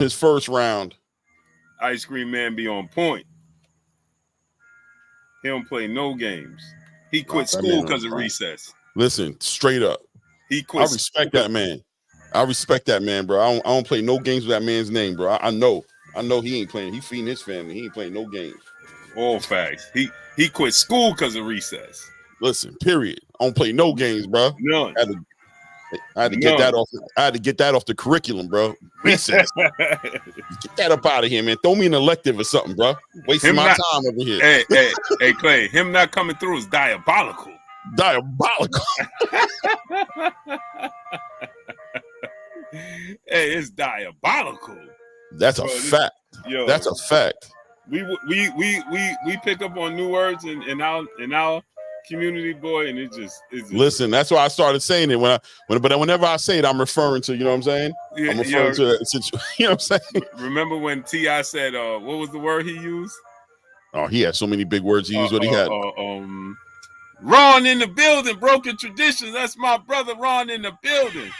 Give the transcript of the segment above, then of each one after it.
his first round. Ice Cream Man be on point. He don't play no games. He quit school because of recess. Listen, straight up. He quit. I respect that man. I respect that man, bro. I don't play no games with that man's name, bro. I know he ain't playing. He feeding his family. He ain't playing no games. All facts. He quit school because of recess. Listen, period. I don't play no games, bro. None. I had to get that off. I had to get that off the curriculum, bro. Recess. Get that up out of here, man. Throw me an elective or something, bro. Wasting my time over here. Hey, Clay. Him not coming through is diabolical. Diabolical. Hey, it's diabolical. That's a fact. Yo, that's a fact. We pick up on new words in our community, boy, and it's just listen. That's why I started saying it whenever I say it, I'm referring to, you know what I'm saying? Yeah, I'm referring to, you know what I'm saying? Remember when T.I. said, what was the word he used? Oh, he had so many big words. He used what he had. Ron in the building, broken traditions. That's my brother Ron in the building.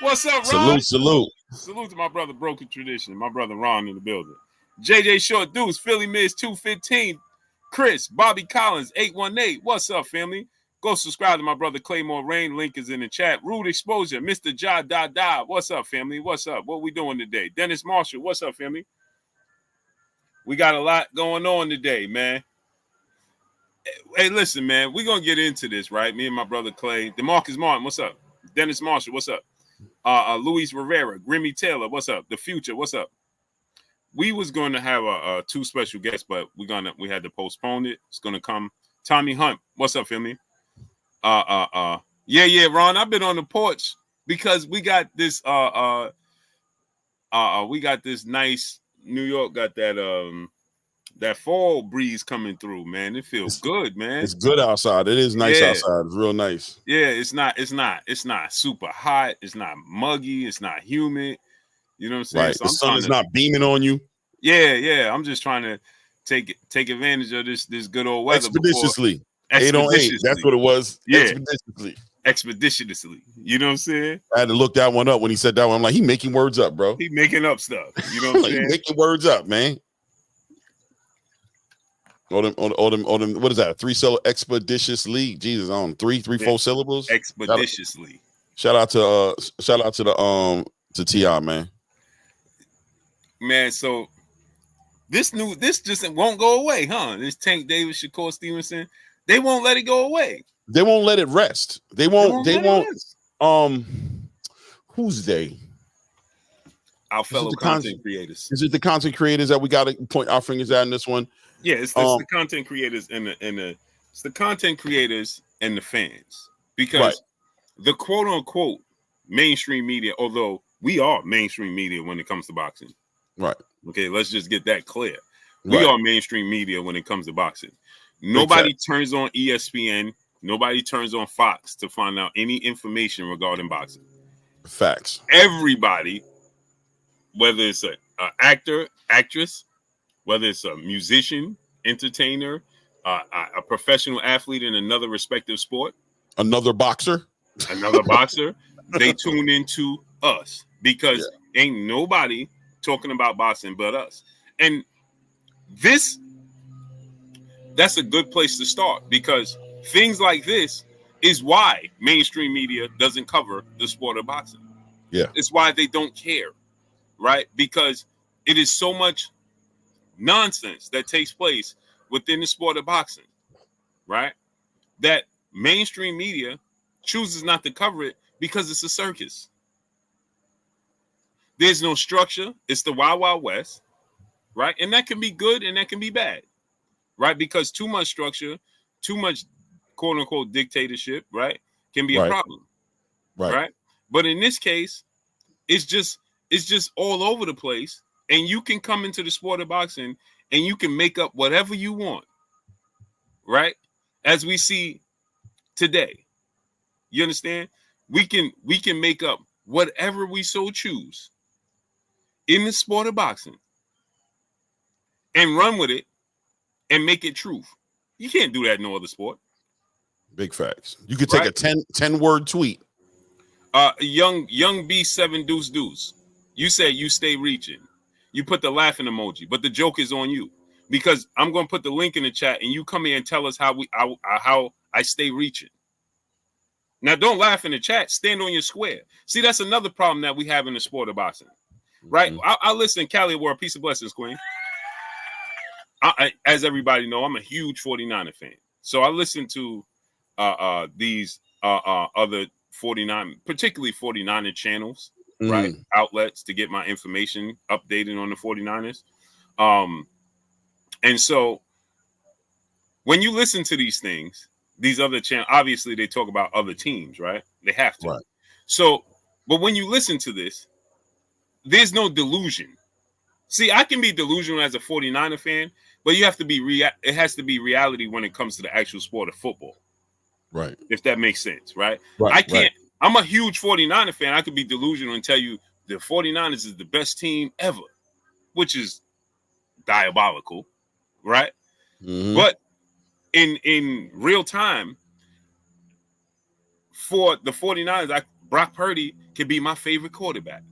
What's up, Ron? Salute to my brother, broken tradition. My brother Ron in the building. JJ Short Deuce, Philly Miz 215. Chris, Bobby Collins, 818. What's up, family? Go subscribe to my brother Claymore Rain. Link is in the chat. Rude Exposure, Mr. Ja Da Da. What's up, family? What's up? What we doing today? Dennis Marshall, what's up, family? We got a lot going on today, man. Hey, listen, man. We're going to get into this, right? Me and my brother Clay. DeMarcus Martin, what's up? Dennis Marshall, what's up? Luis Rivera, Grimmy Taylor, what's up? The Future, what's up? We was going to have two special guests, but we had to postpone it. It's going to come. Tommy Hunt, what's up, family? Yeah, Ron, I've been on the porch because we got this nice New York got that fall breeze coming through, man. It feels good, man. It's good outside. It is nice outside. It's real nice. Yeah, it's not super hot. It's not muggy. It's not humid. You know what I'm saying? Right. So the sun is not beaming on you. Yeah. I'm just trying to take advantage of this good old weather. Expeditiously. 808. That's what it was. Yeah. Expeditiously. You know what I'm saying? I had to look that one up when he said that one. I'm like, he making words up, bro. He making up stuff. You know what I'm saying? He making words up, man. All them, what is that? 3-syllable expeditiously. Jesus, on 4 syllables. Expeditiously. Shout out to to T.I., man. Man, so this just won't go away, huh? This Tank Davis, Shakur Stevenson, they won't let it go away. They won't let it rest. They won't. Who's they? Our fellow content creators. Is it the content creators that we got to point our fingers at in this one? Yeah, it's the content creators and it's the content creators and the fans, because the quote unquote mainstream media, although we are mainstream media when it comes to boxing, right? Okay, let's just get that clear. We are mainstream media when it comes to boxing. Nobody turns on ESPN. Nobody turns on Fox to find out any information regarding boxing. Facts. Everybody, whether it's an actor, actress, whether it's a musician, entertainer, a professional athlete in another respective sport, another boxer, they tune into us because ain't nobody talking about boxing but us. And that's a good place to start, because things like this is why mainstream media doesn't cover the sport of boxing. Yeah. It's why they don't care, right? Because it is so much nonsense that takes place within the sport of boxing, right? That mainstream media chooses not to cover it because it's a circus. There's no structure. It's the Wild Wild West, right? And that can be good and that can be bad, right? Because too much structure, too much quote unquote dictatorship, right, can be a problem, right? But in this case, it's just all over the place. And you can come into the sport of boxing and you can make up whatever you want, right? As we see today, you understand? We can make up whatever we so choose in the sport of boxing and run with it and make it truth. You can't do that in no other sport. Big facts. You could take a 10 word tweet. Young B7 deuce. You say you stay reaching. You put the laughing emoji, but the joke is on you because I'm going to put the link in the chat and you come here and tell us how I stay reaching. Now, don't laugh in the chat. Stand on your square. See, that's another problem that we have in the sport of boxing, right? Mm-hmm. I listen. Cali War, peace of blessings, Queen. As everybody know, I'm a huge 49er fan. So I listen to these other 49, particularly 49er channels, right? Outlets to get my information updated on the 49ers. And so when you listen to these things, these other channels, obviously they talk about other teams, right? They have to. Right. So, but when you listen to this, there's no delusion. See, I can be delusional as a 49er fan, but you have to be it has to be reality when it comes to the actual sport of football. Right. If that makes sense, right? I can't. I'm a huge 49er fan. I could be delusional and tell you the 49ers is the best team ever, which is diabolical, right? Mm-hmm. But in real time, for the 49ers, Brock Purdy can be my favorite quarterback.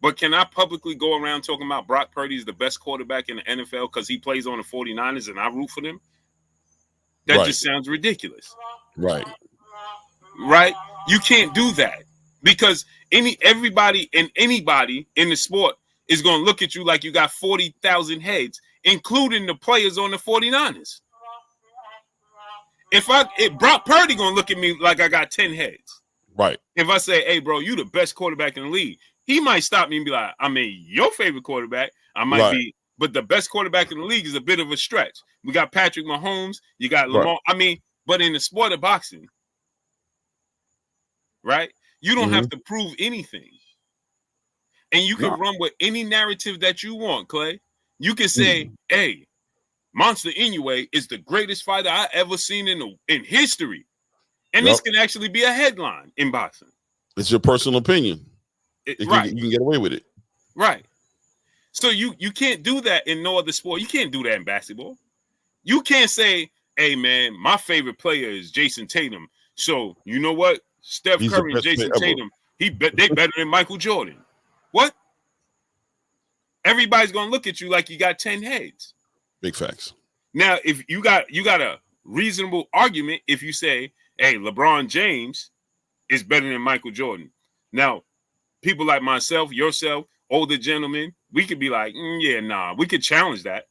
But can I publicly go around talking about Brock Purdy is the best quarterback in the NFL because he plays on the 49ers and I root for them? That just sounds ridiculous. Right. You can't do that because everybody and anybody in the sport is going to look at you like you got 40,000 heads, including the players on the 49ers. If Brock Purdy going to look at me like I got 10 heads. Right. If I say, hey, bro, you the best quarterback in the league, he might stop me and be like, I mean, your favorite quarterback, I might be, but the best quarterback in the league is a bit of a stretch. We got Patrick Mahomes, you got Lamar. Right. I mean, but in the sport of boxing, right, you don't have to prove anything. And you can run with any narrative that you want, Clay. You can say, hey, Monster Inoue is the greatest fighter I ever seen in history. And this can actually be a headline in boxing. It's your personal opinion. You can get away with it. Right. So you can't do that in no other sport. You can't do that in basketball. You can't say, hey, man, my favorite player is Jason Tatum. So you know what? Steph Curry and Jason Tatum, they better than Michael Jordan. What? Everybody's going to look at you like you got 10 heads. Big facts. Now, if you got a reasonable argument if you say, hey, LeBron James is better than Michael Jordan. Now, people like myself, yourself, older gentlemen, we could be like, we could challenge that.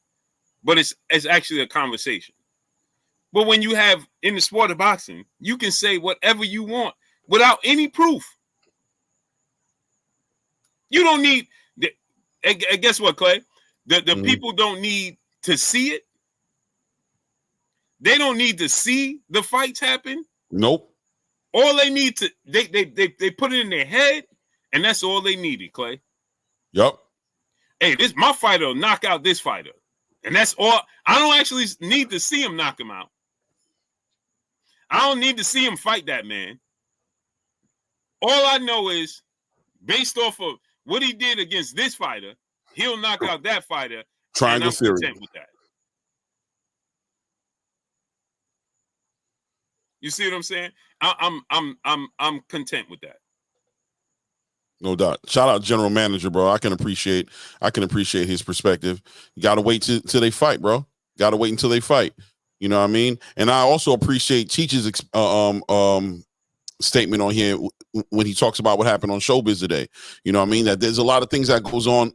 But it's actually a conversation. But when you have in the sport of boxing, you can say whatever you want without any proof. You don't need, and guess what, Clay? The people don't need to see it. They don't need to see the fights happen. Nope. All they need to, they put it in their head, and that's all they needed, Clay. Yep. Hey, my fighter will knock out this fighter. And that's all. I don't actually need to see him knock him out. I don't need to see him fight that man. All I know is, based off of what he did against this fighter, he'll knock out that fighter. Triangle theory. Content with that. You see what I'm saying? I'm content with that. No doubt. Shout out General Manager, bro. I can appreciate his perspective. You got to wait till they fight, bro. Got to wait until they fight. You know what I mean? And I also appreciate Cheech's statement on here when he talks about what happened on Showbiz today. You know what I mean? That there's a lot of things that goes on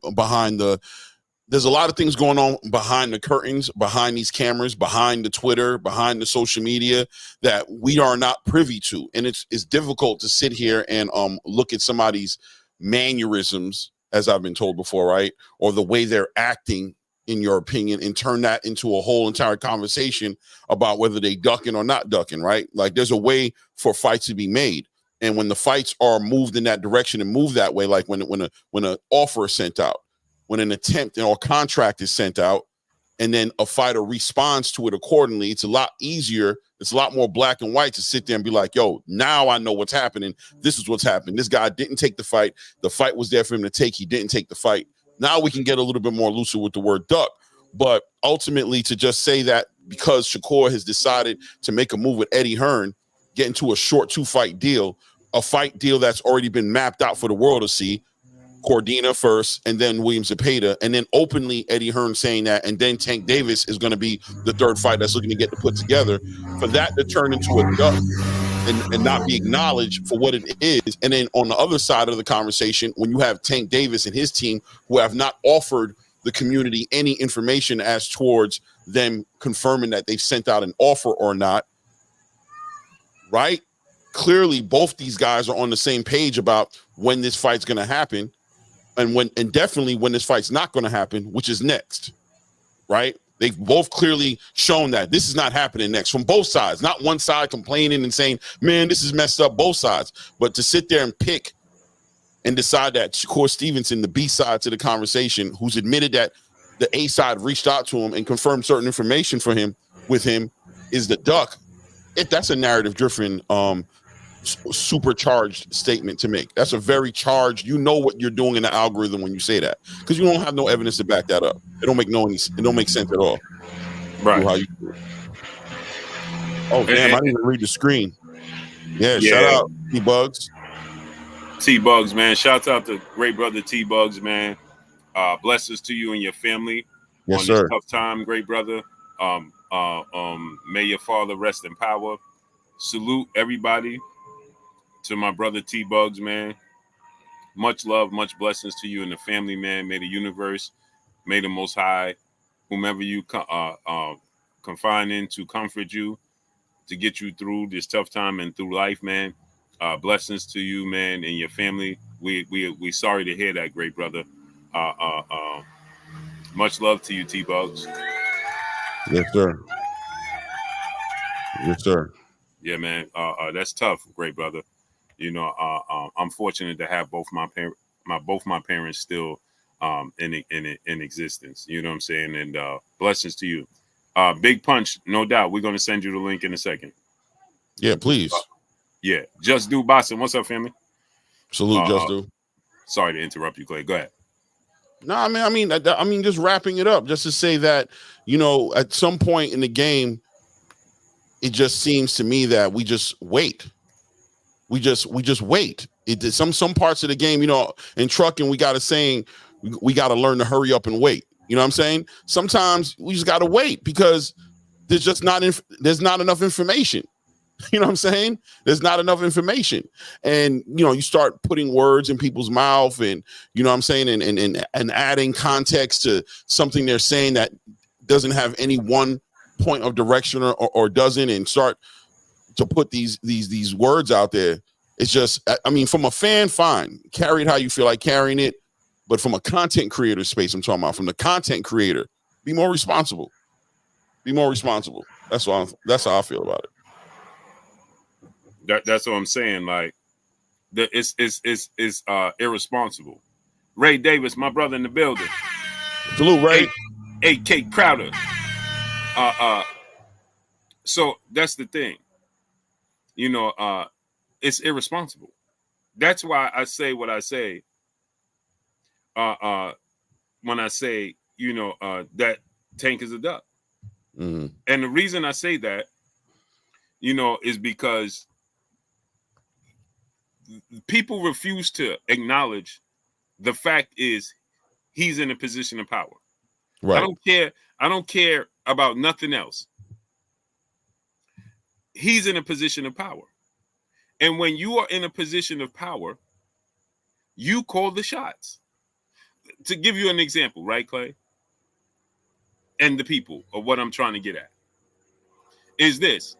there's a lot of things going on behind the curtains, behind these cameras, behind the Twitter, behind the social media that we are not privy to. And it's difficult to sit here and look at somebody's mannerisms, as I've been told before, right? Or the way they're acting, in your opinion, and turn that into a whole entire conversation about whether they ducking or not ducking, right? Like there's a way for fights to be made. And when the fights are moved in that direction and move that way, like when an offer is sent out, when an attempt or contract is sent out, and then a fighter responds to it accordingly, it's a lot easier. It's a lot more black and white to sit there and be like, yo, now I know what's happening. This is what's happening. This guy didn't take the fight. The fight was there for him to take. He didn't take the fight. Now we can get a little bit more looser with the word duck. But ultimately, to just say that because Shakur has decided to make a move with Eddie Hearn, get into a short 2-fight deal, a fight deal that's already been mapped out for the world to see, Cordina first, and then Williams Zepeda, and then openly Eddie Hearn saying that, and then Tank Davis is going to be the third fight that's looking to get to put together. For that to turn into a duck and not be acknowledged for what it is. And then on the other side of the conversation, when you have Tank Davis and his team who have not offered the community any information as towards them confirming that they've sent out an offer or not, right? Clearly, both these guys are on the same page about when this fight's going to happen, and definitely when this fight's not going to happen, which is next, right? They've both clearly shown that this is not happening next from both sides, not one side complaining and saying, man, this is messed up, both sides, but to sit there and pick and decide that Shakur Stevenson, the B side to the conversation, who's admitted that the A side reached out to him and confirmed certain information for him with him, is the duck. That's a narrative-driven, supercharged statement to make. That's a very charged. You know what you're doing in the algorithm when you say that, because you don't have no evidence to back that up. It don't make sense at all. Right. How you do it. Oh damn! I didn't even read the screen. Yeah. Shout out T-Bugs. T-Bugs, man. Shouts out to great brother T-Bugs, man. Blessings to you and your family. Yes, on sir. This tough time, great brother. May your father rest in power. Salute everybody. To my brother T-Bugs, man. Much love, much blessings to you and the family, man. May the universe, may the Most High, whomever you confine in, to comfort you, to get you through this tough time and through life, man. Blessings to you, man, and your family. We sorry to hear that, great brother. Much love to you, T-Bugs. Yes, sir. Yes, sir. Yeah, man. That's tough, great brother. You know, I'm fortunate to have both my parents still in existence. You know what I'm saying? And blessings to you. Big Punch, no doubt. We're gonna send you the link in a second. Yeah, please. Yeah, Just Do Boston. What's up, family? Salute, Just Do. Sorry to interrupt you, Clay. Go ahead. No, I mean, just wrapping it up, just to say that, you know, at some point in the game, it just seems to me that we just wait. We just wait. Some parts of the game, you know, in trucking, we got a saying, we got to learn to hurry up and wait. You know what I'm saying? Sometimes we just got to wait because there's not enough information. You know what I'm saying? There's not enough information. And, you know, you start putting words in people's mouth and, you know what I'm saying, and adding context to something they're saying that doesn't have any one point of direction or doesn't, and start to put these words out there. It's just, I mean, from a fan, fine, carry it how you feel like carrying it, but from a content creator space, I'm talking about, from the content creator, be more responsible. That's how I feel about it. That's what I'm saying. Like, it's irresponsible. Ray Davis, my brother in the building. Salute, Ray. A.K. Crowder. So that's the thing. You know, it's irresponsible. That's why I say what I say. When I say, you know, that Tank is a duck. Mm-hmm. And the reason I say that, you know, is because people refuse to acknowledge the fact is he's in a position of power. Right. I don't care about nothing else. He's in a position of power. And when you are in a position of power, you call the shots. To give you an example, right, Clay? And the people of what I'm trying to get at is this.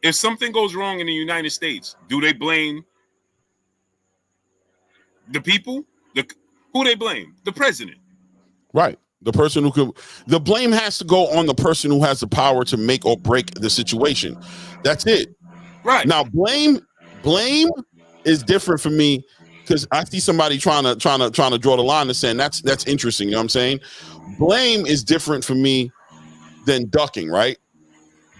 If something goes wrong in the United States, do they blame the people? Who they blame? The president. Right. The person who could, the blame has to go on the person who has the power to make or break the situation. That's it. Right. Now, blame is different for me, because I see somebody trying to draw the line and saying that's interesting. You know what I'm saying? Blame is different for me than ducking, right?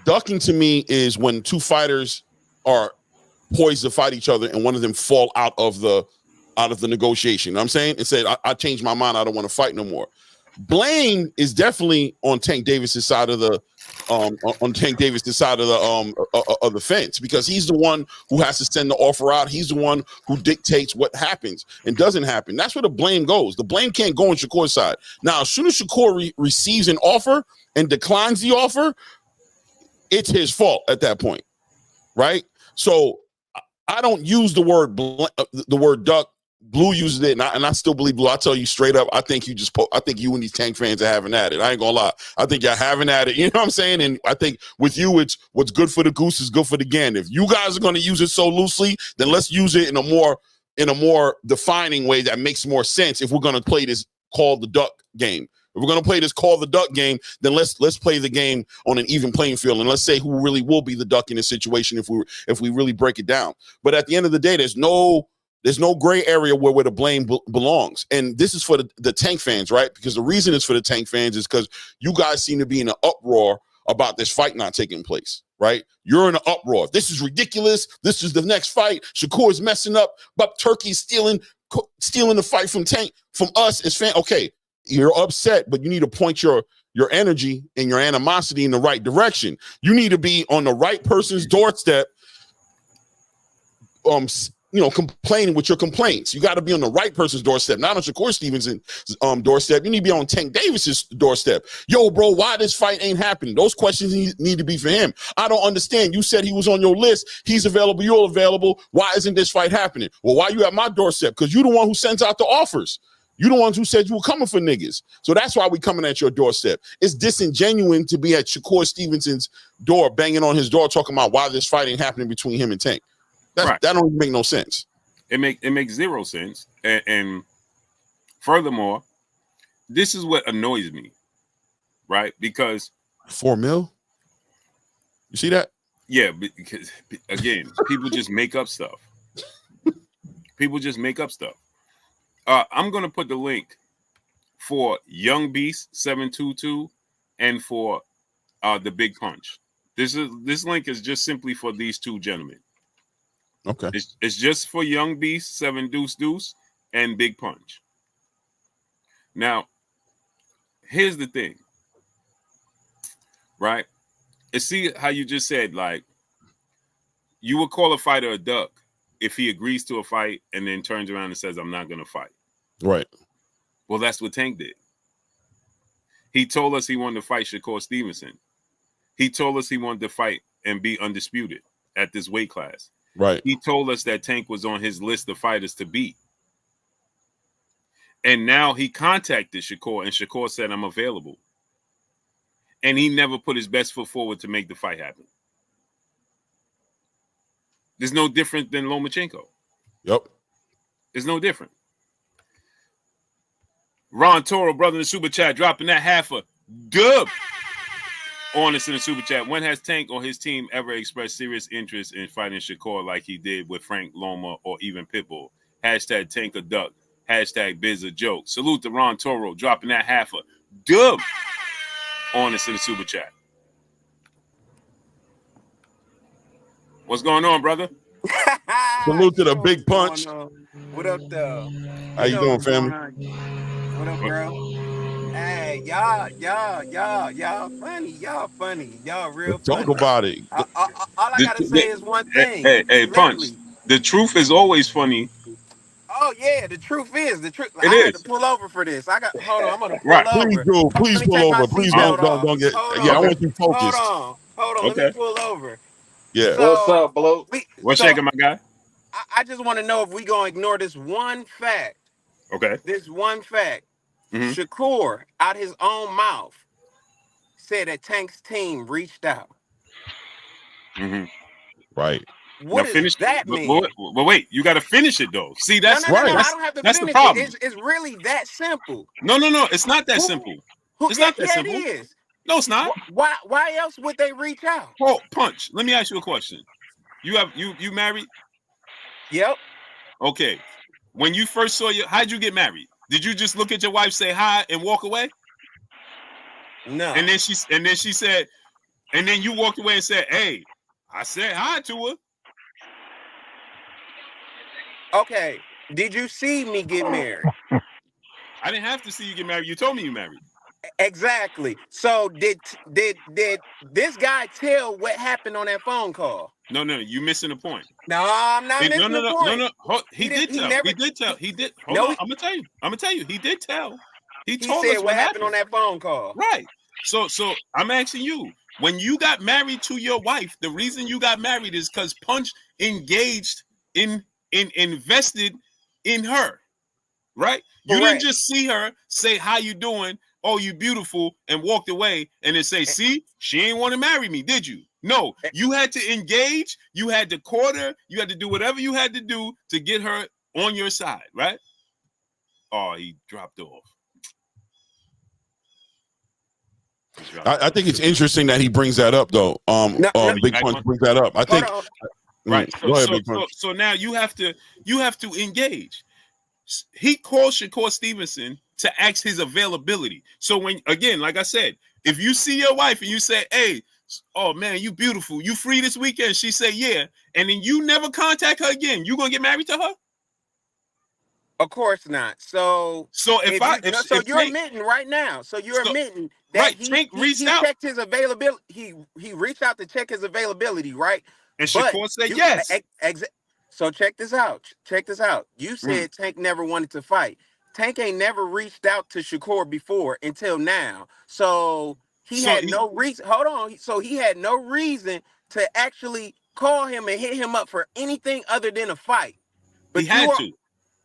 Ducking to me is when two fighters are poised to fight each other and one of them fall out of the negotiation. You know what I'm saying? And said, I changed my mind. I don't want to fight no more. blame is definitely on Tank Davis's side of the on Tank Davis's side of the fence, because he's the one who has to send the offer out. He's the one who dictates what happens and doesn't happen. That's where the blame goes. The blame can't go on Shakur's side. Now, as soon as Shakur receives an offer and declines the offer, it's his fault at that point, right? So I don't use the word duck. Blue uses it, and I still believe Blue. I tell you straight up, I think I think you and these Tank fans are having at it. I ain't gonna lie. I think you're having at it. You know what I'm saying? And I think with you, it's what's good for the goose is good for the gander. If you guys are gonna use it so loosely, then let's use it in a more defining way that makes more sense. If we're gonna play this call the duck game, if we're gonna play this call the duck game, then let's play the game on an even playing field, and let's say who really will be the duck in this situation if we really break it down. But at the end of the day, there's no gray area where the blame belongs. And this is for the Tank fans, right? Because the reason it's for the Tank fans is because you guys seem to be in an uproar about this fight not taking place, right? You're in an uproar. This is ridiculous. This is the next fight. Shakur's messing up. But Turkey's stealing the fight from Tank, from us as fans. Okay, you're upset, but you need to point your energy and your animosity in the right direction. You need to be on the right person's doorstep, complaining with your complaints. You got to be on the right person's doorstep, not on Shakur Stevenson's doorstep. You need to be on Tank Davis's doorstep. Yo, bro, why this fight ain't happening? Those questions need to be for him. I don't understand. You said he was on your list. He's available. You're available. Why isn't this fight happening? Well, why you at my doorstep? Because you're the one who sends out the offers. You the ones who said you were coming for niggas. So that's why we coming at your doorstep. It's disingenuous to be at Shakur Stevenson's door, banging on his door, talking about why this fight ain't happening between him and Tank. That don't even make no sense. It makes zero sense. And furthermore, this is what annoys me, right? Because $4 million. You see that? Yeah, because again, people just make up stuff. People just make up stuff. I'm gonna put the link for Young Beast 722 and for the Big Punch. This link is just simply for these two gentlemen. Okay. It's just for Young Beast 7 Deuce Deuce and Big Punch. Now, here's the thing, right? And see how you just said, like, you would call a fighter a duck if he agrees to a fight and then turns around and says, I'm not going to fight. Right. Well, that's what Tank did. He told us he wanted to fight Shakur Stevenson. He told us he wanted to fight and be undisputed at this weight class. Right. He told us that Tank was on his list of fighters to beat. And now he contacted Shakur, and Shakur said, I'm available. And he never put his best foot forward to make the fight happen. There's no different than Lomachenko. Yep. There's no different. Ron Toro, brother in the super chat, dropping that half a dub on us in the super chat. When has Tank or his team ever expressed serious interest in fighting Shakur like he did with Frank Loma or even Pitbull? Hashtag Tank a duck. Hashtag Biz a joke. Salute to Ron Toro, dropping that half a dub on us in the super chat. What's going on, brother? Salute to the Big Punch. What up, though? How you doing, family? What up, bro? Hey, y'all funny. Y'all real funny. Talk about it. All I gotta say is one thing. Hey, Punch. The truth is always funny. Oh yeah, the truth is the truth. I had to pull over for this. Hold on, I'm gonna pull over. Please pull over. Please don't get. Yeah, I want you focused. Hold on. Okay. Let me pull over. Yeah. So, what's up, Bloke? What's shaking, my guy? I just want to know if we gonna ignore this one fact. Okay. This one fact. Mm-hmm. Shakur, out his own mouth, said that Tank's team reached out. Mm-hmm. Right. What does that mean? But wait, you got to finish it though. See, that's right. No, I don't have to that's finish the problem. It's really that simple. No, it's not that simple. It's not that simple. It is. No, it's not. Why else would they reach out? Oh, Punch. Let me ask you a question. You married? Yep. Okay. When you first saw how'd you get married? Did you just look at your wife, say hi, and walk away? No. And then she said, and then you walked away and said, "Hey, I said hi to her." Okay. Did you see me get married? I didn't have to see you get married. You told me you married. Exactly. So did this guy tell what happened on that phone call? No, you missing the point. No, I'm not missing the point. No. He did tell. Never, He did tell. He did. Hold no, on. I'm gonna tell you. He did tell. He he told said us what happened on that phone call. Right. So I'm asking you, when you got married to your wife, the reason you got married is because Punch engaged in invested in her. Right? You didn't just see her say, "How you doing? Oh, you beautiful," and walked away and then say, "See, she ain't want to marry me," did you? No, you had to engage, you had to court her, you had to do whatever you had to do to get her on your side, right? Oh, he dropped off. I think it's interesting that he brings that up, though. Big Punch brings that up. I think. Right. Go ahead, Big Punch. So now you have to engage. He called Shakur Stevenson to ask his availability. So when, again, like I said, if you see your wife and you say, "Hey, oh man, you beautiful, you free this weekend?" She say, "Yeah," and then you never contact her again, you gonna get married to her? Of course not. So you're admitting right now. So you're admitting that he checked his availability. He reached out to check his availability, right? And Shakur said yes. So check this out. You said Tank never wanted to fight. Tank ain't never reached out to Shakur before until now. So he had no reason. Hold on. So he had no reason to actually call him and hit him up for anything other than a fight. But he had to.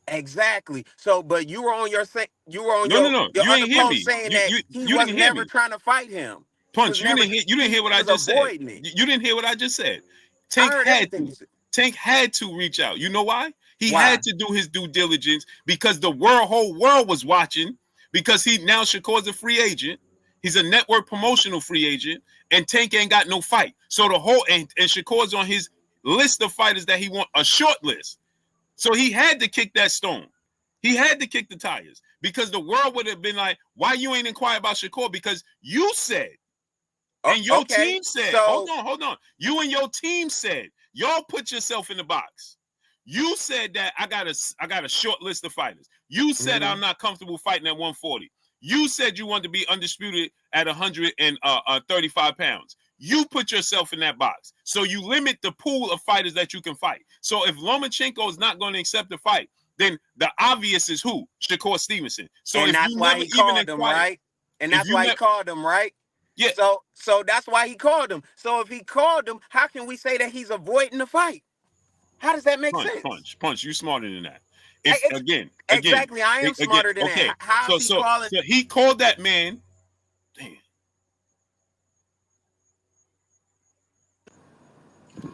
Exactly. So, but you were on your your you other hear me. saying that he was never trying to fight him. Punch, you didn't hear what I just said. You didn't hear what I just said. Tank had to reach out. You know why? He had to do his due diligence because the whole world was watching, because Shakur's a free agent. He's a network promotional free agent, and Tank ain't got no fight. So and Shakur's on his list of fighters that he want, a short list. So he had to kick that stone. He had to kick the tires because the world would have been like, "Why you ain't inquire about Shakur?" Because you said, and your team said, hold on. You and your team said, y'all put yourself in the box. You said that I got a short list of fighters. You said I'm not comfortable fighting at 140. You said you wanted to be undisputed at 135 pounds. You put yourself in that box. So you limit the pool of fighters that you can fight. So if Lomachenko is not going to accept the fight, then the obvious is who? Shakur Stevenson. So and that's why he called him, right? And that's why he called him, right? Yeah. So that's why he called him. So if he called him, how can we say that he's avoiding the fight? How does that make sense? Punch, you smarter than that. Exactly, I am smarter than that. How is he calling? So he called that man. Damn.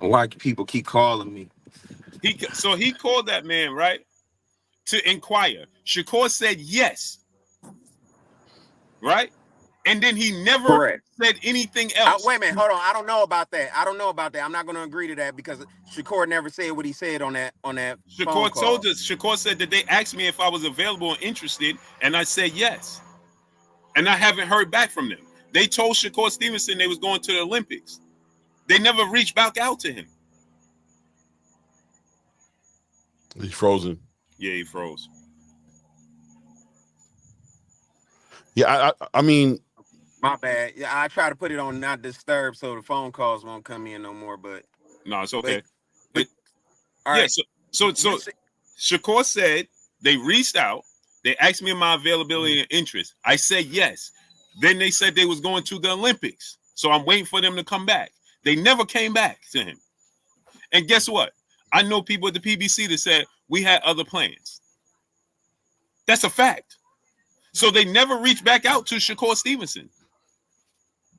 Why people keep calling me? He called that man, right, to inquire. Shakur said yes, right, and then he never said anything else. Wait a minute, hold on. I don't know about that. I'm not going to agree to that because Shakur never said what he said on that. Shakur told us. Shakur said that they asked me if I was available and interested, and I said yes, and I haven't heard back from them. They told Shakur Stevenson they was going to the Olympics. They never reached back out to him. He's frozen. Yeah, he froze. Yeah, I mean, my bad. Yeah, I try to put it on not disturb so the phone calls won't come in no more. But no, it's okay. But all right. So Shakur said they reached out. They asked me my availability and interest. I said yes. Then they said they was going to the Olympics. So I'm waiting for them to come back. They never came back to him. And guess what? I know people at the PBC that said we had other plans. That's a fact. So they never reached back out to Shakur Stevenson.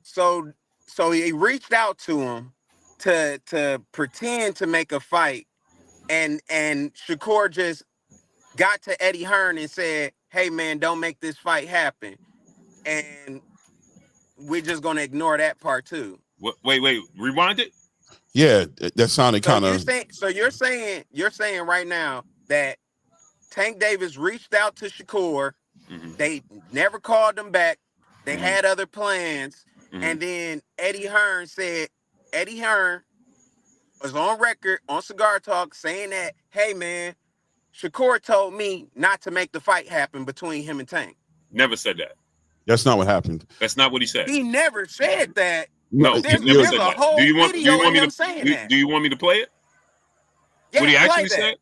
So he reached out to him to pretend to make a fight, and Shakur just got to Eddie Hearn and said, "Hey man, don't make this fight happen," and we're just gonna ignore that part too. Wait, rewind it. Yeah, that sounded kind of. So you're saying right now that Tank Davis reached out to Shakur. Mm-hmm. They never called him back. They had other plans. Mm-hmm. And then Eddie Hearn was on record on Cigar Talk saying that, "Hey man, Shakur told me not to make the fight happen between him and Tank. Never said that. That's not what happened. That's not what he said. He never said that. No, But he never there's said a that. whole Do you want video of me him to saying do, that. do you want me to play it? Yeah, What he play actually that. said?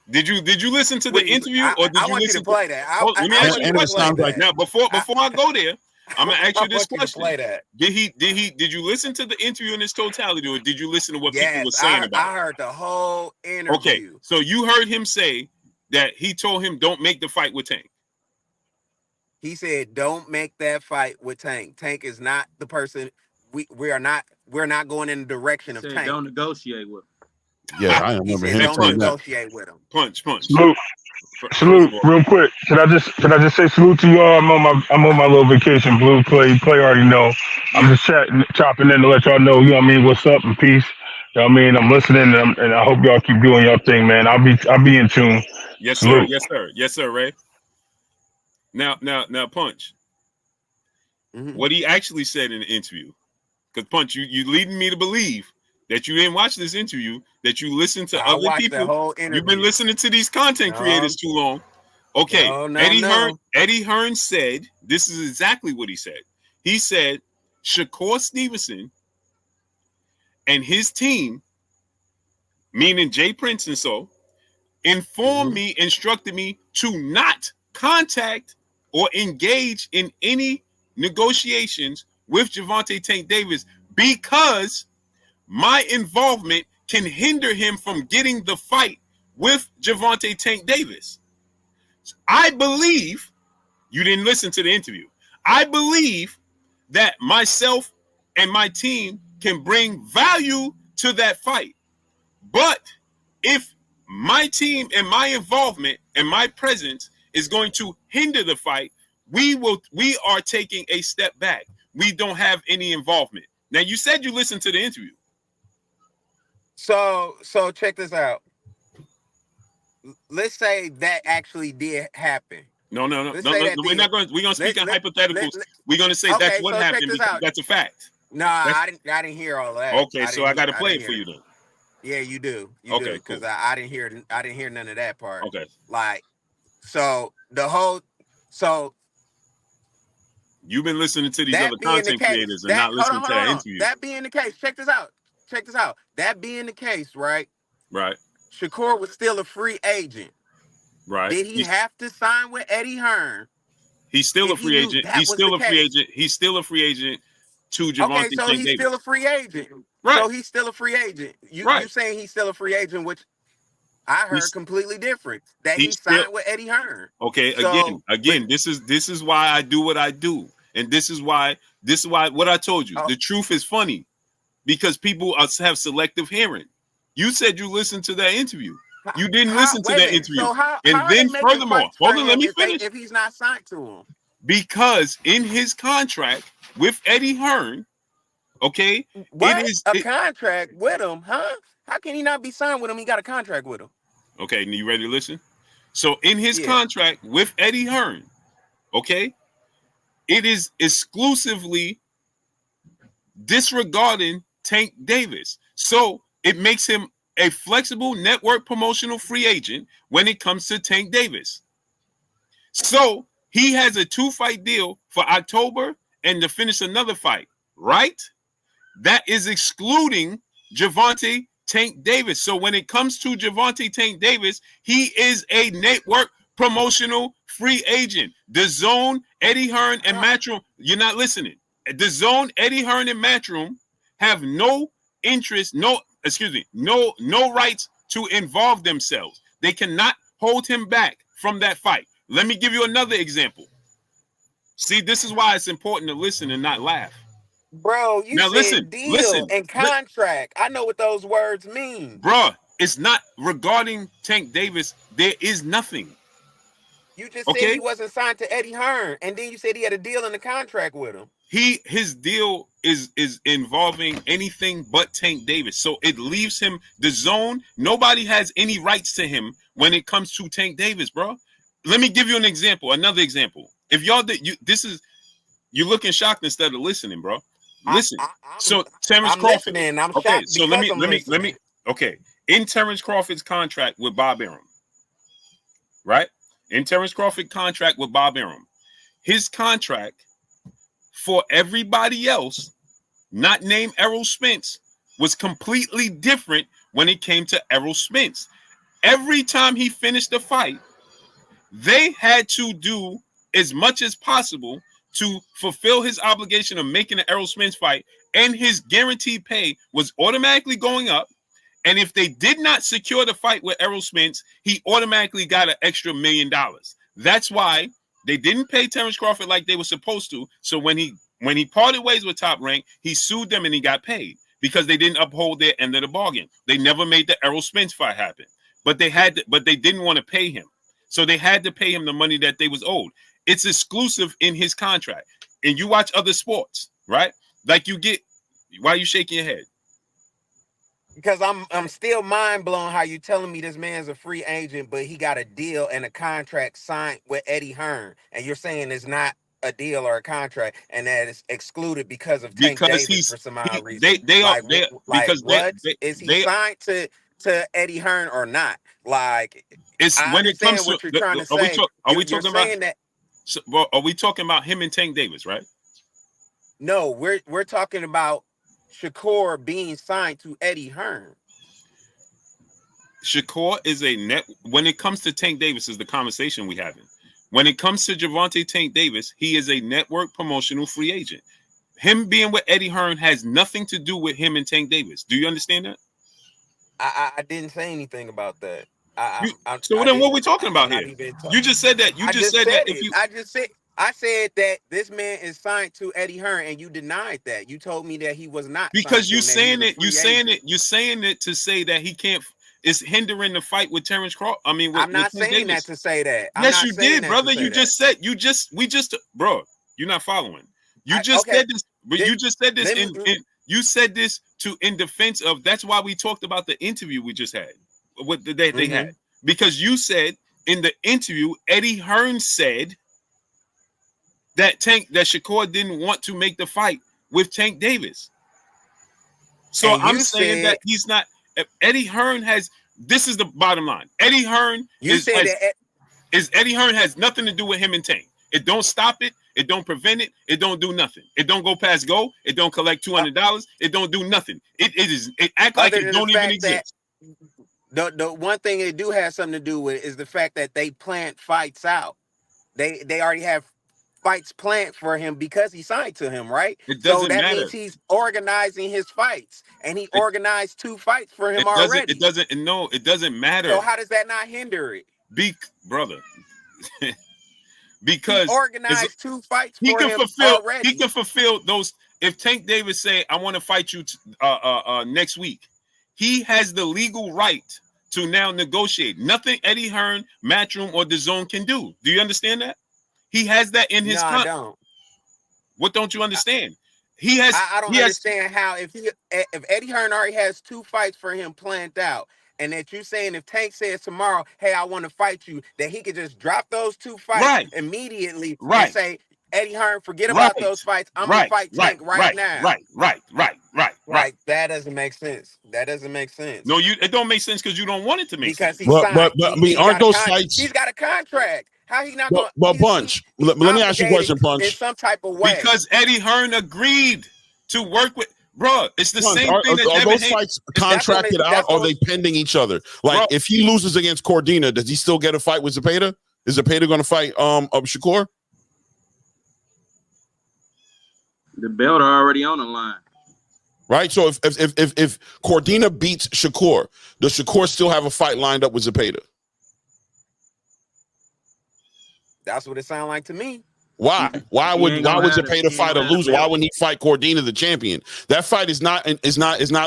Did you listen to the interview, or did I you want listen you to play that. Let me ask you a question. Like Now, before I go there, I'm gonna ask you this question. Play that. Did you listen to the interview in its totality, or did you listen to what people were Yes, saying about it? I heard the whole interview. Okay, so you heard him say that he told him don't make the fight with Tank. He said, "Don't make that fight with Tank. Tank is not the person. We're not going in the direction of Tank. Don't negotiate with him." Yeah, I remember him don't saying that. negotiate with him. Punch. Salute, real quick. Should I just say salute to y'all? I'm on my little vacation. Blue play already know. I'm just chopping in to let y'all know. You know what I mean? What's up and peace. You know what I mean? I'm listening, and I hope y'all keep doing y'all thing, man. I'll be in tune. Yes, salute. sir. Yes, sir, Ray. Now, Punch. Mm-hmm. What he actually said in the interview, because Punch, you leading me to believe that you didn't watch this interview, that you listened to other people. The whole interview. You've been listening to these content creators too long. Okay, Eddie Hearn said, this is exactly what he said. He said, Shakur Stevenson and his team, meaning Jay Prince and so, informed me, instructed me to not contact or engage in any negotiations with Gervonta Tank Davis because my involvement can hinder him from getting the fight with Gervonta Tank Davis. I believe, you didn't listen to the interview, I believe that myself and my team can bring value to that fight. But if my team and my involvement and my presence is going to hinder the fight, we are taking a step back. We don't have any involvement. Now, you said you listened to the interview. So check this out. Let's say that actually did happen. No. We're going to speak in hypotheticals. We're going to say that's what happened because that's a fact. No, I didn't hear all that. Okay, so I got to play it for you then. Yeah, you do. Okay, because cool. I didn't hear none of that part. Okay. Like, so you've been listening to these other content creators and not listening to that interview. That being the case, check this out. That being the case, right? Right. Shakur was still a free agent. Right. Did he have to sign with Eddie Hearn? He's still a free agent. He's still a free agent. He's still a free agent to Gervonta Tank Davis. Okay, so he's still a free agent. Right. So he's still a free agent. You're saying he's still a free agent, which I heard completely different. That he signed with Eddie Hearn. Okay, again, this is why I do what I do. And this is why what I told you. The truth is funny because people have selective hearing. You said you listened to that interview. You didn't listen to that interview. So and then furthermore, hold on, let me finish. If he's not signed to him. Because in his contract with Eddie Hearn, okay, it is a contract with him, huh? How can he not be signed with him? He got a contract with him. Okay, you ready to listen? So in his contract with Eddie Hearn, okay, it is exclusively disregarding Tank Davis. So it makes him a flexible network promotional free agent when it comes to Tank Davis. So he has a 2-fight deal for October and to finish another fight, right? That is excluding Gervonta Tank Davis. So when it comes to Gervonta Tank Davis, he is a network promotional free agent. DAZN, Eddie Hearn, and Matchroom, you're not listening. DAZN, Eddie Hearn, and Matchroom have no interest, no rights to involve themselves. They cannot hold him back from that fight. Let me give you another example. See, this is why it's important to listen and not laugh. Bro, you now said deal and contract. I know what those words mean. Bro, it's not regarding Tank Davis. There is nothing. You just said he wasn't signed to Eddie Hearn, and then you said he had a deal in the contract with him. His deal is involving anything but Tank Davis. So it leaves him the zone. Nobody has any rights to him when it comes to Tank Davis, bro. Let me give you an example. Another example. If y'all did you're looking shocked instead of listening, bro. Listen. So Terence Crawford. Listening. I'm shocked. So let me. Okay. In Terence Crawford's contract with Bob Arum, right? In Terence Crawford contract with Bob Arum. His contract for everybody else, not named Errol Spence, was completely different when it came to Errol Spence. Every time he finished the fight, they had to do as much as possible to fulfill his obligation of making the Errol Spence fight, and his guaranteed pay was automatically going up. And if they did not secure the fight with Errol Spence, he automatically got an extra $1 million. That's why they didn't pay Terence Crawford like they were supposed to. So when he parted ways with Top Rank, he sued them and he got paid because they didn't uphold their end of the bargain. They never made the Errol Spence fight happen, but they didn't want to pay him. So they had to pay him the money that they was owed. It's exclusive in his contract. And you watch other sports, right? Like you get, why are you shaking your head? Because I'm still mind blown how you telling me this man's a free agent, but he got a deal and a contract signed with Eddie Hearn, and you're saying it's not a deal or a contract, and that it's excluded because of Tank Davis for some odd reason. Is he signed to Eddie Hearn or not? Like, it's I when it comes understand what to you're trying to say. Are we talking about him and Tank Davis, right? No, we're talking about Shakur being signed to Eddie Hearn. Shakur is a net. When it comes to Tank Davis, is the conversation we having. When it comes to Gervonta Tank Davis, he is a network promotional free agent. Him being with Eddie Hearn has nothing to do with him and Tank Davis. Do you understand that? I didn't say anything about that. So then what are we talking about here? You just said that. I said that this man is signed to Eddie Hearn, and you denied that. You told me that he was not. Because you're saying it to say that he can't. It's hindering the fight with Terence Crawford. I'm not saying that to say that. Yes, you did, brother. You just said bro. You're not following. You just said this, but you just said this you said this in defense of. That's why we talked about the interview we just had. What they had, because you said in the interview, Eddie Hearn said that Shakur didn't want to make the fight with Tank Davis. So I'm saying that he's not. Eddie Hearn has. This is the bottom line. Eddie Hearn Eddie Hearn has nothing to do with him and Tank. It don't stop it. It don't prevent it. It don't do nothing. It don't go past go. It don't collect $200. It don't do nothing. It act like it don't even exist. The one thing they do have something to do with is the fact that they plant fights out. They already have fights planned for him because he signed to him, right? It doesn't matter. So that means he's organizing his fights, and he organized 2 fights for him already. It doesn't matter. So how does that not hinder it? Brother. Because he organized 2 fights for him already. He can fulfill those. If Tank Davis say, I want to fight you next week, he has the legal right to now negotiate. Nothing Eddie Hearn, Matchroom, or DAZN can do. Do you understand that? He has that in his contract. I don't. What don't you understand? He has. I don't understand how if Eddie Hearn already has 2 fights for him planned out, and that you're saying if Tank says tomorrow, hey, I want to fight you, that he could just drop those 2 fights immediately and say, Eddie Hearn, forget about those fights. I'm gonna fight Tank right now. Right. That doesn't make sense. No, it don't make sense because you don't want it to make sense. Because aren't those fights? He's got a contract. How he not going? Well, Bunch. Let me ask you a question, Bunch. In some type of way. Because Eddie Hearn agreed to work with. Bro, it's the same thing. Are those fights contracted out, or are they pending each other? Like, if he loses against Cordina, does he still get a fight with Zepeda? Is Zepeda going to fight Shakur? The belt are already on the line. Right. So if Cordina beats Shakur, does Shakur still have a fight lined up with Zepeda? That's what it sounds like to me. Why? Why would Zepeda fight a loser? Why wouldn't he fight Cordina, the champion? That fight is not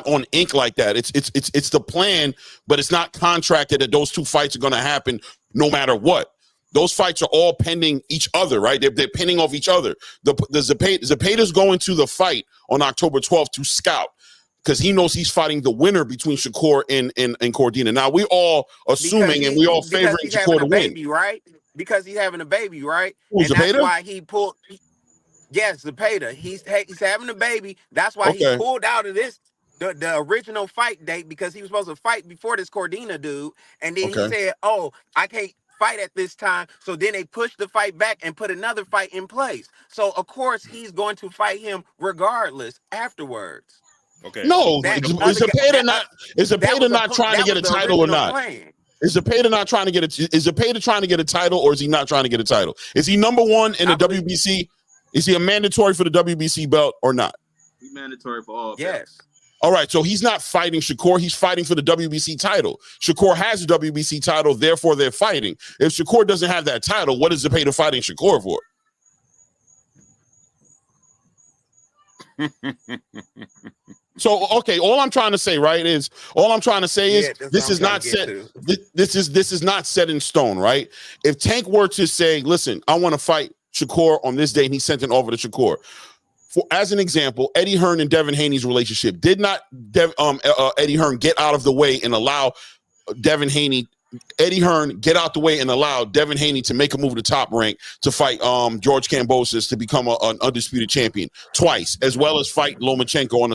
on ink like that. It's the plan, but it's not contracted that those 2 fights are going to happen no matter what. Those fights are all pending each other, right? They're pending off each other. The Zepeda's going to the fight on October 12th to scout because he knows he's fighting the winner between Shakur and Cordina. Now we all assuming and we all favoring Shakur to win, right? Because he's having a baby, right? Who's and Zepeda? That's why he pulled. Yes, Zepeda. He's having a baby. That's why he pulled out of the original fight date because he was supposed to fight before this Cordina dude, and then he said, "Oh, I can't fight at this time. So then they pushed the fight back and put another fight in place. So of course he's going to fight him regardless afterwards. Okay. No, That is other guy- Zepeda that- not? Is that Zepeda was not the- trying to that get a was the title or original not? plan. Is Zepeda not trying to get a? Is Zepeda trying to get a title, or is he not trying to get a title? Is he number one in the WBC? Is he a mandatory for the WBC belt or not? He's mandatory for all. Yes. All right, so he's not fighting Shakur. He's fighting for the WBC title. Shakur has a WBC title, therefore they're fighting. If Shakur doesn't have that title, what is Zepeda fighting Shakur for? So, okay, all I'm trying to say, right, is this is not set. This is not set in stone, right? If Tank were to say, listen, I want to fight Shakur on this day, and he sent an offer to Shakur. For as an example, Eddie Hearn and Devin Haney's relationship, did not Eddie Hearn get out of the way and allow Eddie Hearn get out the way and allow Devin Haney to make a move to top rank to fight George Kambosos to become an undisputed champion twice, as well as fight Lomachenko on the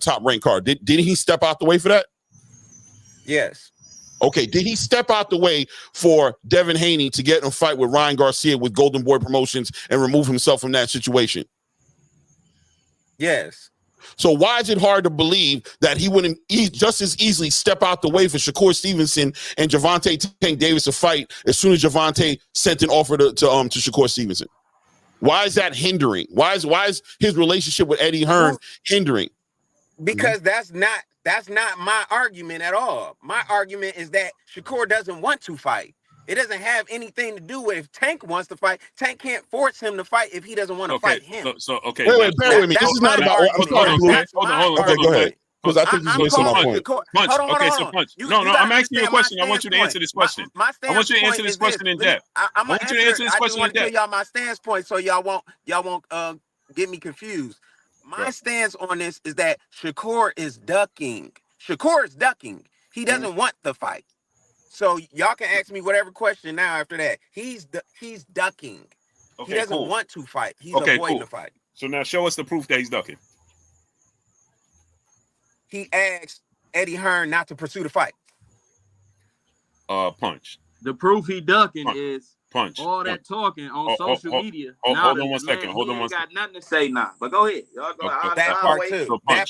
top rank card. Did he step out the way for that? Yes. Okay, did he step out the way for Devin Haney to get in a fight with Ryan Garcia with Golden Boy Promotions and remove himself from that situation? Yes. So why is it hard to believe that he wouldn't just as easily step out the way for Shakur Stevenson and Gervonta Tank Davis to fight as soon as Gervonta sent an offer to Shakur Stevenson? Why is that hindering? Why is his relationship with Eddie Hearn hindering? Because that's not my argument at all. My argument is that Shakur doesn't want to fight. It doesn't have anything to do with if Tank wants to fight. Tank can't force him to fight if he doesn't want to fight him. Okay. Wait, bear with me. This is not about. I'm sorry, Blue. Hold on. Okay, go ahead. Because I think he's missing my point. Punch. Okay, so Punch. No, I'm asking you a question. I want you to answer this question. I want you to answer this question in depth. I want you to answer this question in depth. I just want to tell y'all my stance point so y'all won't get me confused. My stance on this is that Shakur is ducking. Shakur is ducking. He doesn't want the fight. So y'all can ask me whatever question now after that. He's ducking. Okay, he doesn't want to fight. He's avoiding the fight. So now show us the proof that he's ducking. He asked Eddie Hearn not to pursue the fight. Punch. The proof he ducking is all that talking on social media. Hold on one second. Got nothing to say now. But go ahead. Y'all go. That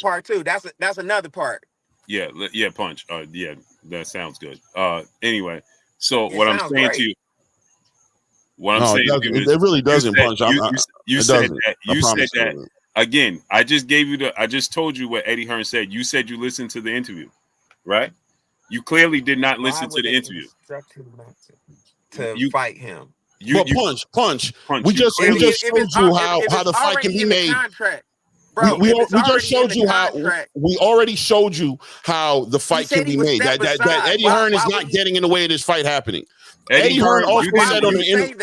part too. That's another part. Yeah, Punch. Yeah, that sounds good. Anyway, so what I'm saying to you, it really doesn't, Punch. You said that again. I just told you what Eddie Hearn said. You said you listened to the interview, right? You clearly did not listen to the interview. To fight him. Punch. We just showed you how the fight can be made. Bro, we just showed you how we already showed you how the fight can be made. That Eddie Hearn is not getting in the way of this fight happening. Eddie Hearn also said on the interview.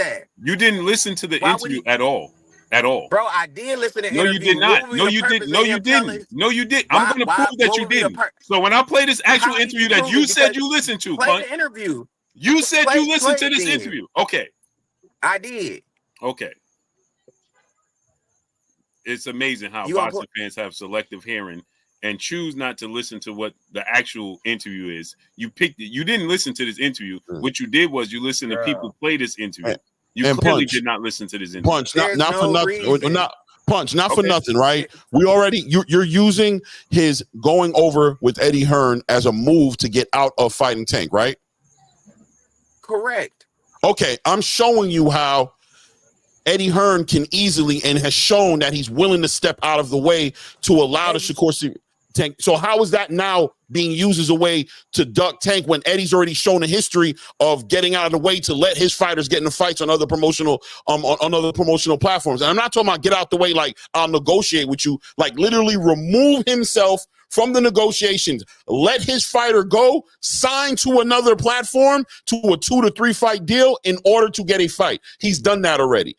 You didn't listen to the interview at all. At all. Bro, I did listen to the interview. No, you did not. No, you did. No, you didn't. No, you did. I'm going to prove that you didn't. So when I play this actual interview that you said you listened to, Punch, the interview. You said you listened to this interview. Okay. I did. Okay. It's amazing how boxing fans have selective hearing and choose not to listen to what the actual interview is. You picked it. You didn't listen to this interview. What you did was you listened to people play this interview. You clearly did not listen to this interview. Punch, not for nothing. Not for nothing, right? We already you're using his going over with Eddie Hearn as a move to get out of fighting Tank, right? Correct. Okay, I'm showing you how Eddie Hearn can easily and has shown that he's willing to step out of the way to allow the Shakur Tank. So how is that now being used as a way to duck Tank when Eddie's already shown a history of getting out of the way to let his fighters get into fights on other promotional on other promotional platforms? And I'm not talking about get out the way like I'll negotiate with you, like literally remove himself from the negotiations, let his fighter go, sign to another platform to a 2 to 3 fight deal in order to get a fight. He's done that already.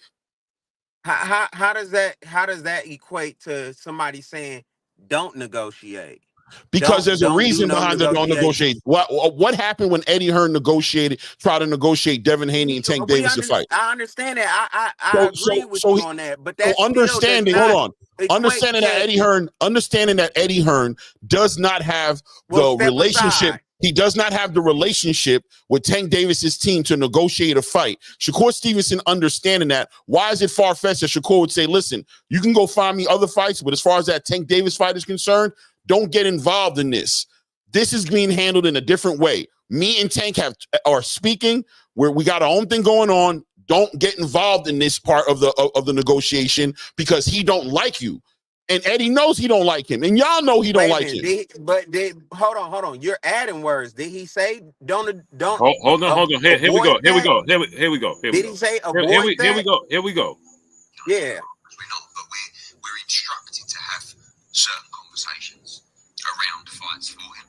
How does that equate to somebody saying don't negotiate? Because there's a reason behind the don't negotiate. What happened when Eddie Hearn tried to negotiate Devin Haney and Tank Davis to fight? I understand that. I agree with you on that. But that's understanding that Eddie Hearn does not have the relationship. He does not have the relationship with Tank Davis's team to negotiate a fight. Shakur Stevenson understanding that. Why is it far-fetched that Shakur would say, listen, you can go find me other fights, but as far as that Tank Davis fight is concerned, don't get involved in this. This is being handled in a different way. Me and Tank are speaking where we got our own thing going on. Don't get involved in this part of the negotiation because he don't like you. And Eddie knows he don't like him. And y'all know he don't like him. Hold on. You're adding words. Did he say don't hold on. Here we go. Did he say avoid that? Here we go. Yeah. We're instructed to have certain conversations around fights for him,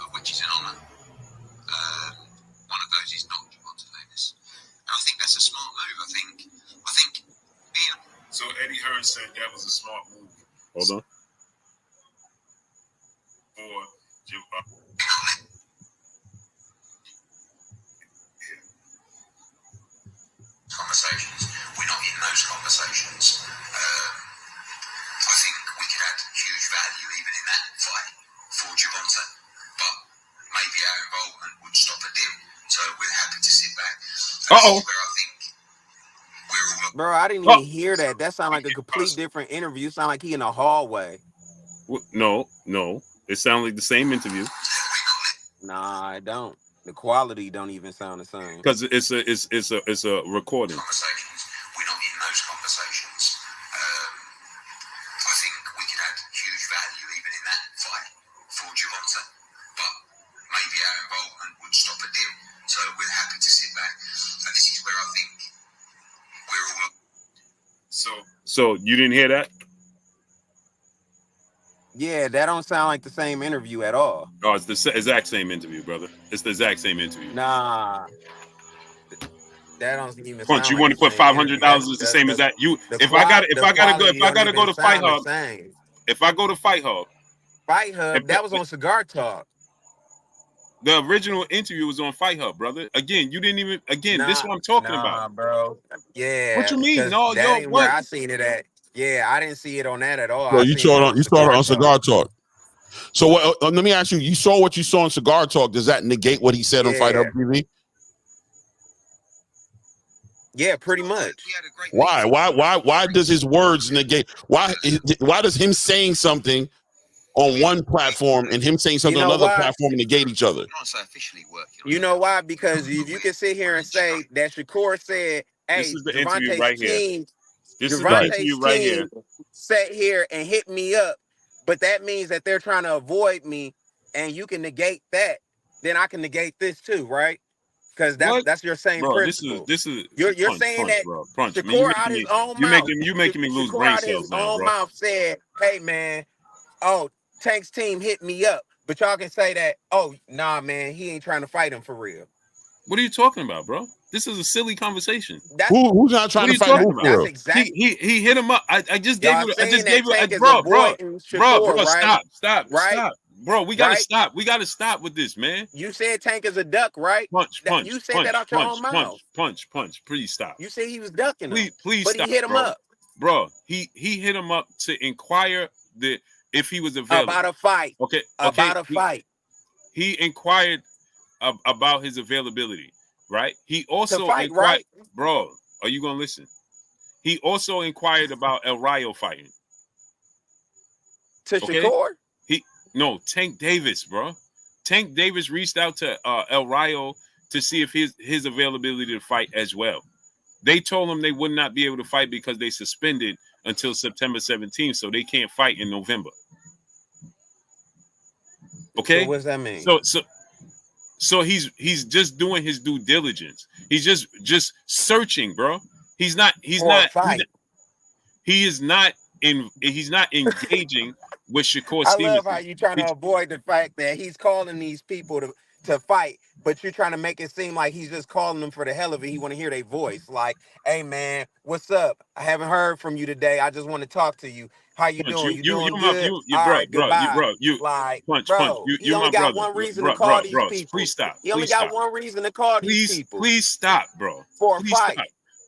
of which is an honour. One of those is not Javante Davis. And I think that's a smart move. I think being. So Eddie Hearn said that was a smart move. Hold on. Conversations. We're not in those conversations. I think we could add huge value even in that fight for Javante, but maybe our involvement would stop a deal. So we're happy to sit back. Uh-oh. Where I think we're all. Bro, I didn't even hear that. That sounded like a complete different interview. Sound like he in a hallway. No. It sounded like the same interview. Nah, I don't. The quality don't even sound the same. Because it's a recording. Conversations. We're not in those conversations. I think we could add huge value even in that fight for Javante, but maybe our involvement would stop a deal. So we're happy to sit back. And this is where I think we're all. So you didn't hear that? Yeah, that don't sound like the same interview at all. Oh, it's the exact same interview, brother. It's the exact same interview. Nah. That don't even Punch, sound you like want to put $500 is the same as that? If I gotta go to Fight Hub, if I go to Fight Hub, that was on Cigar Talk. The original interview was on Fight Hub, brother. Again, you didn't even. This is what I'm talking about, bro. Yeah. What you mean? No, that ain't what? where I seen it at. Yeah, I didn't see it on that at all. Bro, you saw it on Cigar Talk. So let me ask you: you saw what you saw on Cigar Talk? Does that negate what he said on Fight Hub TV? Yeah, pretty much. Why? Why does his words negate? Why does him saying something on one platform and him saying something on another platform negate each other? You know why? Because if you can sit here and say that Shakur said, "Hey, this is the interview right here. This is the interview right here. Sat here and hit me up," but that means that they're trying to avoid me, and you can negate that. Then I can negate this too, right? Because that's your same principle. This is you're saying that Shakur out his own mouth. You making me lose brain cells now, bro. Shakur out his own mouth said, "Hey man, Tank's team hit me up," but y'all can say that, "Oh nah, man, he ain't trying to fight him for real." What are you talking about, bro? This is a silly conversation. Who's not trying to fight him for real? Exactly. He hit him up. I just gave you. Bro. Stop. Bro, we gotta stop. We gotta stop with this, man. You said Tank is a duck, right? Punch. You said that out your own mouth. Punch. Please stop. You said he was ducking him. Please but stop. He hit him up. Bro, he hit him up to inquire if he was available. About a fight. Okay. About a fight. He inquired about his availability, right? He also inquired, right? Bro, are you gonna listen? He also inquired about El Rayo fighting. To Shakur? No, Tank Davis, bro. Tank Davis reached out to El Rayo to see if his availability to fight as well. They told him they would not be able to fight because they suspended until September 17th, so they can't fight in November. Okay? So what does that mean? So he's just doing his due diligence. He's just searching, bro. He's not engaging with Shakur Stevenson. I love how you're trying to avoid the fact that he's calling these people to fight, but you're trying to make it seem like he's just calling them for the hell of it. He want to hear their voice. Like, "Hey man, what's up? I haven't heard from you today. I just want to talk to you. How you doing? You doing good? All right, goodbye." He only got one reason to call these people. Please stop. He only got one reason to call these people. Please stop, bro. For a fight.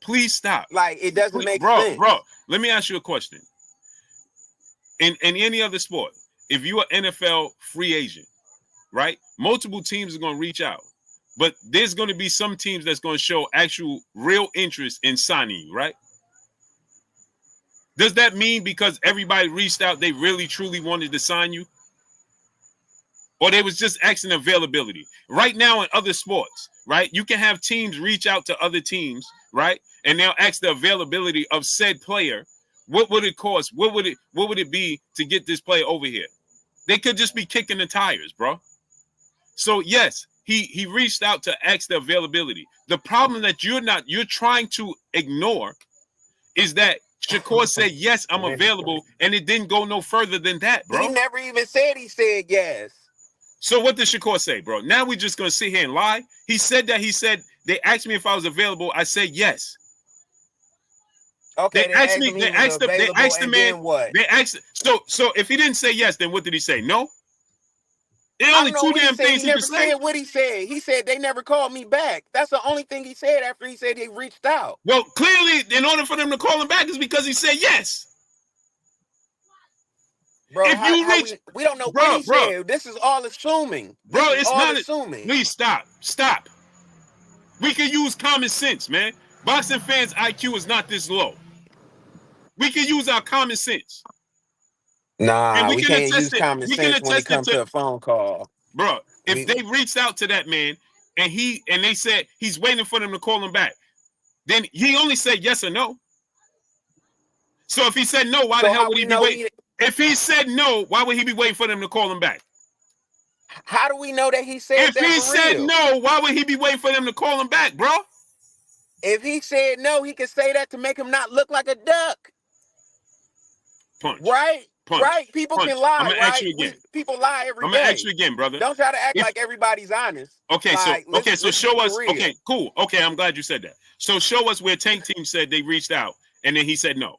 Please stop. Like, it doesn't make sense. Bro, let me ask you a question. In any other sport, if you're an NFL free agent, right? Multiple teams are going to reach out. But there's going to be some teams that's going to show actual real interest in signing you, right? Does that mean because everybody reached out, they really truly wanted to sign you? Or they was just asking availability? Right now in other sports, right? You can have teams reach out to other teams, right? And they'll ask the availability of said player. What would it cost? What would it be to get this player over here? They could just be kicking the tires, bro. So yes, he reached out to ask the availability. The problem that you're trying to ignore is that Shakur said, yes, I'm available, and it didn't go no further than that, bro. He never even said he said yes. So what did Shakur say, bro? Now we're just going to sit here and lie? He said, they asked me if I was available. I said yes. Okay, they asked the man what? So if he didn't say yes, then what did he say? No? There are only two damn things he never said what he said. He said they never called me back. That's the only thing he said after he said he reached out. Well, clearly, in order for them to call him back is because he said yes. Bro, we don't know what he said. This is all assuming. Bro, it's not assuming. Please stop. We can use common sense, man. Boxing fans' IQ is not this low. We can use our common sense. Nah, we can't use common sense when it comes to a phone call. Bro, if they reached out to that man and they said he's waiting for them to call him back, then he only said yes or no. So if he said no, why the hell would he be waiting? If he said no, why would he be waiting for them to call him back? How do we know that he said that? If he said no, why would he be waiting for them to call him back, bro? If he said no, he could say that to make him not look like a duck. Punch. Right? Punch. Right? People Punch. can lie, I'm gonna ask you again. People lie every day. I'm gonna ask you again, brother. Don't try to act like everybody's honest. Okay, so show us. Okay, cool. Okay, I'm glad you said that. So show us where Tank Team said they reached out and then he said no.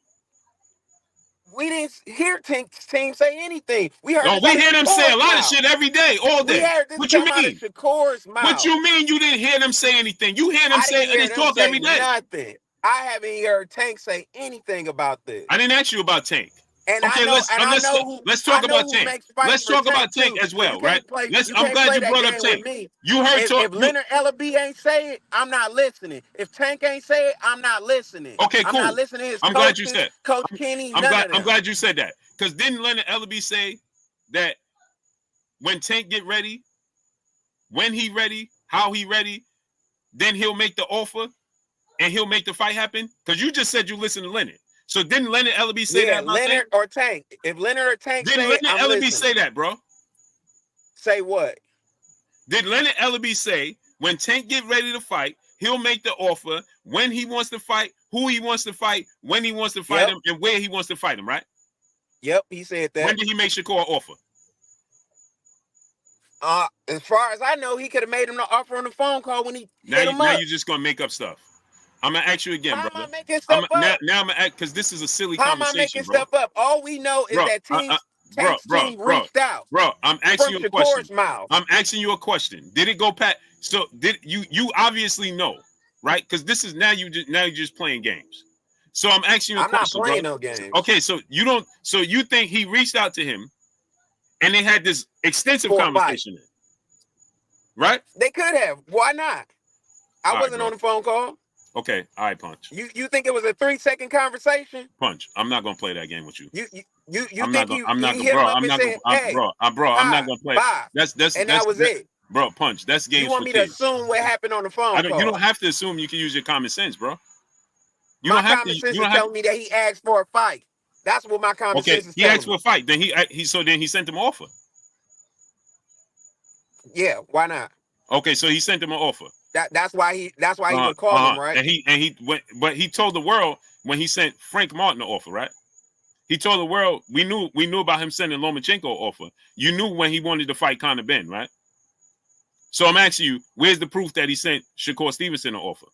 We didn't hear Tank Team say anything. We heard. No, we hear them say a lot of shit every day, all day. We heard this what you mean? Out of Shakur's mouth. What you mean you didn't hear them say anything? You hear them say they talk every day. Nothing. I haven't heard Tank say anything about this. I didn't ask you about Tank. And okay, let's talk about Tank. Let's talk about Tank as well, right? I'm glad you brought up Tank. You heard talk. If Leonard Ellaby ain't say it, I'm not listening. If Tank ain't say it, I'm not listening. Okay, cool. I'm not listening. I'm glad you said. Coach Kenny. I'm glad you said that. Because didn't Leonard Ellaby say that when Tank get ready, when he ready, how he ready, then he'll make the offer and he'll make the fight happen? Because you just said you listen to Leonard. So didn't Leonard Ellaby say that? Leonard or Tank. If Leonard or Tank did Leonard Ellaby say that, bro? Say what? Did Leonard Ellaby say when Tank get ready to fight, he'll make the offer when he wants to fight, who he wants to fight, when he wants to fight him, and where he wants to fight him, right? Yep, he said that. When did he make Shakur an offer? As far as I know, he could have made him the offer on the phone call when he hit him up. Now you're just gonna make up stuff. I'm gonna ask you again, brother. How am I making stuff up? Now I'm gonna ask because this is a silly conversation. How am I making stuff up? All we know is that team reached out. Bro, I'm asking you a question. I'm asking you a question. Did it go past? So did you obviously know, right? Because this is now you're just playing games. So I'm asking you a question. I'm not playing no games. Okay, so you think he reached out to him and they had this extensive conversation, right? They could have. Why not? I wasn't on the phone call. Okay, all right, Punch. You think it was a 3-second conversation? Punch, I'm not gonna play that game with you. I'm not gonna play. That's and that was it. Bro, Punch, that's game. You want me to assume what happened on the phone call? You don't have to assume. You can use your common sense, bro. My common sense is telling me that he asked for a fight. That's what my common sense is telling me. He asked for a fight. Then he sent him an offer. Yeah, why not? Okay, so he sent him an offer. That's why he would call him, right? And he went, but he told the world when he sent Frank Martin an offer, right? He told the world we knew about him sending Lomachenko an offer. You knew when he wanted to fight Conor Benn, right? So I'm asking you, where's the proof that he sent Shakur Stevenson an offer?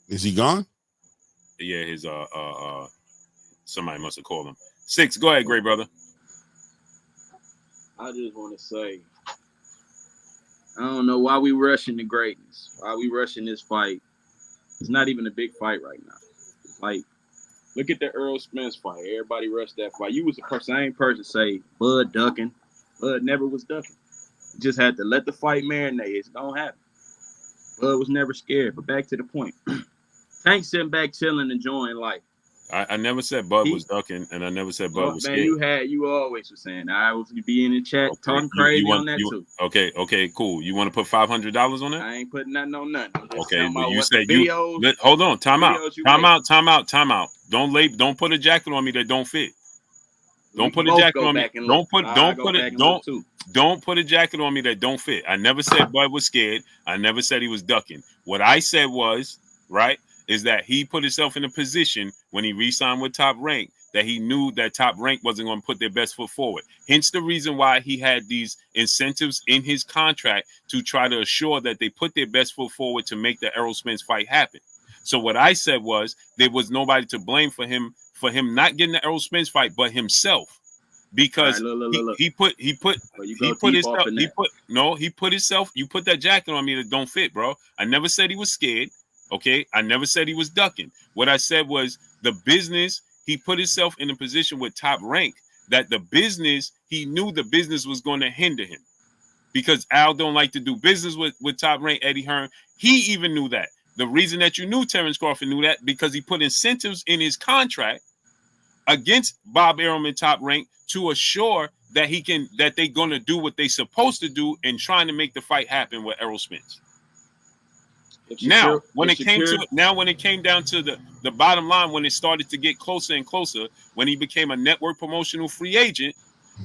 Is he gone? Yeah, his somebody must have called him. 6, go ahead, great brother. I just want to say I don't know why we rushing the greatness. Why we rushing this fight? It's not even a big fight right now. It's like, look at the Errol Spence fight. Everybody rushed that fight. You was the same person say Bud ducking. Bud never was ducking. You just had to let the fight marinate. It's gonna happen. Bud was never scared. But back to the point. Tank sitting back chilling, enjoying life. I never said Bud was ducking, and I never said Bud was scared. You always were saying I was be in the chat talking crazy on that too. Okay, cool. You want to put $500 on that? I ain't putting nothing on nothing. Okay, but you said hold on, time out. Don't put a jacket on me that don't fit. Don't put a jacket on me. Don't put a jacket on me that don't fit. I never said Bud was scared. I never said he was ducking. What I said was, right, is that he put himself in a position when he re-signed with Top Rank that he knew that Top Rank wasn't going to put their best foot forward. Hence the reason why he had these incentives in his contract to try to assure that they put their best foot forward to make the Errol Spence fight happen. So what I said was there was nobody to blame for him not getting the Errol Spence fight, but himself. Because you put that jacket on me that don't fit, bro. I never said he was scared. Okay, I never said he was ducking. What I said was the business, he put himself in a position with Top Rank that he knew the business was going to hinder him. Because Al don't like to do business with Top Rank, Eddie Hearn. He even knew that. The reason that you knew Terence Crawford knew that, because he put incentives in his contract against Bob Arum and Top Rank to assure that they're going to do what they're supposed to do in trying to make the fight happen with Errol Spence. Now, when it came down to the bottom line, when it started to get closer and closer, when he became a network promotional free agent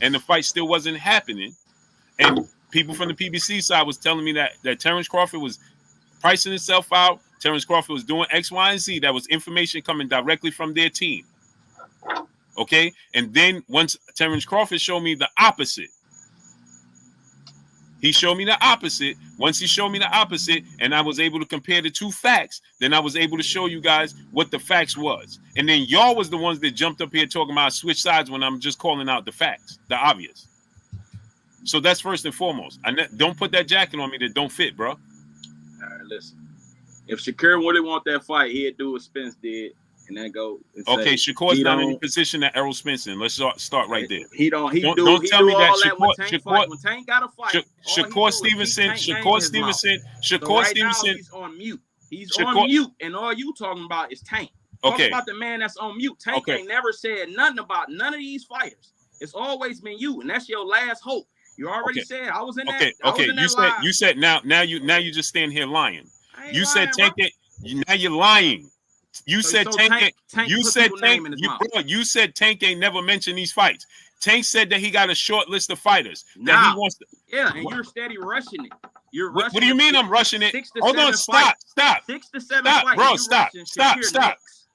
and the fight still wasn't happening, and people from the PBC side was telling me that Terence Crawford was pricing himself out, Terence Crawford was doing X, Y, and Z, that was information coming directly from their team. Okay? And then once Terence Crawford showed me the opposite, Once he showed me the opposite, and I was able to compare the two facts, then I was able to show you guys what the facts was. And then y'all was the ones that jumped up here talking about switch sides when I'm just calling out the facts, the obvious. So that's first and foremost. Don't put that jacket on me that don't fit, bro. All right, listen. If Shakur wouldn't want that fight, he'd do what Spence did. And then go. And okay, Shakur's not in the position that Errol Spence in. Let's start right there. Don't tell me that Shakur. When Tank got a fight, Shakur Stevenson. So right now he's on mute. He's on mute, and all you talking about is Tank. Talk about the man that's on mute. Tank ain't never said nothing about none of these fighters. It's always been you, and that's your last hope. You already said I was in that. You said now you just stand here lying. You said Tank. Now you're lying. You said Tank. You said Tank ain't never mentioned these fights. Tank said that he got a short list of fighters that he wants to. Yeah, and you're steady rushing it. You're rushing. What do you mean I'm rushing it? Hold on, stop. 6 to 7 fights. Bro,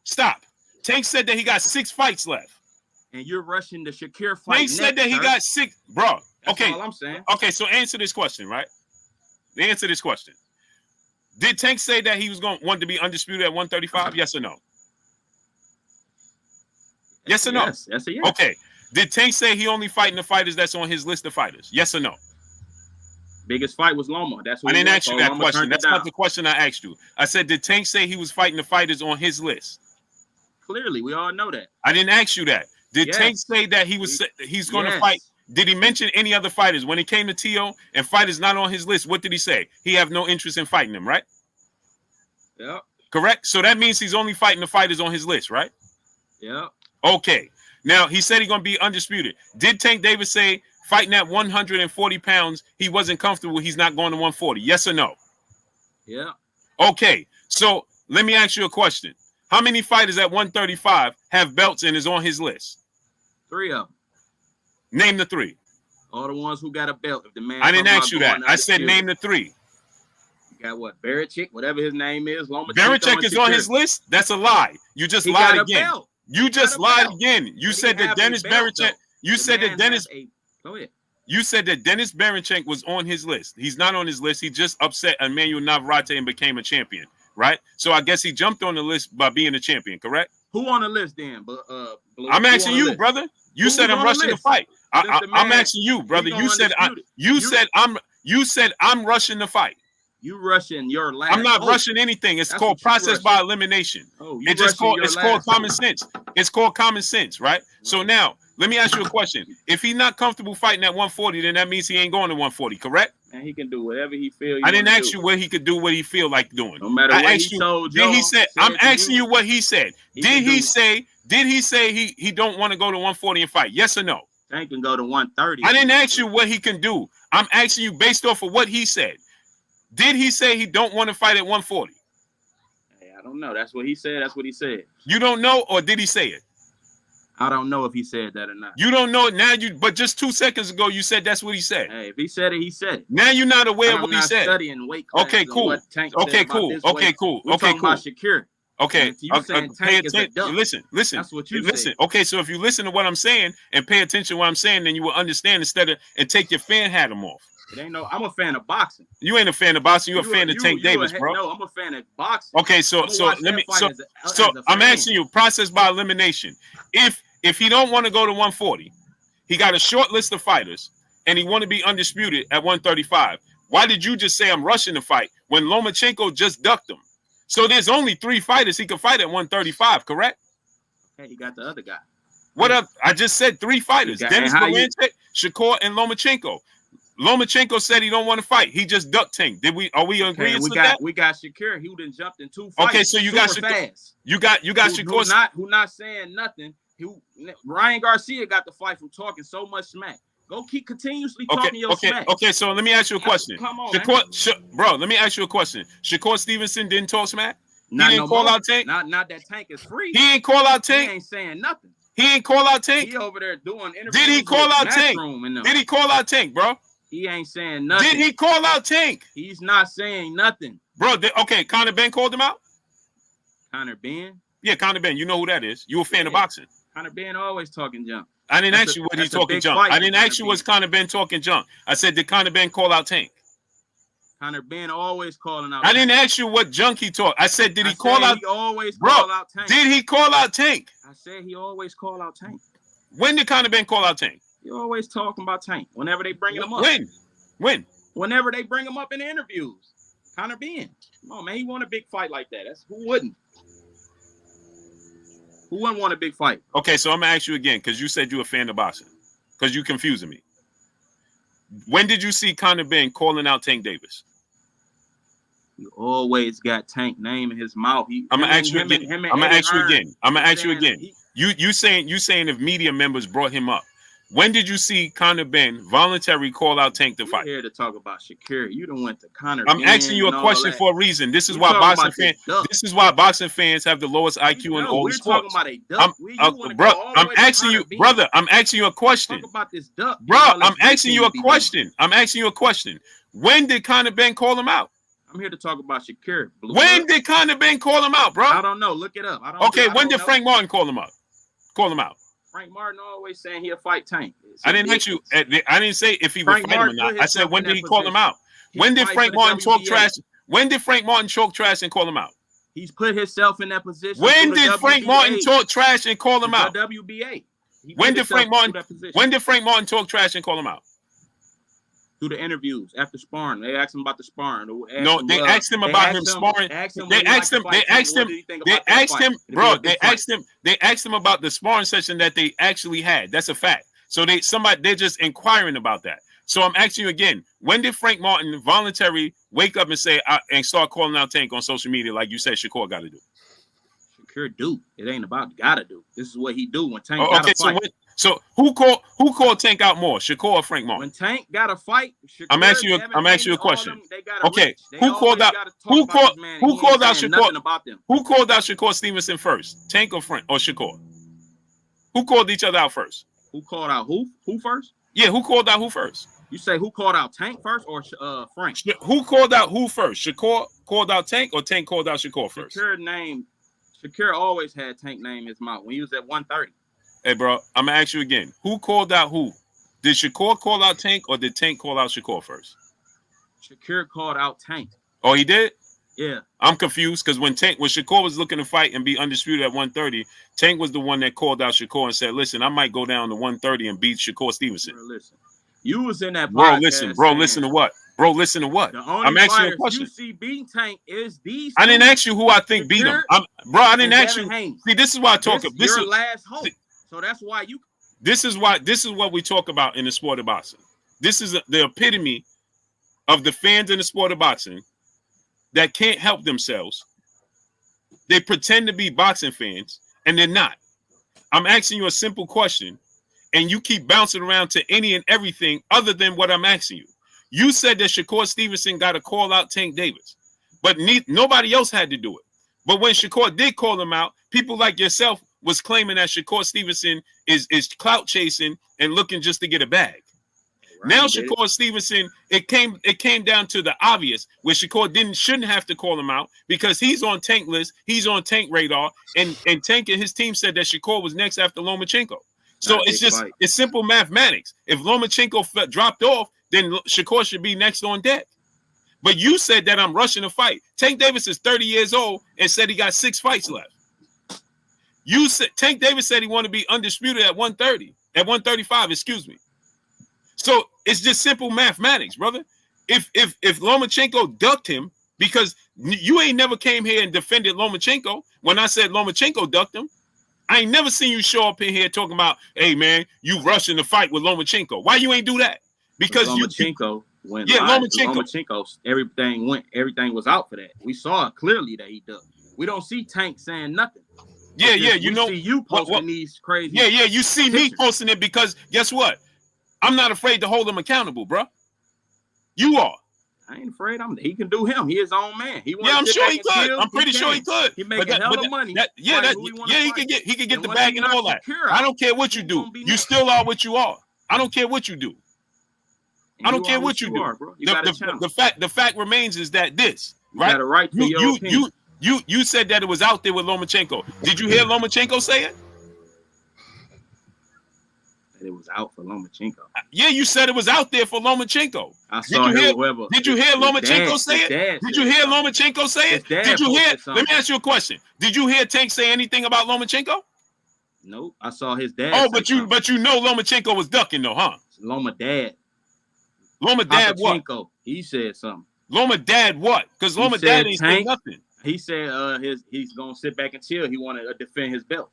stop. Tank said that he got 6 fights left. And you're rushing the Shakur fight. Tank said that he got 6, bro. That's all I'm saying. Okay, so answer this question, right? Answer this question. Did Tank say that he was going to want to be undisputed at 135? Yes or no? Yes or no? Yes, yes. Okay. Did Tank say he only fighting the fighters that's on his list of fighters? Yes or no? Biggest fight was Loma. That's what I didn't ask you that question. That's not the question I asked you. I said, did Tank say he was fighting the fighters on his list? Clearly, we all know that. I didn't ask you that. Did Tank say that he's going to fight? Did he mention any other fighters? When it came to T.O. and fighters not on his list, what did he say? He have no interest in fighting them, right? Yeah. Correct? So that means he's only fighting the fighters on his list, right? Yeah. Okay. Now, he said he's going to be undisputed. Did Tank Davis say fighting at 140 pounds, he wasn't comfortable, he's not going to 140? Yes or no? Yeah. Okay. So let me ask you a question. How many fighters at 135 have belts and is on his list? 3 of them. Name the 3. All the ones who got a belt. If the man, I didn't ask you that. I said name the 3. You got what? Barichik, whatever his name is. Barichik is on his list? That's a lie. You just lied again. You just lied again. You said that Dennis Barichik. You said that Dennis. Go ahead. You said that Dennis Barichik was on his list. He's not on his list. He just upset Emmanuel Navarrete and became a champion, right? So I guess he jumped on the list by being a champion, correct? Who on the list then? I'm asking you, brother. You said I'm rushing the fight. I'm asking you, brother. You said You said I'm rushing the fight. You rushing your last. I'm not rushing anything. It's called process by elimination. It's called common sense. It's called common sense, right? So now let me ask you a question. If he's not comfortable fighting at 140, then that means he ain't going to 140, correct? And he can do whatever he feels. I didn't ask you what he could do, what he feel like doing. No matter what he told you. I'm asking you what he said. Did he say he don't want to go to 140 and fight? Yes or no? Tank can go to 130. I didn't ask you what he can do. I'm asking you based off of what he said. Did he say he don't want to fight at 140? Hey, I don't know. That's what he said. That's what he said. You don't know, or did he say it? I don't know if he said that or not. You don't know it now. But just 2 seconds ago, you said that's what he said. Hey, if he said it, he said it. Now you're not aware of what he said. Studying weight classes. Okay, cool. Okay, cool. Okay, cool. We're talking about Shakur. Okay, pay attention. Listen. That's what you listen. said. Okay, so if you listen to what I'm saying and pay attention to what I'm saying, then you will understand and take your fan hat off. It ain't I'm a fan of boxing. You ain't a fan of boxing. You're a fan of Tank Davis, bro. No, I'm a fan of boxing. Okay, so I'm asking you, process by elimination. If he don't want to go to 140, he got a short list of fighters, and he want to be undisputed at 135. Why did you just say I'm rushing the fight when Lomachenko just ducked him? So there's only 3 fighters he can fight at 135, correct? Hey, he got the other guy. What up? I just said 3 fighters: Dennis Valente, Shakur, and Lomachenko. Lomachenko said he don't want to fight. He just ducked Tank. Are we agreeing with that? We got Shakur. He done jumped in 2 fights. Okay, so you got Shakur. You got Shakur. Who not saying nothing. Ryan Garcia got the fight from talking so much smack. Go keep continuously talking your smack. Okay, so let me ask you a question. Come on, bro, let me ask you a question. Shakur Stevenson didn't talk smack? He didn't call out Tank? Not that Tank is free. He ain't call out Tank? He ain't saying nothing. He ain't call out Tank? He over there doing interviews. Did he call out Tank? Did he call out Tank, bro? He ain't saying nothing. Did he call out Tank? He's not saying nothing. Bro, Conor Ben called him out? Conor Ben? Yeah, Conor Ben. You know who that is. You a fan of boxing. Conor Ben always talking junk. I didn't ask you what he's talking junk. I didn't ask you was Conor Ben talking junk. I said, did Conor Ben call out Tank? Conor Ben always calling out I didn't ask you what junk he talked. I said, did he call out? He always call out Tank. Did he call out Tank? I said he always call out Tank. When did Conor Ben call out Tank? He always talking about Tank. Whenever they bring him up. When? Whenever they bring him up in the interviews. Conor Ben. Come on, man. He won a big fight like that. Who wouldn't? Who wouldn't want a big fight? Okay, so I'm gonna ask you again because you said you're a fan of boxing. Because you confusing me. When did you see Conor Ben calling out Tank Davis? He always got Tank name in his mouth. I'm gonna ask you again. You saying if media members brought him up. When did you see Conor Ben voluntarily call out Tank to fight? We're here to talk about Shakur. You done went to Conor. I'm asking you a question for a reason. This is why boxing fans have the lowest IQ in all sports. We're talking about a duck. I'm asking you a question. Talk about this duck. Bro, I'm asking you a question. I'm asking you a question. When did Conor Ben call him out? I'm here to talk about Shakur. When did Conor Ben call him out, bro? I don't know. Look it up. When did Frank Martin call him out? Frank Martin always saying he'll fight Tank. I didn't ask you. I didn't say if he would fight him or not. I said when did he call him out? When did Frank Martin talk trash? When did Frank Martin talk trash and call him out? He's put himself in that position. When did Frank Martin talk trash and call him out? WBA. When did Frank Martin talk trash and call him out? Through the interviews after sparring, they asked him about the sparring. They asked him about him sparring. They asked him about the sparring session that they actually had. That's a fact. So they're just inquiring about that. So I'm asking you again, when did Frank Martin voluntarily wake up and say and start calling out Tank on social media like you said Shakur got to do? Shakur do. It ain't about gotta do. This is what he do when Tank gotta fight. So who called Tank out more, Shakur or Frank Martin? When Tank got a fight, Shakur, I'm asking you a question. Who called out Shakur Stevenson first? Tank or Frank or Shakur? Who called each other out first? Who called out who? Who first? Yeah, who called out who first? You say who called out Tank first or Frank? Who called out who first? Shakur called out Tank or Tank called out Shakur first? Shakur always had Tank name in his mouth when he was at 130. Hey, bro, I'm going to ask you again. Who called out who? Did Shakur call out Tank or did Tank call out Shakur first? Shakur called out Tank. Oh, he did? Yeah. I'm confused because when Shakur was looking to fight and be undisputed at 130, Tank was the one that called out Shakur and said, listen, I might go down to 130 and beat Shakur Stevenson. Bro, listen. You was in that podcast. Bro, listen to what? Bro, listen to what? The only I'm asking you a fighters question. you see beating Tank is these. I didn't ask you who I think beat him. Bro, I didn't ask you. Haney. See, this is why I talk. This is your last hope. So that's why you. This is what we talk about in the sport of boxing. This is the epitome of the fans in the sport of boxing that can't help themselves. They pretend to be boxing fans, and they're not. I'm asking you a simple question, and you keep bouncing around to any and everything other than what I'm asking you. You said that Shakur Stevenson got to call out Tank Davis, but nobody else had to do it. But when Shakur did call him out, people like yourself was claiming that Shakur Stevenson is clout chasing and looking just to get a bag. Right, now Shakur Stevenson, it came down to the obvious, where Shakur shouldn't have to call him out because he's on Tank list, he's on Tank radar, and Tank and his team said that Shakur was next after Lomachenko. So it's simple mathematics. If Lomachenko dropped off, then Shakur should be next on deck. But you said that I'm rushing a fight. Tank Davis is 30 years old and said he got 6 fights left. You said Tank Davis said he wanted to be undisputed at 135, excuse me. So it's just simple mathematics, brother. If Lomachenko ducked him, because you ain't never came here and defended Lomachenko when I said Lomachenko ducked him, I ain't never seen you show up in here talking about, hey man, you rushing the fight with Lomachenko. Why you ain't do that? Because Lomachenko, Lomachenko, everything was out for that. We saw clearly that he ducked. We don't see Tank saying nothing. Yeah, you know, see you posting these crazy. Yeah, you see pictures. Me posting it because guess what? I'm not afraid to hold him accountable, bro. You are. I ain't afraid. He can do him. He his own man. I'm sure he could. I'm pretty sure he could. He making hell of money. He could get the bag and all that. I don't care what you do. You still are what you are. I don't care what you do. I don't care what you do. The fact remains is that this, right? You got a right to your opinion. You said that it was out there with Lomachenko. Did you hear Lomachenko say it? That it was out for Lomachenko. Yeah, you said it was out there for Lomachenko. Did you hear Lomachenko say it? Did you hear Lomachenko say it? Did you hear? Let me ask you a question. Did you hear Tank say anything about Lomachenko? Nope. I saw his dad. Oh, but you know Lomachenko was ducking though, huh? Loma dad what? He said something. Loma dad what? Because Loma dad ain't saying nothing. He said he's gonna sit back and chill. He wanted to defend his belt.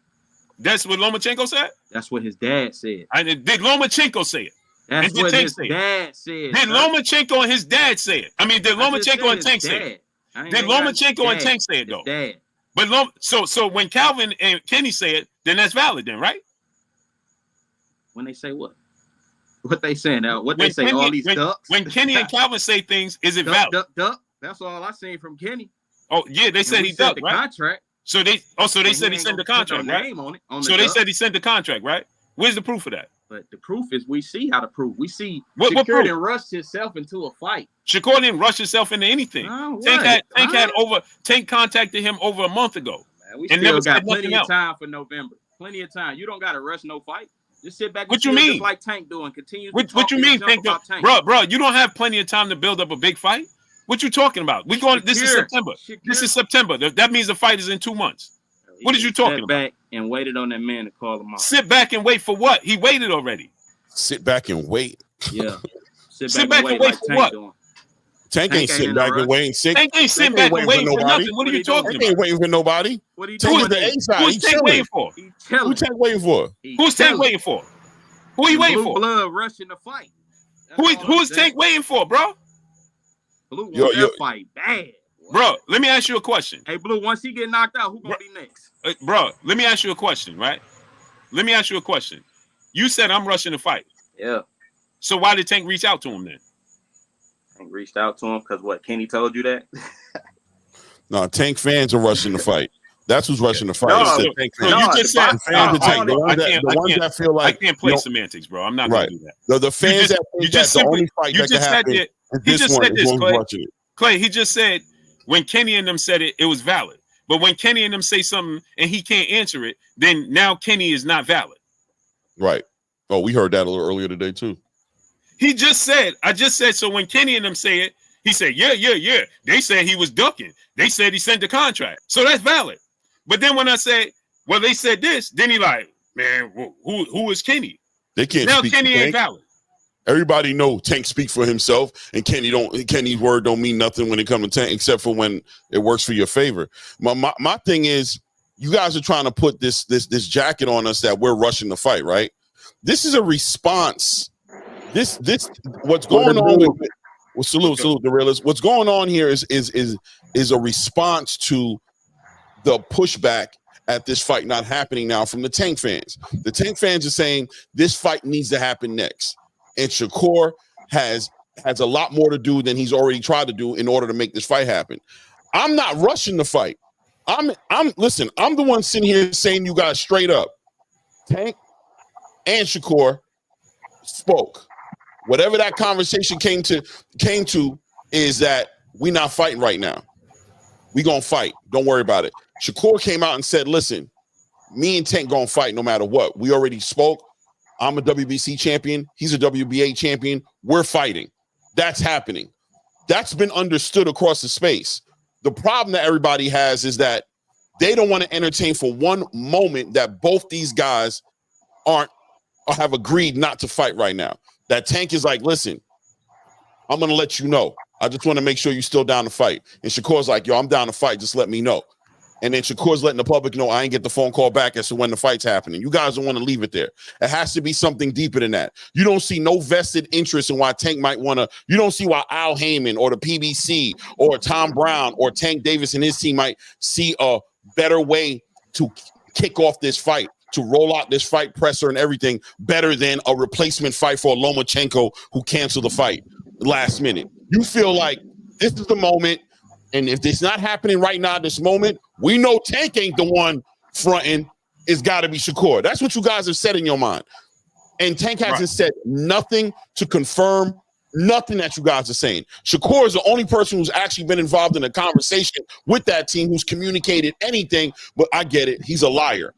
That's what Lomachenko said? That's what his dad said. Did Lomachenko say it? That's what his dad said. Did Lomachenko and his dad say it? I mean, did Lomachenko and Tank say it? Did Lomachenko and Tank say it though? Dad. But so when Calvin and Kenny say it, then that's valid then, right? When they say what? What they saying now? What they say? All these ducks. When Kenny and Calvin say things, is it valid? Duck. That's all I seen from Kenny. Oh yeah, they said he ducked, right? Contract. So they said he sent the contract, right? So they said he sent the contract, right? Where's the proof of that? But the proof is we see how to prove. We see what Shakur proof? didn't rush himself into a fight. Shakur didn't rush himself into anything. Tank contacted him over a month ago. Man, we still got plenty of time for November. Plenty of time. You don't got to rush no fight. Just sit back and what you mean? Just like Tank doing. Continue. What you mean, Tank? Bro, you don't have plenty of time to build up a big fight. What you talking about? This is September. This is September. That means the fight is in 2 months. What are you talking about? Back and waited on that man to call him out. Sit back and wait for what? He waited already. Sit back and wait. Yeah. Sit back and wait for what? Tank ain't sitting back and waiting. Tank ain't sitting back and waiting for nothing. What are you talking about? Tank ain't waiting for nobody. What are you Tank is the A side. Who's Tank waiting for? Who's Tank waiting for? Who's Tank waiting for? Who he waiting for? Blood rushing the fight. Who's Tank waiting for, bro? Blue wants that fight bad. Bro, let me ask you a question. Hey, Blue, once he get knocked out, who gonna be next? Bro, let me ask you a question, right? Let me ask you a question. You said I'm rushing the fight. Yeah. So why did Tank reach out to him then? Tank reached out to him because what? Kenny told you that? No, Tank fans are rushing the fight. That's who's rushing the fight. You just said the ones that feel like I can't play semantics, bro. I'm not gonna do that. The fans that think that's the only fight that can happen. He just said this, Clay. He just said when Kenny and them said it, it was valid. But when Kenny and them say something and he can't answer it, then now Kenny is not valid. Right. Oh, we heard that a little earlier today too. I just said, so when Kenny and them say it, he said, yeah. They said he was ducking. They said he sent the contract. So that's valid. But then when I say, well, they said this, then he like, man, who is Kenny? They can't now speak Kenny ain't valid. Everybody know Tank speak for himself, and Kenny's word don't mean nothing when it comes to Tank, except for when it works for your favor. My thing is, you guys are trying to put this jacket on us that we're rushing the fight, right? This is a response. This what's going on with salute the realists. What's going on here is a response to the pushback at this fight not happening now from the Tank fans. The Tank fans are saying this fight needs to happen next. And Shakur has a lot more to do than he's already tried to do in order to make this fight happen. I'm not rushing the fight. Listen, I'm the one sitting here saying you guys straight up. Tank and Shakur spoke. Whatever that conversation came to is that we not fighting right now. We gonna fight. Don't worry about it. Shakur came out and said, listen, me and Tank gonna fight no matter what. We already spoke. I'm a WBC champion. He's a WBA champion. We're fighting. That's happening. That's been understood across the space. The problem that everybody has is that they don't want to entertain for one moment that both these guys aren't or have agreed not to fight right now. That Tank is like, listen, I'm going to let you know. I just want to make sure you're still down to fight. And Shakur's like, yo, I'm down to fight. Just let me know. And then Shakur's letting the public know I ain't get the phone call back as to when the fight's happening. You guys don't want to leave it there. It has to be something deeper than that. You don't see no vested interest in why Tank might want to. You don't see why Al Haymon or the PBC or Tom Brown or Tank Davis and his team might see a better way to kick off this fight, to roll out this fight presser and everything better than a replacement fight for Lomachenko who canceled the fight last minute. You feel like this is the moment, and if it's not happening right now, this moment, we know Tank ain't the one fronting. It's got to be Shakur. That's what you guys have said in your mind. And Tank hasn't said nothing to confirm nothing that you guys are saying. Shakur is the only person who's actually been involved in a conversation with that team who's communicated anything, but I get it. He's a liar.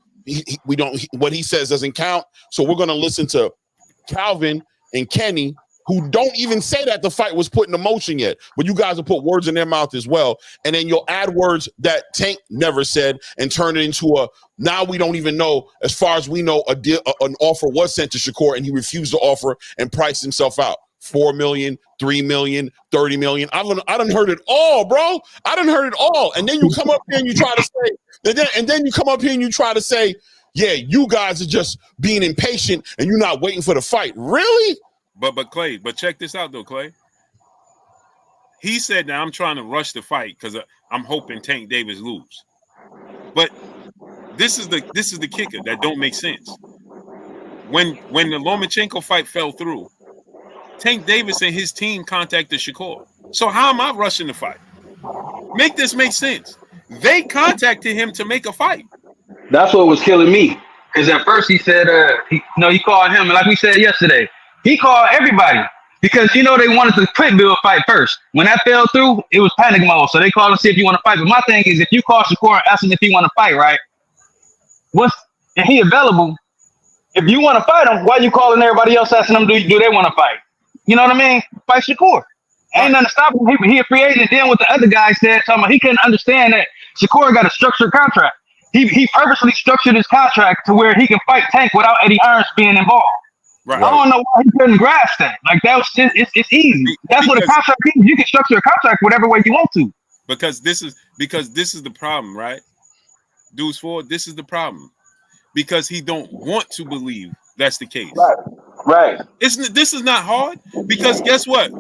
What he says doesn't count. So we're going to listen to Calvin and Kenny, who don't even say that the fight was put into motion yet, but you guys will put words in their mouth as well. And then you'll add words that Tank never said and turn it into now we don't even know, as far as we know, an offer was sent to Shakur and he refused to offer and priced himself out. 4 million, 3 million, 30 million. I done heard it all, bro. I done heard it all. And then you come up here and you try to say, and then you come up here and you try to say, yeah, you guys are just being impatient and you're not waiting for the fight. Really? But Clay, check this out though, Clay. He said that I'm trying to rush the fight because I'm hoping Tank Davis lose. But this is the kicker that don't make sense. When the Lomachenko fight fell through, Tank Davis and his team contacted Shakur. So how am I rushing the fight? Make this make sense. They contacted him to make a fight. That's what was killing me. Because at first he said, he called him, and like we said yesterday, he called everybody because, they wanted the Pitbull fight first. When that fell through, it was panic mode. So they called and see if you want to fight. But my thing is, if you call Shakur and ask him if he want to fight, right? And he available? If you want to fight him, why you calling everybody else asking them, do they want to fight? You know what I mean? Fight Shakur. Ain't nothing stopping him. He a free agent. Then what the other guy said, he couldn't understand that Shakur got a structured contract. He purposely structured his contract to where he can fight Tank without Eddie Hearns being involved. Right. I don't know why he couldn't grasp that. Like that was just, it's easy. That's what a contract is. You can structure a contract whatever way you want to. Because this is the problem, right? Deuce Ford, this is the problem. Because he don't want to believe that's the case. Right. This is not hard because guess what?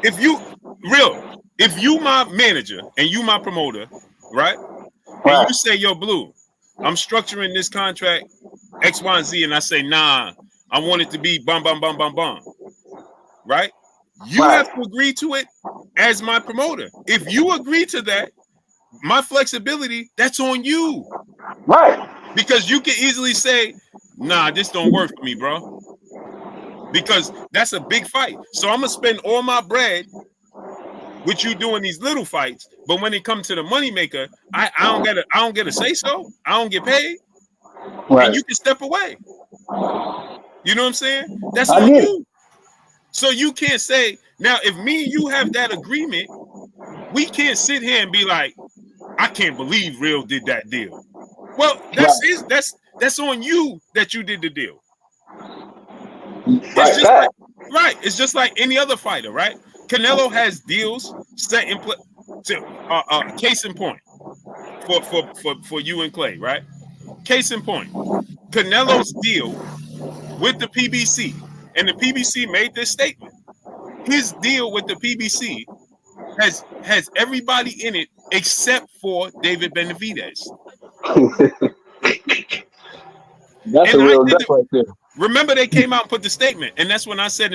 If you my manager and you my promoter, right? And you say, yo, Blue, I'm structuring this contract X, Y, and Z, and I say, nah, I want it to be bum, bum, bum, bum, bum. Right? You have to agree to it as my promoter. If you agree to that, my flexibility, that's on you. Right. Because you can easily say, nah, this don't work for me, bro. Because that's a big fight. So I'm going to spend all my bread with you doing these little fights. But when it comes to the moneymaker, I don't get a say so. I don't get paid. Right. And you can step away. You know what I'm saying? That's on you. So you can't say, now, if me and you have that agreement, we can't sit here and be like, I can't believe Real did that deal. Well, that's on you that you did the deal. It's just like any other fighter, right? Canelo has deals set in place. Case in point for you and Clay, right? Case in point, Canelo's deal with the PBC, and the PBC made this statement. His deal with the PBC has everybody in it except for David Benavidez. That's a real gut right there. Remember, they came out and put the statement, and that's when I said,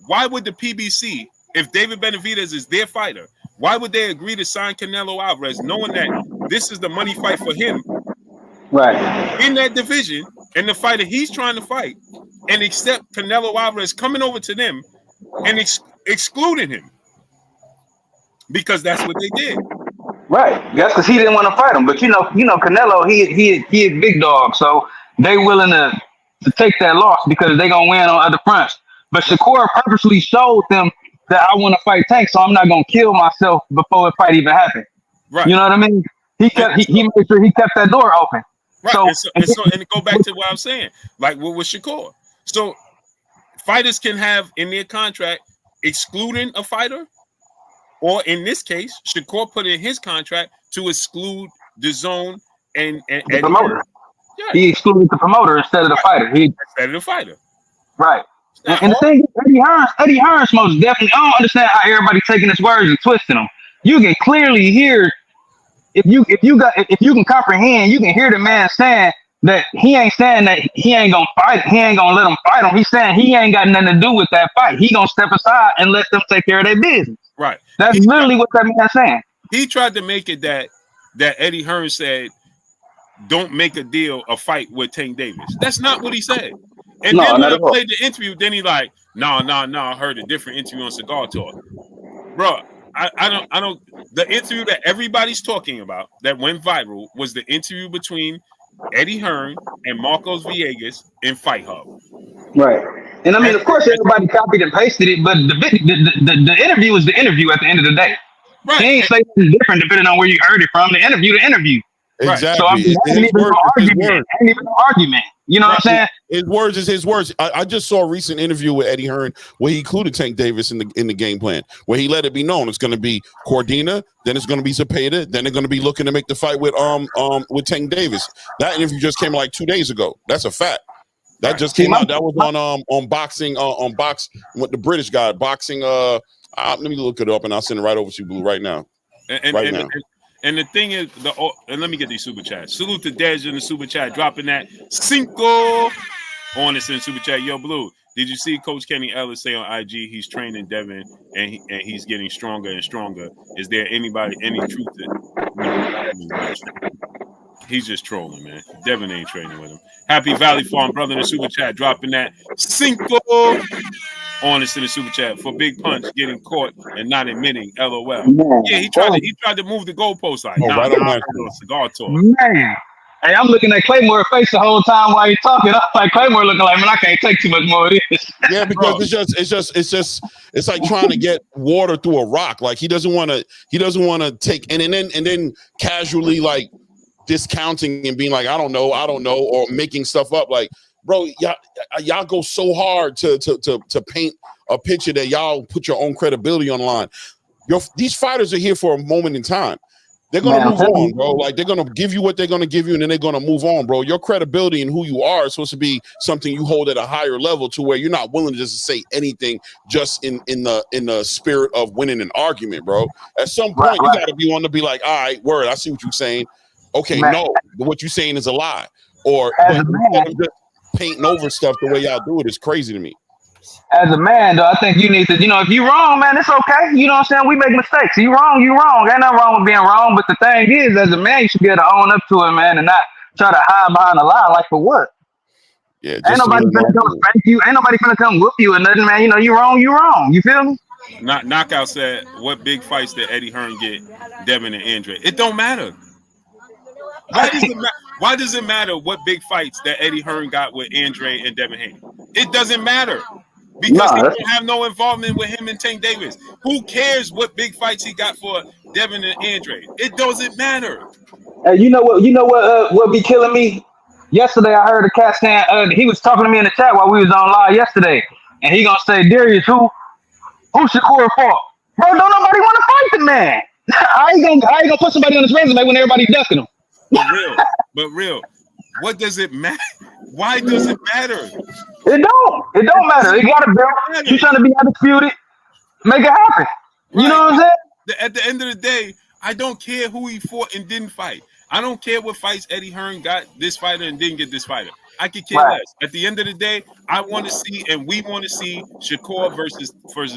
why would the PBC, if David Benavidez is their fighter, why would they agree to sign Canelo Alvarez, knowing that this is the money fight for him, right, in that division, and the fighter he's trying to fight, and accept Canelo Alvarez coming over to them and excluding him because that's what they did. Right. That's because he didn't want to fight him. But you know, Canelo, he a big dog, so they willing to take that loss because they gonna win on other fronts. But Shakur purposely showed them that I want to fight Tank, so I'm not gonna kill myself before the fight even happened. Right. You know what I mean? He made sure he kept that door open. Right. And go back to what I'm saying, like with Shakur. So fighters can have in their contract excluding a fighter, or in this case, Shakur put in his contract to exclude the zone and the promoter. Yeah. He excluded the promoter instead of the fighter. Instead of the fighter. Right. And the thing is, Eddie Hearn's most definitely. I don't understand how everybody taking his words and twisting them. You can clearly hear, if you can comprehend, you can hear the man saying that he ain't saying that he ain't gonna fight. He ain't gonna let him fight him. He's saying he ain't got nothing to do with that fight. He gonna step aside and let them take care of their business. Right. That's literally what that man's saying. He tried to make it that Eddie Hearn said, don't make a fight with Tank Davis. That's not what he said. And then when I played the interview, then he like, no, I heard a different interview on Cigar Talk. Bro, I don't the interview that everybody's talking about that went viral was the interview between Eddie Hearn and Marcos Villegas in Fight Hub. Right. And I mean, of course, everybody copied and pasted it, but the interview was the interview at the end of the day. Right. He ain't say something different depending on where you heard it from. The interview. Exactly. So I mean, ain't even an argument. You know what I'm saying? His words is his words. I just saw a recent interview with Eddie Hearn where he included Tank Davis in the game plan, where he let it be known it's going to be Cordina, then it's going to be Zepeda, then they're going to be looking to make the fight with Tank Davis. That interview just came like 2 days ago. That's a fact. That just came out. That was on boxing on box with the British guy boxing. Let me look it up and I'll send it right over to you, Blue, right now. And the thing is, and let me get these super chats. Salute to Dej in the super chat, dropping that Cinco on us in the super chat. Yo, Blue, did you see Coach Kenny Ellis say on IG he's training Devin and he's getting stronger and stronger? Is there any truth to He's just trolling, man. Devin ain't training with him. Happy Valley Farm brother in the super chat, dropping that Cinco on us in the super chat for Big Punch getting caught and not admitting LOL. Man. Yeah, he tried to move the goalpost like Cigar Talk. Man. Hey, I'm looking at Claymore's face the whole time while he's talking. I'm like Claymore looking like, man, I can't take too much more of this. Yeah, because it's like trying to get water through a rock. Like he doesn't want to take and then casually like discounting and being like, I don't know, or making stuff up. Like, bro, y'all go so hard to paint a picture that y'all put your own credibility on the line. These fighters are here for a moment in time. They're gonna move on, bro. Like they're gonna give you what they're gonna give you, and then they're gonna move on, bro. Your credibility and who you are is supposed to be something you hold at a higher level to where you're not willing to just say anything just in the spirit of winning an argument, bro. At some point, you gotta be on to be like, all right, word, I see what you're saying. Okay, no, what you're saying is a lie. Or just painting over stuff the way y'all do it is crazy to me. As a man, though, I think you need to, if you're wrong, man, it's okay. You know what I'm saying? We make mistakes. You wrong. Ain't nothing wrong with being wrong. But the thing is, as a man, you should be able to own up to it, man, and not try to hide behind a lie. Like for what? Yeah, ain't nobody gonna come spank you. Ain't nobody gonna come whoop you or nothing, man. You wrong. You feel me? Knockout said, what big fights did Eddie Hearn get Devin and Andre? It don't matter. Why does it matter what big fights that Eddie Hearn got with Andre and Devin Haney? It doesn't matter because he don't have no involvement with him and Tank Davis. Who cares what big fights he got for Devin and Andre? It doesn't matter. Hey, you know what be killing me? yesterday I heard a cat saying he was talking to me in the chat while we was on live yesterday, and he gonna say, Darius, who Shakur fought? Bro, don't nobody want to fight the man. How you gonna put somebody on his resume when everybody ducking him? But real. What does it matter? Why does it matter? It don't matter. It got a belt. You trying to be undisputed? Make it happen. Right. You know what I'm saying? At the end of the day, I don't care who he fought and didn't fight. I don't care what fights Eddie Hearn got this fighter and didn't get this fighter. I could care less. At the end of the day, I want to see, and we want to see Shakur versus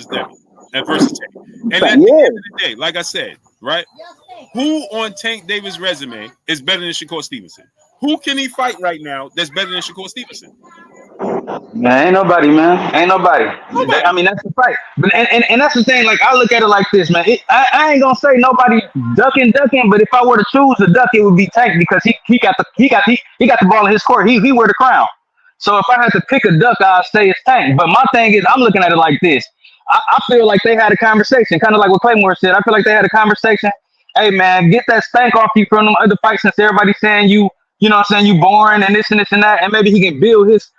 Devin and versus Tank. And at the end of the day, like I said, right? Who on Tank Davis' resume is better than Shakur Stevenson? Who can he fight right now that's better than Shakur Stevenson? Man, ain't nobody, man. Ain't nobody. I mean, that's the fight. But and that's the thing. Like, I look at it like this, man. I ain't gonna say nobody ducking. But if I were to choose a duck, it would be Tank because he got the ball in his court. He wear the crown. So if I had to pick a duck, I'd say it's Tank. But my thing is, I'm looking at it like this. I feel like they had a conversation, kind of like what Claymore said. I feel like they had a conversation. Hey, man, get that stank off you from them other fights since everybody's saying you know what I'm saying, you boring and this and that, and maybe he can build his,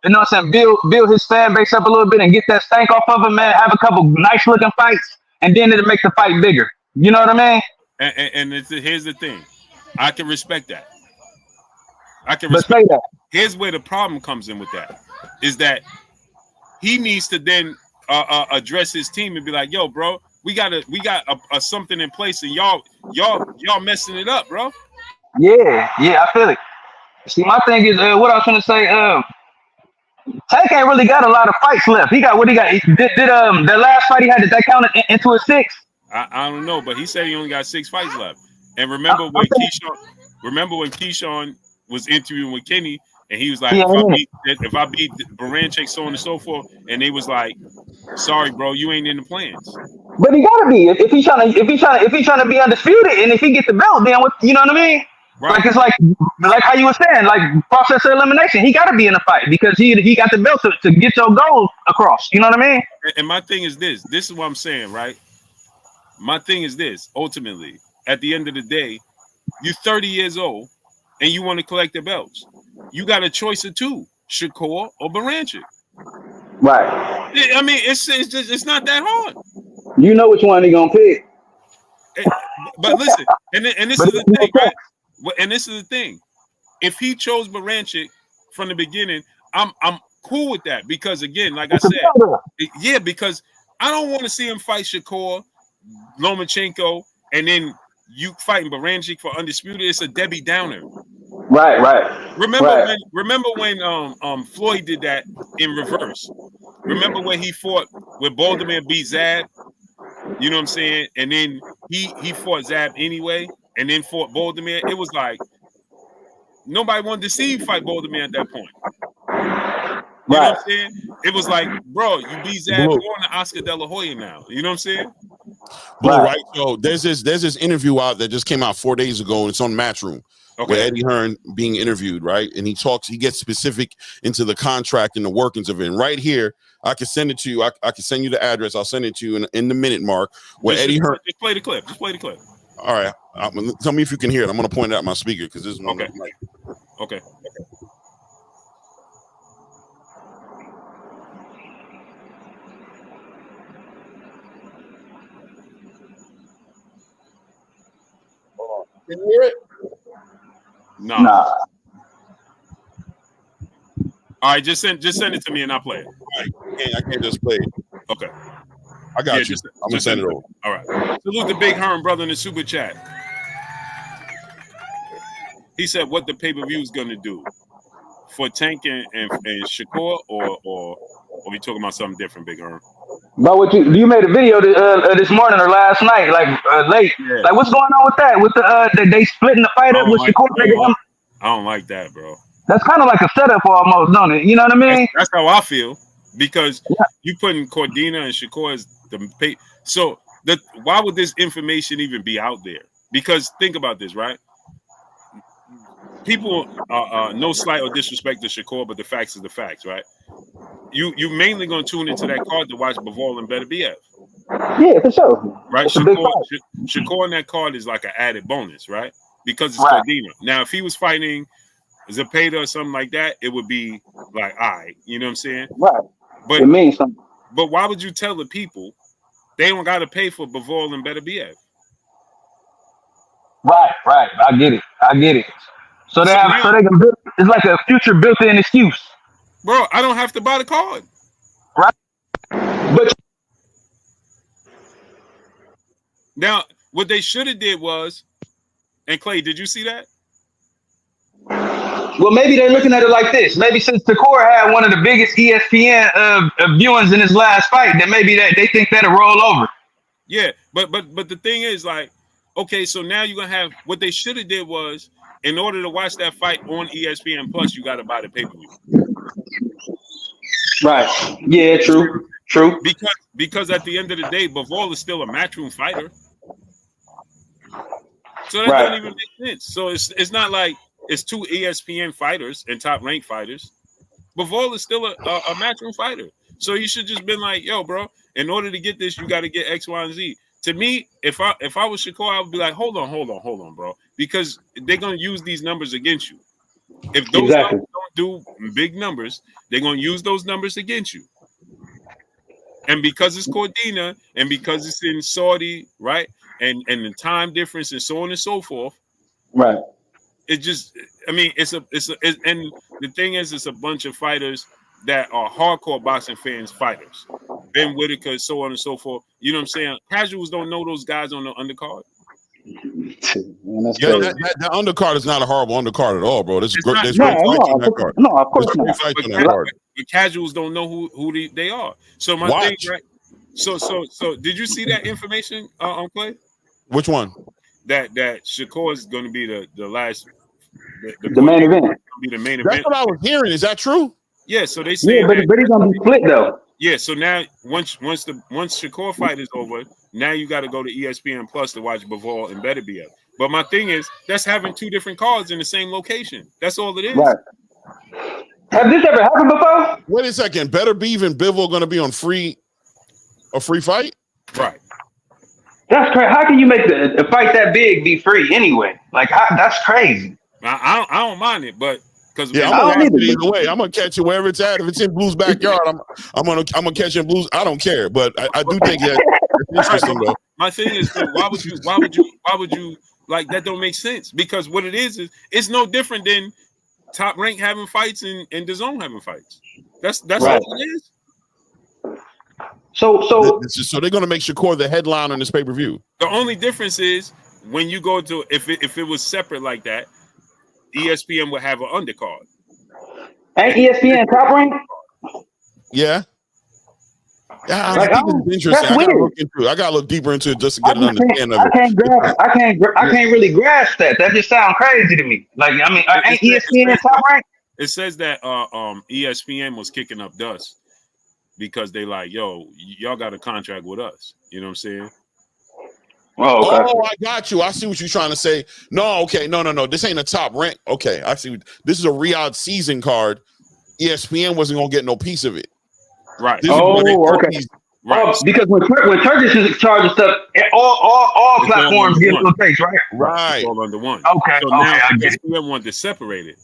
you know what I'm saying, build his fan base up a little bit and get that stank off of him, man, have a couple nice looking fights, and then it'll make the fight bigger. You know what I mean? And here's the thing. I can respect that. I can respect respect that. Here's where the problem comes in with that, is that he needs to then address his team and be like, yo, bro, we got a something in place, and y'all messing it up, bro. Yeah, I feel it. See, my thing is, what I was trying to say, Tank ain't really got a lot of fights left. He got what he got. Did the last fight he had, did that count into a 6? I don't know, but he said he only got 6 fights left. And remember when Keyshawn was interviewing with Kenny, and he was like, if I beat Baranchik, so on and so forth, and they was like, sorry, bro, you ain't in the plans. But he gotta be if he's trying to be undisputed, and if he gets the belt, then what? You know what I mean? Right. Like it's like how you were saying, like process of elimination. He got to be in the fight because he got the belt to get your goals across. You know what I mean? And my thing is this. This is what I'm saying, right? My thing is this. Ultimately, at the end of the day, you're 30 years old and you want to collect the belts. You got a choice of two: Shakur or Baranchik. Right. I mean, it's not that hard. You know which one he gonna pick. But listen, and this is the thing, right? And this is the thing. If he chose Baranchik from the beginning, I'm cool with that because, again, like I said, because I don't want to see him fight Shakur, Lomachenko, and then you fighting Baranchik for undisputed. It's a Debbie Downer. Right. Remember when Floyd did that in reverse. Remember when he fought with Boulderman and beat Zab? You know what I'm saying? And then he fought Zab anyway. And then fought Boulderman. It was like nobody wanted to see you fight Boulderman at that point. You know what I'm saying? It was like, bro, you beat Zab, you're on to Oscar De La Hoya now. You know what I'm saying? Right. So there's this interview out that just came out 4 days ago, and it's on Matchroom. Okay. With Eddie Hearn being interviewed, right? And he gets specific into the contract and the workings of it. And right here, I can send it to you. I can send you the address. I'll send it to you in the minute mark. Where Eddie Hearn. Just play the clip. All right. Tell me if you can hear it. I'm going to point it out my speaker because this is one. Okay. Hold on. Can you hear it? No. Nah. All right, just send it to me and I'll play it. I can't just play it. Okay. I got you. I'm going to send it over. All right. Salute the Big Hearn brother in the super chat. He said what the pay-per-view is going to do for Tank and Shakur, or we talking about something different, Big Hearn? But you made a video this morning or last night, late. Yeah. Like, what's going on with that? With the they splitting the fight up with Shakur? I don't like that, bro. That's kind of like a setup almost, don't it? You know what I mean? That's how I feel because you putting Cordina and Shakur as the pay. So why would this information even be out there? Because think about this, right? People, no slight or disrespect to Shakur, but the facts is the facts, right? You mainly going to tune into that card to watch Bivol and Better BF. Yeah, for sure. Right? Shakur on that card is like an added bonus, right? Because it's Cordina. Now, if he was fighting Zepeda or something like that, it would be like, all right, you know what I'm saying? Right. But It means something. But why would you tell the people they don't got to pay for Bivol and Better BF? Right. I get it. So they have, so they can build. It's like a future built-in excuse. Bro, I don't have to buy the card. Right. But now, what they should have did was, and Clay, did you see that? well, maybe they're looking at it like this. Maybe since Shakur had one of the biggest ESPN viewings in his last fight, then maybe that they think that'll roll over. Yeah, but the thing is, like, okay, so now you're gonna have what they should have did was, in order to watch that fight on ESPN Plus, you got to buy the pay-per-view. Right. Yeah. True. Because at the end of the day, Bivol is still a matchroom fighter. So that Right. doesn't even make sense. So it's not like it's two ESPN fighters and top ranked fighters. Bivol is still a matchroom fighter. So you should just been like, yo, bro, in order to get this, you got to get X, Y, and Z. To me, if I was Shakur, I would be like, hold on, bro, because they're gonna use these numbers against you. If those numbers don't do big numbers, they're gonna use those numbers against you. And because it's Cordina, and because it's in Saudi, right, and the time difference, and so on and so forth, Right. it just, I mean, and the thing is, it's a bunch of fighters that are hardcore boxing fans, fighters. Ben Whitaker, so on and so forth. You know what I'm saying? Casuals don't know those guys on the undercard. Man, Yeah, that undercard is not a horrible undercard at all, bro. There's great fights no, on that card. No, of course There's not. great fights on that card. The casuals don't know who they are. So my thing, right? So did you see that information on Clay? Which one? That Shakur is going to be the last, the main event. Be the main That's event. what I was hearing. Is that true? Yeah. So they say, yeah, but he's gonna be split though. Yeah. So now once Shakur fight is over, now you got to go to ESPN Plus to watch Bivol and Better BF. But my thing is, that's having two different cards in the same location. That's all it is. Right. Have this ever happened before? Wait a second. Better Beef and Bivol going to be on a free fight? Right. That's crazy. How can you make the fight that big be free anyway? Like that's crazy. I don't mind it, but because I'm gonna watch it either way. I'm gonna catch it wherever it's at. If it's in Blue's backyard, I'm gonna catch it in Blue's. I don't care, but I do think that's interesting though. My thing is, why would you like that? Don't make sense, because what it is it's no different than Top Rank having fights and DAZN having fights. That's right. all it is. So they're gonna make Shakur the headline on this pay-per-view. The only difference is when you go to if it was separate like that, ESPN would have an undercard. Ain't ESPN Top Rank? Yeah. Yeah, like, I think it's interesting. I gotta look deeper into it just to get an understanding of it. I can't really grasp that. That just sounds crazy to me. Like, I mean, ain't ESPN Top Rank? It says that ESPN was kicking up dust because they like, yo, y'all got a contract with us. You know what I'm saying? Oh, okay. I got you. I see what you're trying to say. No, okay, no. This ain't a Top Rank. Okay, I see. This is a Riyadh season card. ESPN wasn't gonna get no piece of it. Right. Okay. Right. Because when Turkish is charging stuff, all platforms get a place, right? Right. It's all under one. Okay. So now ESPN wanted to separate it.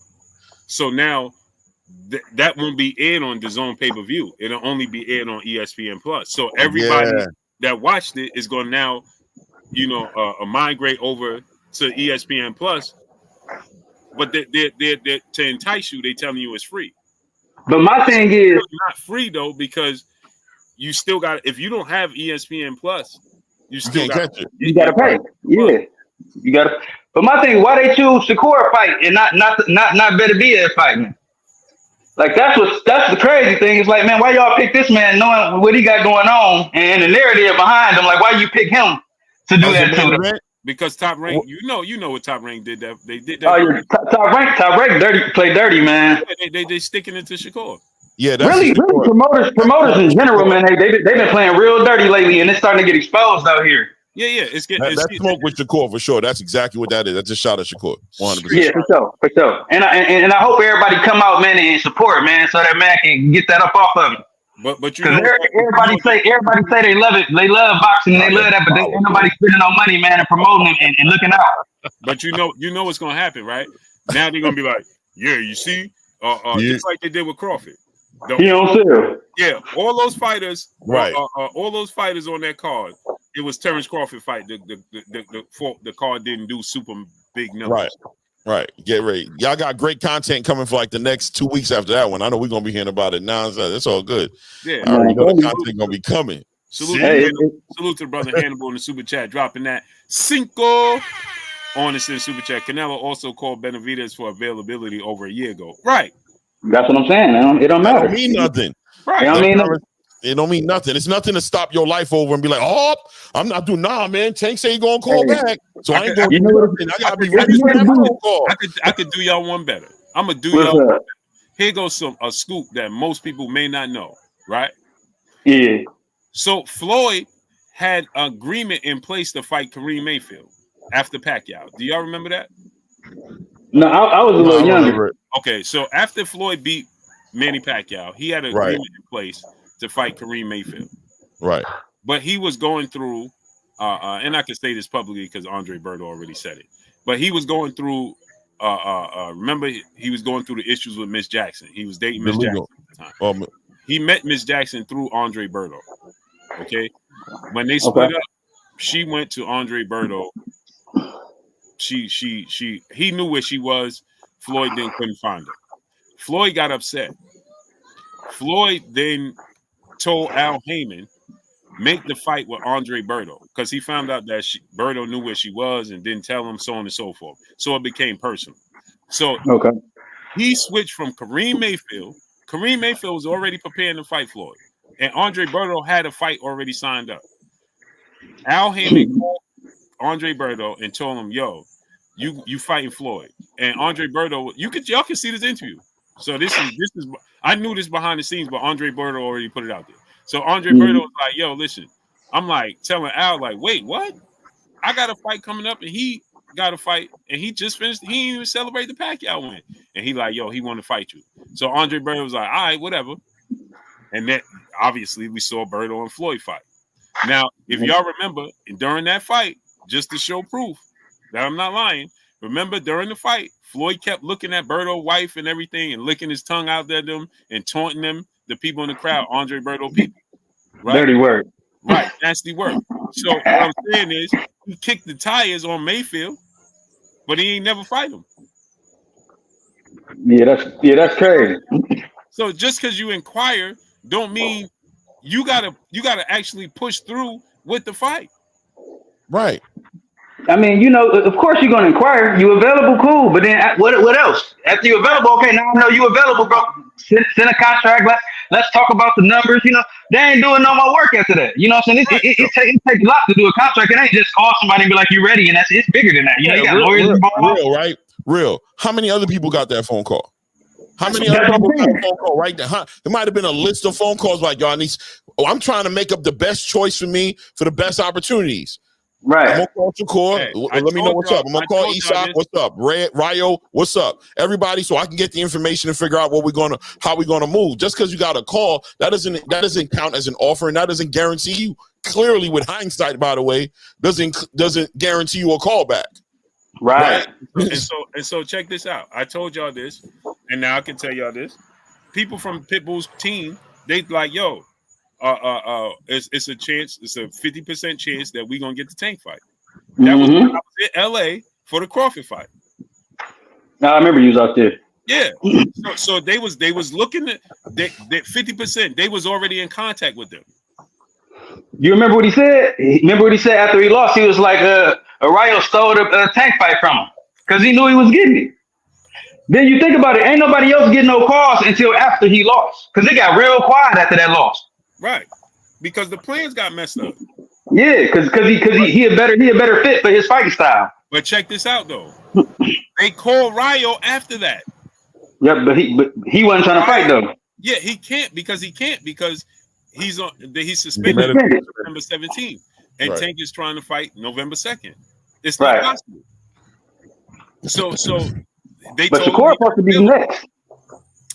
So now that won't be aired on DAZN pay-per-view. It'll only be aired on ESPN Plus. So everybody that watched it is going to now, migrate over to ESPN Plus. But they're to entice you, they telling you it's free. But my thing is not free though, because you still got, if you don't have ESPN Plus, you still got to pay. Yeah, you got to. But my thing, why they choose Shakur fight and not Better BF fighting? Like that's the crazy thing. It's like, man, why y'all pick this man knowing what he got going on and the narrative behind him? Like, why you pick him to do that to them? Because Top Rank, you know what Top Rank did that. They did that. Oh, yeah. Top Rank play dirty, man. Yeah, they sticking it to Shakur. Yeah, that's really promoters in general, man. They've been playing real dirty lately, and it's starting to get exposed out here. Yeah, it's getting that's smoke with Shakur for sure. That's exactly what that is. That's a shot at Shakur. 100%. Yeah, for sure. And I hope everybody come out, man, and support, man, so that man can get that up off of him. But you know, everybody say they love it. They love boxing. They love that, but ain't nobody spending no money, man, and promoting it and looking out. But you know what's gonna happen, right? Now they're gonna be like, Yeah, you see, just like they did with Crawford. He on sale. Yeah, all those fighters, Right. all those fighters on that card. It was Terence Crawford fight. The card didn't do super big numbers. Right. Get ready. Y'all got great content coming for like the next 2 weeks after that one. I know we're gonna be hearing about it now. So that's all good. Yeah, I already know the content gonna be coming. Salute to the brother Hannibal in the super chat, dropping that cinco on the super chat. Canelo also called Benavidez for availability over a year ago. Right. That's what I'm saying. It don't matter. It don't mean nothing. Right. It don't mean nothing. It's nothing to stop your life over and be like, oh, I'm not doing man. Tank say he gonna call back. So I ain't going to do nothing. I gotta be ready for that phone call. I could do y'all one better. I'm gonna do y'all one better. Here goes a scoop that most people may not know, right? Yeah. So Floyd had an agreement in place to fight Kareem Mayfield after Pacquiao. Do y'all remember that? No, I was a little younger. Okay, so after Floyd beat Manny Pacquiao, he had an agreement in place to fight Kareem Mayfield. Right. But he was going through, and I can say this publicly because Andre Berto already said it, but he was going through, remember, he was going through the issues with Miss Jackson. He was dating Miss Jackson at the time. He met Miss Jackson through Andre Berto. Okay? When they split up, she went to Andre Berto. He knew where she was. Floyd then couldn't find her. Floyd got upset. Floyd then told Al Haymon, make the fight with Andre Berto, because he found out that Berto knew where she was and didn't tell him, so on and so forth. So it became personal. So he switched from Kareem Mayfield. Kareem Mayfield was already preparing to fight Floyd, and Andre Berto had a fight already signed up. Al Haymon called Andre Berto and told him, yo, you fighting Floyd. And Andre Berto, y'all can see this interview. So this is I knew this behind the scenes, but Andre Berto already put it out there. So Andre Berto was like, yo, listen, I'm like telling Al, like, wait, what? I got a fight coming up, and he got a fight, and he just finished. He didn't even celebrate the Pacquiao win. And he like, yo, he want to fight you. So Andre Berto was like, all right, whatever. And then obviously we saw Berto and Floyd fight. Now, if y'all remember, during that fight, just to show proof that I'm not lying, remember during the fight, Floyd kept looking at Berto's wife and everything and licking his tongue out at them and taunting them, the people in the crowd, Andre Berto people. Right? Dirty word. Right, nasty word. So what I'm saying is he kicked the tires on Mayfield, but he ain't never fight him. Yeah, that's crazy. So just because you inquire don't mean you gotta actually push through with the fight. Right. I mean, of course you're gonna inquire. You available, cool. But then what else? After you available, okay, now I know you available, bro. Send a contract. Let's talk about the numbers. They ain't doing no more work after that. You know what I'm saying? It takes a lot to do a contract. It ain't just call somebody and be like, you ready? And it's bigger than that. You got lawyers involved. Real, right? Real. How many other people got that phone call? How many other people got a phone call right there? There might have been a list of phone calls like, y'all need. I'm trying to make up the best choice for me for the best opportunities. Right. I'm gonna call Shakur. Let me know what's up. I'm gonna call Isak. What's up? Rayo. What's up? Everybody, so I can get the information and figure out how we're gonna move. Just because you got a call, that doesn't count as an offer, and that doesn't guarantee you. Clearly, with hindsight, by the way, doesn't guarantee you a call back. Right. And so check this out. I told y'all this, and now I can tell y'all this. People from Pitbull's team, they like, yo. It's a chance. It's a 50% chance that we're gonna get the Tank fight. That was when I was in LA for the Crawford fight. I remember you was out there. Yeah. So they was looking at that 50%. They was already in contact with them. You remember what he said? Remember what he said after he lost? He was like, Rayo stole the Tank fight from him because he knew he was getting it. Then you think about it, ain't nobody else getting no calls until after he lost because it got real quiet after that loss. Right, because the plans got messed up. Yeah, because he a better fit for his fighting style. But check this out though, they called Rayo after that. Yeah, but he wasn't trying to fight though. Yeah, he can't because he's suspended November 17th, and Tank is trying to fight November 2nd. It's not possible. So they. But Shakur supposed to be next.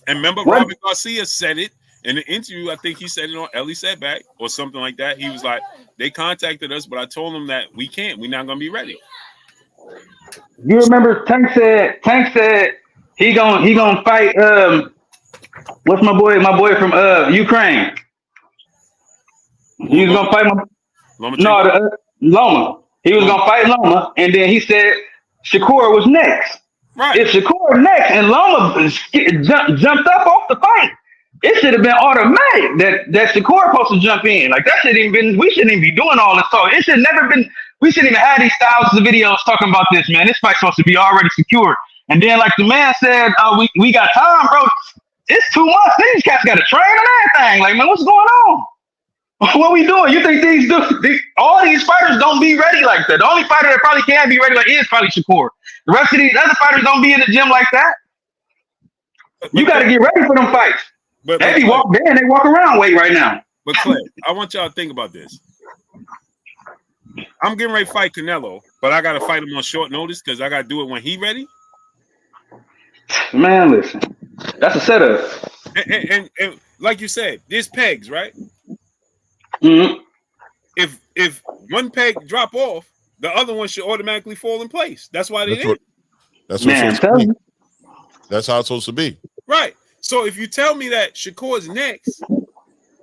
And remember, Robert Garcia said it. In the interview, I think he said it on Ellie Setback or something like that. He was like, they contacted us, but I told them that we can't. We're not going to be ready. You remember Tank said He gonna fight. What's my boy? My boy from Ukraine. He was gonna fight Loma. He was gonna fight Loma, and then he said Shakur was next. Right. If Shakur next and Loma jumped up off the fight, it should have been automatic that Shakur supposed to jump in. Like that shouldn't even been. We shouldn't even be doing all this talk. It should never been. We shouldn't even have these thousands of videos talking about this, man. This fight's supposed to be already secured. And then, like the man said, we got time, bro. It's 2 months. Then these cats got to train and everything. Like, man, what's going on? What we doing? You think all these fighters don't be ready like that? The only fighter that probably can be ready like is probably Shakur. The rest of these other fighters don't be in the gym like that. You got to get ready for them fights. They walk around weight right now. But Clay, I want y'all to think about this. I'm getting ready to fight Canelo, but I got to fight him on short notice because I got to do it when he ready. Man, listen, that's a setup. And like you said, there's pegs, right? Mm-hmm. If one peg drop off, the other one should automatically fall in place. That's why they did. That's what it's supposed to be. That's how it's supposed to be. Right. So if you tell me that Shakur's next,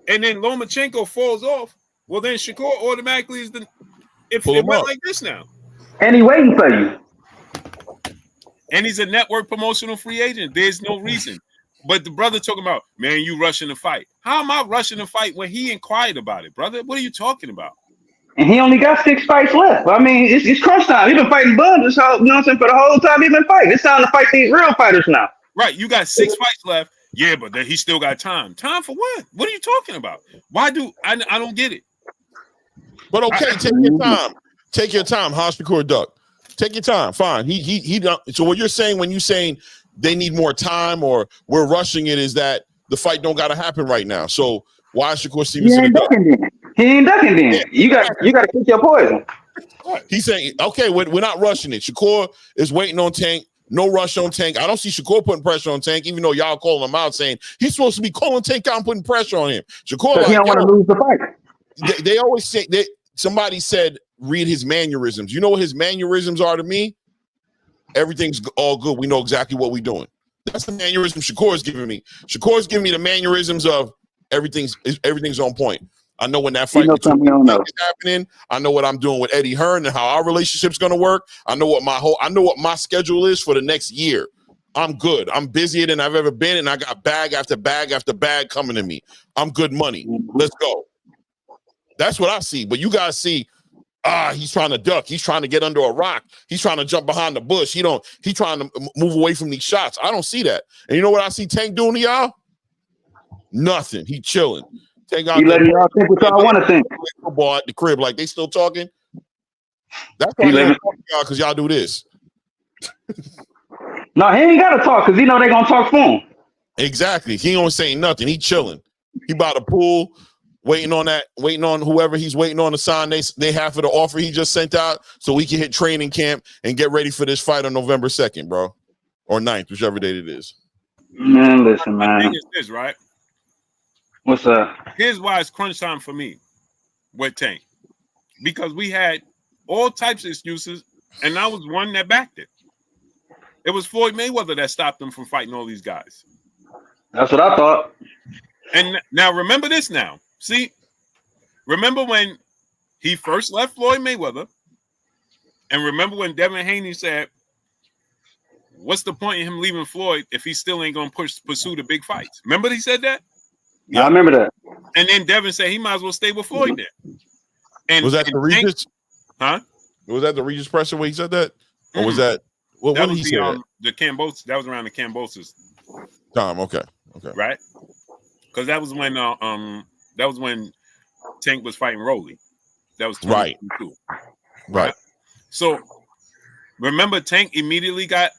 and then Lomachenko falls off, well then Shakur automatically is the. If it went like this now, and he waiting for you, and he's a network promotional free agent. There's no reason. But the brother talking about, man, you rushing the fight. How am I rushing the fight when he inquired about it, brother? What are you talking about? And he only got 6 fights left. I mean, it's crunch time. He's been fighting buns, you know what I'm saying, for the whole time he's been fighting. It's time to fight these real fighters now. Right, you got 6 fights left. Yeah, but then he still got time. Time for what? What are you talking about? Why do I don't get it? But okay, take your time. Take your time, Shakur Duck. Take your time. Fine. He don't. So what you're saying when you saying they need more time or we're rushing it is that the fight don't got to happen right now. So why is Shakur Stevenson? He ain't ducking then. Yeah. You got to kick your poison. He's saying, okay, we're not rushing it. Shakur is waiting on Tank. No rush on Tank. I don't see Shakur putting pressure on Tank, even though y'all calling him out saying he's supposed to be calling Tank out and putting pressure on him. Shakur, he don't want to lose the fight. They always say that somebody said read his mannerisms. You know what his mannerisms are to me? Everything's all good. We know exactly what we're doing. That's the mannerism Shakur is giving me. Shakur is giving me the mannerisms of everything's on point. I know when that fight is happening. I know what I'm doing with Eddie Hearn and how our relationship's going to work. I know what my schedule is for the next year. I'm good. I'm busier than I've ever been, and I got bag after bag after bag coming to me. I'm good money. Let's go. That's what I see. But you guys see, he's trying to duck. He's trying to get under a rock. He's trying to jump behind the bush. He's trying to move away from these shots. I don't see that. And you know what I see Tank doing to y'all? Nothing. He chilling. Tank out he letting y'all think what y'all want to think. Football at the crib, like they still talking. That's why they don't talk to y'all, because y'all do this. No, he ain't got to talk because he know they going to talk for him. Exactly. He ain't saying nothing. He chilling. He by the pool, waiting on whoever he's waiting on to sign they half of the offer he just sent out so we can hit training camp and get ready for this fight on November 2nd, bro. Or 9th, whichever date it is. Man, listen, man. The thing is this, right? What's up? Here's why it's crunch time for me with Tank. Because we had all types of excuses, and I was one that backed it. It was Floyd Mayweather that stopped him from fighting all these guys. That's what I thought. And now remember this now. See, remember when he first left Floyd Mayweather, and remember when Devin Haney said, what's the point in him leaving Floyd if he still ain't going to pursue the big fights? Remember he said that? Yeah, I remember that. And then Devin said he might as well stay with Floyd there. And was that the Regis? Huh? Was that the Regis pressure where he said that? Or was that when did he say that? The Cambosos. That was around the Cambosos time. Okay. Right? Because that was when Tank was fighting Rolly. That was 2022. Right. So remember, Tank immediately got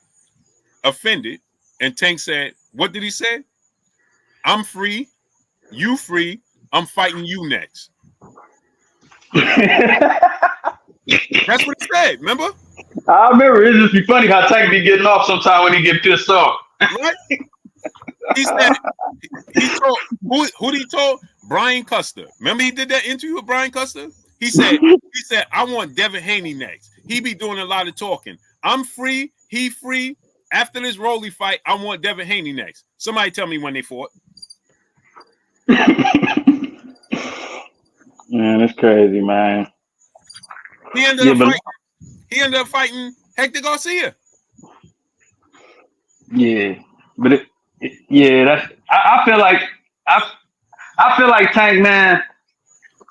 offended, and Tank said, "What did he say? I'm free, you free. I'm fighting you next." That's what he said. Remember? I remember. It just be funny how Tank be getting off sometimes when he get pissed off. Right? He said he told who he told? Brian Custer. Remember he did that interview with Brian Custer? He said, I want Devin Haney next. He be doing a lot of talking. I'm free, he free. after this Rolly fight, I want Devin Haney next. Somebody tell me when they fought. Man, it's crazy, man. He ended up fighting Hector Garcia. Yeah, but that's. I feel like Tank, man.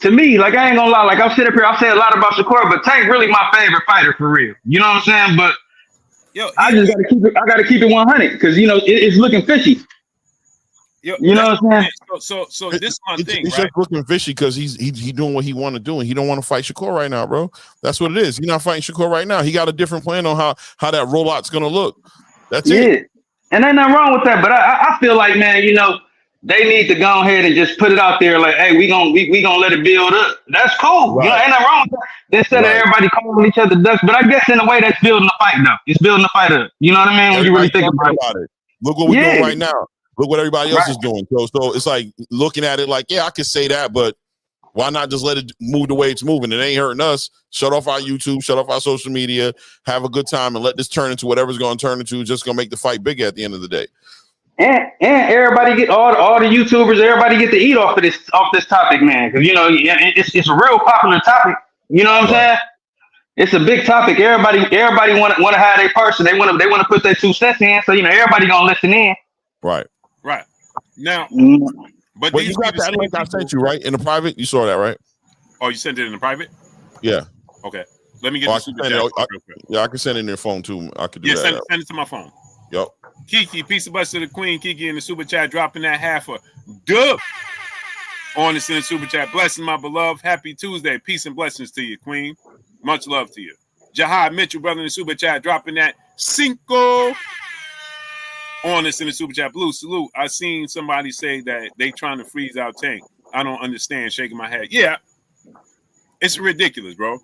To me, like I ain't gonna lie, like I've said up here, I've said a lot about Shakur, but Tank really my favorite fighter for real. You know what I'm saying? But I just gotta keep it 100 because it's looking fishy. You know what I'm saying? So this is my thing. It's just looking fishy because he's doing what he want to do, and he don't want to fight Shakur right now, bro. That's what it is. He's not fighting Shakur right now. He got a different plan on how that rollout's gonna look. That's it. And ain't nothing wrong with that. But I feel like, man, they need to go ahead and just put it out there like, hey, we gonna let it build up. That's cool. Right. Ain't nothing wrong with that. Instead of everybody calling each other ducks. But I guess in a way that's building the fight though. It's building the fight up. You know what I mean? When you really think about it. Look what we're doing right now. Look what everybody else is doing. So it's like looking at it like, yeah, I could say that, but why not just let it move the way it's moving? It ain't hurting us. Shut off our YouTube, shut off our social media, have a good time, and let this turn into whatever's going to turn into. Just going to make the fight bigger at the end of the day. And everybody get all the YouTubers, everybody get to eat off this topic, man. Because it's a real popular topic. You know what I'm saying? It's a big topic. Everybody want to have their person. They want to put their 2 cents in. So everybody gonna listen in. Right. Now, but you got that link I sent you, right? In the private, you saw that, right? Oh, you sent it in the private? Yeah. Okay. Let me get the super chat real quick. Yeah, I can send it in their phone too. I could do that. Send it to my phone. Yep. Kiki, peace and blessings to the queen. Kiki in the super chat, dropping that half a dub on the super chat. Blessings, my beloved. Happy Tuesday. Peace and blessings to you, queen. Much love to you. Jahad Mitchell, brother in the super chat, dropping that cinco on us in the super chat. Blue salute. I seen somebody say that they trying to freeze out Tank. I don't understand. Shaking my head. Yeah, it's ridiculous, bro.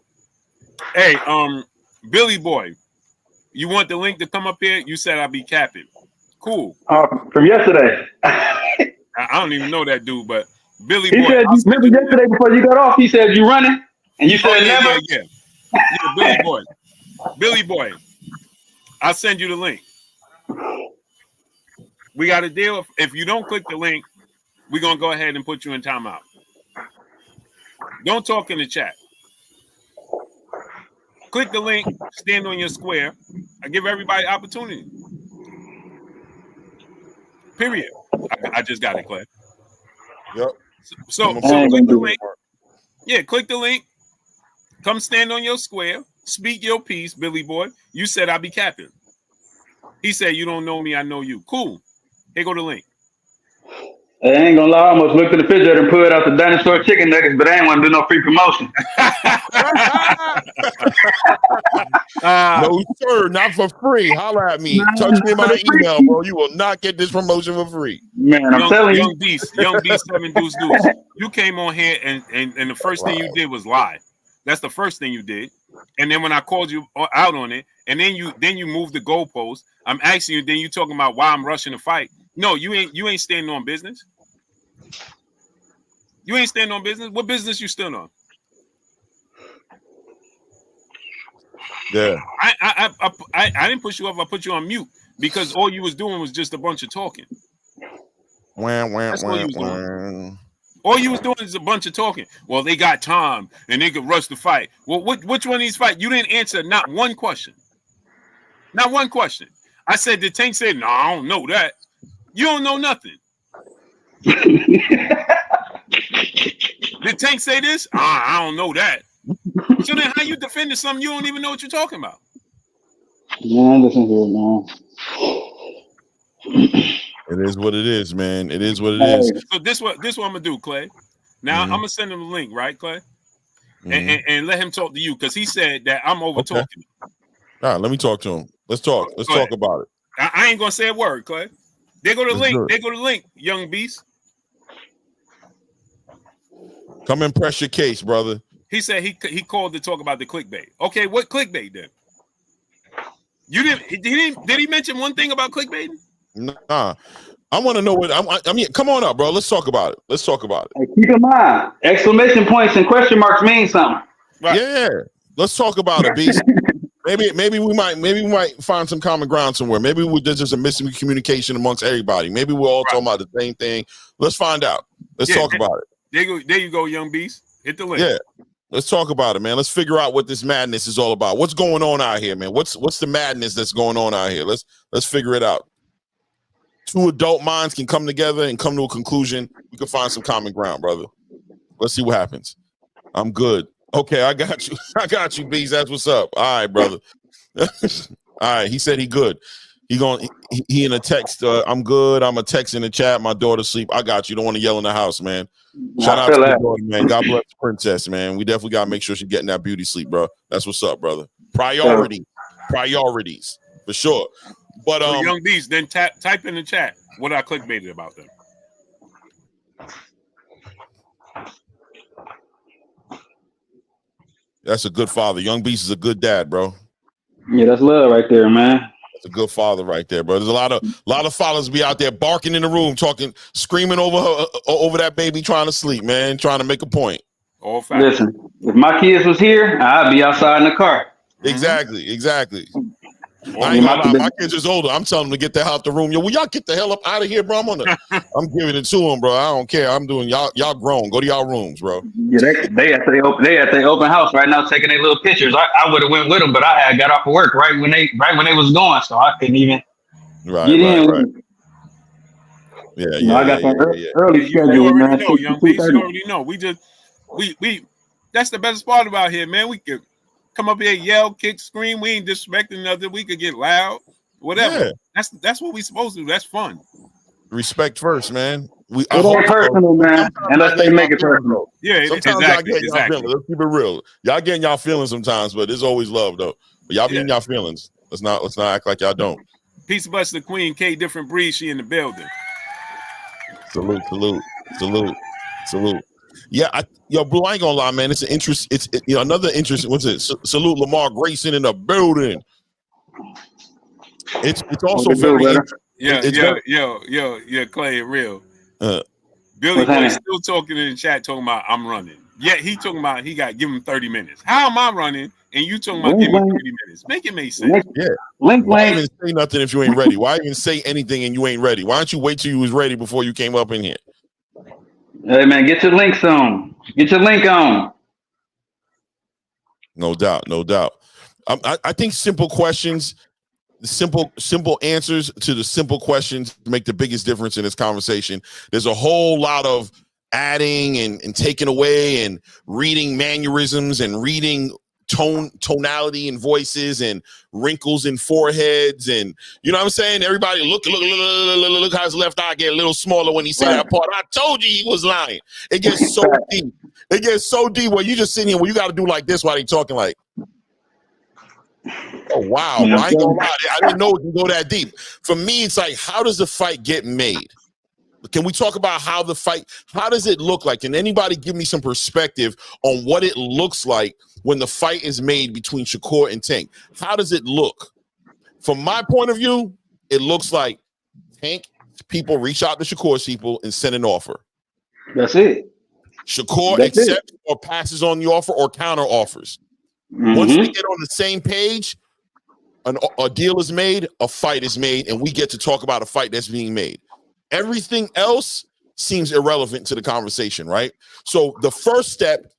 Hey, Billy Boy, you want the link to come up here? You said I'd be capping. Cool. From yesterday. I don't even know that dude, but Billy Boy. Said, remember yesterday before you got off? He said you running, and you said never. Yeah, Billy Boy. I'll send you the link. We got a deal. If you don't click the link, we're going to go ahead and put you in timeout. Don't talk in the chat. Click the link, stand on your square. I give everybody opportunity. Period. I just got it, Clay. Yep. So click the link. Yeah, click the link. Come stand on your square. Speak your piece, Billy Boy. You said I'll be capping. He said, you don't know me, I know you. Cool. Here go the link. I ain't gonna lie, I almost looked at the refrigerator and pulled out the dinosaur chicken nuggets, but I ain't want to do no free promotion. No, sir, not for free. Holla at me. Touch me in my email, bro. You will not get this promotion for free. Man, I'm telling you. Young Beast 7 Deuce. You came on here and the first thing you did was lie. That's the first thing you did. And then when I called you out on it, and then you moved the goalpost, I'm asking you, then you talking about why I'm rushing the fight. No, you ain't standing on business. You ain't standing on business. What business you still on? Yeah. I didn't push you up. I put you on mute because all you was doing was just a bunch of talking. That's all you was doing. All you was doing is a bunch of talking. Well, they got time and they could rush the fight. Well, which one of these fights? You didn't answer not one question. Not one question. I said, did Tank say, no, I don't know that. You don't know nothing. Did Tank say this? I don't know that. So then how you defending something you don't even know what you're talking about? Man, listen here, man. It is what it is, man. It is what it is. So this what I'm gonna do, Clay. Now I'm gonna send him the link, right, Clay? And let him talk to you because he said that I'm over talking. All right, let me talk to him. Let's talk. Let's talk about it. I ain't gonna say a word, Clay. There go the link. There go the link, young beast. Come and press your case, brother. He said he called to talk about the clickbait. Okay, what clickbait then? You didn't? Did he mention one thing about clickbaiting? Nah. I want to know what I mean. Come on up, bro. Let's talk about it. Let's talk about it. Hey, keep in mind, exclamation points and question marks mean something. Right. Yeah. Let's talk about it, beast. Maybe we might find some common ground somewhere. Maybe there's just a missing communication amongst everybody. Maybe we're all talking about the same thing. Let's find out. Let's talk about it. There you go, young beast. Hit the link. Yeah. Let's talk about it, man. Let's figure out what this madness is all about. What's going on out here, man? What's the madness that's going on out here? Let's figure it out. Two adult minds can come together and come to a conclusion. We can find some common ground, brother. Let's see what happens. I'm good. Okay, I got you. I got you, Bees. That's what's up. All right, brother. All right, he said he good. He in a text. I'm good. I'm a text in the chat. My daughter's asleep. I got you. Don't want to yell in the house, man. Shout out to your daughter, man. God bless the princess, man. We definitely gotta make sure she's getting that beauty sleep, bro. That's what's up, brother. Priorities for sure. But so young beast, then type in the chat what I clickbaited about them. That's a good father. Young Beast is a good dad, bro. Yeah, that's love right there, man. That's a good father right there, bro. There's a lot of fathers be out there barking in the room, talking, screaming over that baby trying to sleep, man, trying to make a point. All facts. Listen, if my kids was here, I'd be outside in the car. Exactly. I ain't gonna lie, my kids is older. I'm telling them to get the hell out the room. Yo, will y'all get the hell up out of here, bro? I'm giving it to them, bro. I don't care. I'm doing y'all grown. Go to y'all rooms, bro. Yeah, they at their open house right now taking their little pictures. I would have went with them, but I had got off of work right when they was going, so I couldn't even get in. Right. Yeah. I got that early schedule, you already man. know, young beast. You already know. We that's the best part about here, man. We could come up here, yell, kick, scream. We ain't disrespecting nothing. We could get loud, whatever. Yeah. That's what we supposed to do. That's fun. Respect first, man. It ain't personal, man. Unless they make it personal. Yeah, sometimes exactly. Let's keep it real. Y'all getting y'all feelings sometimes, but there's always love though. But y'all be in y'all feelings. Let's not act like y'all don't. Peace bless the queen, K different breed. She in the building. Salute. Yeah, Blue, I ain't gonna lie, man. It's an interest. It's another interest. What's it? Salute Lamar Grayson in the building. It's also very. Yeah, Clay, real. Billy Boy still talking in the chat, talking about I'm running. Yeah, he talking about he got give him 30 minutes. How am I running? And you talking about give me 30 minutes? Make it make sense. Yeah. Why even say nothing if you ain't ready? Why even say anything and you ain't ready? Why don't you wait till you was ready before you came up in here? Hey man, get your links on. Get your link on. No doubt. I think simple questions, simple answers to the simple questions make the biggest difference in this conversation. There's a whole lot of adding and taking away and reading mannerisms and reading tonality and voices and wrinkles in foreheads, and you know what I'm saying? Everybody look how his left eye get a little smaller when he said that part. I told you he was lying. It gets so deep. It gets so deep where you just sitting here where you got to do like this while he talking like, oh wow, well, I ain't gonna lie, I didn't know it can go that deep. For me, it's like, how does the fight get made? Can we talk about how does it look like? Can anybody give me some perspective on what it looks like when the fight is made between Shakur and Tank? How does it look? From my point of view, it looks like Tank people reach out to Shakur's people and send an offer. That's it. Shakur accepts or passes on the offer or counter offers. Mm-hmm. Once we get on the same page, a deal is made, a fight is made, and we get to talk about a fight that's being made. Everything else seems irrelevant to the conversation, right? So the first step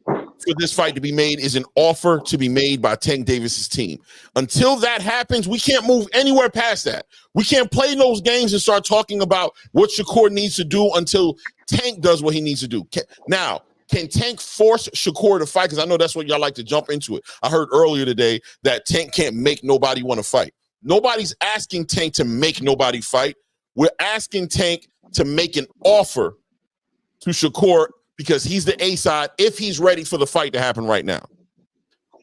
for this fight to be made is an offer to be made by Tank Davis's team. Until that happens, we can't move anywhere past that. We can't play those games and start talking about what Shakur needs to do until Tank does what he needs to do. Can Tank force Shakur to fight? Because I know that's what y'all like to jump into it. I heard earlier today that Tank can't make nobody want to fight. Nobody's asking Tank to make nobody fight. We're asking Tank to make an offer to Shakur because he's the A side if he's ready for the fight to happen right now.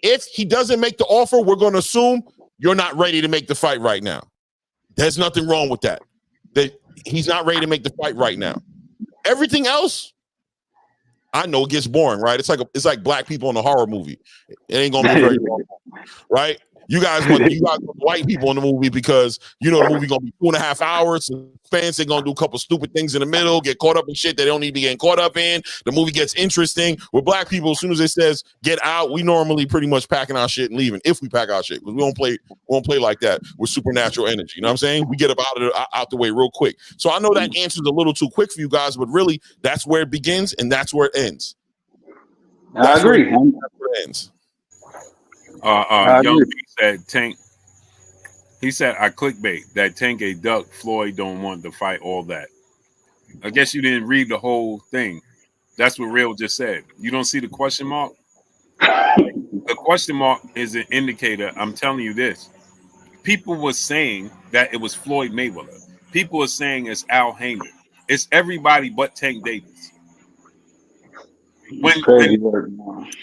If he doesn't make the offer, we're going to assume you're not ready to make the fight right now. There's nothing wrong with that. He's not ready to make the fight right now. Everything else, I know it gets boring, right? It's like black people in a horror movie. It ain't going to be very long, right? You guys want white people in the movie because you know the movie gonna be 2.5 hours. Fans are gonna do a couple stupid things in the middle, get caught up in shit they don't need to be getting caught up in. The movie gets interesting. With black people, as soon as it says get out, we normally pretty much packing our shit and leaving. If we pack our shit, because we don't play like that with supernatural energy. You know what I'm saying? We get up out the way real quick. So I know that answer's a little too quick for you guys, but really that's where it begins and that's where it ends. I agree. That's where it ends. Young B said Tank. He said I clickbait that Tank a duck. Floyd don't want to fight. All that. I guess you didn't read the whole thing. That's what Real just said. You don't see the question mark. The question mark is an indicator. I'm telling you this. People were saying that it was Floyd Mayweather. People are saying it's Al Haymon. It's everybody but Tank Davis.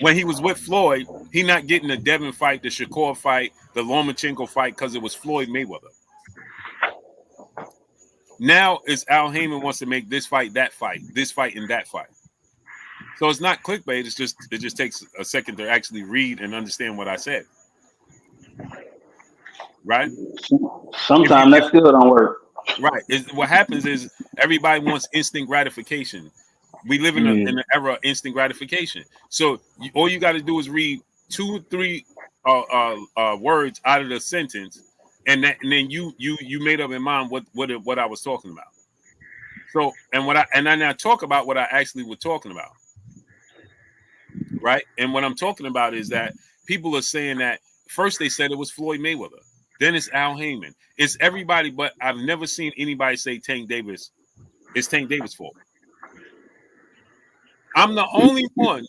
When he was with Floyd, he not getting the Devin fight, the Shakur fight, the Lomachenko fight because it was Floyd Mayweather. Now it's Al Haymon wants to make this fight, that fight, this fight, and that fight. So it's not clickbait. It just takes a second to actually read and understand what I said. Right? Sometimes that still don't work. Right. What happens is everybody wants instant gratification. We live in an era of instant gratification. So all you got to do is read 2 or 3 words out of the sentence, and then you made up in mind what I was talking about. So and then I talk about what I actually was talking about. Right. And what I'm talking about is that people are saying that first they said it was Floyd Mayweather, then it's Al Haymon. It's everybody, but I've never seen anybody say Tank Davis. It's Tank Davis' fault. I'm the only one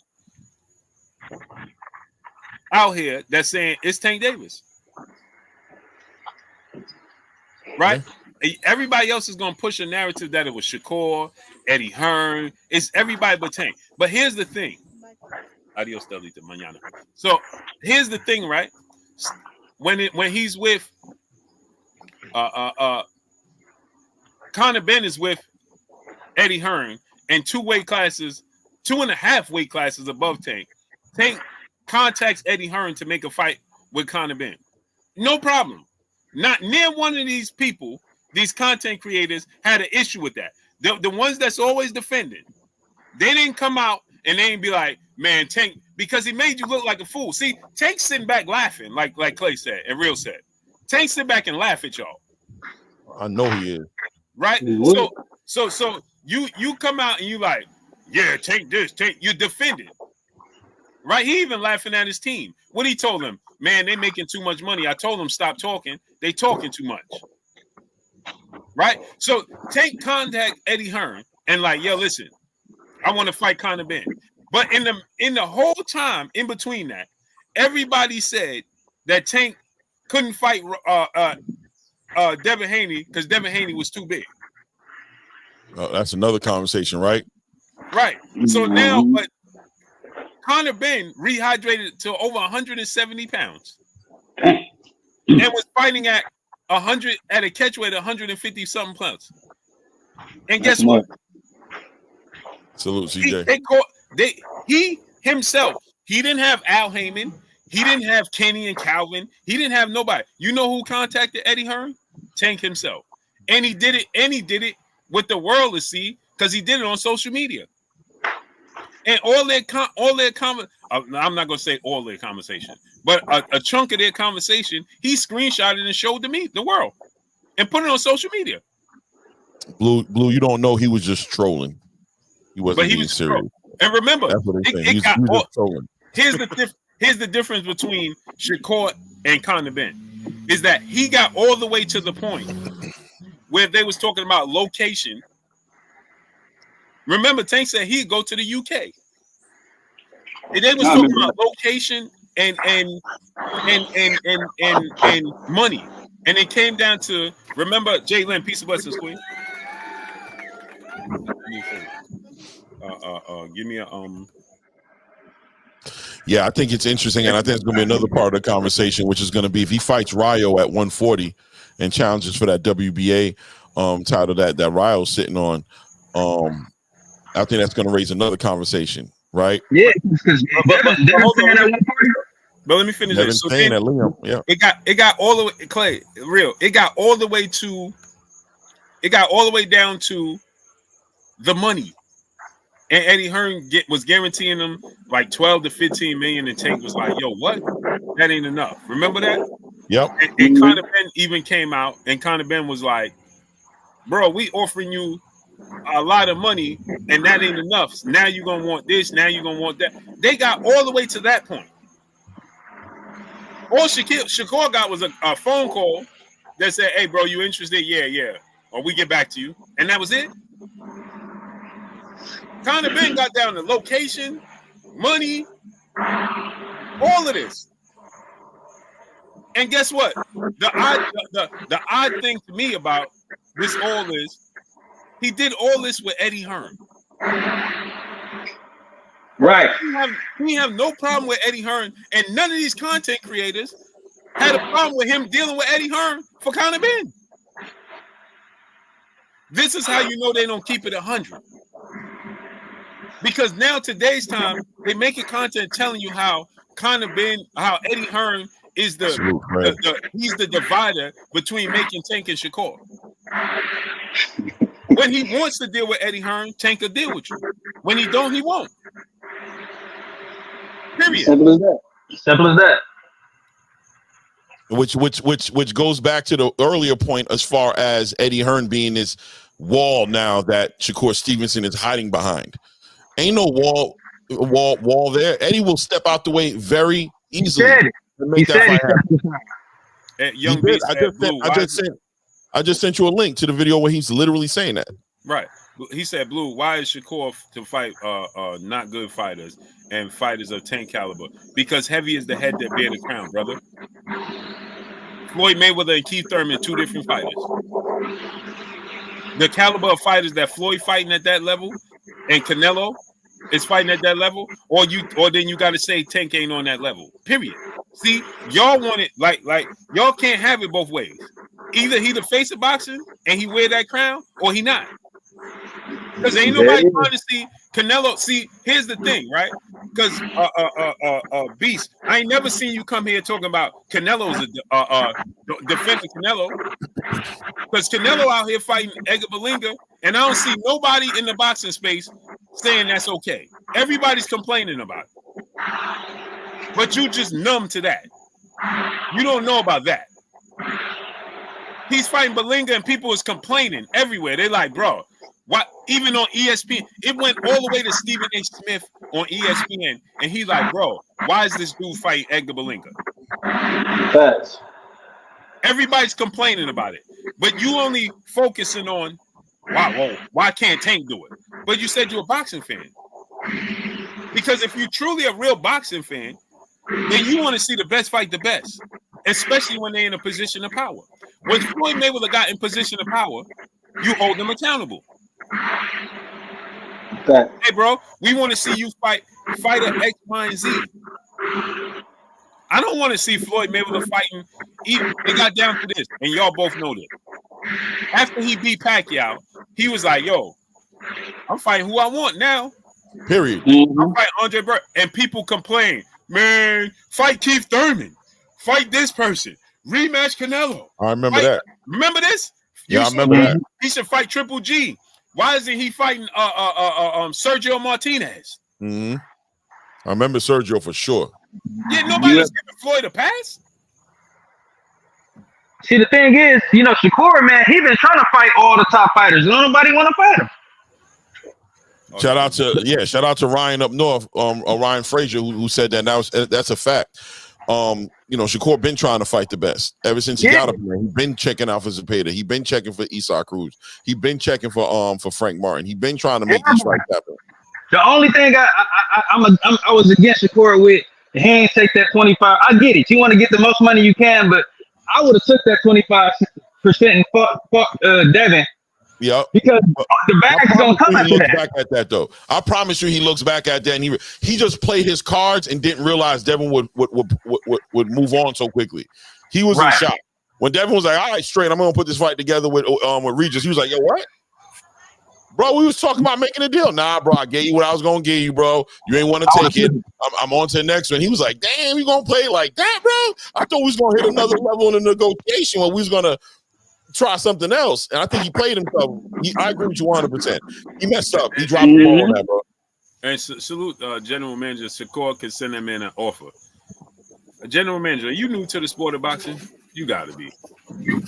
out here that's saying it's Tank Davis. Right? Yeah. Everybody else is going to push a narrative that it was Shakur, Eddie Hearn. It's everybody but Tank. But here's the thing. Adios, Delita, mañana. So here's the thing, right? When he's with Conor Ben is with Eddie Hearn and 2 weight classes, 2.5 weight classes above Tank. Tank contacts Eddie Hearn to make a fight with Conor Ben. No problem. Not near one of these people, these content creators, had an issue with that. The ones that's always defending, they didn't come out and they didn't be like, man, Tank, because he made you look like a fool. See, Tank's sitting back laughing, like Clay said and Real said. Tank sit back and laugh at y'all. I know he is. Right? So you come out and you like, yeah, Tank this, Tank, you defended. Right? He even laughing at his team. What he told them, man, they making too much money. I told them stop talking. They talking too much. Right? So Tank contact Eddie Hearn and like, yo, listen, I want to fight Conor Ben. But in the whole time in between that, everybody said that Tank couldn't fight Devin Haney because Devin Haney was too big. That's another conversation, right? Right. So now, but Conor Ben rehydrated to over 170 pounds and was fighting at 100 at a catchweight 150 something pounds. And guess what? Salute, CJ. He himself, he didn't have Al Haymon, he didn't have Kenny and Calvin, he didn't have nobody. You know who contacted Eddie Hearn? Tank himself. And he did it with the world to see because he did it on social media. And all their comment, I'm not going to say all their conversation, but a chunk of their conversation, he screenshotted and showed to me, the world, and put it on social media. Blue, you don't know he was just trolling. He wasn't being serious. And remember, here's the difference between Shakur and Conor Ben is that he got all the way to the point where they was talking about location. Remember, Tank said he'd go to the UK. And they was talking about location and money. And it came down to, remember, Jay Lynn, peace of blessings, Queen. Give me a Yeah, I think it's interesting, and I think it's going to be another part of the conversation, which is going to be if he fights Ryo at 140 and challenges for that WBA title that Ryo's sitting on. I think that's going to raise another conversation, right? Yeah, because Devin's saying at 140. But let me finish Devin this. So saying then that Liam, yeah. it got all the way Clay, real. It got all the way down to the money. And Eddie Hearn was guaranteeing them like 12 to 15 million, and Tank was like, yo, what? That ain't enough. Remember that? Yep. And Conor Ben even came out, and Conor Ben was like, bro, we offering you a lot of money, and that ain't enough. Now you're going to want this. Now you're going to want that. They got all the way to that point. All Shakur got was a phone call that said, hey, bro, you interested? Yeah. Or we get back to you. And that was it. Conor Ben got down to location, money, all of this. And guess what? The odd thing to me about this all is he did all this with Eddie Hearn. Right. We have no problem with Eddie Hearn, and none of these content creators had a problem with him dealing with Eddie Hearn for Conor Ben. This is how you know they don't keep it 100. Because now today's time, they make a content telling you how how Eddie Hearn is he's the divider between making Tank and Shakur. When he wants to deal with Eddie Hearn, Tank will deal with you. When he don't, he won't. Period. Simple as that. Simple as that. Which goes back to the earlier point as far as Eddie Hearn being this wall now that Shakur Stevenson is hiding behind. Ain't no wall there. Eddie will step out the way very easily to make that fight happen. Young Beast I just sent you a link to the video where he's literally saying that. Right. He said, Blue, why is Shakur to fight not good fighters and fighters of Tank caliber? Because heavy is the head that bear the crown, brother. Floyd Mayweather and Keith Thurman, two different fighters. The caliber of fighters that Floyd fighting at that level and Canelo is fighting at that level, or then you got to say Tank ain't on that level. Period. See, y'all want it like y'all can't have it both ways. Either he the face of boxing and he wear that crown, or he not. Because ain't nobody trying to see Canelo. See, here's the thing, right? Because Beast, I ain't never seen you come here talking about Canelo's defending Canelo. Because Canelo out here fighting Edgar Berlanga, and I don't see nobody in the boxing space saying that's okay. Everybody's complaining about it. But you just numb to that. You don't know about that. He's fighting Berlanga, and people is complaining everywhere. They're like, bro, what? Even on ESPN, it went all the way to Stephen A. Smith on ESPN, and he's like, bro, why is this dude fighting Edgar Berlanga? Facts. Everybody's complaining about it, but you only focusing on why can't Tank do it? But you said you're a boxing fan. Because if you're truly a real boxing fan, then you want to see the best fight the best, especially when they're in a position of power. When Floyd Mayweather got in position of power, you hold them accountable. Hey, bro, we want to see you fight fighter X, Y, and Z. I don't want to see Floyd Mayweather fighting. It got down to this, and y'all both know this. After he beat Pacquiao, he was like, yo, I'm fighting who I want now. Period. I'm fighting Andre Burke. And people complain, man, fight Keith Thurman. Fight this person. Rematch Canelo. I remember that. Remember this? Yeah, I remember that. He should fight Triple G. Why isn't he fighting Sergio Martinez? Mm-hmm. I remember Sergio for sure. Yeah, nobody's giving Floyd a pass. See, the thing is, Shakur, man, he been trying to fight all the top fighters. Nobody want to fight him. Shout out to Ryan up north, Ryan Frazier, who said that. That's a fact. Shakur been trying to fight the best ever since he got up there. He been checking out for Zepeda. He been checking for Isaac Cruz. He been checking for Frank Martin. He been trying to make these fights happen. The only thing I was against Shakur with, he ain't take that 25. I get it. You want to get the most money you can, but I would have took that 25% and fuck Devin. Yeah, because the bag's gonna come after that. Back at that though. I promise you, he looks back at that and he just played his cards and didn't realize Devin would move on so quickly. He was in shock when Devin was like, "All right, straight, I'm gonna put this fight together with Regis." He was like, "Yo, what?" Bro, we was talking about making a deal. Nah, bro, I gave you what I was gonna give you, bro. You ain't want to take it. I'm on to the next one. He was like, damn, you gonna play like that, bro? I thought we was gonna hit another level in the negotiation where we was gonna try something else. And I think he played himself. I agree with you 100%. He messed up. He dropped the ball on that, bro. And salute General Manager Shakur can send him in an offer. A General Manager, are you new to the sport of boxing? You gotta be. You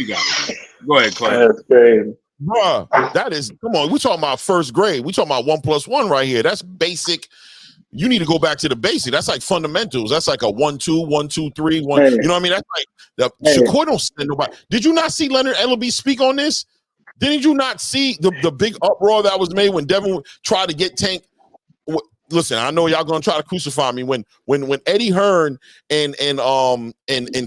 gotta be. Go ahead, Clay. That's crazy. Bruh, that is, come on, we're talking about first grade. We're talking about 1+1 right here. That's basic. You need to go back to the basic. That's like fundamentals. That's like a 1-2, 1-2-3, 1. Hey. You know what I mean? That's like Shakur don't send nobody. Did you not see Leonard Ellaby speak on this? Didn't you not see the big uproar that was made when Devin tried to get Tank? Listen, I know y'all gonna try to crucify me when Eddie Hearn and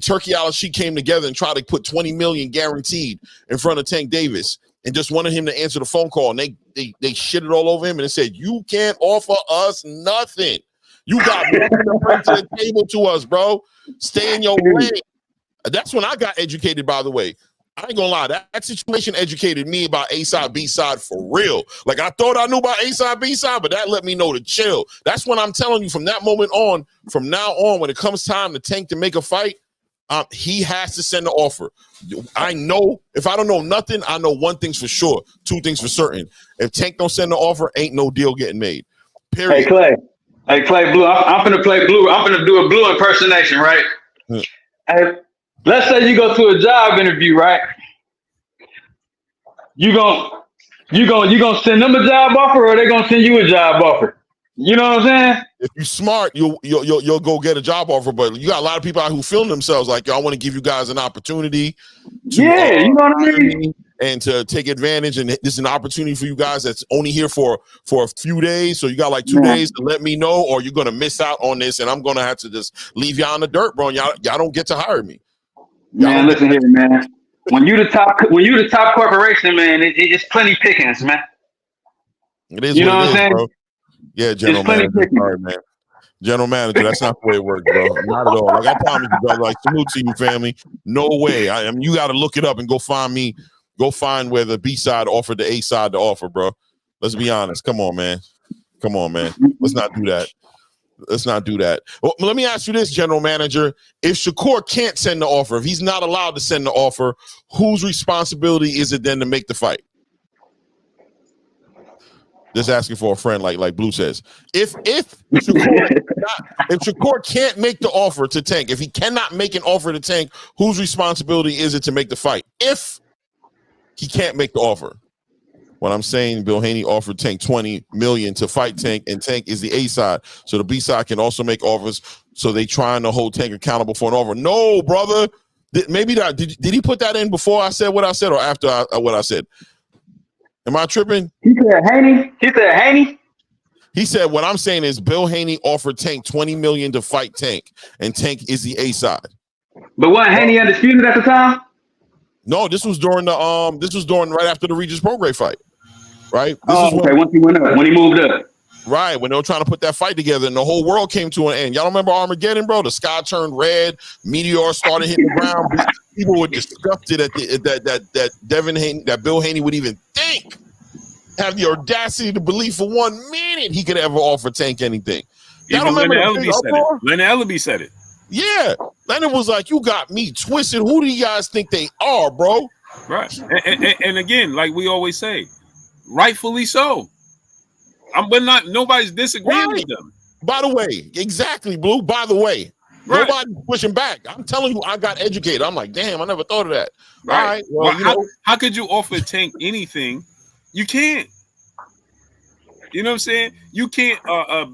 Turkey Al-Sheikh came together and tried to put $20 million guaranteed in front of Tank Davis and just wanted him to answer the phone call, and they shitted all over him and they said, you can't offer us nothing. You got nothing to bring to the table to us, bro. Stay in your lane. That's when I got educated, by the way. I ain't gonna lie, that situation educated me about A-side, B-side for real. Like, I thought I knew about A-side, B-side, but that let me know to chill. That's when I'm telling you, from that moment on, from now on, when it comes time to Tank to make a fight, he has to send the offer. I know, if I don't know nothing, I know one thing's for sure, two things for certain. If Tank don't send the offer, ain't no deal getting made. Period. Hey, Clay Blue, I'm finna play Blue. I'm finna do a Blue impersonation, right? Hey, let's say you go to a job interview, right? You gonna send them a job offer, or they gonna send you a job offer? You know what I'm saying? If you're smart, you'll go get a job offer. But you got a lot of people out who feeling themselves like, I want to give you guys an opportunity to, you know what I mean? And to take advantage. And this is an opportunity for you guys that's only here for a few days. So you got like 2 days to let me know, or you're gonna miss out on this, and I'm gonna have to just leave y'all in the dirt, bro. And y'all don't get to hire me. Man, listen here, man. When you the top corporation, man, it's plenty pickings, man. It is. You know what I'm saying, bro? Yeah, general manager. Sorry, man. General manager, that's not the way it works, bro. Not at all. Like, I promise you, brother. Like, salute to you, family. No way. I mean, you got to look it up and go find me. Go find where the B side offered the A side to offer, bro. Let's be honest. Come on, man. Let's not do that. Well, let me ask you this, general manager. If Shakur can't send the offer, if he's not allowed to send the offer, whose responsibility is it then to make the fight? Just asking for a friend, like Blue says. If Shakur can't make the offer to Tank, if he cannot make an offer to Tank, whose responsibility is it to make the fight? If he can't make the offer. What I'm saying, Bill Haney offered Tank $20 million to fight Tank, and Tank is the A side. So the B side can also make offers. So they trying to hold Tank accountable for an offer. No, brother. Maybe that did he put that in before I said what I said, or after what I said? Am I tripping? He said Haney. He said what I'm saying is Bill Haney offered Tank $20 million to fight Tank, and Tank is the A side. But wasn't Haney undisputed at the time? No, this was during right after the Regis Prograis fight. Right? Once he went up, when he moved up. Right, when they were trying to put that fight together and the whole world came to an end. Y'all remember Armageddon, bro? The sky turned red, meteors started hitting the ground. People were disgusted at that Devin Haney, that Bill Haney would even have the audacity to believe for 1 minute he could ever offer Tank anything. Even Leonard Ellaby said it. Yeah. Leonard was like, you got me twisted. Who do you guys think they are, bro? Right. And again, like we always say, rightfully so. Nobody's disagreeing with them. By the way, exactly, Blue. By the way, nobody's pushing back. I'm telling you, I got educated. I'm like, damn, I never thought of that. Right. All right. Well, how could you offer Tank anything? You can't. You know what I'm saying? You can't.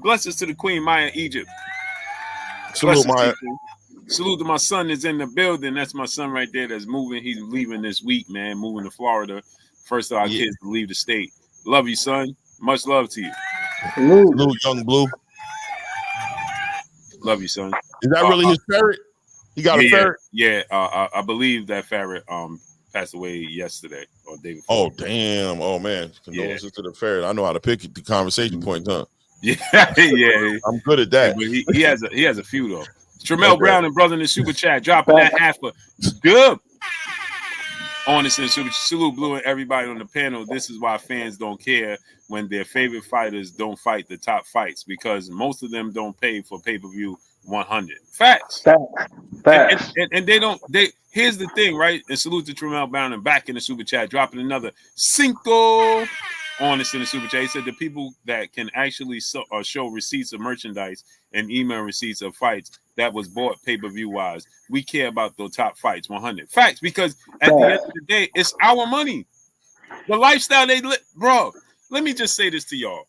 Blessings to the Queen Maya Egypt. Salute, Maya. Salute to my son that's in the building. That's my son right there that's moving. He's leaving this week, man, moving to Florida. First of our kids to leave the state. Love you, son. Much love to you. Salute, young Blue. Love you, son. Is that really his ferret? He got a ferret? Yeah. I believe that ferret passed away yesterday or day before. Oh, damn. Oh, man. Condolences to the ferret. I know how to pick the conversation points, huh? Yeah. I'm good at that. Yeah, but he has a few, though. Tramel Brown and brother in the super chat dropping that half. Good. Honest and super salute Blue and everybody on the panel. This is why fans don't care when their favorite fighters don't fight the top fights, because most of them don't pay for pay-per-view 100. Facts. And they don't. Here's the thing, right? And salute to Tremel Brown and back in the super chat, dropping another Cinco. Honest in the super chat. He said the people that can actually show receipts of merchandise and email receipts of fights that was bought pay-per-view wise, we care about the top fights 100. Facts, because at the end of the day, it's our money. The lifestyle they live, bro. Let me just say this to y'all.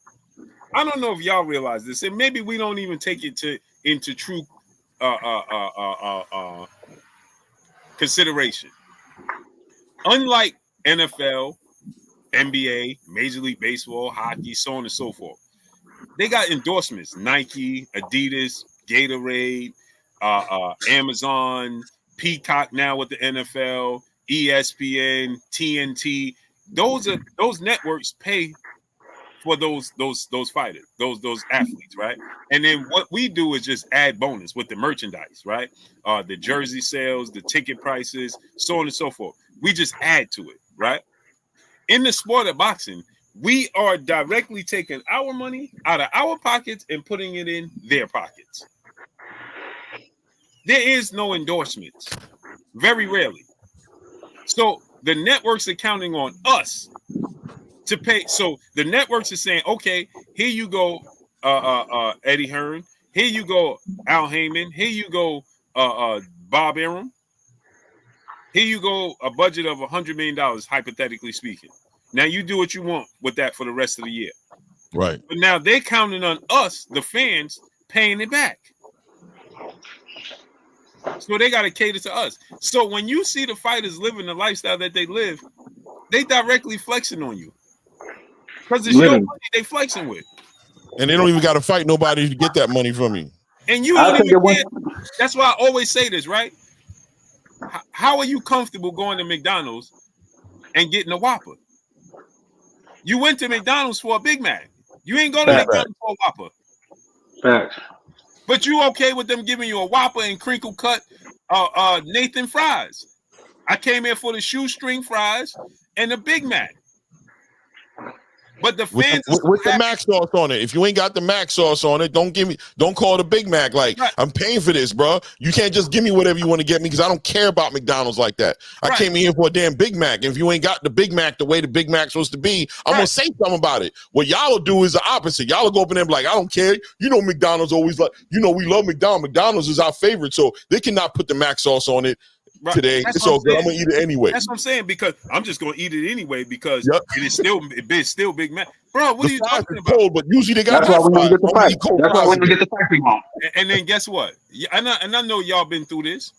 I don't know if y'all realize this, and maybe we don't even take it into true consideration. Unlike NFL, NBA, Major League Baseball, hockey, so on and so forth, they got endorsements: Nike, Adidas, Gatorade, Amazon, Peacock now with the NFL, ESPN, TNT. Those networks pay for those fighters, those athletes, right? And then what we do is just add bonus with the merchandise, right? The jersey sales, the ticket prices, so on and so forth. We just add to it, right? In the sport of boxing, we are directly taking our money out of our pockets and putting it in their pockets. There is no endorsements, very rarely. So the networks are counting on us to pay. So the networks are saying, okay, here you go, Eddie Hearn. Here you go, Al Haymon. Here you go, Bob Arum. Here you go, a budget of $100 million, hypothetically speaking. Now you do what you want with that for the rest of the year. Right. But now they're counting on us, the fans, paying it back. So they got to cater to us. So when you see the fighters living the lifestyle that they live, they directly flexing on you. Because it's your money they flexing with. And they don't even got to fight nobody to get that money from you. And you don't even get, that's why I always say this, right? How are you comfortable going to McDonald's and getting a Whopper? You went to McDonald's for a Big Mac. You ain't going to McDonald's for a Whopper. Facts. But you okay with them giving you a Whopper and crinkle cut Nathan fries? I came here for the shoestring fries and the Big Mac. But the fans with the Mac sauce on it. If you ain't got the Mac sauce on it, don't call it a Big Mac. Like, right. I'm paying for this, bro. You can't just give me whatever you want to get me, because I don't care about McDonald's like that. I came in here for a damn Big Mac. If you ain't got the Big Mac the way the Big Mac's supposed to be, I'm gonna say something about it. What y'all will do is the opposite. Y'all will go up in there and be like, I don't care. You know, McDonald's always like, you know, we love McDonald's. McDonald's is our favorite, so they cannot put the Mac sauce on it. Right. Today, it's all good. I'm gonna eat it anyway. That's what I'm saying, because I'm just gonna eat it anyway, because it is still Big Mac, bro. What are you talking about? Cold, but usually they got. That's why we don't get the fight. That's why we don't get the fight on. And then guess what? And I know y'all been through this,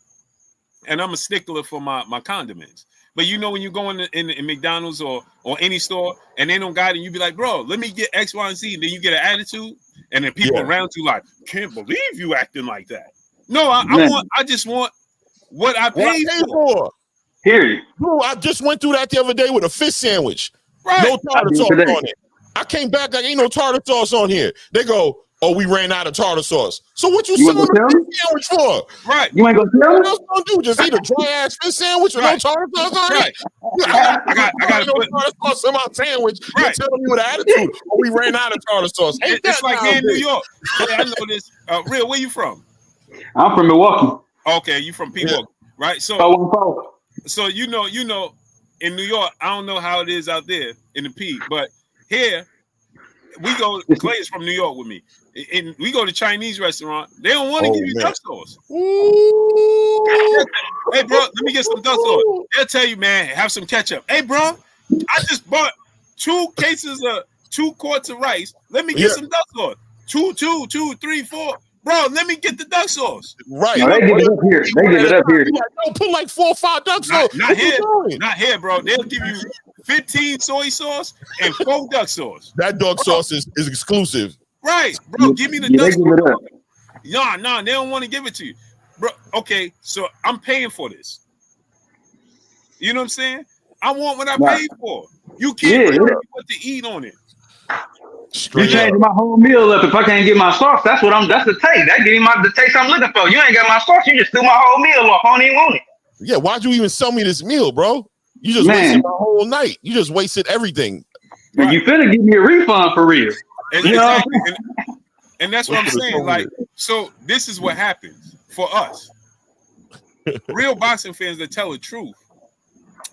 and I'm a stickler for my condiments. But you know, when you go in McDonald's or any store and they don't got it, and you be like, bro, let me get X, Y, and Z, and then you get an attitude, and then people around you like, can't believe you acting like that. No, I just want what I paid for. Here, bro, I just went through that the other day with a fish sandwich. Right. No tartar sauce on it. I came back like, ain't no tartar sauce on here. They go, oh, we ran out of tartar sauce. So what you selling a fish sandwich for? Right. You ain't gonna tell me? What else gonna do? Just eat a dry ass fish sandwich with no tartar sauce on it? I got no tartar sauce in my sandwich. You're telling me with an attitude, oh, we ran out of tartar sauce. It's like here in New York. Yeah, I know this. Real, where you from? I'm from Milwaukee. Okay, you from Milwaukee, right? So you know, in New York, I don't know how it is out there in the P, but here we go. Clay is from New York with me, and we go to Chinese restaurant. They don't want to give you duck sauce. Hey, bro, let me get some duck sauce. They'll tell you, man, have some ketchup. Hey, bro, I just bought 2 quarts of rice. Let me get some duck sauce. 2, 3, 4. Bro, let me get the duck sauce. Right. No, they give it up here. They give it up here. Don't put like 4 or 5 duck sauce. Not here, bro. They'll give you 15 soy sauce and 4 duck sauce. That duck sauce is exclusive. Right, bro. Give me the duck sauce. No, they don't want to give it to you. Bro, okay, so I'm paying for this. You know what I'm saying? I want what I paid for. You can't tell me what to eat on it. You change my whole meal up if I can't get my sauce. That's the taste. That give me the taste I'm looking for. You ain't got my sauce, you just threw my whole meal off. I don't even want it. Yeah, why'd you even sell me this meal, bro? You just wasted my whole night. You just wasted everything. Right. You finna give me a refund for real. Exactly. And that's what I'm saying. Like, so this is what happens for us. Real boxing fans that tell the truth.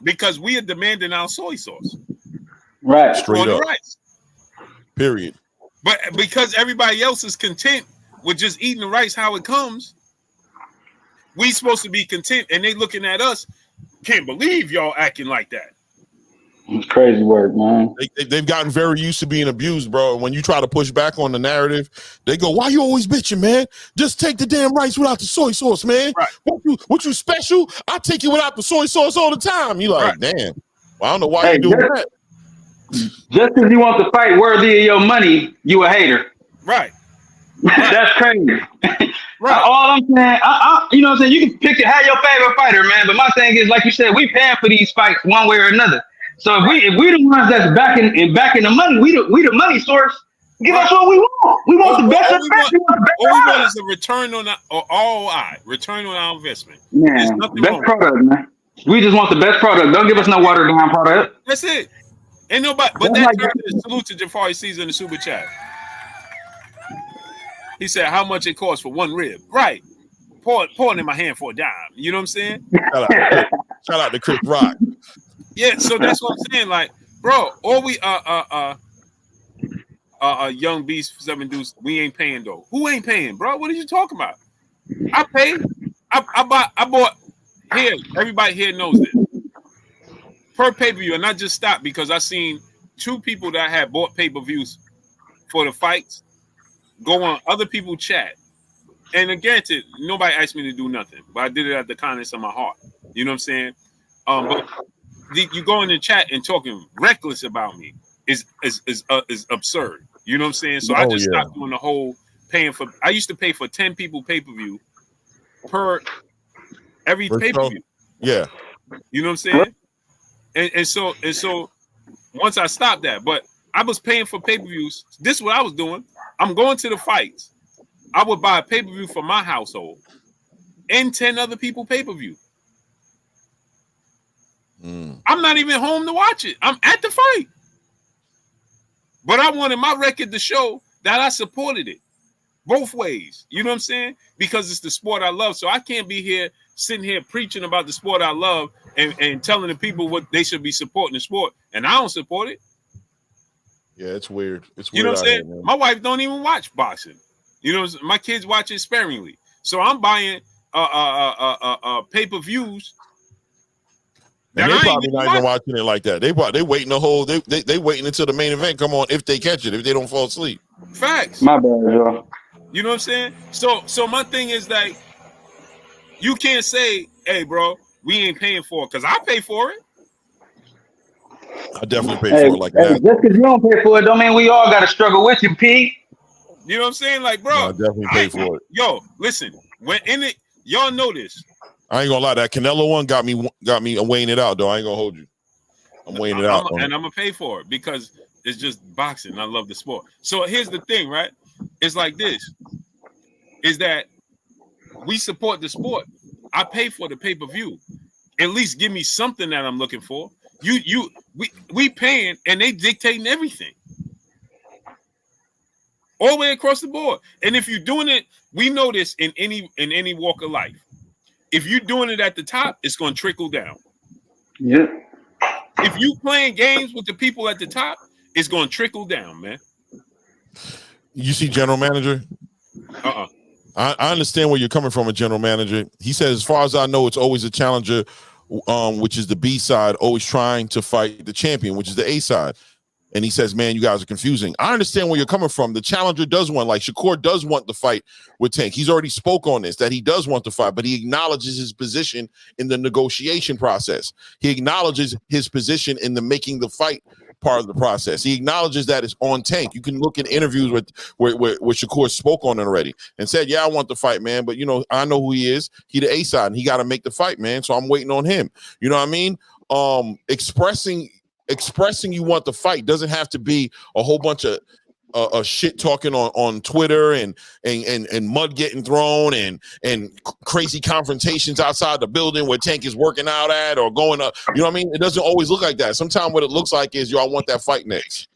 Because we are demanding our soy sauce. Right. Straight up. Rice. Period. But because everybody else is content with just eating the rice how it comes, we supposed to be content, and they looking at us, can't believe y'all acting like that. It's crazy work, man. They've gotten very used to being abused, bro. And when you try to push back on the narrative, they go, "Why you always bitching, man? Just take the damn rice without the soy sauce, man. Right. What you special? I take it without the soy sauce all the time." You like, damn. Well, I don't know why you doing that. Just because you want the fight worthy of your money, you a hater. Right. That's crazy. Right. All I'm saying, you know what I'm saying? You can have your favorite fighter, man. But my thing is, like you said, we paying for these fights one way or another. So if we the ones that's backing the money, we the money source. Give us what we want. We want the best. All we want is a return on our ROI, return on our investment. Yeah, best product, man. We just want the best product. Don't give us no watered down product. That's it. Ain't nobody. But that salute to Jafari Caesar in the super chat. He said, "How much it costs for one rib?" Right. Pour it in my hand for a dime. You know what I'm saying? Shout out to Chris Rock. Yeah, so that's what I'm saying. Like, bro, all we Young Beast 7 Deuce, we ain't paying though. Who ain't paying, bro? What are you talking about? I paid. I bought here. Everybody here knows this. Per pay-per-view, and I just stopped because I seen 2 people that had bought pay-per-views for the fights go on other people's chat. And again, nobody asked me to do nothing, but I did it at the kindness of my heart. You know what I'm saying? But you go in the chat and talking reckless about me is absurd. You know what I'm saying? So I just stopped doing the whole paying for. I used to pay for 10 people pay-per-view per every pay-per-view. Yeah. You know what I'm saying? And so once I stopped that, but I was paying for pay-per-views. This is what I was doing. I'm going to the fights. I would buy a pay-per-view for my household and 10 other people pay-per-view. I'm not even home to watch it. I'm at the fight. But I wanted my record to show that I supported it both ways. You know what I'm saying? Because it's the sport I love. So I can't be here sitting here preaching about the sport I love and telling the people what they should be supporting the sport. And I don't support it. Yeah, it's weird. It's weird. You know what I'm saying? Here, my wife don't even watch boxing. You know, my kids watch it sparingly. So I'm buying pay-per-views. And they probably not even watching it like that. They waiting the whole they waiting until the main event come on if they catch it, if they don't fall asleep. Facts. My bad, y'all. You know what I'm saying? So my thing is like, you can't say, "Hey, bro, we ain't paying for it," because I pay for it. I definitely pay for it like that. Just because you don't pay for it, don't mean we all got to struggle with you, P. You know what I'm saying? Like, bro, I definitely pay for it. Yo, listen, when in it, y'all know this. I ain't gonna lie, that Canelo one got me weighing it out though. I ain't gonna hold you. I'm weighing it out. And I'm gonna pay for it because it's just boxing. I love the sport. So here's the thing, right? It's like this: is that we support the sport. I pay for the pay-per-view. At least give me something that I'm looking for. We paying and they dictating everything. All the way across the board. And if you're doing it, we know this in any walk of life. If you're doing it at the top, it's going to trickle down. Yeah. If you playing games with the people at the top, it's going to trickle down, man. You see general manager? I understand where you're coming from, a general manager. He says, as far as I know, it's always a challenger, which is the B side, always trying to fight the champion, which is the A side. And he says, man, you guys are confusing. I understand where you're coming from. The challenger does want, like Shakur does want the fight with Tank. He's already spoke on this, that he does want the fight, but he acknowledges his position in the negotiation process. He acknowledges his position in the making the fight part of the process. He acknowledges that it's on Tank. You can look in interviews where Shakur spoke on it already and said, yeah, I want the fight, man. But, you know, I know who he is. He the A side, and he got to make the fight, man. So I'm waiting on him. You know what I mean? Expressing you want the fight doesn't have to be a whole bunch of shit talking on Twitter and mud getting thrown and crazy confrontations outside the building where Tank is working out at or going up. You know what I mean? It doesn't always look like that. Sometimes what it looks like is, I want that fight next.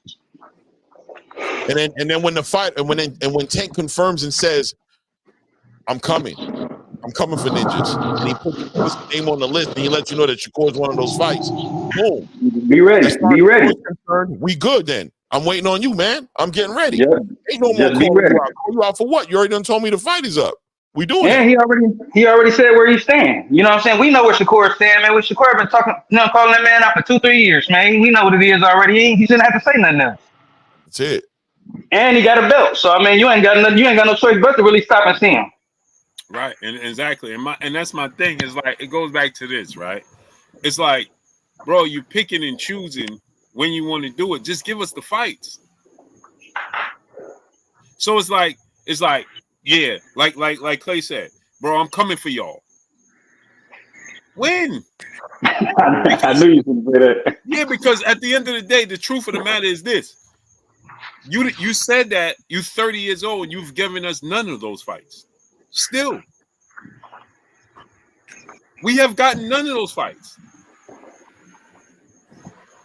And then when the fight and when Tank confirms and says, I'm coming for ninjas, and he puts his name on the list and he lets you know that Shakur is one of those fights. Boom. Be ready. Be ready. We good then. I'm waiting on you, man. I'm getting ready. Yeah. Ain't no more calling you out. Call you out for what? You already done told me the fight is up. We doing it. He already said where he's staying. You know what I'm saying? We know where Shakur is staying, man. Shakur been talking, calling that man out for 2-3 years, man. We know what it is already. He shouldn't have to say nothing else. That's it. And he got a belt, so I mean, you ain't got no choice but to really stop and see him. Right, and exactly, and that's my thing. Is like it goes back to this, right? It's like, bro, you picking and choosing when you want to do it. Just give us the fights. So it's like, yeah, like Clay said, bro, I'm coming for y'all. When? I knew you was going to say that. Yeah, because at the end of the day, the truth of the matter is this. You said that you're 30 years old and you've given us none of those fights. Still. We have gotten none of those fights.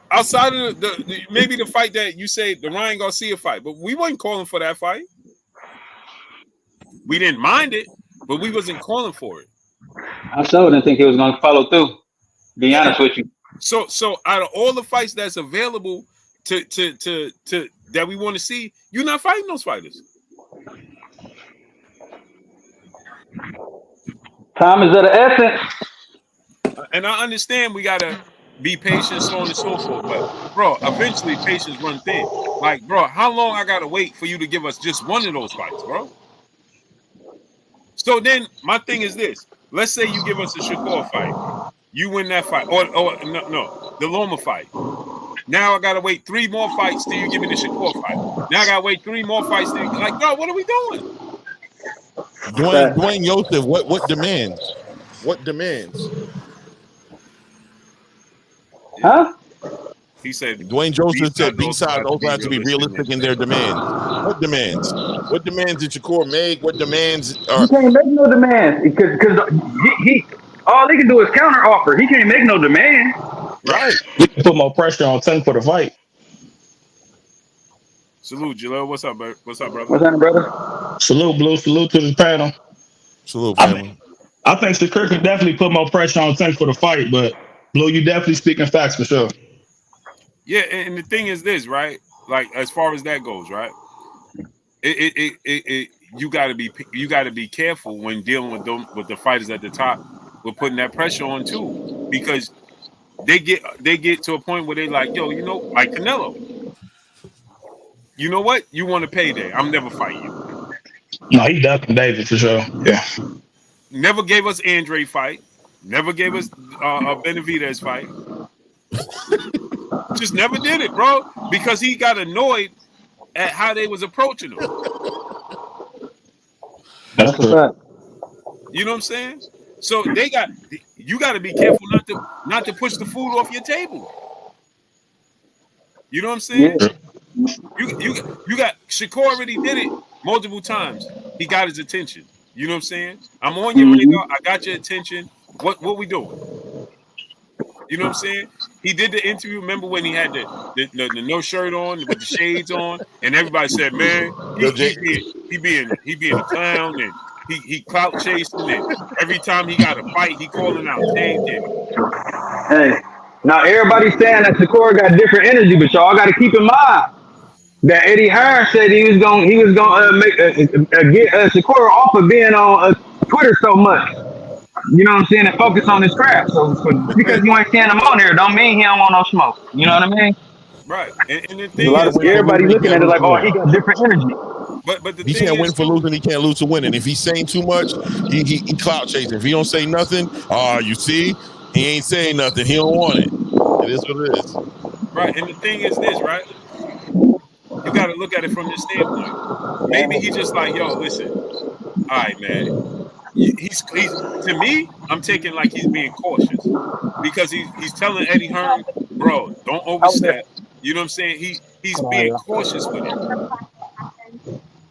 Outside of the maybe the fight that you say, the Ryan Garcia fight, but we weren't calling for that fight. We didn't mind it, but we wasn't calling for it. I sure didn't think he was going to follow through. Be honest with you. So out of all the fights that's available to that we want to see, you're not fighting those fighters. Time is of the essence. And I understand we gotta be patient, so on and so forth. But bro, eventually patience run thin. Like, bro, how long I gotta wait for you to give us just one of those fights, bro? So then my thing is this. Let's say you give us a Shakur fight. You win that fight. Or no, the Loma fight. Now I gotta wait 3 more fights till you give me the Shakur fight. Now I gotta wait 3 more fights till like, bro, what are we doing? Dwayne Joseph, what demands? What demands? Huh? He said Dwayne Joseph said B-side also have to be realistic in their demands. What demands? What demands did Shakur make? What demands are... He can't make no demands because he all he can do is counter offer. He can't make no demand. Right. We can put more pressure on Tank for the fight. Salute, Jaleel. What's up, brother? What's up, brother? Salute, Blue. Salute to the panel. Salute, family. I think Shakur can definitely put more pressure on Tank for the fight, but Blue, you definitely speaking facts for sure. Yeah, and the thing is this, right? Like as far as that goes, right? You gotta be careful when dealing with the fighters at the top. We're putting that pressure on too, because they get to a point where they like, yo, like Canelo. You know what? You want a payday? I'm never fighting you. No, he ducking David for sure. Yeah. Never gave us Andre fight. Never gave us a Benavidez fight. Just never did it, bro, because he got annoyed at how they was approaching him. That's correct. You know what I'm saying? So you got to be careful not to push the food off your table. You know what I'm saying? Yeah. You got Shakur already did it multiple times. He got his attention. You know what I'm saying? I'm on your radar. I got your attention. What we doing? You know what I'm saying? He did the interview. Remember when he had the no shirt on with the shades on, and everybody said, "Man, he being a clown and he clout chasing, and every time he got a fight, he calling out Tank." Hey, now everybody's saying that Shakur got different energy, but y'all got to keep in mind that Eddie Hearn said he was gonna get Shakur off of being on Twitter so much. You know what I'm saying? And focus on his craft. So because you ain't seeing him on here, don't mean he don't want no smoke. You know what I mean? Right. And the thing is, everybody looking at it like, oh, he got different energy. But the he thing can't win is, for losing. He can't lose to winning. If he's saying too much, he clout chasing. If he don't say nothing, you see, he ain't saying nothing. He don't want it. It is what it is. Right. And the thing is this, right? You got to look at it from this standpoint. Maybe he just like, yo, listen, all right, man. He's to me, I'm taking like he's being cautious because he's telling Eddie Hearn, bro, don't overstep. You know what I'm saying? He's being cautious with it.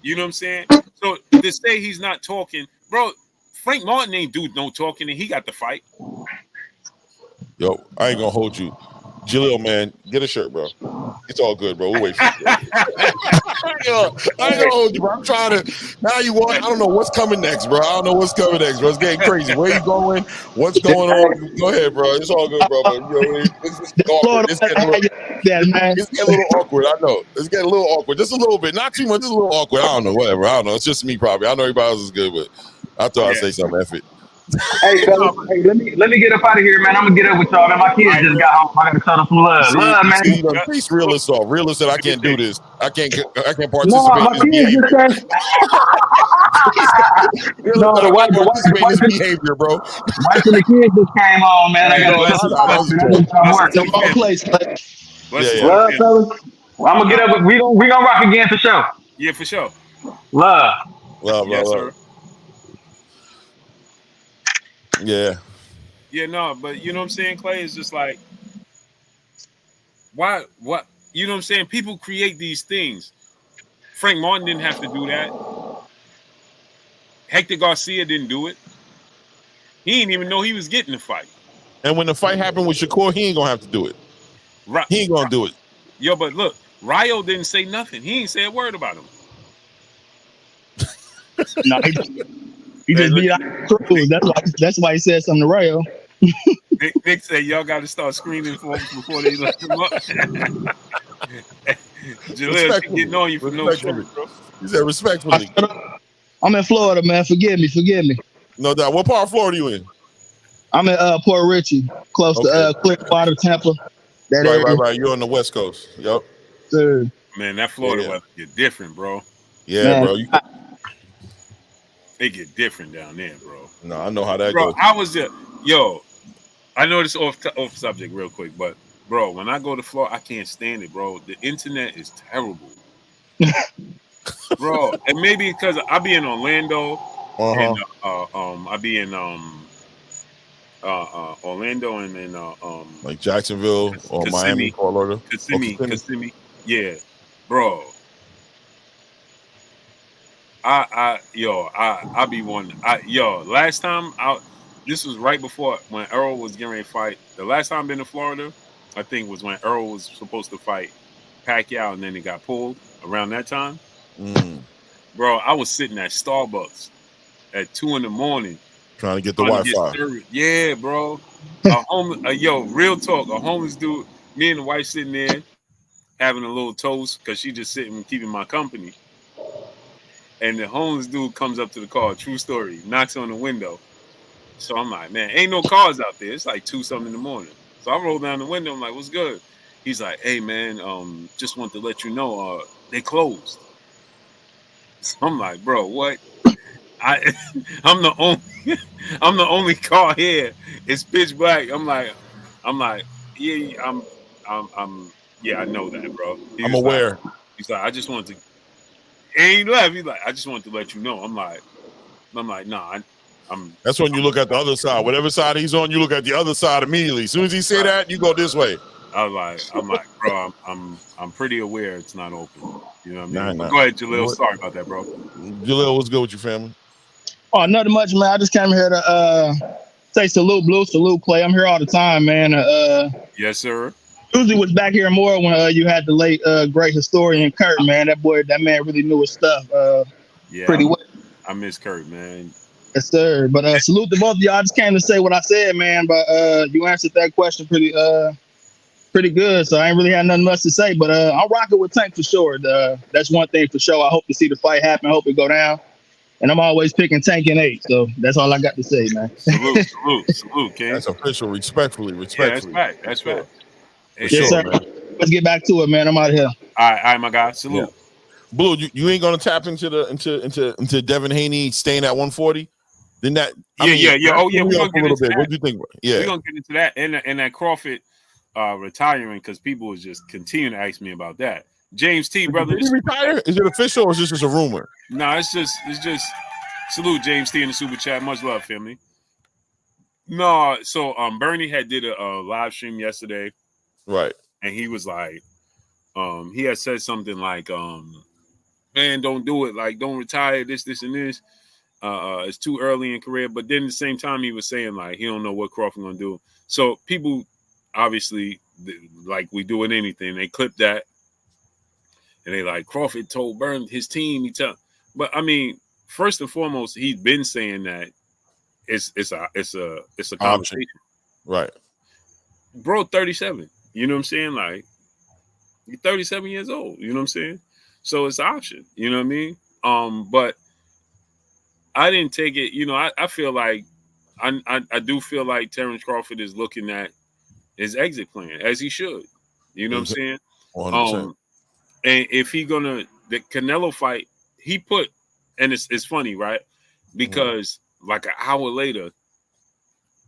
You know what I'm saying? So to say he's not talking, bro, Frank Martin ain't do no talking, and he got the fight. Yo, I ain't gonna hold you. Jaleel, man, get a shirt, bro. It's all good, bro. We'll wait for you. Yo, I ain't gonna hold you, bro. I'm trying to. Now you want. I don't know what's coming next, bro. I don't know what's coming next, bro. It's getting crazy. Where you going? What's going on? Go ahead, bro. It's all good, bro. But, it's just awkward. It's getting a little awkward. I know. It's getting a little awkward. Just a little bit. Not too much. Just a little awkward. I don't know. Whatever. I don't know. It's just me, probably. I know everybody else is good, but I thought I'd say something. F it. Hey, fellas, hey, let me get up out of here, man. I'm gonna get up with y'all, man. My kids just got home. I gotta show them some love. Love, man. See, you done piece realist off. Realist said I can't do this. I can't No, participate my in this kids just behavior. said. No, the wife, participate in this behavior, bro. wife and the kids just came on, man. I gotta show them some work. Blessings to the Love, family. fellas. Well, I'm gonna get up. We gonna rock again for sure. Yeah, for sure. Love. Yes, sir. Yeah. Yeah, no, but you know what I'm saying, Clay? It's just like, why? What? You know what I'm saying? People create these things. Frank Martin didn't have to do that. Hector Garcia didn't do it. He didn't even know he was getting the fight. And when the fight happened with Shakur, he ain't gonna have to do it. Right. He ain't gonna do it. Yo, but look, Ryo didn't say nothing. He ain't say a word about him. No, he just beat out Cruz. That's why he said something to Ryo. Nick said y'all got to start screening folks before they let them up. Jaleel, she getting on you for no shit, bro. He said respectfully. I'm in Florida, man. Forgive me. No doubt. What part of Florida you in? I'm in Port Richey, close to Clearwater, Tampa. That area. Right. You're on the West Coast. Yep. Sir. Man, that Florida weather get different, bro. Yeah, man, bro. They get different down there, bro. No, I know how that bro, goes. I was there. Yo, I know this off subject real quick, but bro, when I go to Florida, I can't stand it, bro. The internet is terrible. Bro, and maybe because I be in Orlando and I be in Orlando and then like Jacksonville or Miami, Fort Lauderdale. Kissimmee. Yeah, bro. I be one. Last time this was right before when Earl was getting ready to fight. The last time I've been to Florida, I think was when Earl was supposed to fight Pacquiao and then it got pulled around that time. Bro, I was sitting at Starbucks at 2 a.m. trying to get the Wi-Fi. Yeah, bro. Real talk. A homeless dude, me and the wife sitting there having a little toast because she just sitting keeping my company. And the homeless dude comes up to the car, true story, knocks on the window. So I'm like, man, ain't no cars out there. It's like 2-something in the morning. So I roll down the window. I'm like, what's good? He's like, hey, man, just want to let you know they closed. So I'm like, bro, what? I'm the only car here. It's pitch black. I'm like, yeah, I know that, bro. I'm aware. He's like, I just wanted to. And he left. He's like, I just wanted to let you know. I'm like, nah. That's when you look at the other side. Whatever side he's on, you look at the other side immediately. As soon as he say that, you go this way. I'm like, bro, I'm pretty aware it's not open. You know what I mean? Go ahead, Jaleel. Sorry about that, bro. Jaleel, what's good with your family? Oh, nothing much, man. I just came here to say salute, Blue, salute, Clay. I'm here all the time, man. Yes, sir. Usually was back here more when you had the late great historian Kurt, man. That man really knew his stuff pretty well. I miss Kurt, man. Yes, sir. But salute to both of y'all. I just came to say what I said, man. But you answered that question pretty good. So I ain't really had nothing much to say. But I'm rocking with Tank for sure. That's one thing for sure. I hope to see the fight happen. I hope it go down. And I'm always picking Tank in 8. So that's all I got to say, man. Salute, King. That's official. Respectfully. Yeah, that's right. Yes, sure, sir. Man. Let's get back to it, man. I'm out of here. All right, my guy. Salute. Yeah. Blue, you ain't gonna tap into Devin Haney staying at 140? Then that yeah. Oh yeah, we're gonna get a little into bit. that. What do you think? Yeah, we're gonna get into that and that Crawford retiring because people was just continuing to ask me about that. James T, brother. Did he retire? Is it official or is this just a rumor? No, it's just salute James T in the super chat. Much love, family. No, so Bernie did a live stream yesterday. Right. And he was like, he had said something like, man, don't do it. Like, don't retire. This, and this. It's too early in career. But then at the same time, he was saying like he don't know what Crawford gonna do. So people obviously, like we do with anything, they clip that and they like Crawford told Burns his team. But I mean, first and foremost, he's been saying that it's a conversation, right? Bro, 37. You know what I'm saying? Like, you're 37 years old. You know what I'm saying? So it's an option. You know what I mean? But I didn't take it. You know, I feel like I do feel like Terence Crawford is looking at his exit plan as he should. You know what I'm saying? 100%. And if he gonna the Canelo fight, he put, and it's funny, right? Because like an hour later,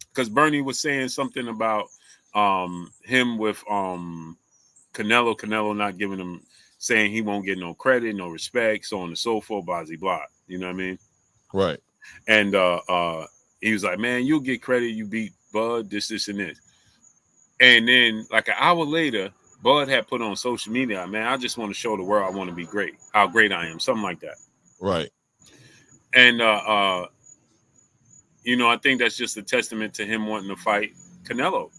because Bernie was saying something about him with Canelo not giving him, saying he won't get no credit, no respect, so on and so forth, blah, blah, blah. You know what I mean? Right. And he was like, man, you'll get credit, you beat Bud, this, and this. And then like an hour later, Bud had put on social media, man, I just want to show the world I want to be great, how great I am, something like that. Right. And you know, I think that's just a testament to him wanting to fight Canelo.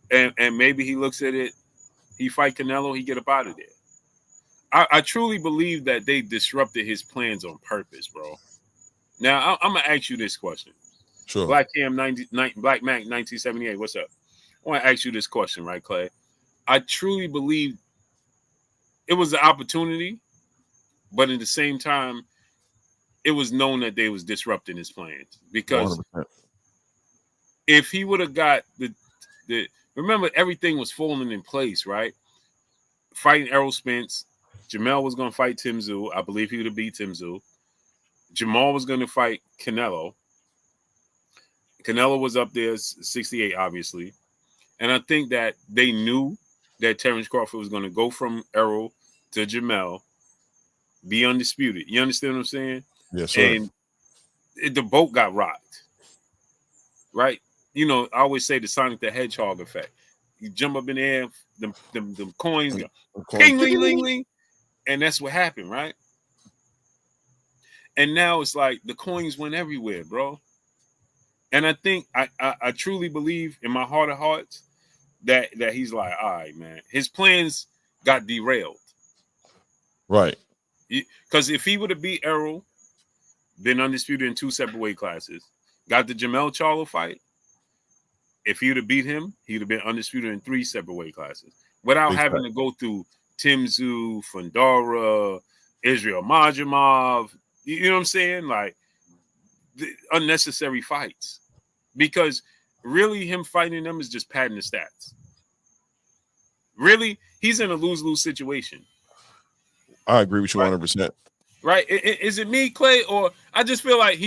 And maybe he looks at it, he fight Canelo, he get up out of there. I truly believe that they disrupted his plans on purpose, bro. Now, I'm going to ask you this question. Sure. Black Mac 1978, what's up? I want to ask you this question, right, Clay? I truly believe it was an opportunity, but at the same time, it was known that they was disrupting his plans. Because 100%. if he would have got the remember, everything was falling in place, right? Fighting Errol Spence, Jamel was going to fight Tim Tszyu. I believe he would have beat Tim Tszyu. Jamal was going to fight Canelo. Canelo was up there, 68, obviously. And I think that they knew that Terence Crawford was going to go from Errol to Jamel, be undisputed. You understand what I'm saying? Yes, sir. And the boat got rocked, right? You know, I always say the Sonic the Hedgehog effect. You jump up in the air, them coins go, ding, ling, ling, ling. And that's what happened, right? And now it's like the coins went everywhere, bro. And I think I truly believe in my heart of hearts that he's like, all right, man. His plans got derailed. Right. Because if he would have beat Errol, been undisputed in 2 separate weight classes, got the Jamel Charlo fight, if he would have beat him, he would have been undisputed in 3 separate weight classes without having to go through Tim Tszyu, Fundora, Israel Majimov. You know what I'm saying? Like, the unnecessary fights. Because really him fighting them is just padding the stats. Really, he's in a lose-lose situation. I agree with you 100%. Right? Is it me, Clay, or I just feel like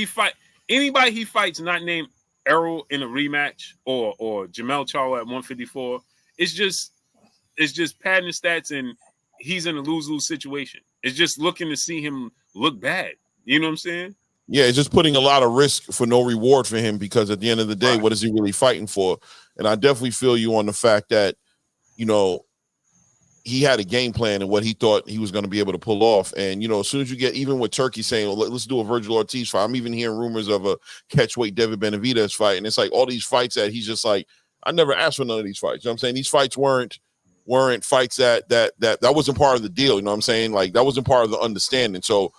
anybody he fights not named Errol in a rematch or Jamel Charlo at 154, it's just padding the stats, and he's in a lose-lose situation. It's just looking to see him look bad. You know what I'm saying? Yeah, it's just putting a lot of risk for no reward for him, because at the end of the day, what is he really fighting for? And I definitely feel you on the fact that, you know, he had a game plan and what he thought he was going to be able to pull off. And, you know, as soon as you get, even with Turkey saying, well, let's do a Virgil Ortiz fight, I'm even hearing rumors of a catchweight David Benavidez fight. And it's like all these fights that he's just like, I never asked for none of these fights. You know what I'm saying? These fights weren't fights that wasn't part of the deal. You know what I'm saying? Like, that wasn't part of the understanding. So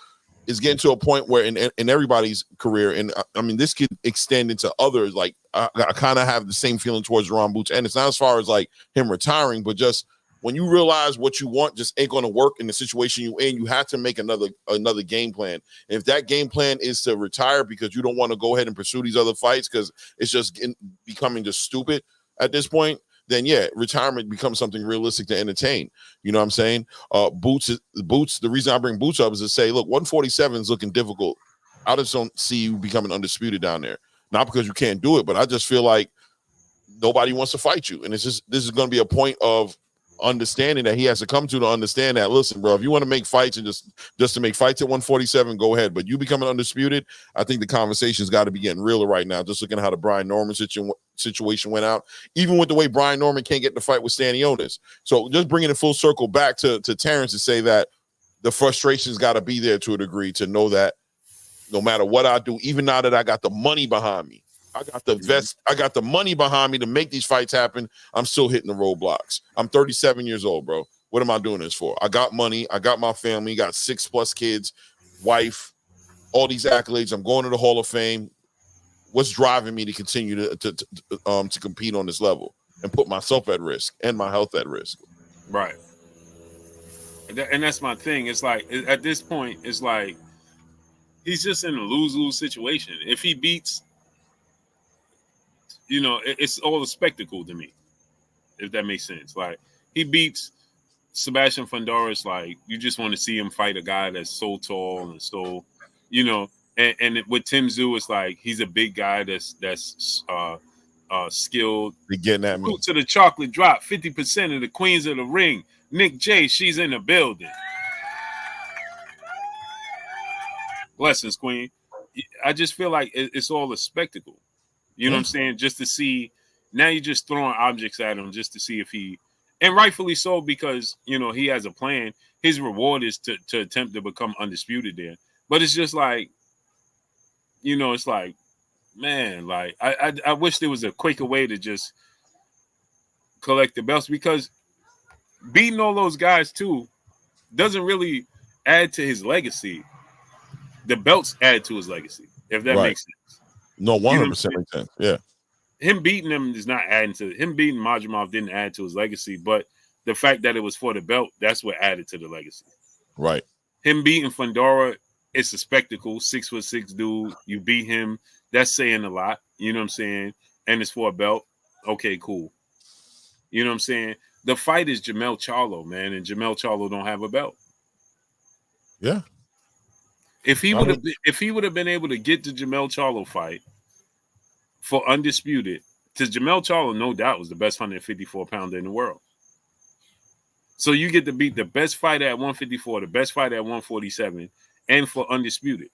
it's getting to a point where in everybody's career, and I mean, this could extend into others. Like, I kind of have the same feeling towards Ron Boots. And it's not as far as like him retiring, but just when you realize what you want just ain't going to work in the situation you in, you have to make another game plan. And if that game plan is to retire because you don't want to go ahead and pursue these other fights because it's just becoming just stupid at this point, then yeah, retirement becomes something realistic to entertain. You know what I'm saying? Boots. The reason I bring Boots up is to say, look, 147 is looking difficult. I just don't see you becoming undisputed down there. Not because you can't do it, but I just feel like nobody wants to fight you. And this is going to be a point of understanding that he has to come to understand that, listen, bro, if you want to make fights and just to make fights at 147, go ahead. But you becoming undisputed, I think the conversation's got to be getting realer right now. Just looking at how the Brian Norman situation went out, even with the way Brian Norman can't get in the fight with Stanionis. So just bringing it full circle back to Terence to say that the frustration's got to be there to a degree to know that no matter what I do, even now that I got the money behind me, I got the money behind me to make these fights happen, I'm still hitting the roadblocks. I'm 37 years old, bro. What am I doing this for? I got money. I got my family, got 6+ kids, wife, all these accolades. I'm going to the Hall of Fame. What's driving me to continue to compete on this level and put myself at risk and my health at risk? Right. And that's my thing. It's like, at this point, it's like he's just in a lose-lose situation. If he beats, it's all a spectacle to me, if that makes sense. Like, he beats Sebastian Fundora, it's like you just want to see him fight a guy that's so tall and so, and with Tim Tszyu, it's like he's a big guy that's skilled. They're getting at me. To the chocolate drop, 50% of the queens of the ring. Nick J, she's in the building. Blessings, Queen. I just feel like it's all a spectacle. You know what I'm saying? Just to see, now you're just throwing objects at him just to see if he, and rightfully so, because, he has a plan. His reward is to attempt to become undisputed there. But it's just like, it's like, man, like, I wish there was a quicker way to just collect the belts, because beating all those guys too doesn't really add to his legacy. The belts add to his legacy, if that makes sense. No, 100% makes sense. Yeah. Him beating them is not adding to him. Beating Majimov didn't add to his legacy, but the fact that it was for the belt, that's what added to the legacy. Right. Him beating Fundora, it's a spectacle. 6'6" dude. You beat him. That's saying a lot. You know what I'm saying? And it's for a belt. Okay, cool. You know what I'm saying? The fight is Jermell Charlo, man, and Jermell Charlo don't have a belt. Yeah. If he would have been able to get the Jermell Charlo fight for undisputed, because Jermell Charlo, no doubt, was the best 154-pounder in the world. So you get to beat the best fighter at 154, the best fighter at 147, and for undisputed.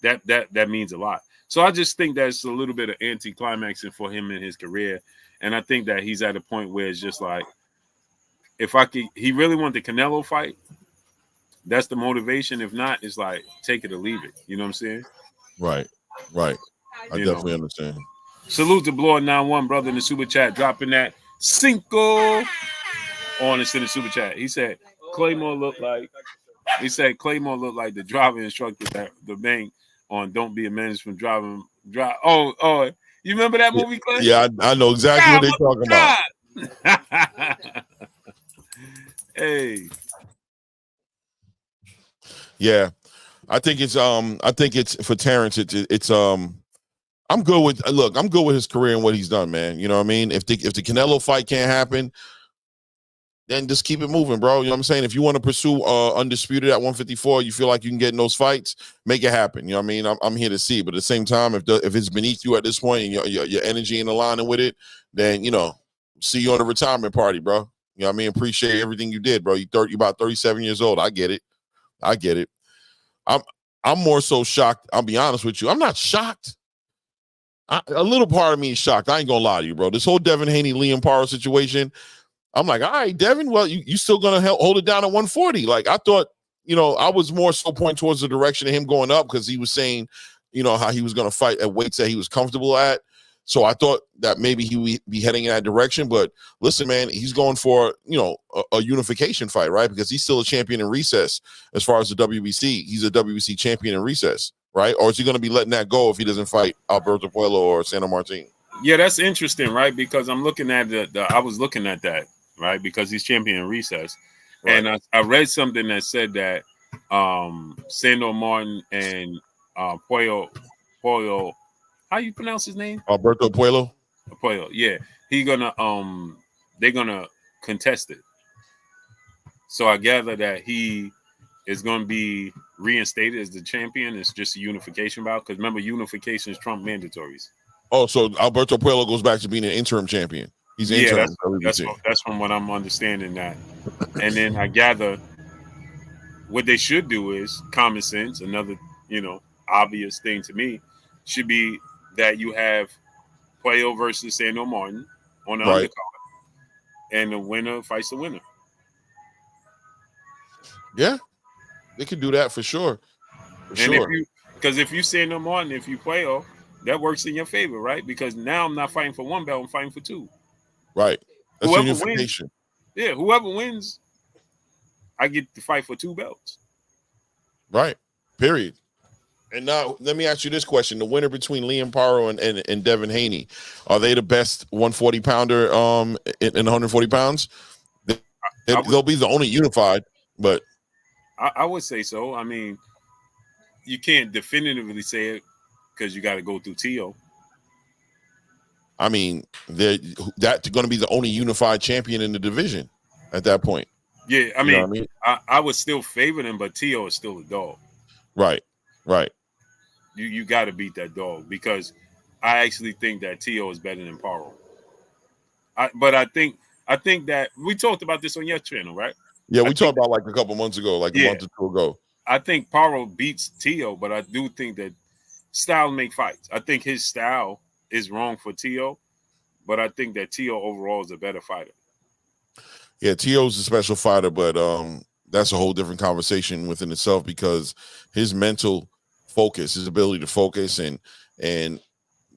That means a lot. So I just think that's a little bit of anti-climaxing for him in his career. And I think that he's at a point where it's just like, he really want the Canelo fight. That's the motivation. If not, it's like, take it or leave it. You know what I'm saying? Right. I definitely understand. Salute to Blood 91, brother, in the super chat, dropping that cinco on us in the super chat. He said Claymore looked like the driving instructor at the bank on Don't Be a Menace from driving. Oh, you remember that movie, Clay? Yeah, I know exactly what they're talking about. Hey. Yeah. I think it's for Terence, it's I'm good with his career and what he's done, man. You know what I mean? If the Canelo fight can't happen, then just keep it moving, bro. You know what I'm saying? If you want to pursue undisputed at 154, you feel like you can get in those fights, make it happen. You know what I mean? I'm here to see. But at the same time, if it's beneath you at this point and your energy ain't aligning with it, then, see you on the retirement party, bro. You know what I mean? Appreciate everything you did, bro. You about 37 years old. I get it. I'm more so shocked. I'll be honest with you. I'm not shocked. A little part of me is shocked. I ain't gonna lie to you, bro. This whole Devin Haney, Liam Paro situation, I'm like, all right, Devin, well, you still gonna hold it down at 140. Like, I thought, I was more so pointing towards the direction of him going up, because he was saying, how he was gonna fight at weights that he was comfortable at. So I thought that maybe he would be heading in that direction. But listen, man, he's going for, a unification fight, right? Because he's still a champion in recess as far as the WBC. He's a WBC champion in recess, right? Or is he going to be letting that go if he doesn't fight Alberto Puello or Santa Martin? Yeah, that's interesting, right? Because I'm looking at I was looking at that, right? Because he's champion in recess. Right. And I read something that said that Sandor Martin and Puello, how you pronounce his name? Alberto Puello. Puello, yeah. They're gonna contest it. So I gather that he is gonna be reinstated as the champion. It's just a unification bout, because remember, unifications trump mandatories. Oh, so Alberto Puello goes back to being an interim champion. He's interim. That's from what I'm understanding that. And then I gather what they should do is common sense. Another, obvious thing to me should be that you have Puello versus Sandor Martin on the undercard, and the winner fights the winner. Yeah, they could do that for sure. Because if you say no more and if you play, that works in your favor, right? Because now I'm not fighting for one belt, I'm fighting for two. Right. That's Whoever unification. Whoever wins, I get to fight for two belts. Right. Period. And now let me ask you this question: the winner between Liam Paro and Devin Haney, are they the best 140 pounder in 140 pounds? They'll be the only unified, but I would say so. I mean, you can't definitively say it because you got to go through Tio. I mean, that's going to be the only unified champion in the division at that point. Yeah, I mean, I would still favor them, but Tio is still a dog. Right. You got to beat that dog because I actually think that Tio is better than Paro. But I think that we talked about this on your channel, right? Yeah, we talked about like a couple months ago, like a month or two ago. I think Paro beats Tio, but I do think that style make fights. I think his style is wrong for Tio, but I think that Tio overall is a better fighter. Yeah, Tio's a special fighter, but that's a whole different conversation within itself because his mental focus, his ability to focus, and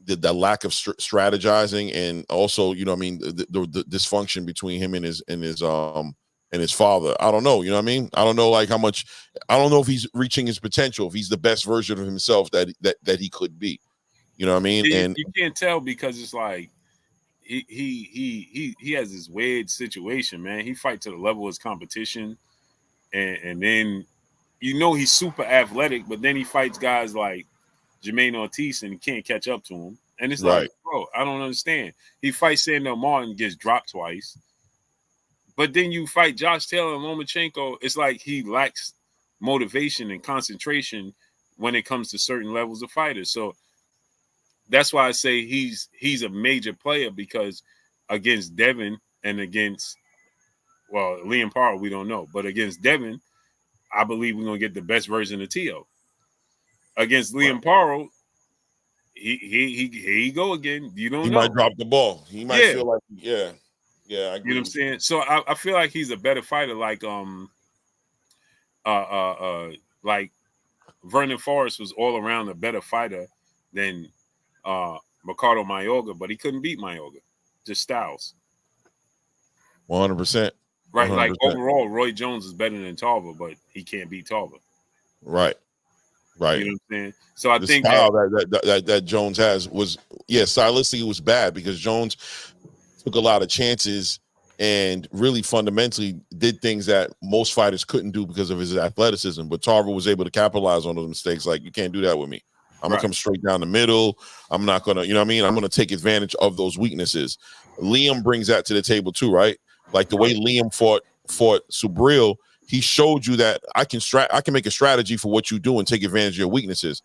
the lack of strategizing, and also, you know what I mean, the dysfunction between him and his father. I don't know, you know what I mean? I don't know like how much. I don't know if he's reaching his potential, if he's the best version of himself that he could be. You know what I mean? And you can't tell because it's like he has this weird situation, man. He fights to the level of his competition, and then he's super athletic, but then he fights guys like Jermaine Ortiz and he can't catch up to him. And it's like, bro, I don't understand. He fights Sandor Martin, gets dropped twice. But then you fight Josh Taylor and Lomachenko, it's like he lacks motivation and concentration when it comes to certain levels of fighters. So that's why I say he's a major player because against Devin and against, Liam Paro, we don't know. But against Devin, I believe we're going to get the best version of Tio. Against Liam Paro, he go again. You don't know. He might drop the ball. He might feel like, I agree. You know what I'm saying? So I feel like he's a better fighter, like Vernon Forrest was all around a better fighter than Ricardo Mayorga, but he couldn't beat Mayorga. Just styles. 100%. Right, 100%. Like overall, Roy Jones is better than Tarver, but he can't beat Tarver. Right. You know what I'm saying? So I think style that Jones has was, stylistically it was bad because Jones took a lot of chances and really fundamentally did things that most fighters couldn't do because of his athleticism. But Tarver was able to capitalize on those mistakes. Like, you can't do that with me. I'm going to come straight down the middle. I'm not going to, you know what I mean? I'm going to take advantage of those weaknesses. Liam brings that to the table too, right? Like the way Liam fought Subriel, he showed you that I can make a strategy for what you do and take advantage of your weaknesses.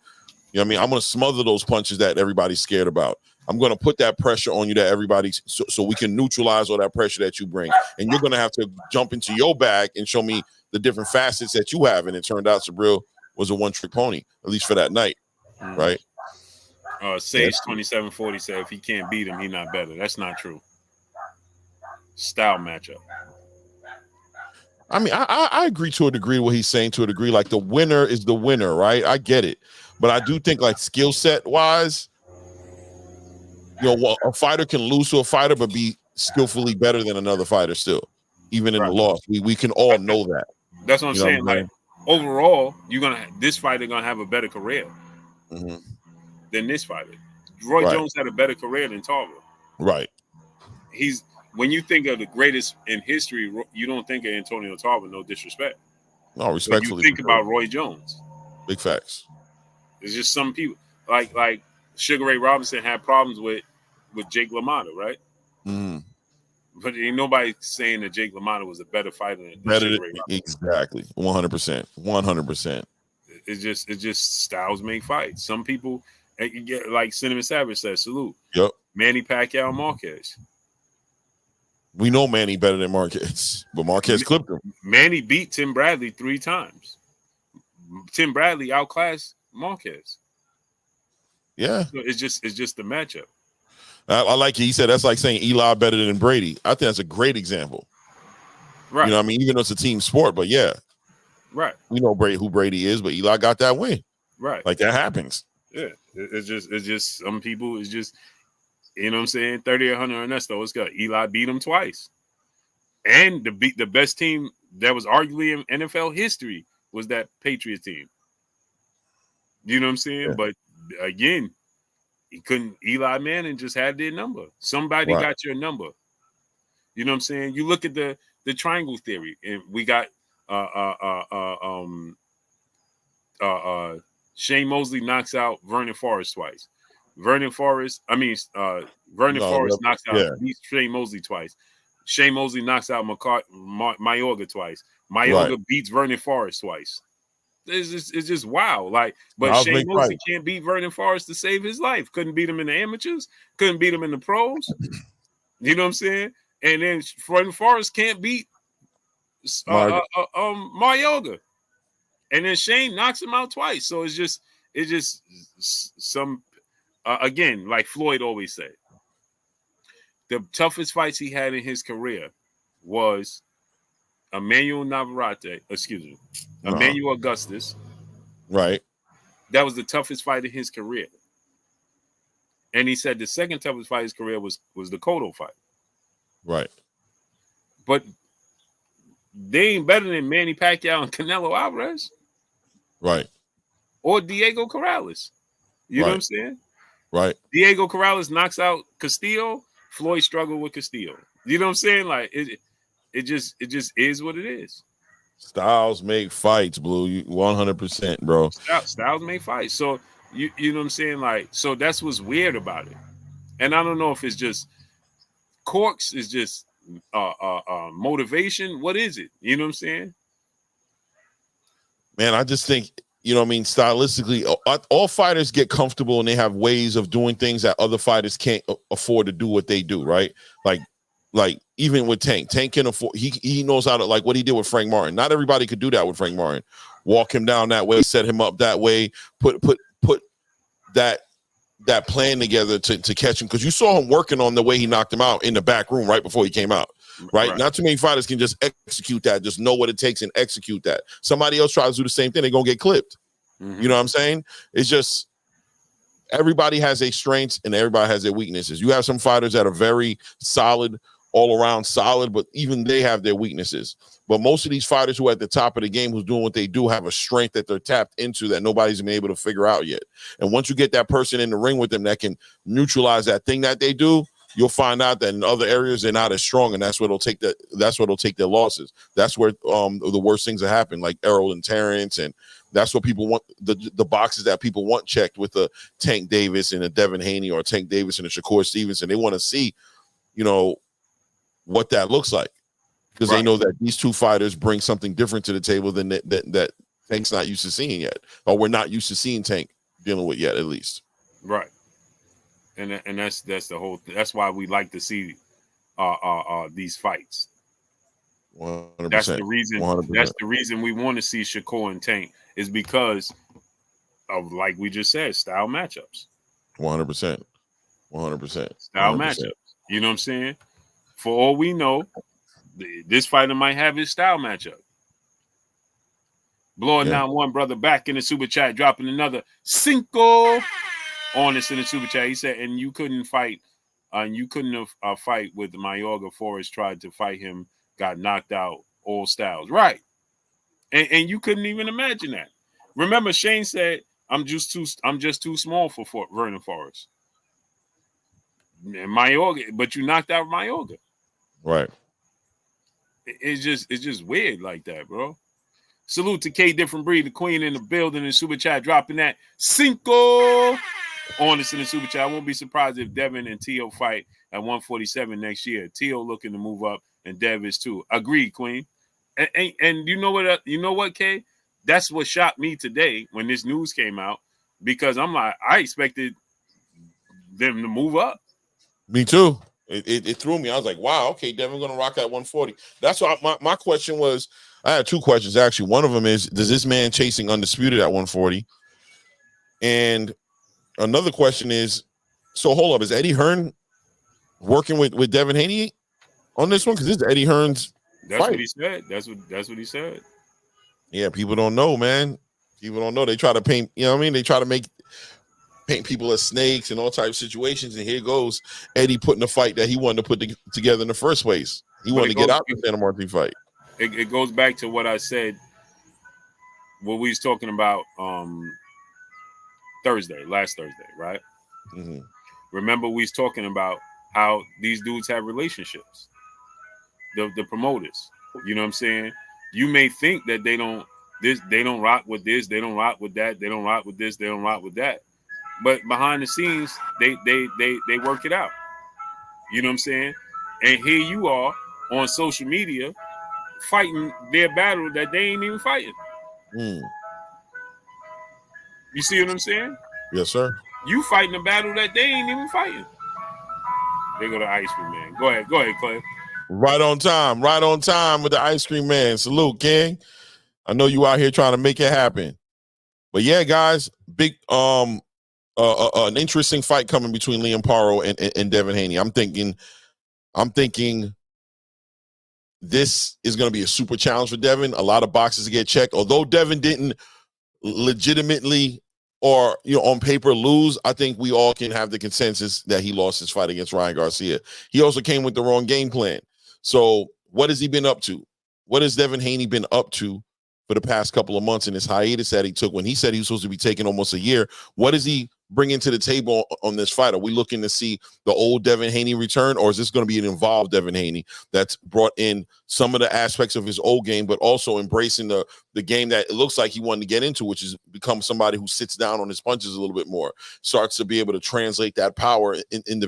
You know what I mean? I'm going to smother those punches that everybody's scared about. I'm going to put that pressure on you that everybody's so we can neutralize all that pressure that you bring. And you're going to have to jump into your bag and show me the different facets that you have. And it turned out Subriel was a one-trick pony, at least for that night. Right? Sage 2740 said if he can't beat him, he's not better. That's not true. Style matchup. I mean, I agree to a degree what he's saying, to a degree. Like, the winner is the winner, right? I get it. But I do think, like, skill set wise, a fighter can lose to a fighter but be skillfully better than another fighter still, even in the loss. We can all know that. That's what I'm saying. Like, overall, this fighter gonna have a better career than this fighter. Roy Jones had a better career than Tarver. Right. When you think of the greatest in history, you don't think of Antonio Tarver, no disrespect. No, respectfully. You think about Roy Jones. Big facts. There's just some people like Sugar Ray Robinson had problems with Jake LaMotta, right? But ain't nobody saying that Jake LaMotta was a better fighter than Sugar Ray Robinson. Exactly. 100%. 100%. It's just styles make fights. Some people, like Cinnamon Savage said, salute. Yep. Manny Pacquiao, Marquez. We know Manny better than Marquez, but Marquez clipped him. Manny beat Tim Bradley 3 times. Tim Bradley outclassed Marquez. Yeah. So it's just the matchup. I like it. He said that's like saying Eli better than Brady. I think that's a great example. Right. You know what I mean? Even though it's a team sport, but yeah. Right. We know who Brady is, but Eli got that win. Right. Like that happens. Yeah. It's just some people. It's just, you know what I'm saying. 30 or 100 Ernesto. It's got Eli beat him twice, and the best team that was arguably in NFL history was that Patriots team. You know what I'm saying? Yeah. But again, he couldn't. Eli Manning just had their number. Somebody Right. got your number. You know what I'm saying? You look at the triangle theory, and we got Shane Mosley knocks out Vernon Forrest twice. Vernon Forrest knocks out beats Shane Mosley twice. Shane Mosley knocks out Mayorga twice. Mayorga beats Vernon Forrest twice. It's just wow. Like, but Shane Mosley can't beat Vernon Forrest to save his life. Couldn't beat him in the amateurs. Couldn't beat him in the pros. You know what I'm saying? And then Vernon Forrest can't beat Mayorga. And then Shane knocks him out twice. So it's just some again, like Floyd always said, the toughest fights he had in his career was Emmanuel Augustus. Right. That was the toughest fight in his career. And he said the second toughest fight in his career was the Cotto fight. Right. But they ain't better than Manny Pacquiao and Canelo Alvarez. Right. Or Diego Corrales. You know what I'm saying? Right. Diego Corrales knocks out Castillo. Floyd struggled with Castillo. You know what I'm saying? Like it just is what it is. Styles make fights, Blue. 100%, bro. Styles make fights. So you know what I'm saying? Like, so that's what's weird about it. And I don't know if it's just Corks is just motivation. What is it? You know what I'm saying? Man, I just think, you know what I mean, stylistically, all fighters get comfortable and they have ways of doing things that other fighters can't afford to do what they do, right? Like even with Tank can afford, he knows how to, like what he did with Frank Martin. Not everybody could do that with Frank Martin. Walk him down that way, set him up that way, put that plan together to catch him, because you saw him working on the way he knocked him out in the back room right before he came out. Right? Not too many fighters can just execute that, just know what it takes and execute that. Somebody else tries to do the same thing, they're gonna get clipped. Mm-hmm. You know what I'm saying? It's just everybody has their strengths and everybody has their weaknesses. You have some fighters that are very solid, all around solid, but even they have their weaknesses. But most of these fighters who are at the top of the game, who's doing what they do, have a strength that they're tapped into that nobody's been able to figure out yet. And once you get that person in the ring with them that can neutralize that thing that they do, you'll find out that in other areas they're not as strong, and that's what'll take their losses. That's where the worst things that happen, like Errol and Terence, and that's what people want, the boxes that people want checked with a Tank Davis and a Devin Haney, or Tank Davis and a Shakur Stevenson. They want to see, you know, what that looks like, because they know that these two fighters bring something different to the table than that Tank's not used to seeing yet, or we're not used to seeing Tank dealing with yet, at least. Right. And that's the whole thing. That's why we like to see these fights. 100%. That's the reason. 100%. That's the reason we want to see Shakur and Tank, is because of, like we just said, style matchups. 100%. 100%. Style matchups. You know what I'm saying? For all we know, this fighter might have his style matchup. Blowing down one brother back in the super chat, dropping another cinco on us in the super chat. He said, and you couldn't fight, fight with Mayorga. Forrest tried to fight him, got knocked out, all styles. Right. And you couldn't even imagine that. Remember, Shane said, I'm just too small for Vernon Forrest. And Mayorga, but you knocked out Mayorga. Right. It's just weird like that, bro. Salute to K Different Breed, the queen in the building, in super chat, dropping that cinco on us in the super chat. I won't be surprised if Devin and Tio fight at 147 next year. Tio looking to move up, and Dev is too. Agreed, queen. And you know what, K? That's what shocked me today when this news came out, because I'm like, I expected them to move up. Me too. It threw me. I was like, wow, okay, Devin gonna rock at 140. That's why my question was, I had two questions actually. One of them is, does this man chasing undisputed at 140? And another question is, so hold up, is Eddie Hearn working with Devin Haney on this one? Because this is Eddie Hearn's That's fight. what he said. That's what he said. Yeah, people don't know, man. People don't know. They try to paint, you know what I mean? They try to paint people as snakes and all types of situations. And here goes Eddie putting a fight that he wanted to put together in the first place. He But wanted to get out the Santa Martin fight. It goes back to what I said, what we was talking about last Thursday, right? Mm-hmm. Remember, we was talking about how these dudes have relationships. The promoters, you know what I'm saying? You may think that they don't rock with this, they don't rock with that, they don't rock with this, they don't rock with that. But behind the scenes, they work it out. You know what I'm saying? And here you are on social media fighting their battle that they ain't even fighting. Mm. You see what I'm saying? Yes, sir. You fighting a battle that they ain't even fighting. They go to Ice Cream Man. Go ahead, Clay. Right on time with the Ice Cream Man. Salute, King. I know you out here trying to make it happen. But yeah, guys, big an interesting fight coming between Liam Paro and Devin Haney. I'm thinking this is going to be a super challenge for Devin. A lot of boxes to get checked. Although Devin didn't legitimately or on paper lose, I think we all can have the consensus that he lost his fight against Ryan Garcia. He also came with the wrong game plan. So what has he been up to? What has Devin Haney been up to for the past couple of months in this hiatus that he took when he said he was supposed to be taking almost a year? What is he bringing to the table on this fight? Are we looking to see the old Devin Haney return, or is this going to be an involved Devin Haney that's brought in some of the aspects of his old game, but also embracing the game that it looks like he wanted to get into, which is become somebody who sits down on his punches a little bit more, starts to be able to translate that power in the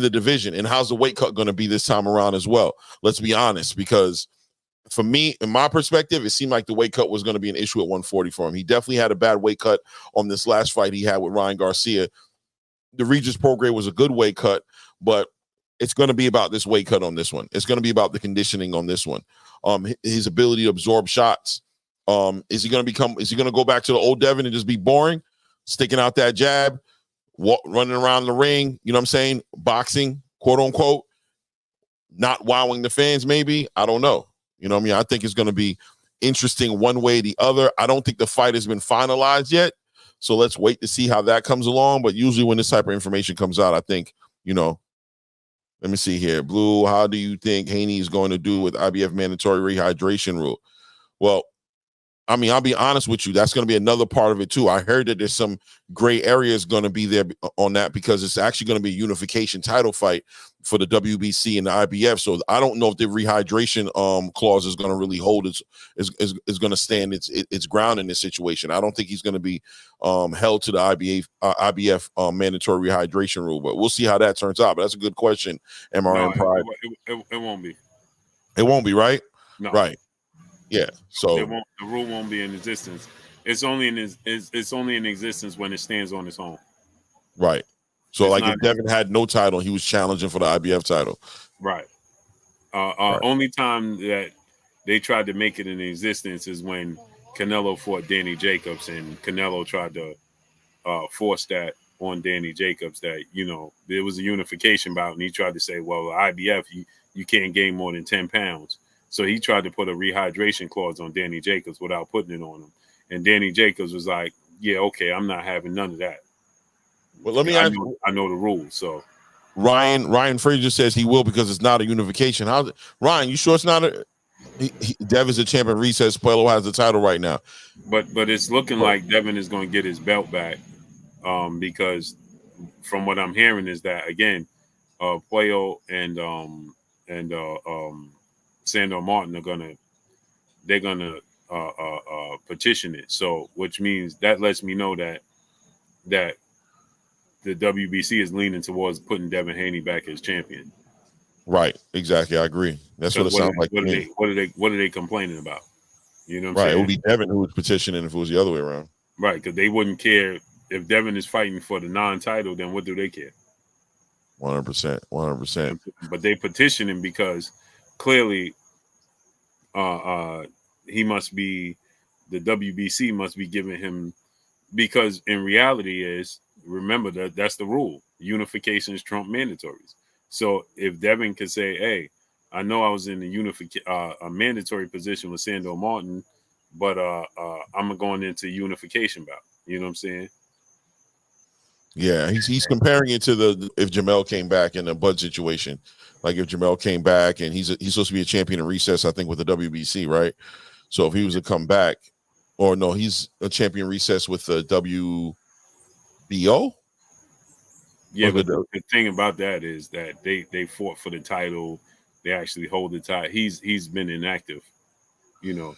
division. And how's the weight cut going to be this time around as well? Let's be honest, because for me, in my perspective, it seemed like the weight cut was going to be an issue at 140 for him. He definitely had a bad weight cut on this last fight he had with Ryan Garcia. The Regis Prograis was a good weight cut, but it's going to be about this weight cut on this one. It's going to be about the conditioning on this one. His ability to absorb shots. Is he going to go back to the old Devin and just be boring, sticking out that jab, running around the ring, you know what I'm saying? Boxing, quote unquote, not wowing the fans, maybe. I don't know. You know what I mean? I think it's going to be interesting one way or the other. I don't think the fight has been finalized yet. So let's wait to see how that comes along. But usually when this type of information comes out, I think, let me see here. Blue, how do you think Haney is going to do with IBF mandatory rehydration rule? Well, I mean, I'll be honest with you. That's going to be another part of it, too. I heard that there's some gray areas going to be there on that because it's actually going to be a unification title fight for the WBC and the IBF. So I don't know if the rehydration clause is going to really hold is going to stand its ground in this situation. I don't think he's going to be held to the IBF mandatory rehydration rule, but we'll see how that turns out. But that's a good question, MRN Pride. It won't be. It won't be, right? No. Right. Yeah, so the rule won't be in existence. It's only in existence when it stands on its own. Right. So, like, if Devin had no title, he was challenging for the IBF title. Right. Only time that they tried to make it in existence is when Canelo fought Danny Jacobs, and Canelo tried to force that on Danny Jacobs that there was a unification bout, and he tried to say, well, IBF you can't gain more than 10 pounds. So he tried to put a rehydration clause on Danny Jacobs without putting it on him. And Danny Jacobs was like, yeah, okay, I'm not having none of that. Well, let me ask you. I know the rules. So Ryan Frazier says he will because it's not a unification. Ryan, you sure it's not Dev is a champion. Reed says Puello has the title right now. But it's looking like Devin is going to get his belt back because from what I'm hearing is that, again, Puello and Sandor Martin they're gonna petition it. So, which means that lets me know that the WBC is leaning towards putting Devin Haney back as champion. Right. Exactly. I agree. That's what it sounds like. What are they complaining about? You know what I'm saying? It would be Devin who was petitioning if it was the other way around. Right, because they wouldn't care if Devin is fighting for the non-title. Then what do they care? 100%. 100%. But they petition him because clearly. He must be, the WBC must be giving him, because in reality remember that's the rule. Unifications trump mandatories. So if Devin could say, hey, I know I was in a mandatory position with Sandor Martin, but I'm going into unification bout. You know what I'm saying? Yeah, he's comparing it to the if Jamel came back in a Bud situation, like if Jamel came back and he's supposed to be a champion in recess, I think with the WBC, right? So if he was to come back, or no, he's a champion recess with the WBO. Yeah, but the thing about that is that they fought for the title. They actually hold the title. He's been inactive, you know,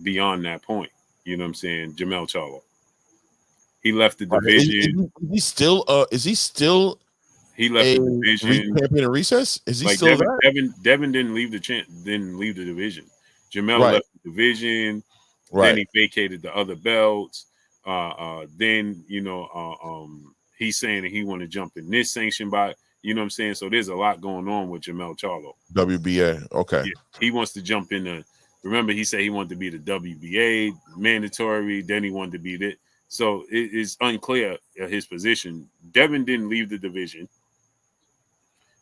beyond that point. You know what I'm saying? Jamel Charlo. He left the division. Is he still? Is he still? He left the division. Champion in recess. Is he like still Devin didn't leave the division. Jamel Right. left the division. Right. Then he vacated the other belts. Then he's saying that he want to jump in this sanction bout. You know what I'm saying? So there's a lot going on with Jamel Charlo. WBA. Okay. Yeah, he wants to jump in the. Remember, he said he wanted to be the WBA mandatory. Then he wanted to be that. So it's unclear his position. Devin didn't leave the division.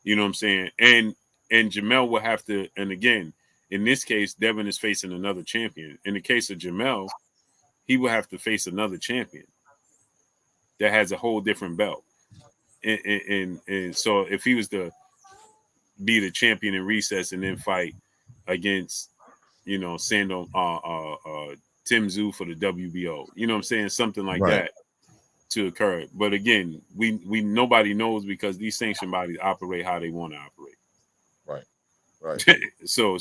You know what I'm saying? And Jamel will have to. And again, in this case, Devin is facing another champion. In the case of Jamel, he will have to face another champion that has a whole different belt. And so if he was to be the champion in recess and then fight against, Sando Tim Tszyu for the WBO, you know what I'm saying? Something like that to occur. But again, we nobody knows because these sanction bodies operate how they want to operate. Right. So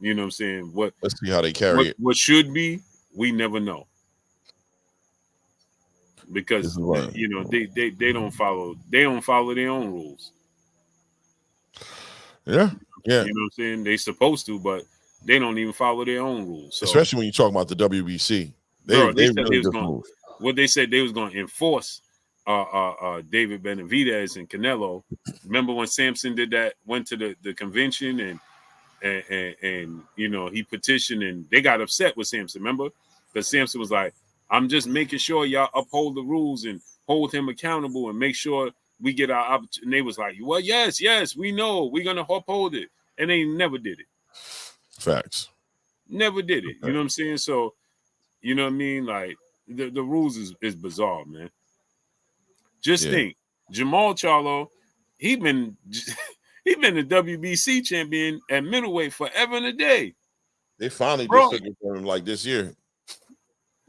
you know what I'm saying? Let's see how they carry it. What should be, we never know. Because they don't follow their own rules. Yeah. You know what I'm saying? They supposed to, but they don't even follow their own rules. So, especially when you talk about the WBC. They said they was going to enforce David Benavidez and Canelo. Remember when Samson did that, went to the convention and he petitioned and they got upset with Samson, remember? Because Samson was like, I'm just making sure y'all uphold the rules and hold him accountable and make sure we get our opportunity. And they was like, well, yes, we know. We're going to uphold it. And they never did it. Facts. Never did it. You know what I'm saying? So, you know what I mean? Like, the rules is bizarre, man. Just think, Jamal Charlo, he been the WBC champion at middleweight forever and a day. They finally just took it from him like this year.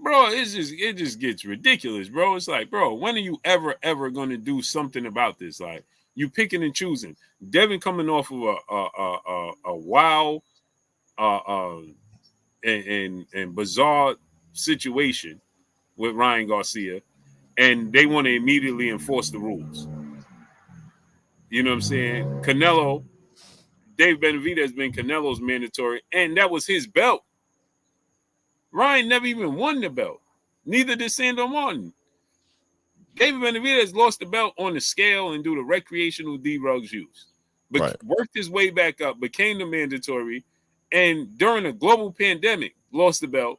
Bro, it just gets ridiculous, bro. It's like, bro, when are you ever going to do something about this? Like, you picking and choosing. Devin coming off of a wild and bizarre situation with Ryan Garcia, and they want to immediately enforce the rules. You know what I'm saying? Canelo, Dave Benavidez has been Canelo's mandatory, and that was his belt. Ryan never even won the belt. Neither did Sando Martin. David Benavidez lost the belt on the scale and do the recreational D-Rugs use. But worked his way back up, became the mandatory, and during a global pandemic, lost the belt,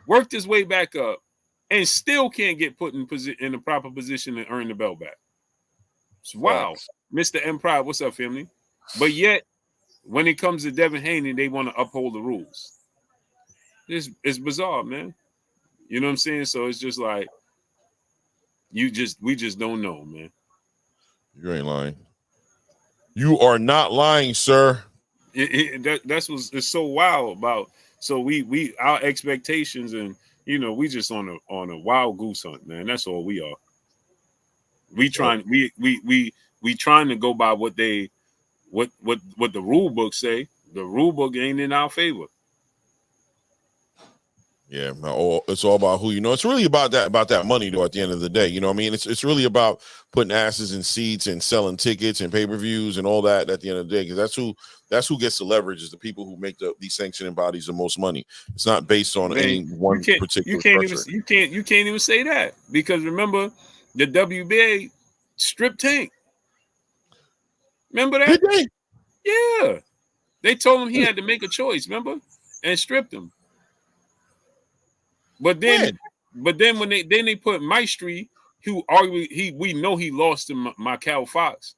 worked his way back up, and still can't get put in the proper position to earn the belt back. So, wow. Mr. M Pride, what's up, family? But yet, when it comes to Devin Haney, they want to uphold the rules. It's bizarre, man. You know what I'm saying? So it's just like we just don't know, man. You ain't lying. You are not lying, sir. That's what's so wild about. So we our expectations and we just on a wild goose hunt, man. That's all we are. We trying to go by what the rule book say. The rule book ain't in our favor. Yeah, it's all about who you know. It's really about that money, though. At the end of the day, you know what I mean. It's really about putting asses in seats and selling tickets and pay-per-views and all that. At the end of the day, because that's who gets the leverage is the people who make these sanctioning bodies the most money. It's not based on any one particular. You can't even say that because remember the WBA stripped Tank. Remember that? Did they? Yeah, they told him he had to make a choice. Remember, and stripped him. But then when they put Maestri, who arguably we know he lost to Michael Fox,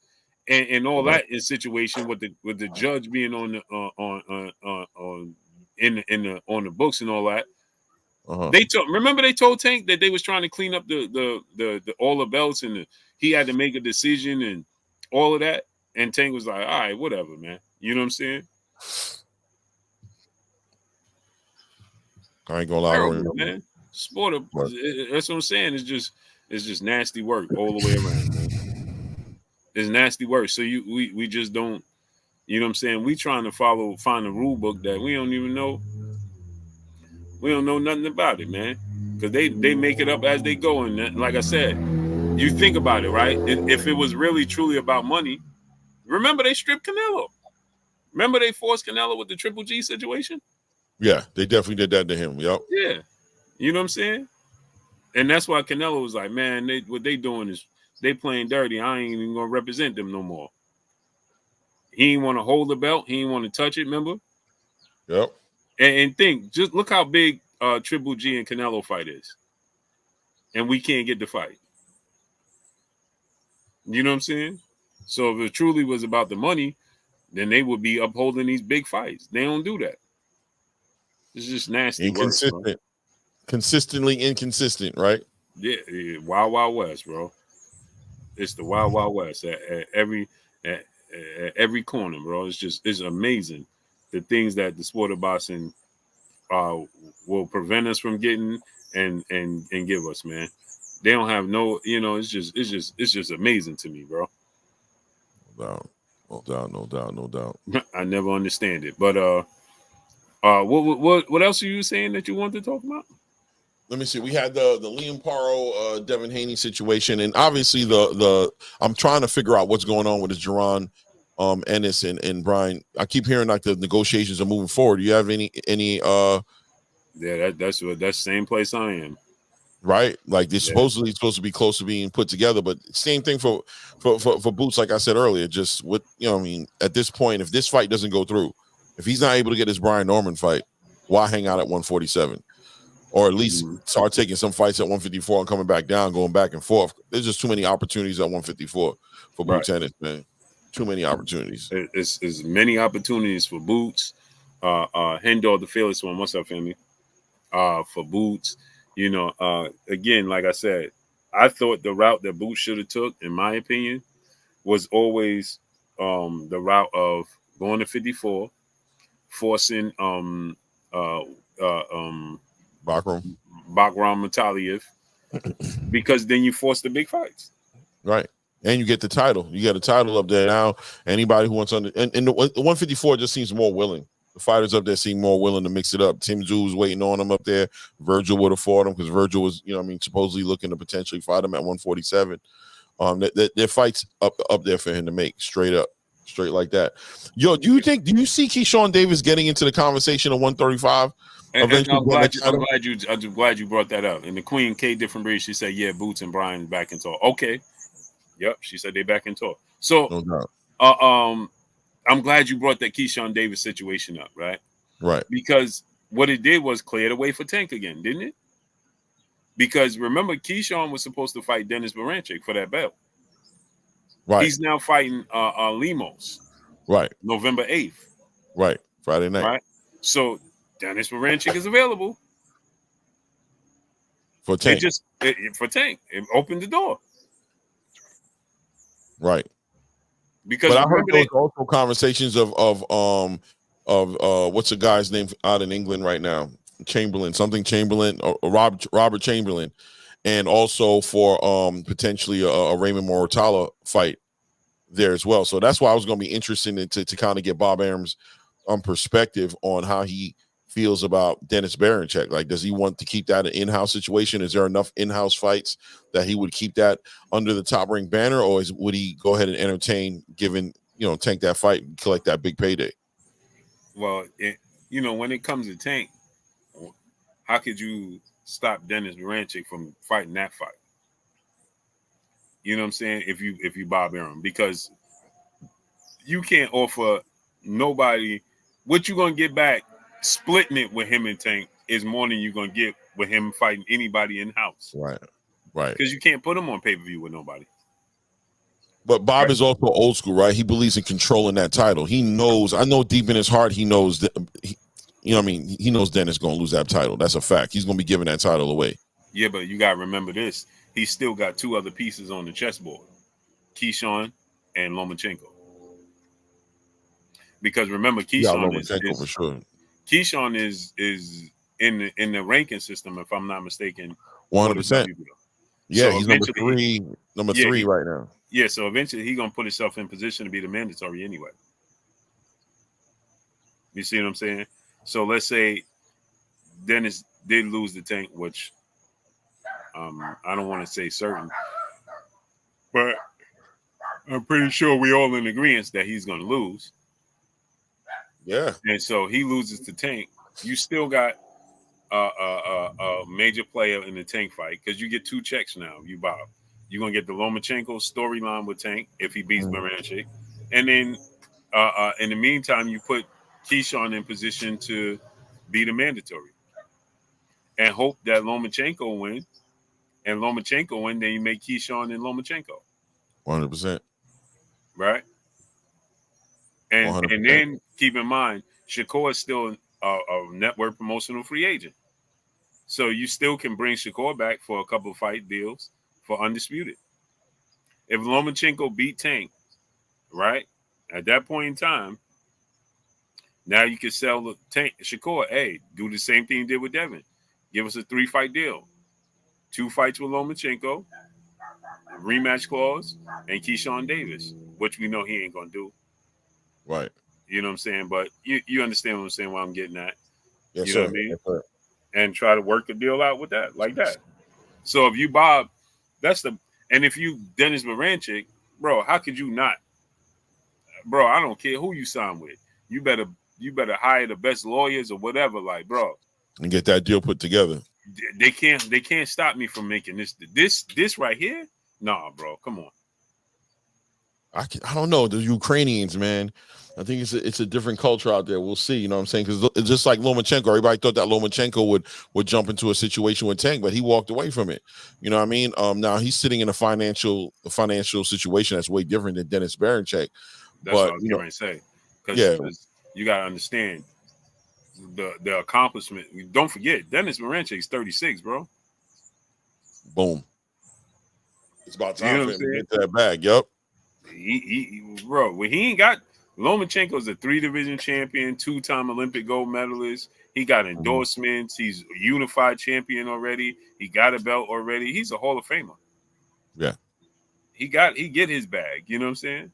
and all that in situation with the judge being on the books and all that. They told Tank that they was trying to clean up the all the belts and he had to make a decision and all of that. And Tank was like, all right, whatever, man. You know what I'm saying? I ain't gonna lie, Terrible, man. Sport of, that's what I'm saying. It's just nasty work all the way around, man. It's nasty work. So we just don't, you know what I'm saying? We trying to find a rule book that we don't even know. We don't know nothing about it, man. Because they make it up as they go. And like I said, you think about it, right? If it was really truly about money, remember they stripped Canelo. Remember they forced Canelo with the Triple G situation? Yeah, they definitely did that to him. Yep. Yeah. You know what I'm saying? And that's why Canelo was like, man, what they doing is they playing dirty. I ain't even going to represent them no more. He ain't want to hold the belt. He ain't want to touch it, remember? Yep. And think, just look how big Triple G and Canelo fight is. And we can't get the fight. You know what I'm saying? So if it truly was about the money, then they would be upholding these big fights. They don't do that. It's just nasty. Inconsistent. Work, consistently inconsistent, right? Yeah, Wild Wild West, bro. It's the Wild Wild West at every corner, bro. It's amazing the things that the sport of boxing will prevent us from getting and give us, man. They don't have no, it's just amazing to me, bro. No doubt. I never understand it, but what else are you saying that you wanted to talk about? Let me see. We had the Liam Paro, Devin Haney situation, and obviously the I'm trying to figure out what's going on with this Jerron Ennis and Brian. I keep hearing like the negotiations are moving forward. Do you have any Yeah, that's the same place I am. Right, like they're supposedly supposed to be close to being put together, but same thing for Boots. Like I said earlier, just what I mean, at this point, if this fight doesn't go through, if he's not able to get his Brian Norman fight, why hang out at 147, or at least start taking some fights at 154 and coming back down, going back and forth? There's just too many opportunities at 154 for Boots Ennis, man. Too many opportunities. It's many opportunities for Boots. Hendor, the fearless one. What's up, family? For Boots. Again, like I said, I thought the route that Boots should have took, in my opinion, was always the route of going to 54, forcing Bakram Mataliev, because then you force the big fights. Right. And you get the title. You got a title up there now. Anybody who wants under and the 154 just seems more willing. The fighters up there seem more willing to mix it up. Tim Tszyu was waiting on him up there. Virgil would have fought him because Virgil was, supposedly looking to potentially fight him at 147. Their fights up there for him to make straight like that. Yo, do you see Keyshawn Davis getting into the conversation at 135? And I'm glad you brought that up. And the Queen K Different Breed, she said, yeah, Boots and Brian back in talk. Okay. Yep, she said they back in talk. So no doubt. I'm glad you brought that Keyshawn Davis situation up, right? Right. Because what it did was clear the way for Tank again, didn't it? Because remember, Keyshawn was supposed to fight Dennis Baranchyk for that belt. Right. He's now fighting Lemos. Right. November 8th. Right. Friday night. Right. So Dennis Baranchyk is available. For Tank. For Tank. It opened the door. Right. Because I heard there was also conversations of what's the guy's name out in England right now? Chamberlain, or Robert Chamberlain, and also for potentially a Raymond Mortala fight there as well. So that's why I was going to be interested in to kind of get Bob Arum's perspective on how he feels about Dennis Baranchyk. Like, does he want to keep that an in-house situation? Is there enough in-house fights that he would keep that under the Top Rank banner, or would he go ahead and entertain giving Tank that fight and collect that big payday? Well, when it comes to Tank, how could you stop Dennis Baranchyk from fighting that fight? You know what I'm saying? If you Bob Arum, because you can't offer nobody what you're gonna get back. Splitting it with him and Tank is more than you're gonna get with him fighting anybody in house. Right. Because you can't put him on pay-per-view with nobody. But Bob is also old school, right? He believes in controlling that title. He knows. I know deep in his heart, he knows that You know what I mean? He knows Dennis going to lose that title. That's a fact. He's going to be giving that title away. Yeah, but you got to remember this. He's still got two other pieces on the chessboard, Keyshawn and Lomachenko. Because remember, Keyshawn is for sure. Keyshawn is in the ranking system, if I'm not mistaken. 100%. Yeah, so he's number three right now. Yeah, so eventually he's gonna put himself in position to be the mandatory anyway. You see what I'm saying? So let's say Dennis did lose the Tank, which I don't want to say certain, but I'm pretty sure we all in agreement that he's gonna lose. Yeah. And so he loses to Tank. You still got a major player in the Tank fight because you get two checks now. Bob. You're gonna get the Lomachenko storyline with Tank if he beats Marinating, and then in the meantime, you put Keyshawn in position to be the mandatory, and hope that Lomachenko win. And Lomachenko win, then you make Keyshawn and Lomachenko. 100%. Right. And 100%. and then keep in mind, Shakur is still a network promotional free agent. So you still can bring Shakur back for a couple of fight deals for Undisputed. If Lomachenko beat Tank, right, at that point in time, now you can sell the Tank Shakur, hey, do the same thing you did with Devin. Give us a 3-fight deal. 2 fights with Lomachenko, rematch clause, and Keyshawn Davis, which we know he ain't going to do. Right. You know what I'm saying? But you understand what I'm saying, what I'm getting at. Yes, you know sir. what I mean? Yes, sir. And try to work a deal out with that, like that. So if you Bob, and if you Dennis Baranchik, bro, how could you not? Bro, I don't care who you sign with. You better hire the best lawyers or whatever, like, bro. And get that deal put together. They can't stop me from making this right here. Nah, bro, come on. I don't know, the Ukrainians, man. I think it's a different culture out there. We'll see. You know what I'm saying? Because it's just like Lomachenko. Everybody thought that Lomachenko would jump into a situation with Tank, but he walked away from it. You know what I mean? Now he's sitting in a financial situation that's way different than Dennis Baranchik. That's what I was going to say. Because you got to understand the accomplishment. Don't forget, Dennis Baranchik is 36, bro. Boom. It's about time for him to get to that bag. Yep. Bro, when he ain't got Lomachenko's a 3-division champion, 2-time Olympic gold medalist. He got endorsements. He's a unified champion already. He got a belt already. He's a Hall of Famer. Yeah. He get his bag. You know what I'm saying?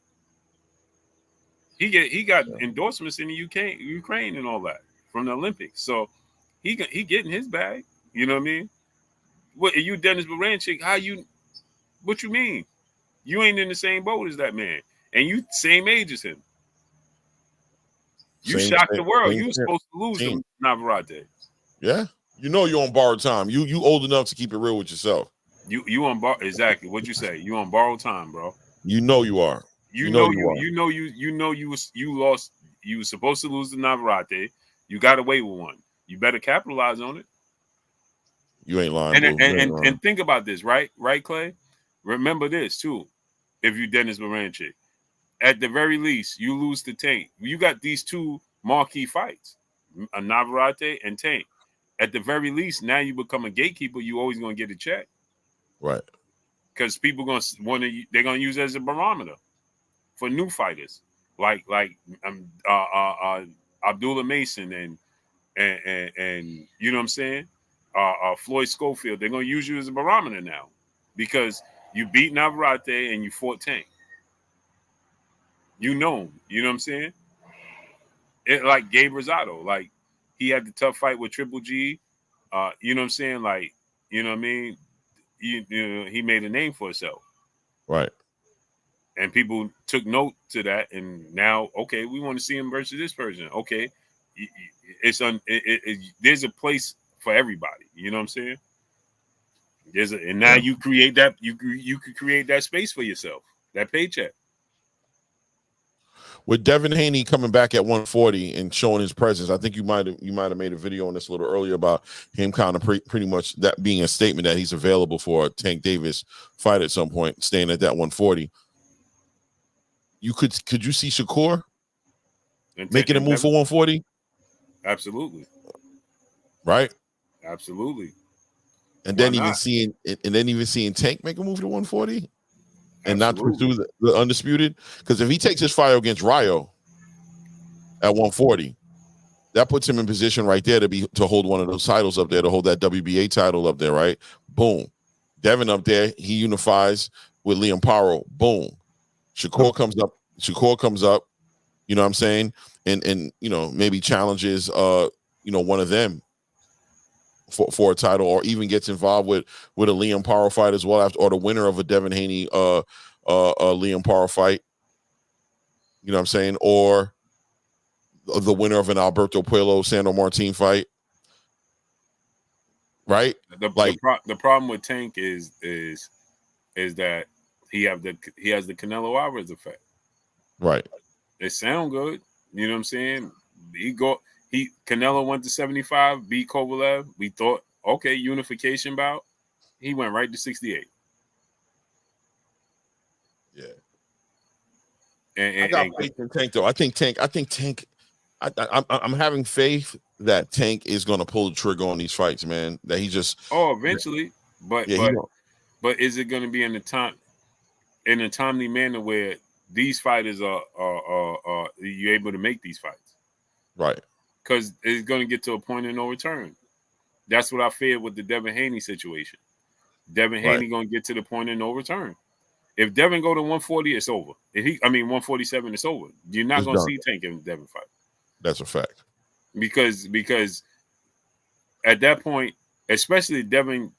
He got endorsements in the Ukraine and all that from the Olympics. So he getting his bag. You know what I mean? What are you, Dennis Baranchik? What you mean? You ain't in the same boat as that man. And you same age as him. You shocked the world. You were supposed to lose to Navarrete. Yeah. You know you're on borrowed time. You old enough to keep it real with yourself. You on borrowed exactly. What'd you say? You on borrowed time, bro. You know you are. You lost. You were supposed to lose to Navarrete. You got away with one. You better capitalize on it. You ain't lying. And think about this, right? Right, Clay? Remember this too. If you Dennis Baranchik, at the very least, you lose to Tank. You got these two marquee fights, a Navarrete and Tank. At the very least, now you become a gatekeeper. You always gonna get a check, right? Because people they're gonna use it as a barometer for new fighters, like Abdullah Mason and you know what I'm saying, Floyd Schofield. They're gonna use you as a barometer now because you beat Navarrete and you fought Tank. You know him. You know what I'm saying? It like Gabe Rosado. Like he had the tough fight with Triple G. You know what I'm saying? Like, you know what I mean? You know, he made a name for himself. Right. And people took note to that. And now, okay, we want to see him versus this person. Okay. There's a place for everybody. You know what I'm saying? And now you create that, you could create that space for yourself, that paycheck. With Devin Haney coming back at 140 and showing his presence, I think you might have made a video on this a little earlier about him kind of pretty much that being a statement that he's available for a Tank Davis fight at some point, staying at that 140. Could you see Shakur making a move for 140? Absolutely. right? Absolutely. And Why then even not? seeing Tank make a move to 140 and not Absolutely. pursue the undisputed. Because if he takes his fight against Ryo at 140, that puts him in position right there to hold one of those titles up there, to hold that WBA title up there, right? Boom. Devin up there, he unifies with Liam Paro. Boom. Shakur comes up, you know what I'm saying? And you know, maybe challenges one of them for a title, or even gets involved with a Liam Paro fight as well, or the winner of a Devin Haney Liam Paro fight. You know what I'm saying? Or the winner of an Alberto Puello Sandro Martin fight. Right? The problem with Tank is that he has the Canelo Alvarez effect. Right. It sound good. You know what I'm saying? Canelo went to 75, beat Kovalev. We thought, okay, unification bout. He went right to 68. Yeah. And I got faith in Tank though. I think Tank. I'm having faith that Tank is going to pull the trigger on these fights, man. That he just eventually, but is it going to be in a timely manner where these fighters are you able to make these fights? Right. Because it's going to get to a point of no return. That's what I feared with the Devin Haney situation. Devin Haney going to get to the point of no return. If Devin go to 140, it's over. 147, it's over. You're not going to see Tank in the Devin fight. That's a fact. Because at that point, especially Devin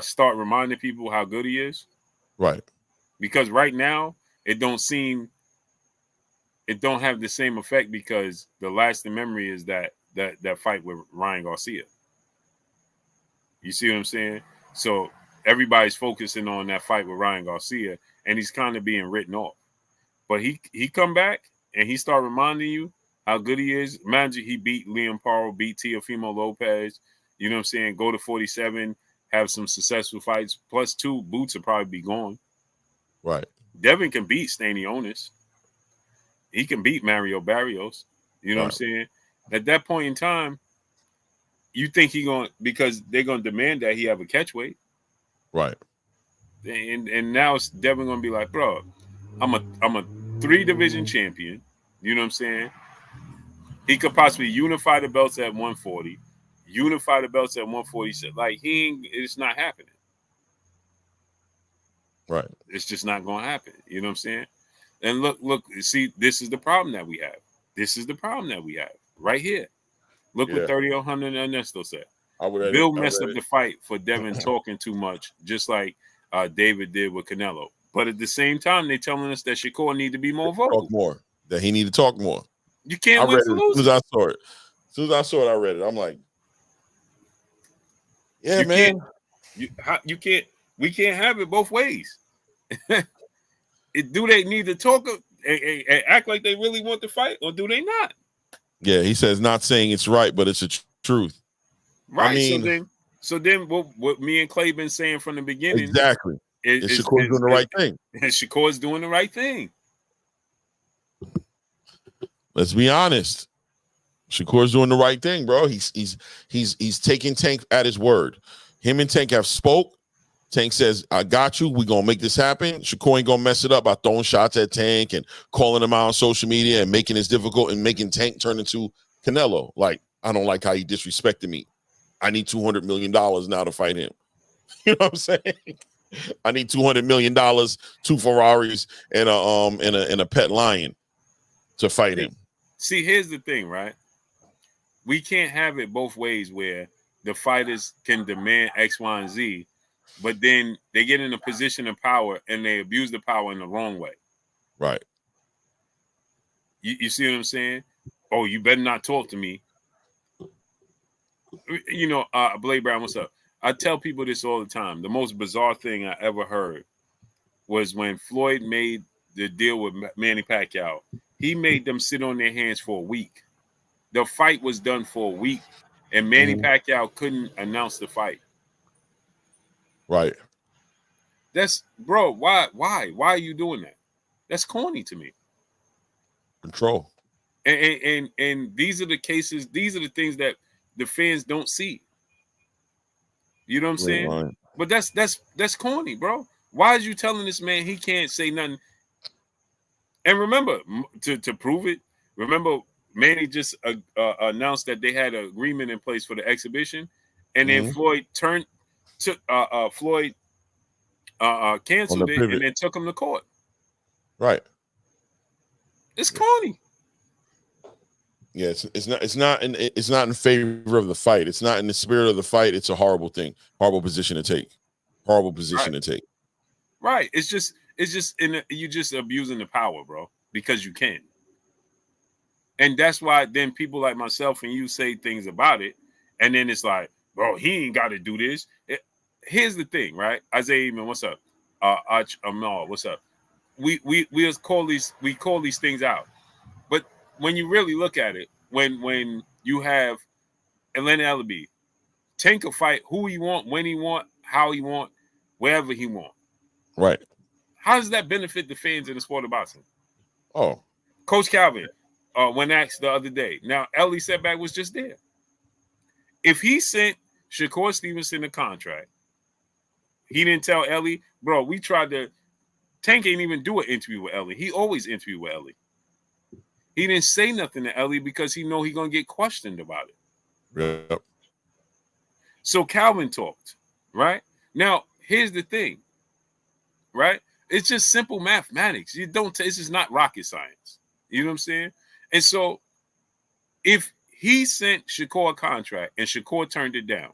start reminding people how good he is. Right. Because right now, it don't have the same effect, because the lasting memory is that fight with Ryan Garcia. You see what I'm saying? So everybody's focusing on that fight with Ryan Garcia, and he's kind of being written off. But he come back and he start reminding you how good he is. Imagine he beat Liam Paro, beat Teofimo Lopez. You know what I'm saying? Go to 47, have some successful fights. Plus 2 boots will probably be gone. Right. Devin can beat Stanionis. He can beat Mario Barrios. You know what I'm saying? At that point in time, you think because they're going to demand that he have a catch weight. Right. And now it's Devin going to be like, bro, I'm a 3-division champion. You know what I'm saying? He could possibly unify the belts at 140, unify the belts at 146. Like, it's not happening. Right. It's just not going to happen. You know what I'm saying? And look, see, this is the problem that we have. This is the problem that we have right here. Look what 30-100 Ernesto said. Bill messed up the fight for Devin talking too much, just like David did with Canelo. But at the same time, they're telling us that Shakur need to be more vocal. Talk more. That he need to talk more. You can't win for losing. As soon as I saw it, I read it. I'm like, yeah, man. You can't. We can't have it both ways. Do they need to talk and act like they really want to fight, or do they not? Yeah, he says not saying it's right, but it's a truth. Right. I mean, so then what me and Clay been saying from the beginning. Exactly. Shakur's doing the right thing. And Shakur's doing the right thing. Let's be honest. Shakur's doing the right thing, bro. He's taking Tank at his word. Him and Tank have spoke. Tank says, I got you. We're going to make this happen. Shakur ain't going to mess it up by throwing shots at Tank and calling him out on social media and making it difficult and making Tank turn into Canelo. Like, I don't like how he disrespected me. I need $200 million now to fight him. You know what I'm saying? I need $200 million, 2 Ferraris, and a pet lion to fight him. See, here's the thing, right? We can't have it both ways where the fighters can demand X, Y, and Z, but then they get in a position of power and they abuse the power in the wrong way. Right. You see what I'm saying? Oh, you better not talk to me. You know, Blade Brown, what's up? I tell people this all the time. The most bizarre thing I ever heard was when Floyd made the deal with Manny Pacquiao. He made them sit on their hands for a week. The fight was done for a week, and Manny Pacquiao couldn't announce the fight. Right. That's, bro, why are you doing that? That's corny to me. Control. And these are the cases. These are the things that the fans don't see. You know what I'm saying? Right. But that's corny, bro. Why is you telling this man he can't say nothing? And remember, to prove it, remember Manny just announced that they had an agreement in place for the exhibition, and then Floyd canceled it and then took him to court. Right. It's corny. Yeah, it's not in favor of the fight. It's not in the spirit of the fight. It's a horrible thing. Horrible position to take. Horrible position to take. Right. It's just you're just abusing the power, bro, because you can. And that's why then people like myself and you say things about it, and then it's like, bro, he ain't got to do this. Here's the thing, right? Isaiah Eamon, what's up? Amal, what's up? We call these things out. But when you really look at it, when you have Atlanta Ellaby, Tank will fight who he want, when he want, how he want, wherever he want. Right. How does that benefit the fans in the sport of boxing? Oh. Coach Calvin, when asked the other day, now Ellie setback was just there. If he sent Shakur Stevenson a contract, he didn't tell Ellie, bro, we tried to, Tank ain't even do an interview with Ellie. He always interview with Ellie. He didn't say nothing to Ellie because he know he gonna get questioned about it. Yep. So Calvin talked, right? Now, here's the thing, right? It's just simple mathematics. This is not rocket science. You know what I'm saying? And so if he sent Shakur a contract and Shakur turned it down,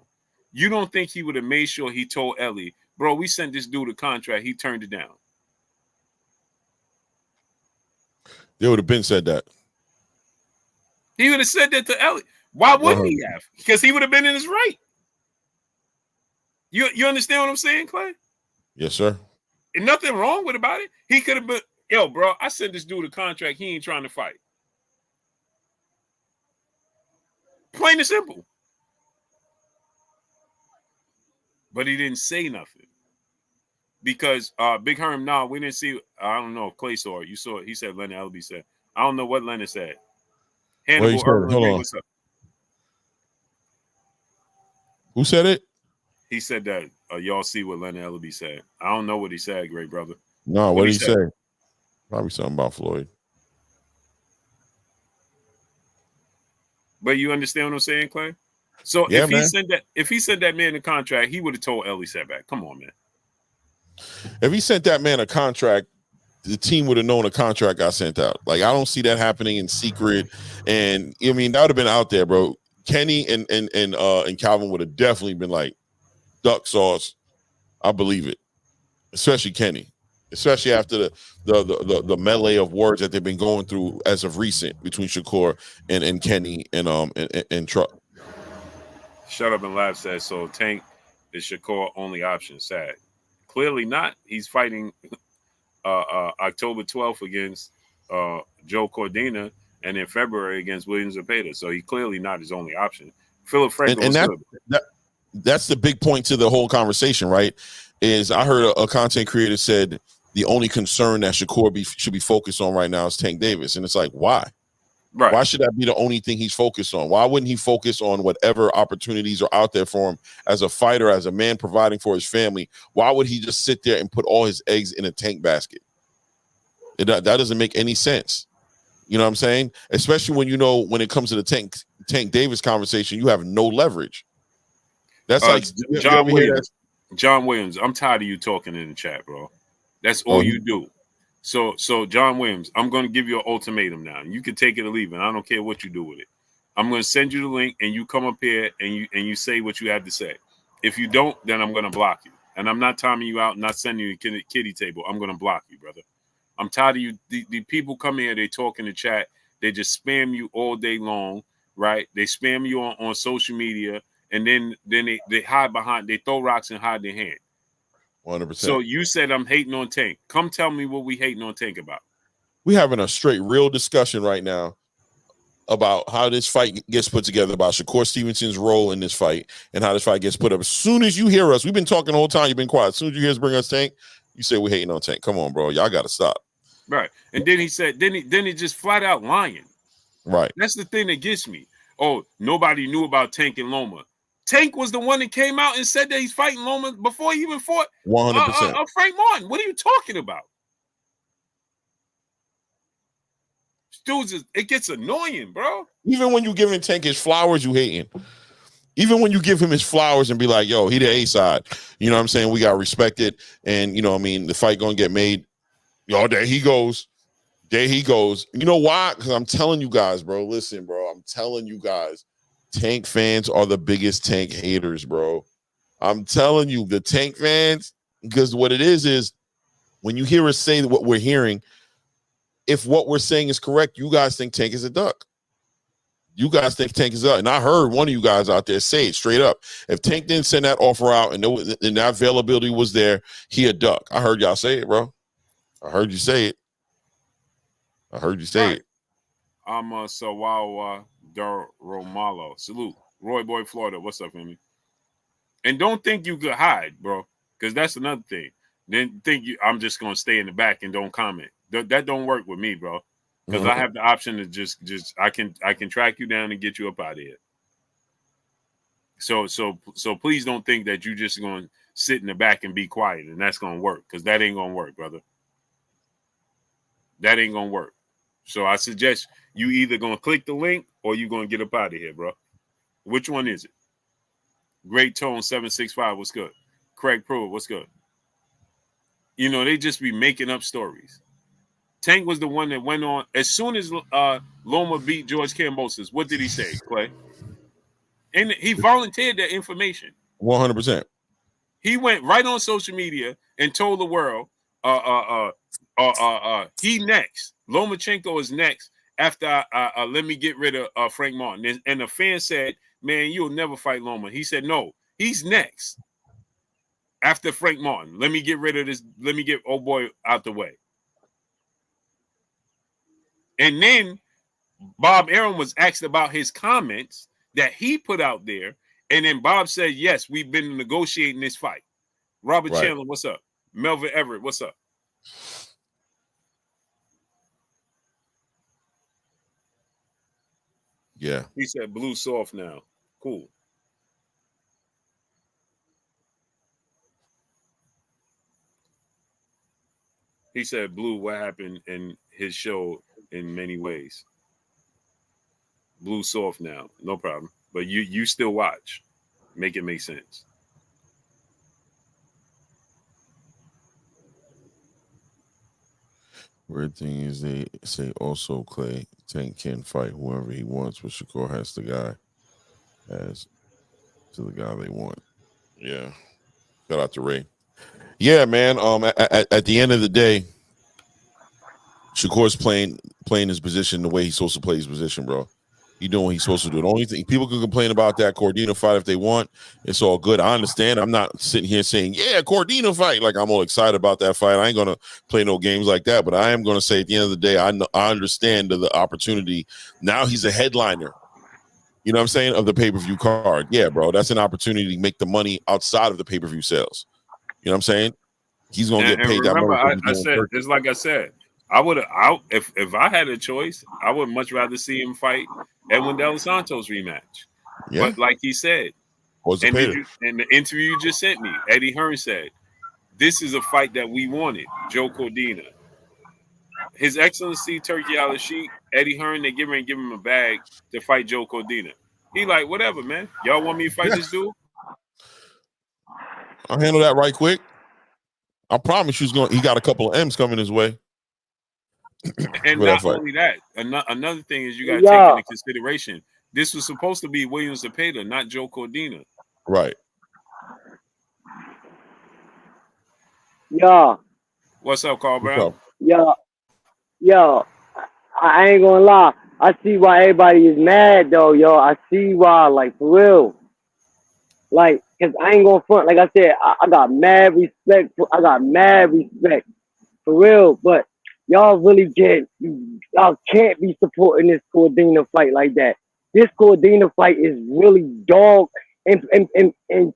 you don't think he would have made sure he told Ellie, bro, we sent this dude a contract, he turned it down? They would have been said that. He would have said that to Ellie. Why wouldn't he have? Because he would have been in his right. You understand what I'm saying, Clay? Yes, sir. And nothing wrong with about it. He could have been, yo, bro, I sent this dude a contract. He ain't trying to fight. Plain and simple. But he didn't say nothing. Because Big Hearn, no, we didn't see. I don't know if Clay saw it. You saw it. He said Leonard Ellaby said. I don't know what Leonard said. Hannibal Irwin, what's up? Who said it? He said that y'all see what Leonard Ellaby said. I don't know what he said, great brother. No, what did he say? Probably something about Floyd. But you understand what I'm saying, Clay? So yeah, if he sent that man a contract, he would have told Ellie setback. Come on, man. If he sent that man a contract, the team would have known a contract got sent out. Like, I don't see that happening in secret. And I mean, that would have been out there, bro. Kenny and Calvin would have definitely been like, duck sauce. I believe it. Especially Kenny. Especially after the melee of words that they've been going through as of recent between Shakur and Kenny and Truck. Shut Up and Laugh says, so Tank is Shakur only option. Sad. Clearly not. He's fighting October 12th against Joe Cordina and in February against William Zepeda. So he clearly not his only option. Philip Franklin. And that's the big point to the whole conversation, right? Is I heard a content creator said the only concern that Shakur should be focused on right now is Tank Davis. And it's like, why? Right. Why should that be the only thing he's focused on? Why wouldn't he focus on whatever opportunities are out there for him as a fighter, as a man providing for his family? Why would he just sit there and put all his eggs in a Tank basket? That doesn't make any sense. You know what I'm saying? Especially when when it comes to the Tank Davis conversation, you have no leverage. That's like John Williams. John Williams, I'm tired of you talking in the chat, bro. That's all you do. So John Williams, I'm going to give you an ultimatum now. You can take it or leave it. I don't care what you do with it. I'm going to send you the link, and you come up here and you say what you have to say. If you don't, then I'm going to block you. And I'm not timing you out, not sending you a kiddie table. I'm going to block you, brother. I'm tired of you. The people come here, they talk in the chat. They just spam you all day long, right? They spam you on social media, and then they hide behind, they throw rocks and hide their hand. 100%. So you said I'm hating on Tank. Come tell me what we hating on Tank about. We're having a straight real discussion right now about how this fight gets put together, about Shakur Stevenson's role in this fight, and how this fight gets put up. As soon as you hear us, we've been talking the whole time, you've been quiet. As soon as you hear us bring us Tank, you say we're hating on Tank. Come on, bro. Y'all got to stop. Right. And then he said, then he just flat out lying. Right. That's the thing that gets me. Oh, nobody knew about Tank and Loma. Tank was the one that came out and said that he's fighting Loma before he even fought 100%. Frank Martin. What are you talking about? Dudes, it gets annoying, bro. Even when you giving Tank his flowers, you hating. Even when you give him his flowers and be like, yo, he the A side. You know what I'm saying? We got to respect it. And, you know what I mean? The fight going to get made. Yo, there he goes. There he goes. You know why? Because I'm telling you guys, bro. Listen, bro. I'm telling you guys. Tank fans are the biggest Tank haters, bro. I'm telling you, the Tank fans, because what it is when you hear us say what we're hearing, if what we're saying is correct, you guys think Tank is a duck. You guys think Tank is up. And I heard one of you guys out there say it straight up. If Tank didn't send that offer out and that availability was there, he a duck. I heard y'all say it, bro. I heard you say it. I heard you say it. I'm Sawawa Romalo. Salute. Roy Boy, Florida. What's up, family? And don't think you could hide, bro. Because that's another thing. Then I'm just gonna stay in the back and don't comment. That don't work with me, bro. Because I have the option to just I can track you down and get you up out of here. So please don't think that you just gonna sit in the back and be quiet and that's gonna work, because that ain't gonna work, brother. That ain't gonna work. So I suggest you either gonna click the link or you gonna get up out of here, bro. Which one is it? Great Tone 765, what's good? Craig Pruitt, what's good? You know, they just be making up stories. Tank was the one that went on as soon as Loma beat George Kambosos. What did he say, Clay? And he volunteered that information. 100%. He went right on social media and told the world, he next. Lomachenko is next after let me get rid of Frank Martin. And the fan said, man, you'll never fight Loma. He said, no, he's next after Frank Martin. Let me get rid of this. Let me get old boy out the way. And then Bob Arum was asked about his comments that he put out there. And then Bob said, yes, we've been negotiating this fight. Robert Chandler, what's up? Melvin Everett, what's up? Yeah. He said blue soft now. Cool. He said blue, what happened in his show in many ways. Blue soft now. No problem. But you still watch. Make it make sense. Weird thing is they say also Clay Tank can fight whoever he wants, but Shakur has the guy as to the guy they want. Yeah. Shout out to Ray. Yeah, man. At the end of the day, Shakur's playing his position the way he's supposed to play his position, bro. He doing what he's supposed to do. The only thing people can complain about that Cordina fight if they want, it's all good. I understand. I'm not sitting here saying, yeah, Cordina fight. Like I'm all excited about that fight. I ain't gonna play no games like that. But I am gonna say at the end of the day, I understand the opportunity. Now he's a headliner. You know what I'm saying, of the pay-per-view card. Yeah, bro. That's an opportunity to make the money outside of the pay-per-view sales. You know what I'm saying? He's gonna get paid that remember, money. I said, it's like I said, I would have if I had a choice, I would much rather see him fight Edwin De Los Santos rematch. Yeah. But like he said, in the interview you just sent me, Eddie Hearn said, this is a fight that we wanted, Joe Cordina. His Excellency Turkey Al-Sheikh, Eddie Hearn, they give him a bag to fight Joe Cordina. He like, whatever, man. Y'all want me to fight this dude? I'll handle that right quick. I promise you he got a couple of M's coming his way. And not only that, another thing is you got to take into consideration, this was supposed to be William Zepeda, not Joe Cordina. Right. Yo. What's up, Carl Brown? Yo, I ain't gonna lie. I see why everybody is mad, though, yo. I see why, like, for real. Like, because I ain't gonna front. Like I said, I got mad respect. For real. But y'all can't be supporting this Cordina fight like that. This Cordina fight is really dog. And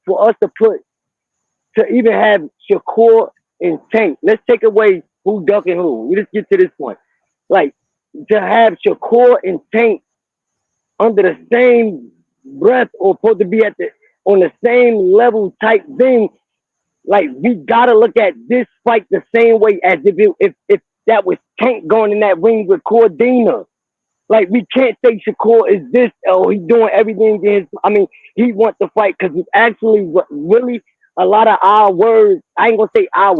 for us to even have Shakur and Tank, let's take away who ducking who. We just get to this point. Like, to have Shakur and Tank under the same breath or supposed to be on the same level type thing. Like, we gotta look at this fight the same way as if that was Tank going in that ring with Cordina. Like, we can't say Shakur is this, oh, he's doing everything to his, I mean, he wants to fight because it's actually really a lot of our words, I ain't gonna say a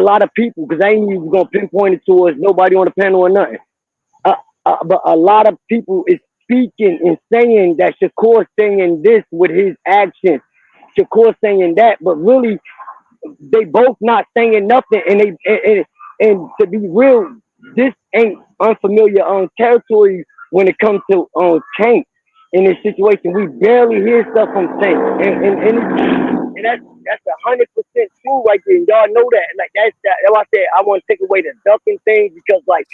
lot of people, because I ain't even gonna pinpoint it towards nobody on the panel or nothing. But a lot of people is speaking and saying that Shakur saying this with his actions, Shakur saying that, but really they both not saying nothing, and to be real, this ain't unfamiliar territory when it comes to Tank. In this situation, we barely hear stuff from Tank, and that's 100% true right there. And y'all know that. Like, that's why I said I want to take away the ducking thing, because like,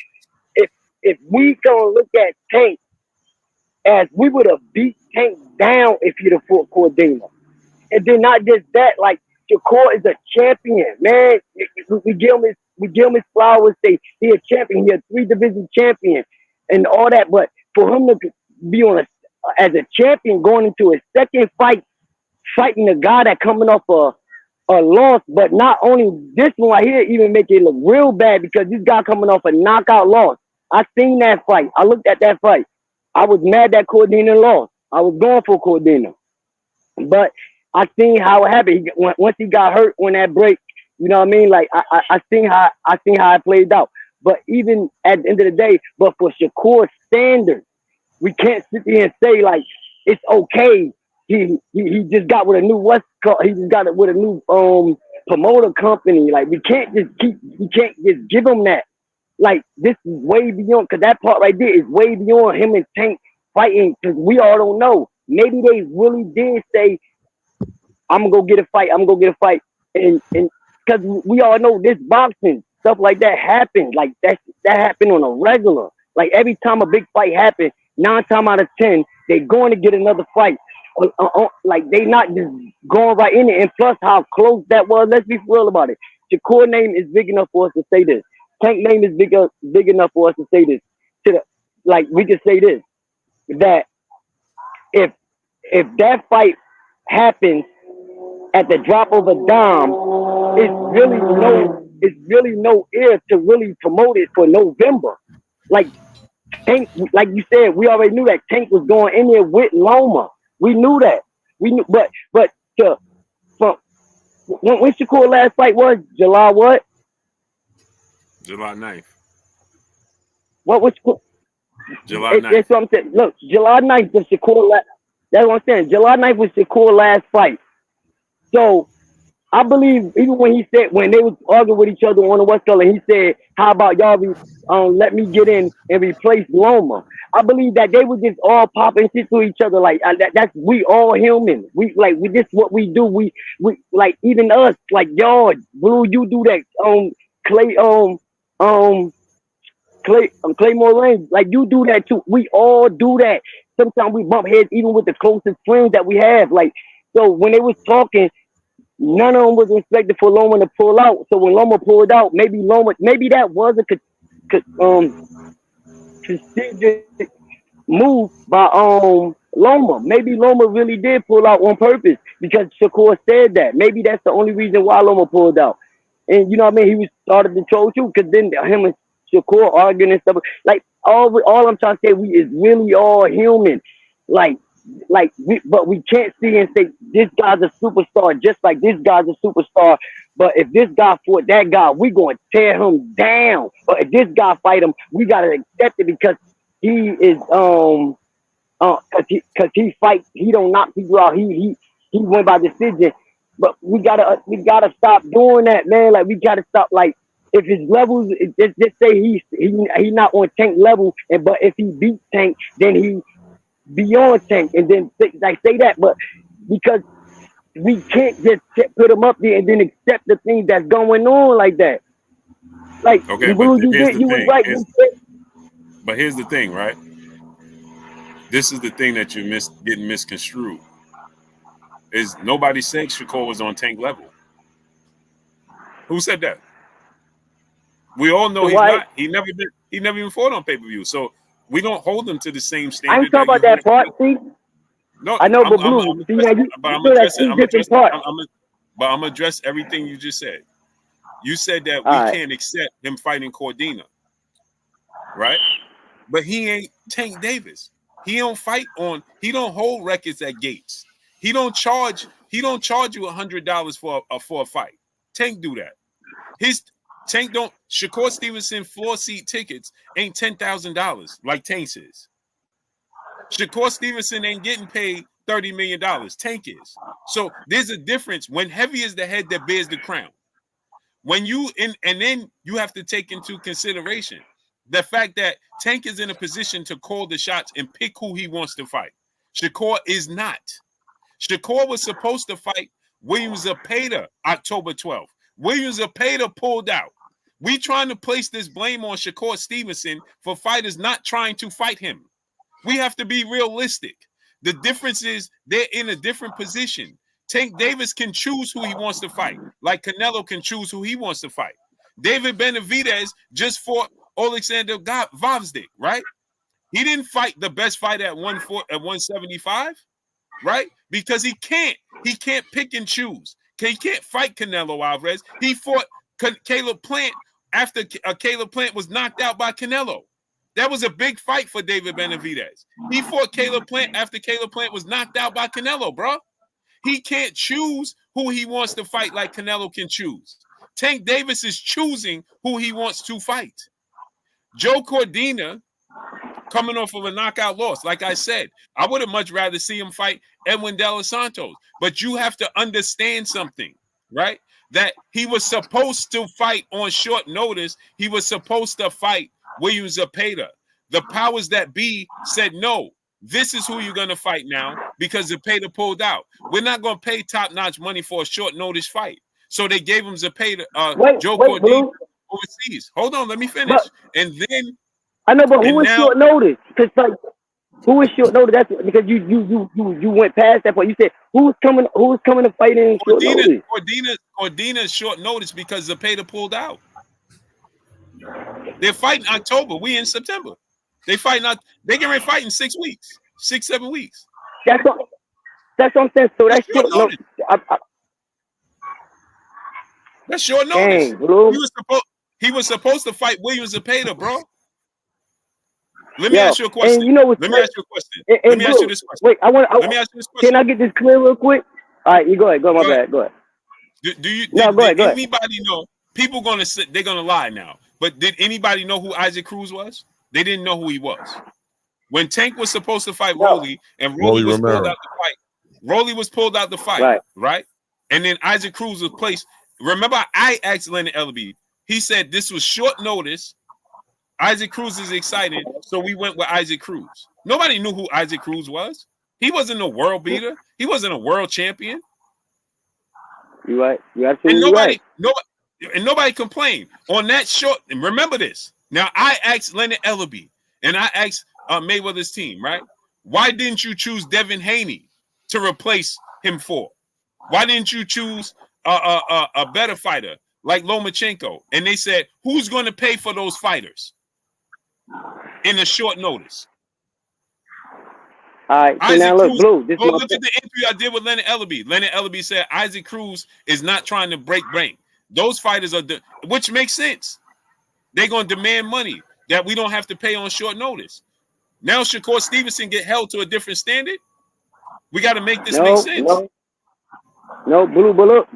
if we gonna look at Tank as we would have beat Tank down if he'd have fought Cordina. And then not just that, like, Shakur is a champion, man. We give him his flowers. He a champion. He a 3-division champion and all that. But for him to be as a champion going into his second fight, fighting a guy that coming off a loss, but not only this one right here, even make it look real bad because this guy coming off a knockout loss. I seen that fight. I looked at that fight. I was mad that Cordina lost. I was going for Cordina. But I seen how it happened. Once he got hurt on that break, you know what I mean? Like, I seen how it played out. But even at the end of the day, but for Shakur's standards, we can't sit here and say like it's okay. He just got with a new he just got it with a new promoter company. Like, we can't just give him that. Like, this is way beyond, because that part right there is way beyond him and Tank fighting, because we all don't know. Maybe they really did say, I'm gonna go get a fight. And because we all know this boxing, stuff like that happens. Like, that happened on a regular. Like, every time a big fight happens, 9 times out of 10, they going to get another fight. Like, they not just going right in it. And plus how close that was, let's be real about it. Shakur name is big enough for us to say this. Tank name is big enough for us to say this. Like, we can say this, that if that fight happens at the drop of a dime, it's really no air to really promote it for November. Like, Tank, like you said, we already knew that Tank was going in there with Loma. We knew that. We knew, but when Shakur last fight was July what? July 9th. What was July 9th? That's what I'm saying. Look, July 9th was Shakur. That's what I'm saying. July 9th was Shakur last fight. So I believe even when they was arguing with each other on the West Coast, and he said, "How about y'all let me get in and replace Loma?" I believe that they were just all popping shit to each other. Like, that's we all human. We this what we do. We like, even us, like, y'all, Blue, you do that. Claymore Range, like, you do that too. We all do that. Sometimes we bump heads even with the closest friends that we have. Like, so when they was talking, none of them was expected for Loma to pull out. So when Loma pulled out, maybe that was a strategic move by Loma. Maybe Loma really did pull out on purpose because Shakur said that. Maybe that's the only reason why Loma pulled out. And you know what I mean? He was started to troll too, because then him and Shakur arguing and stuff. Like, all I'm trying to say, we is really all human. But we can't see and say this guy's a superstar, just like this guy's a superstar. But if this guy fought that guy, we gonna tear him down. But if this guy fight him, we gotta accept it because he is because he fight, he don't knock people out. He went by decision. But we gotta stop doing that, man. Like, we gotta stop. Like, if his levels, just say he not on Tank level, but if he beats Tank, then he beyond Tank, and then say that. But because we can't just put him up there and then accept the things that's going on like that. Like, okay, Blue, you was right. But here's the thing, right? This is the thing that you're getting misconstrued. Is nobody said Shakur was on Tank level. Who said that? We all know So he's why? not. He never even fought on pay-per-view. So we don't hold him to the same I standard ain't talking about you that hold. part. See, No, I know, I'm but Blue. See, now addressing, you but I'm feel that addressing, two different parts. but I'm address everything you just said. You said that we All right. can't accept him fighting Cordina, right? But he ain't Tank Davis. He don't hold records at gates. He don't charge you $100 for a fight. Tank do that. Shakur Stevenson floor seat tickets ain't $10,000 like Tank's is. Shakur Stevenson ain't getting paid $30 million. Tank is. So there's a difference when heavy is the head that bears the crown. When and then you have to take into consideration the fact that Tank is in a position to call the shots and pick who he wants to fight. Shakur is not. Shakur was supposed to fight Williams Zepeda October 12th. Williams Zepeda pulled out. We trying to place this blame on Shakur Stevenson for fighters not trying to fight him. We have to be realistic. The difference is they're in a different position. Tank Davis can choose who he wants to fight, like Canelo can choose who he wants to fight. David Benavidez just fought Alexander Vovsdik, right? He didn't fight the best fight at 175, right? Because he can't pick and choose. He can't fight Canelo Alvarez. He fought Caleb Plant after Caleb Plant was knocked out by Canelo. That was a big fight for David Benavidez. He fought Caleb Plant after Caleb Plant was knocked out by Canelo, bro. He can't choose who he wants to fight like Canelo can choose. Tank Davis is choosing who he wants to fight. Joe Cordina, coming off of a knockout loss, like I said, I would have much rather see him fight Edwin De Los Santos. But you have to understand something, right? That he was supposed to fight on short notice. He was supposed to fight Williams Zepeda. The powers that be said, no, this is who you're going to fight now because Zepeda pulled out. We're not going to pay top-notch money for a short notice fight. So they gave him Zepeda, Joe Cordina overseas. Hold on, let me finish. But, and then I know, but who is short notice? Because like, who is short notice? That's because you went past that point. You said who's coming to fight in short notice? Cordina's short notice because Zepeda pulled out. They're fighting October. We in September. They fighting out. They get ready to fight in 6 weeks, 7 weeks. That's what I'm saying. So that's short notice. That's short notice. Dang, he was supposed to fight Williams Zepeda, bro. Let me ask you a question. And you know what's Let me ask you a question. Let me ask you this question. Wait, let me ask you this question. Can I get this clear real quick? All right, you go ahead. My bad. Go ahead. Go ahead. Anybody know? People they're gonna lie now. But did anybody know who Isaac Cruz was? They didn't know who he was. When Tank was supposed to fight Rolly, and Rolly was pulled out the fight. Rolly was pulled out the fight, right? And then Isaac Cruz was placed. Remember, I asked Leonard Ellerby. He said this was short notice. Isaac Cruz is excited, so we went with Isaac Cruz. Nobody knew who Isaac Cruz was. He wasn't a world beater. He wasn't a world champion. You're right. You're absolutely right. Nobody complained on that short. And remember this. Now, I asked Leonard Ellerby, and I asked Mayweather's team, right? Why didn't you choose Devin Haney to replace him for? Why didn't you choose a better fighter like Lomachenko? And they said, who's going to pay for those fighters in a short notice? All right, so now look, Blue. Look at the interview I did with Leonard Ellerby. Leonard Ellerby said Isaac Cruz is not trying to break bank. Those fighters are, which makes sense. They're going to demand money that we don't have to pay on short notice. Now Shakur Stevenson get held to a different standard. We got to make this make sense. No, Blue, but look,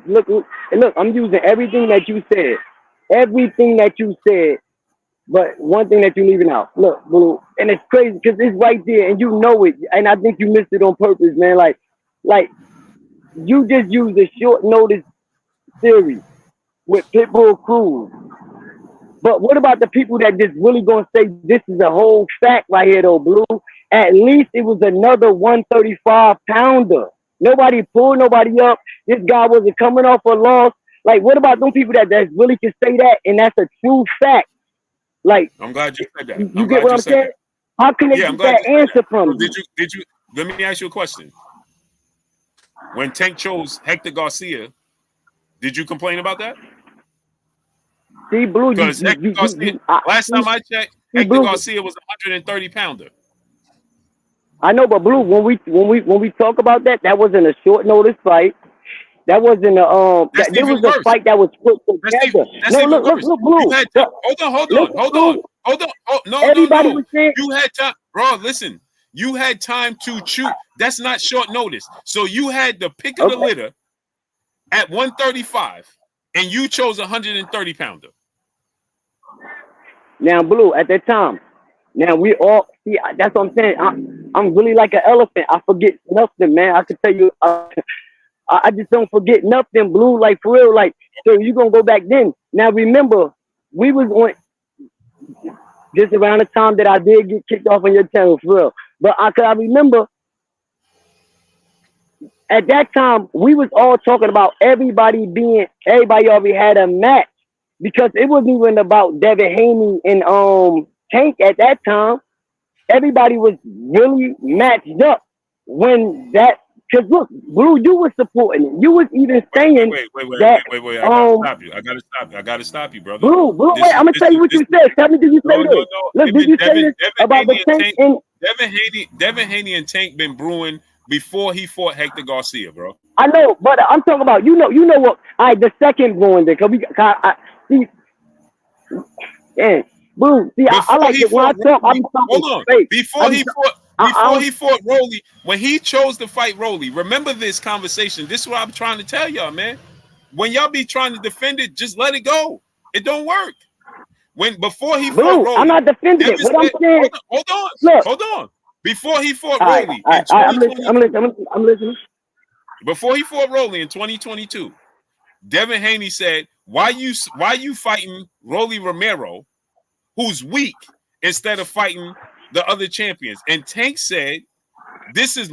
I'm using everything that you said, but one thing that you're leaving out. Look, Blue, and it's crazy because it's right there, and you know it, and I think you missed it on purpose, man. Like you just used a short notice theory with Pitbull Cruz. But what about the people that just really gonna say this is a whole fact right here, though, Blue? At least it was another 135 pounder. Nobody pulled nobody up. This guy wasn't coming off a loss. Like, what about them people that really can say that, and that's a true fact? Like, I'm glad you said that. You get what I'm saying? How can they get that answer from you? Did you? Let me ask you a question. When Tank chose Hector Garcia, did you complain about that? See, Blue, Because Hector Garcia, last time I checked, Hector Garcia was a 130-pounder. I know, but Blue, when we talk about that, that wasn't a short notice fight. That wasn't a there was a fight that was put together. Look, Blue. You had time. Hold on. Oh, no. You had time, bro. Listen, you had time to choose. That's not short notice. So you had the pick of the litter at 135, and you chose a 130-pounder. Now, Blue, at that time, now we all see. That's what I'm saying. I'm really like an elephant. I forget nothing, man. I can tell you. I just don't forget nothing, Blue. Like for real, like so you gonna go back then. Now remember, we was on just around the time that I did get kicked off on your channel, for real. But I remember at that time we was all talking about everybody already had a match because it wasn't even about Devin Haney and Tank at that time. Everybody was really matched up when that. Because look, Blue, you was supporting it. You was even saying that. Wait. I gotta stop you, brother. Blue, wait. I'm gonna tell you what you said. Tell me, did you say this? Look, did you say this about the Tank and Devin Haney and Tank been brewing before he fought Hector Garcia, bro? I know, but I'm talking about you know what? All right, the second brewing there, see. Yeah, Blue. See, I like it when I talk. I'm talking straight. Before he fought Rolly, when he chose to fight Rolly, remember this conversation. This is what I'm trying to tell y'all, man. When y'all be trying to defend it, just let it go. It don't work. Before he fought Rolly, I'm not defending it. What I'm saying, hold on. Before he fought Rolly, I'm listening. Before he fought Rolly in 2022, Devin Haney said, "Why you fighting Rolly Romero, who's weak, instead of fighting the other champions?" And Tank said, "This is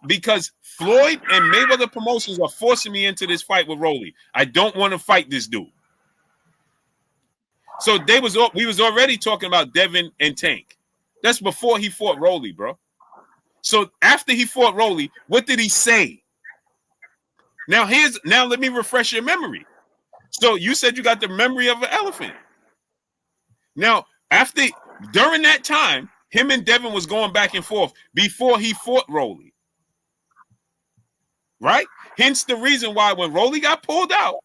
because Floyd and Mayweather Promotions are forcing me into this fight with Rolly. I don't want to fight this dude." So we was already talking about Devin and Tank. That's before he fought Rolly, bro. So after he fought Rolly, what did he say? Now let me refresh your memory. So you said you got the memory of an elephant. Now, during that time, him and Devin was going back and forth before he fought Rolly. Right? Hence the reason why when Rolly got pulled out,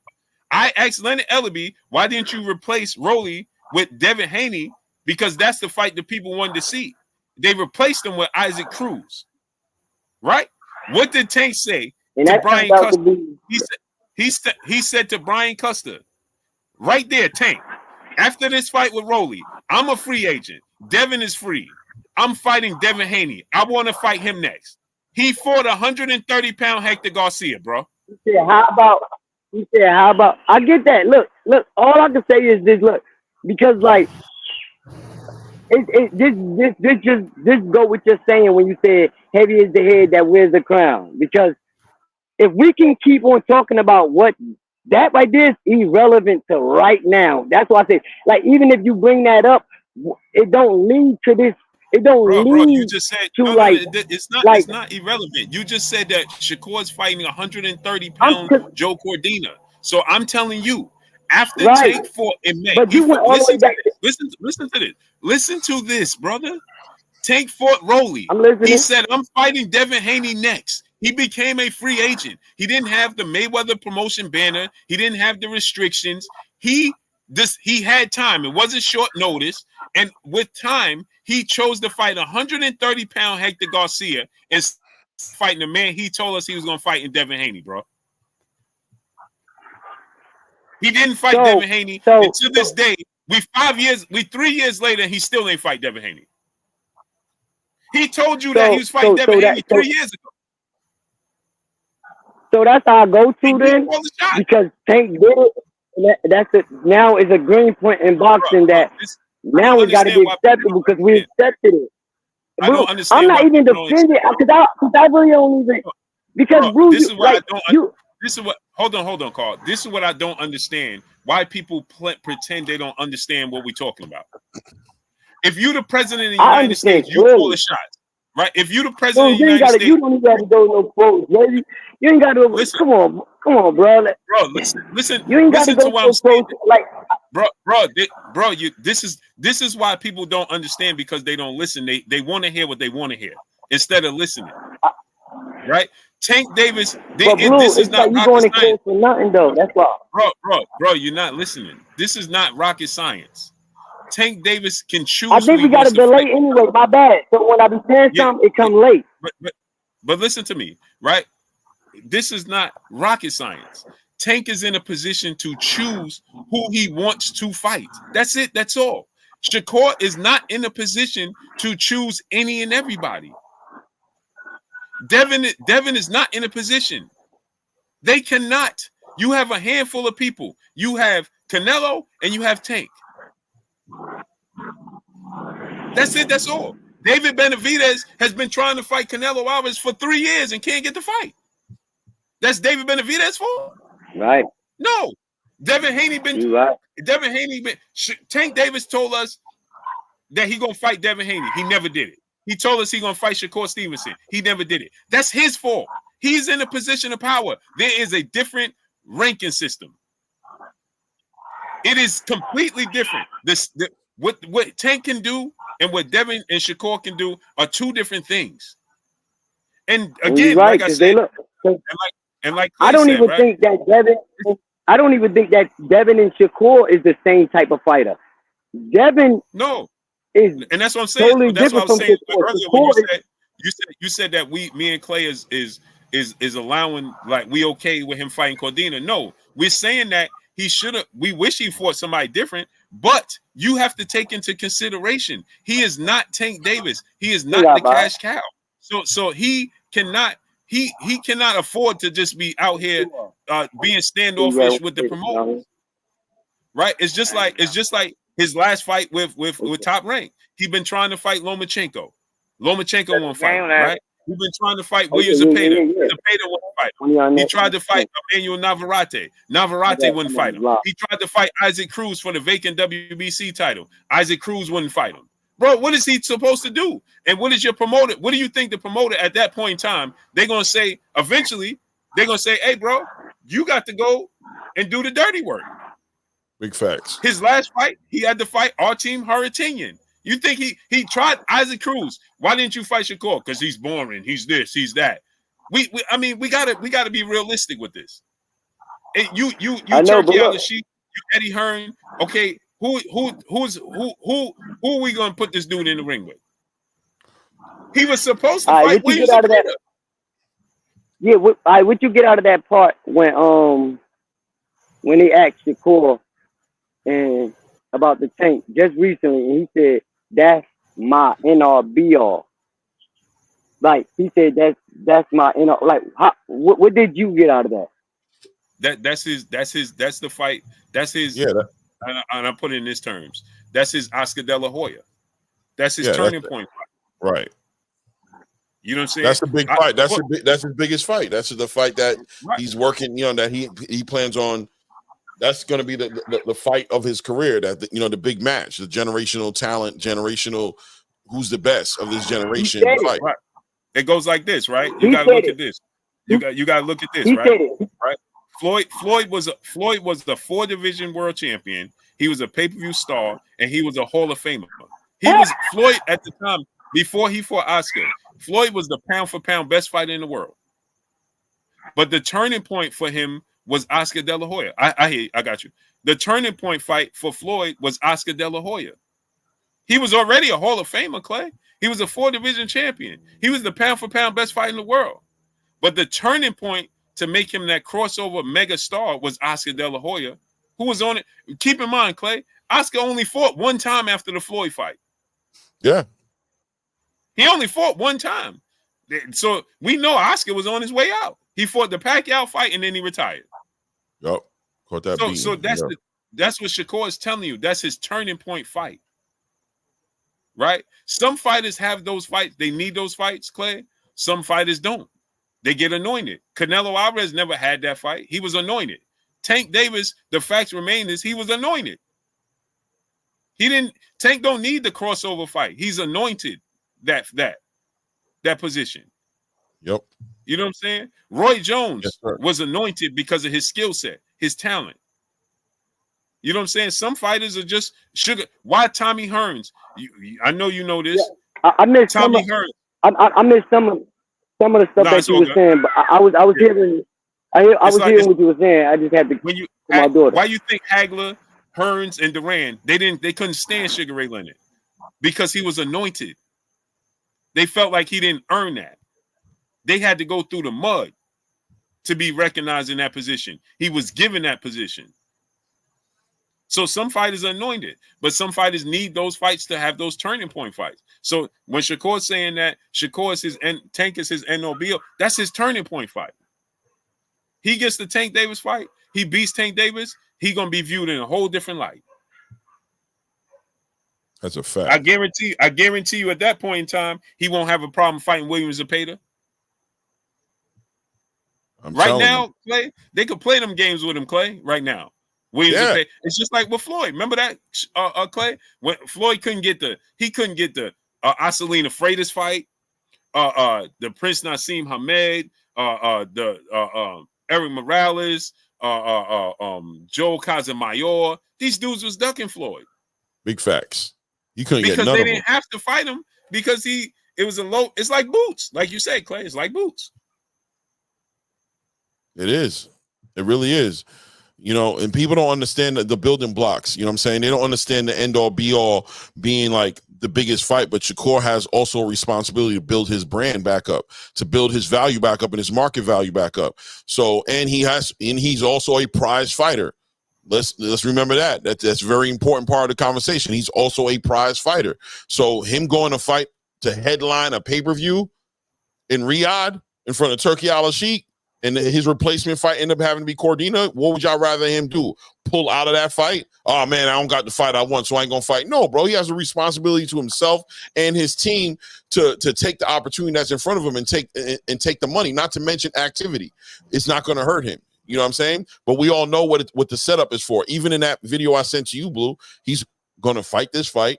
I asked Leonard Ellaby, why didn't you replace Rolly with Devin Haney? Because that's the fight that people wanted to see. They replaced him with Isaac Cruz. Right? What did Tank say to Brian Custer? He said to Brian Custer, right there, Tank, after this fight with Rolly, I'm a free agent. Devin is free. I'm fighting Devin Haney. I want to fight him next. He fought 130-pound Hector Garcia, bro. He said, how about? I get that. Look. All I can say is this. Look, because like, this go with your saying when you said heavy is the head that wears the crown. Because if we can keep on talking about what that right there is irrelevant to right now. That's why I say, like, even if you bring that up, it don't lead to this. It don't lead bro, you just said, to it's not irrelevant. You just said that Shakur's fighting 130-pound Joe Cordina. So I'm telling you, after Tank fought in May, but you went all the way back. Listen to this. Listen to this, brother. Tank fought Rolly. He said, I'm fighting Devin Haney next. He became a free agent. He didn't have the Mayweather promotion banner. He didn't have the restrictions. He had time. It wasn't short notice. And with time, he chose to fight 130-pound Hector Garcia and fighting the man he told us he was going to fight in Devin Haney, bro. He didn't fight Devin Haney. And to this day, 3 years later, he still ain't fight Devin Haney. He told you that he was fighting Devin Haney 3 years ago. So that's how I go to then, because Tank did it. That's it. Now it's a green point in boxing that now we got to be acceptable because we accepted it. I don't understand. I'm not even defending it because I really don't even because bro, this is what I don't. This is what. Hold on, Carl. This is what I don't understand. Why people pretend they don't understand what we're talking about. If you're the president of the United States, you call the shots. Right? If you're the president of the United States, you don't even got to go no quotes, baby. You ain't got to. Come on, bro. Bro, listen. You ain't got to go no quotes. Like This is why people don't understand, because they don't listen. They want to hear what they want to hear instead of listening. Right? Tank Davis. This is not like rocket science. For nothing though. That's why. Bro, you're not listening. This is not rocket science. Tank Davis can choose. I think we got a delay anyway. My bad. So when I be saying something, it come late. But listen to me, right? This is not rocket science. Tank is in a position to choose who he wants to fight. That's it. That's all. Shakur is not in a position to choose any and everybody. Devin is not in a position. They cannot. You have a handful of people. You have Canelo and you have Tank. That's it. That's all. David Benavidez has been trying to fight Canelo Alvarez for 3 years and can't get the fight. That's David Benavidez' fault? Right. No. Devin Haney been. Right. Devin Haney been. Tank Davis told us that he gonna fight Devin Haney. He never did it. He told us he gonna fight Shakur Stevenson. He never did it. That's his fault. He's in a position of power. There is a different ranking system. It is completely different. What Tank can do and what Devin and Shakur can do are two different things. And again, right, like I said, I don't even think that Devin. I don't even think that Devin and Shakur is the same type of fighter. Devin, and that's what I'm saying. Totally that's what I was saying earlier when you said that me and Clay is allowing, like, we okay with him fighting Cordina. No, we're saying that he should have. We wish he fought somebody different, but you have to take into consideration he is not Tank Davis. He is not the cash cow. So he cannot. He cannot afford to just be out here being standoffish with the promoters, right? It's just like his last fight with Top Rank. He's been trying to fight Lomachenko. Lomachenko won't fight, right? He's been trying to fight William Zepeda. Zepeda won't fight him. He tried to fight Emmanuel Navarrete. Navarrete wouldn't fight him. He tried to fight Isaac Cruz for the vacant WBC title. Isaac Cruz wouldn't fight him. Bro, what is he supposed to do? And what is your promoter? What do you think the promoter at that point in time, they're going to say, eventually, they're going to say, hey, bro, you got to go and do the dirty work. Big facts. His last fight, he had to fight Artem Haratinian. You think he tried Isaac Cruz? Why didn't you fight Shakur? Because he's boring. He's this. He's that. We gotta be realistic with this. And you Turkey out the sheet. You Eddie Hearn. Okay, who are we gonna put this dude in the ring with? He was supposed to fight William Zepeda. Yeah, what you get out of that part when he asked Shakur and about the Tank just recently, and he said that's my NR all. Like he said that's my NR. Like what did you get out of that? That's the fight. That's his. Yeah. And I put it in his terms. That's his Oscar De La Hoya. That's his turning point fight. Right. You know what I'm saying? That's the big fight. That's his biggest fight. That's the fight that he's working. You know, that he plans on. That's going to be the fight of his career. That the big match, the generational talent, who's the best of this generation fight. Right. It goes like this, right? You got to look at this. You got to look at this, right? Right. Floyd was the 4-division world champion. He was a pay-per-view star, and he was a Hall of Famer. Floyd at the time before he fought Oscar. Floyd was the pound-for-pound best fighter in the world. But the turning point for him was Oscar De La Hoya. I hear you. I got you. The turning point fight for Floyd was Oscar De La Hoya. He was already a Hall of Famer, Clay. He was a 4-division champion. He was the pound-for-pound best fighter in the world. But the turning point to make him that crossover mega star was Oscar De La Hoya, who was on it. Keep in mind, Clay, Oscar only fought one time after the Floyd fight. Yeah. He only fought one time. So we know Oscar was on his way out. He fought the Pacquiao fight and then he retired. Yep. Caught that beat. So that's what Shakur is telling you. That's his turning point fight. Right? Some fighters have those fights. They need those fights, Clay. Some fighters don't. They get anointed. Canelo Alvarez never had that fight. He was anointed. Tank Davis, the facts remain is he was anointed. Tank don't need the crossover fight. He's anointed that position. Yep. You know what I'm saying? Roy Jones was anointed because of his skill set, his talent. You know what I'm saying? Some fighters are just sugar. Why Tommy Hearns? I know you know this. Yeah, I missed Tommy Hearns. I missed some of the stuff that you were saying, but I was hearing what you were saying. I just had to when you my daughter. why you think Hagler, Hearns, and Duran they couldn't stand Sugar Ray Leonard because he was anointed. They felt like he didn't earn that. They had to go through the mud to be recognized in that position. He was given that position. So some fighters are anointed, but some fighters need those fights to have those turning point fights. So when Shakur's saying that Shakur is Tank is his NOBO, that's his turning point fight. He gets the Tank Davis fight. He beats Tank Davis. He's gonna be viewed in a whole different light. That's a fact. I guarantee you at that point in time, he won't have a problem fighting Williams Zepeda. Right now, Clay, they could play them games with him, Clay, right now. Williams Zepeda. It's just like with Floyd. Remember that, Clay? When Floyd couldn't get the Asalina Freitas fight, the Prince Nassim Hamed, the Eric Morales, Joel Casamayor. These dudes was ducking Floyd. Big facts. You couldn't get none because they of didn't have to fight him because it was a low. It's like Boots, like you said, Clay. It's like Boots. It is. It really is. You know, and people don't understand the building blocks. You know what I'm saying? They don't understand the end all be all being like the biggest fight, but Shakur has also a responsibility to build his brand back up, to build his value back up and his market value back up. So, and he's also a prize fighter. Let's remember that's a very important part of the conversation. He's also a prize fighter. So him going to fight to headline a pay-per-view in Riyadh in front of Turki Al-Sheikh, and his replacement fight ended up having to be Cordina, what would y'all rather him do? Pull out of that fight? Oh, man, I don't got the fight I want, so I ain't going to fight. No, bro, he has a responsibility to himself and his team to take the opportunity that's in front of him and take the money, not to mention activity. It's not going to hurt him. You know what I'm saying? But we all know what the setup is for. Even in that video I sent to you, Blue, he's going to fight this fight,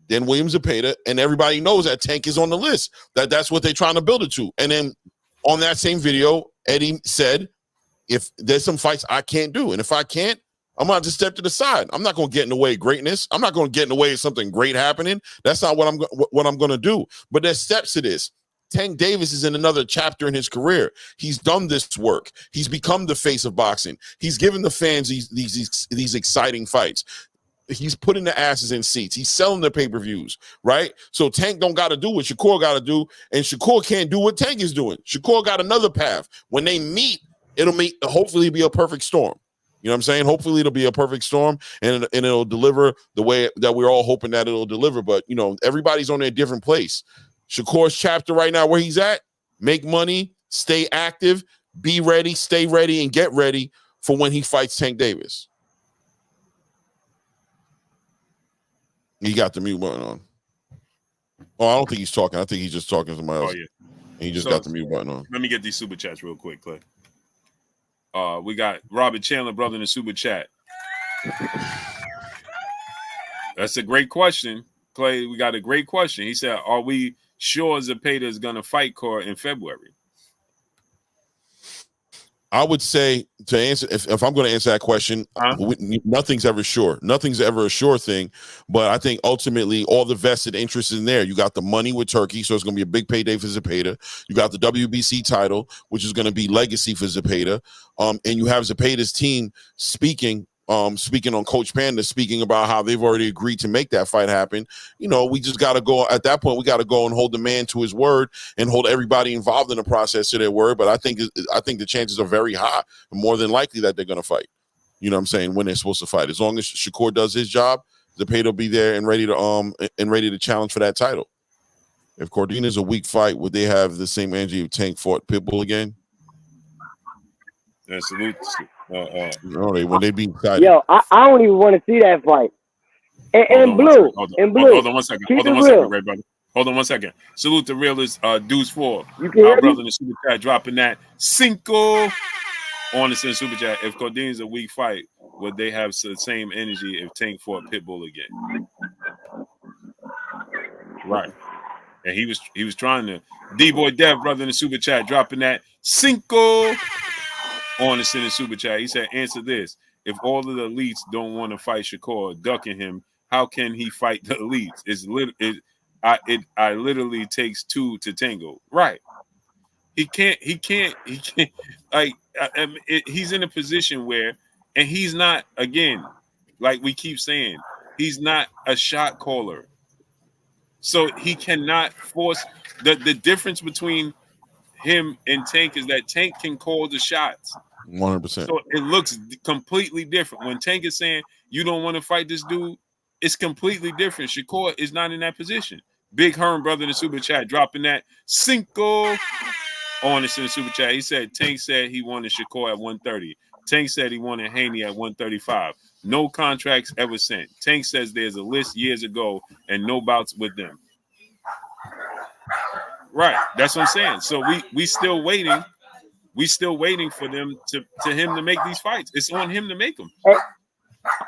then Williams Zepeda, and everybody knows that Tank is on the list. That's what they're trying to build it to. And then on that same video, Eddie said, if there's some fights I can't do, and if I can't, I'm going to have to step to the side. I'm not going to get in the way of greatness. I'm not going to get in the way of something great happening. That's not what I'm going to do. But there's steps to this. Tank Davis is in another chapter in his career. He's done this work. He's become the face of boxing. He's given the fans these exciting fights. He's putting the asses in seats. He's selling the pay-per-views, right? So Tank don't got to do what Shakur got to do, and Shakur can't do what Tank is doing. Shakur got another path. When they meet, hopefully be a perfect storm. You know what I'm saying? Hopefully it'll be a perfect storm, and it'll deliver the way that we're all hoping that it'll deliver. But, you know, everybody's on a different place. Shakur's chapter right now where he's at, make money, stay active, be ready, stay ready, and get ready for when he fights Tank Davis. He got the mute button on. Oh, I don't think he's talking. I think he's just talking to somebody else. Oh, yeah. And he just got the mute button on. Let me get these super chats real quick, Clay. We got Robert Chandler, brother, in the super chat. That's a great question, Clay. We got a great question. He said, are we sure Zepeda is going to fight Cor in February? I would say to answer, if I'm going to answer that question, nothing's ever sure. Nothing's ever a sure thing. But I think ultimately all the vested interest in there. You got the money with Turkey, so it's going to be a big payday for Zepeda. You got the WBC title, which is going to be legacy for Zepeda. And you have Zepeda's team speaking on Coach Panda, speaking about how they've already agreed to make that fight happen. You know, we just got to go at that point. We got to go and hold the man to his word and hold everybody involved in the process to their word. But I think the chances are very high, more than likely that they're going to fight. You know what I'm saying? When they're supposed to fight, as long as Shakur does his job, Zepeda will be there and ready to challenge for that title. If Cordina is a weak fight, would they have the same energy if Tank fought Pitbull again? Yeah, salute. When they be excited. Yo, I don't even want to see that fight. And Blue. Hold on one second. Ray brother. Hold on one second. Salute the realist, Deuce 4. You can Our brother in the super chat dropping that Cinco on the super chat. If Cordina's a weak fight, would they have the same energy if Tank fought Pitbull again? Right. And he was trying to D-Boy Dev, brother in the super chat, dropping that Cinco on the super chat. He said, answer this. if all of the elites don't want to fight Shakur, ducking him, how can he fight the elites? I literally takes two to tango. Right. He can't. Like, he's in a position where, and he's not, again, like we keep saying, he's not a shot caller. So he cannot force the difference between him and Tank is that Tank can call the shots. 100%. So it looks completely different. When Tank is saying you don't want to fight this dude, it's completely different. Shakur is not in that position. Big Hearn brother in the super chat dropping that Cinco on us in the super chat. He said Tank said he wanted Shakur at 130. Tank said he wanted Haney at 135. No contracts ever sent. Tank says there's a list years ago and no bouts with them. Right. That's what I'm saying. So we still waiting. We still waiting for them to him to make these fights. It's on him to make them.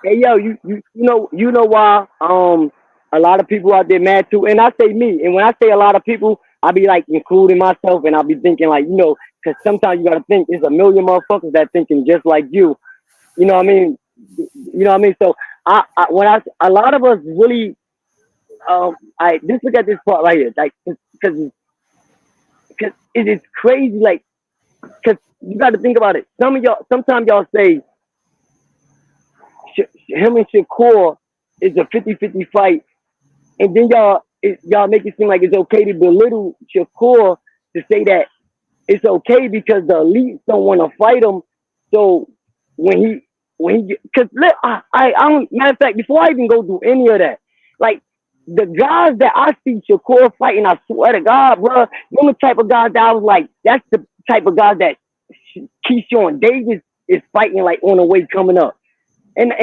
Hey yo, you know why a lot of people out there mad too, and I say me, and when I say a lot of people, I be like including myself, and I be thinking like, because sometimes you gotta think there's a million motherfuckers that thinking just like you. You know what I mean? So a lot of us really I just look at this part right here, like because it is crazy, like because you got to think about it. Sometimes y'all say him and Shakur is a 50-50 fight, and then y'all make it seem like it's okay to belittle Shakur to say that it's okay because the elites don't want to fight him. So when he because I don't, matter of fact, before I even go do any of that, like the guys that I see Shakur fighting, I swear to God, bro, them the type of guys that I was like, that's the type of guys that Keyshawn Davis is fighting like on the way coming up. And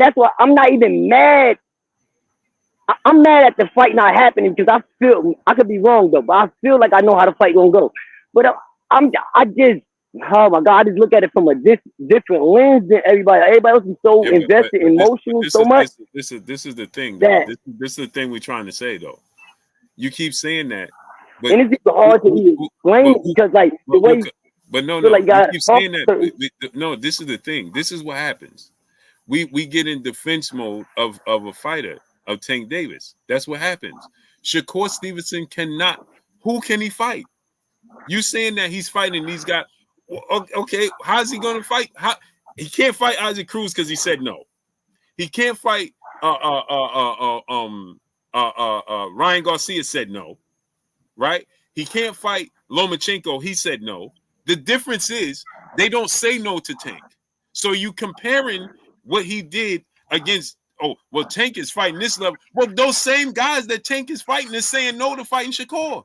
that's why I'm not even mad. I'm mad at the fight not happening because I feel I could be wrong though, but I feel like I know how the fight gonna go. But I just, oh my God, I just look at it from a different lens than everybody. Everybody else is so invested emotionally so much. This is the thing. This is the thing we're trying to say though. You keep saying that, but and it's even hard to even explain it because like the way. But no, like you keep saying that. No, this is the thing. This is what happens. We get in defense mode of a fighter, of Tank Davis. That's what happens. Shakur Stevenson cannot. Who can he fight? You saying that he's fighting these guys? Okay, how's he going to fight? He can't fight Isaac Cruz because he said no. He can't fight Ryan Garcia said no. Right? He can't fight Lomachenko. He said no. The difference is they don't say no to Tank. So you comparing what he did against, Tank is fighting this level. Well, those same guys that Tank is fighting is saying no to fighting Shakur.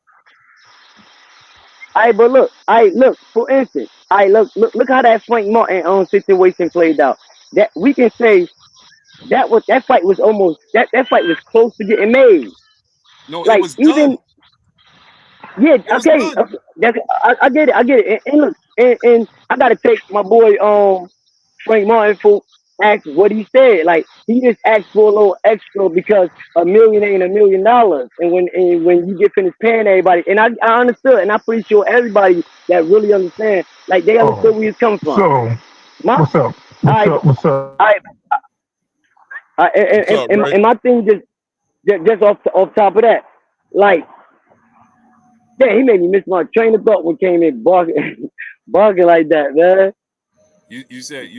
But look, for instance, look how that Frank Martin situation played out. That we can say that fight was almost that fight was close to getting made. No, like, it was even done. Yeah, okay. I get it. And look, and I gotta take my boy Frank Martin for ask what he said. Like he just asked for a little extra because $1 million ain't $1 million. And when you get finished paying everybody, and I understood, and I'm pretty sure everybody that really understand, like they understood where he's coming from. So what's up? What's up? And my thing just off top of that, like. Yeah, he made me miss my train of thought when came in barking like that, man. You said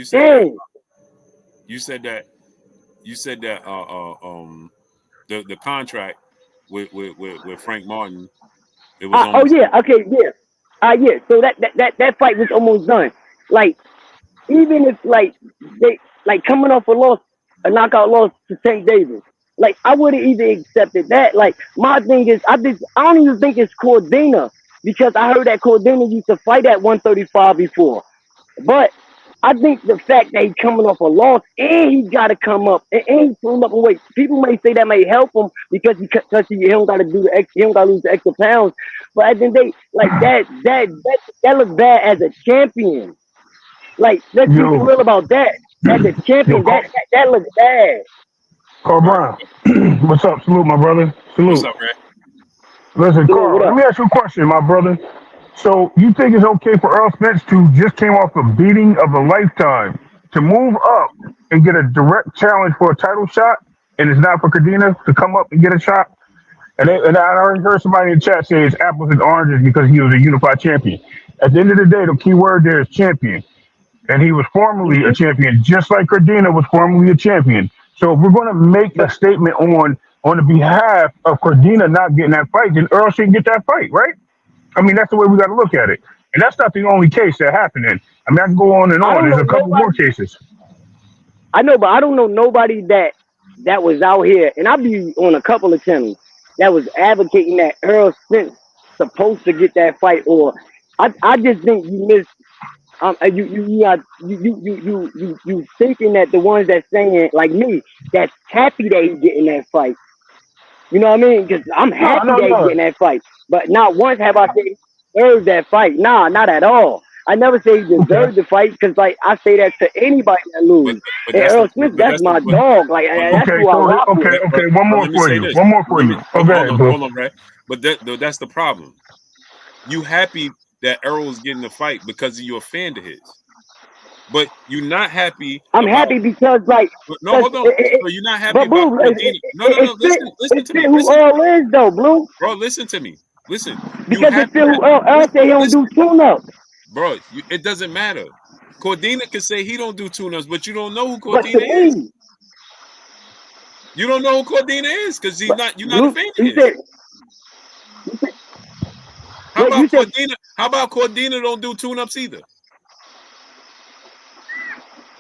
the contract with Frank Martin. It was yeah. So that fight was almost done. Like even if like they like coming off a knockout loss to Tank Davis. Like I wouldn't even accepted that. Like my thing is, I don't even think it's Cordina because I heard that Cordina used to fight at 135 before. But I think the fact that he's coming off a loss and he got to come up and he threw him up in weight. People may say that may help him because he don't got to do he don't got to lose the extra pounds. But at the end of the day, like that looks bad as a champion. Like let's be real about that. As a champion, that looks bad. Carl Brown, what's up? Salute, my brother. Salute. What's up, man? Listen, Carl, let me ask you a question, my brother. So you think it's okay for Earl Spence to just came off a beating of a lifetime to move up and get a direct challenge for a title shot, and it's not for Cordina to come up and get a shot. And I already heard somebody in the chat say it's apples and oranges because he was a unified champion. At the end of the day, the key word there is champion. And he was formerly a champion, just like Cordina was formerly a champion. So if we're going to make a statement on the behalf of Cordina not getting that fight, then Earl shouldn't get that fight, right? I mean, that's the way we got to look at it. And that's not the only case that happened in. I mean, I can go on and I on. don't There's know a couple more nobody. cases. I know, but I don't know nobody that was out here, and I be on a couple of channels that was advocating that Earl Spence supposed to get that fight, or I just think you miss. You thinking that the ones that saying like me that's happy that he's getting that fight. You know what I mean? Because I'm No, happy no, that he's no. getting that fight, but not once have I said he deserved that fight. Nah, not at all. I never say he Okay. deserved the fight because like I say that to anybody that But lose. but And that's Earl the Smith, but that's that's the my but, dog. Like but that's Okay. who I So, rock with. but one but more let me for say you. this. One more for Let me you. Oh, go ahead, bro. hold on, Ray. But that's the problem. You happy that Errol is getting the fight because you're a fan of his, but you're not happy I'm about. happy because like, No, hold on. So you're not happy but about Blue, Cordina. No, no, no. Listen it to me. fit who Listen to Earl me, is though, Blue. bro. Listen to me. Listen. You Because it happy fit that? who Earl said he don't do Listen, tune up. bro. It doesn't matter. Cordina can say he don't do tune-ups, but you don't know who But to Cordina is. me, You don't know who Cordina is because but you're not a Blue, fan of you his. said, How wait, about you said, Cordina? How about Cordina don't do tune-ups either?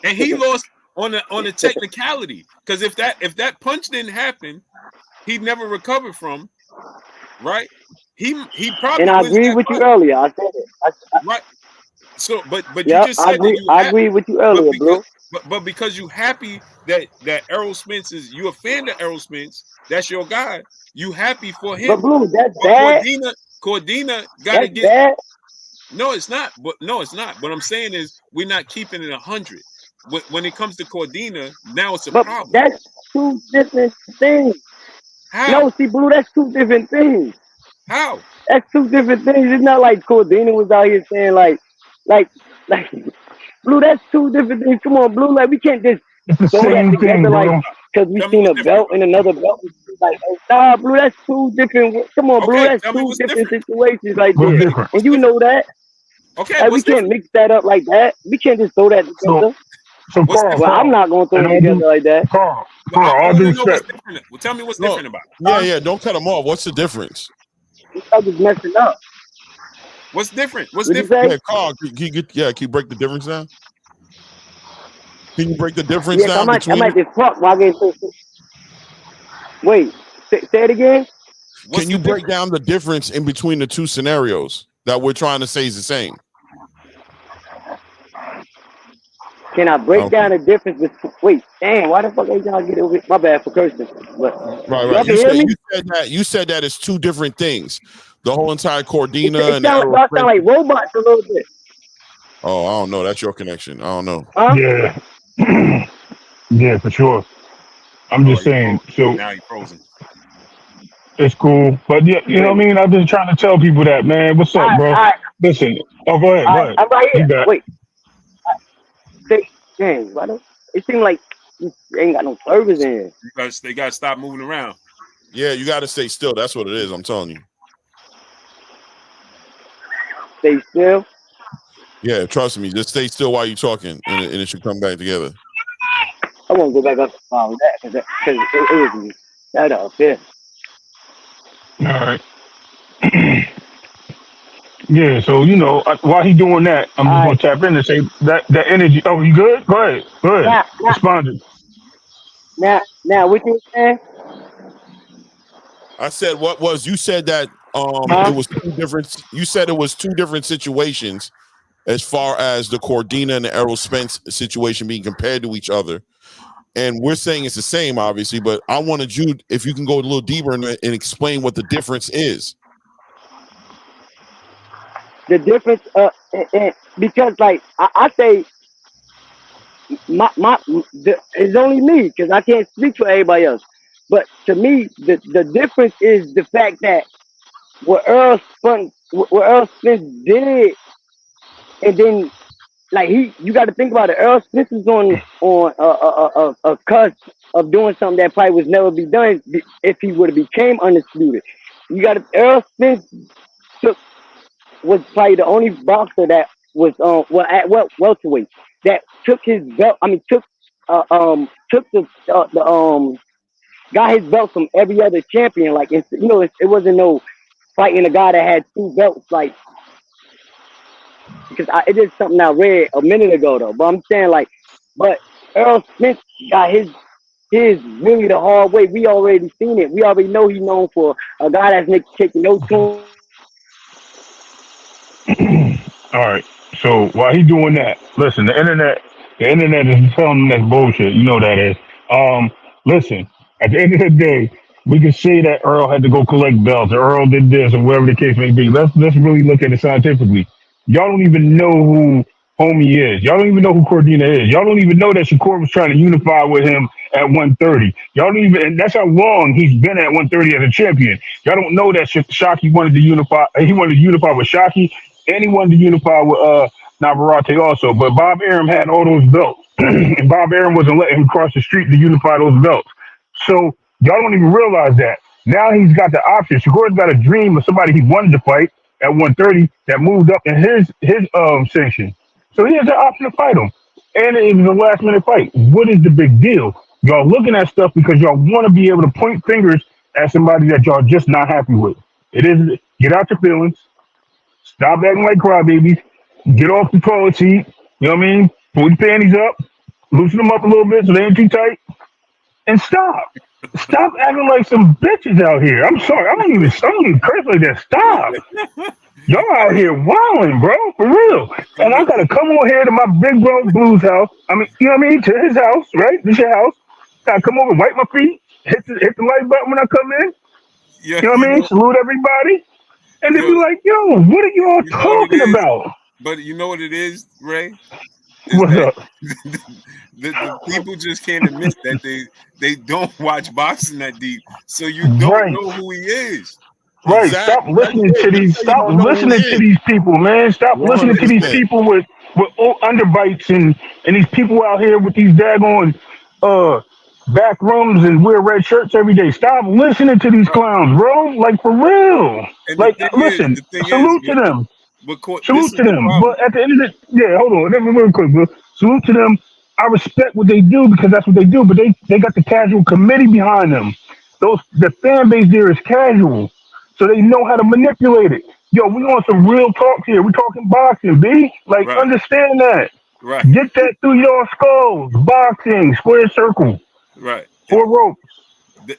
And he lost on the technicality. Because if that punch didn't happen, he'd never recovered from, right? He and probably I wins agreed that with you fight. earlier. I said it. Right. So but you Yeah, just said that you I happy, agreed with you but earlier, because Blue. because you happy that Errol Spence is you a fan of Errol Spence, that's your guy. You happy for But him. Blue, that's But bad. Cordina gotta That's get. bad. No, it's not. But no, it's not. What I'm saying is we're not keeping it 100. When it comes to Cordina, now it's a But problem. that's two different things. No, How? see, Blue, that's two different things. How? That's two different things. It's not like Cordina was out here saying like, like, Blue, that's two different things. Come on, Blue, like we can't just It's the throw that same thing, together like bro. because we Tell me seen what's a different belt about and another belt. Like, nah, Blue, that's two different. Come on, it. Blue, Okay, that's tell me two what's different different. situations right What's there. Okay, different? And what's you different? know that. Okay, Like we what's can't different? mix that up like that. We can't just throw that So, together. so What's Carl, different? Well, I'm Carl, not gonna throw and it all together due, like that. But I All due want to know what's respect. different. Well, tell me what's No, different about it. yeah, yeah. Don't cut him off. What's the difference? Y'all just messing up. What's different? What's What you different? say? Yeah, Carl, can you break the difference down? Can you break the difference Yes, down I between might it? just talk while I get wait. Say it again. What's Can the you break difference? down the difference in between the two scenarios that we're trying to say is the same? Can I break Okay. down the difference between? Wait, damn. Why the fuck ain't y'all get over? My bad for cursing. But Right, right. y'all can hear me. You said that it's two different things. The whole entire Cordina It and the sound Errol y'all sound Spence. like robots a little bit. Oh, I don't know. That's your connection. I don't know. Huh? Yeah, yeah, for sure. I'm Oh, just saying. So now he frozen. it's cool, but yeah, you know what I Wait. mean. I've been trying to tell people that, man. What's up, bro? All right. Listen. Oh, go ahead, All go right. ahead. I'm right You here. got. Wait. Say, dang. Why don't? It seems like you ain't got no service in here. They gotta stop moving around. Yeah, you got to stay still. That's what it is. I'm telling you. Stay still. Yeah, trust me. Just stay still while you're talking, and it should come back together. I won't go back up and follow that because it was that up there. All right. Yeah. So while he doing that, I'm All just gonna right. tap in and say that energy. Oh, you good? Go ahead. Go ahead. Now, now, Respond. now, what you saying? I said what was you said that it Huh? was two different. You said it was two different situations as far as the Cordina and the Errol Spence situation being compared to each other. And we're saying it's the same, obviously, but I wanted you, if you can go a little deeper and explain what the difference is. The difference, because like I say, it's only me because I can't speak for everybody else. But to me, the difference is the fact that what Earl Spence did, and then like you got to think about it. Earl Spence is on a cusp of doing something that probably was never be done if he would have became undisputed. You got to Earl Spence took was probably the only boxer that was at welterweight that took his belt. I mean took the got his belt from every other champion. Like it wasn't no fighting a guy that had 2 belts. Like because it is something I read a minute ago though. But I'm saying but Earl Spence got his really the hard way. We already seen it. We already know he's known for a guy that's taking no tune. All right. So while he doing that, listen, the internet is telling him that's bullshit. You know that is. Listen, at the end of the day, we can say that Earl had to go collect belts, or Earl did this, or whatever the case may be. Let's really look at it scientifically. Y'all don't even know who Homie is. Y'all don't even know who Cordina is. Y'all don't even know that Shakur was trying to unify with him at 130. Y'all don't even, and that's how long he's been at 130 as a champion. Y'all don't know that Shockey wanted to unify. He wanted to unify with Shockey, and he wanted to unify with Navarrete also. But Bob Arum had all those belts, and Bob Arum wasn't letting him cross the street to unify those belts. So y'all don't even realize that. Now he's got the option. Shakur's got a dream of somebody he wanted to fight at 130 that moved up in his sanction. So he has the option to fight him. And it was a last minute fight. What is the big deal? Y'all looking at stuff because y'all want to be able to point fingers at somebody that y'all just not happy with. It is get out your feelings. Stop acting like crybabies. Get off the toilet seat. You know what I mean? Pull your panties up. Loosen them up a little bit so they ain't too tight. And stop. Stop acting like some bitches out here. I'm sorry. I don't even curse like that. Stop. Y'all out here wilding, bro. For real. And I gotta come over here to my big bro Blue's house. I mean, you know what I mean? To his house, right? This your house. Gotta come over, wipe my feet, hit the like button when I come in. Yeah, you know what I mean? Salute everybody. And then be like, yo, what are y'all talking about? But you know what it is, Ray? What's up? The people just can't admit that they don't watch boxing that deep, so you don't know who he is. Right. Exactly. Stop listening to these. Stop listening to these people, man. Stop 100%. Listening to these people with underbites and these people out here with these daggone back rooms and wear red shirts every day. Stop listening to these clowns, bro. Like for real. And like listen. Salute to them. Salute to them. But at the end of the hold on, real quick, bro. Salute to them. I respect what they do because that's what they do. But they got the casual committee behind them. The fan base there is casual. So they know how to manipulate it. Yo, we on some real talk here. We talking boxing, B. Like, understand that. Right. Get that through your skulls. Boxing, square circle. Right. 4 ropes.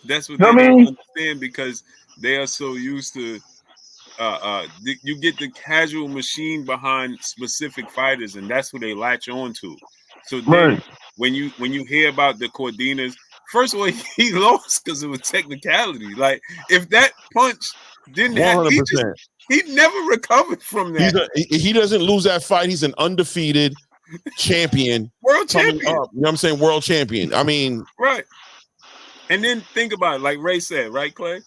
That's what they don't understand because they are so used to. You get the casual machine behind specific fighters, and that's who they latch on to. So then, when you hear about the Cordinas. First of all, he lost because it was technicality. Like, if that punch didn't happen, he never recovered from that. He doesn't lose that fight. He's an undefeated champion. World champion. You know what I'm saying? World champion. I mean. Right. And then think about it, like Ray said, right, Clay?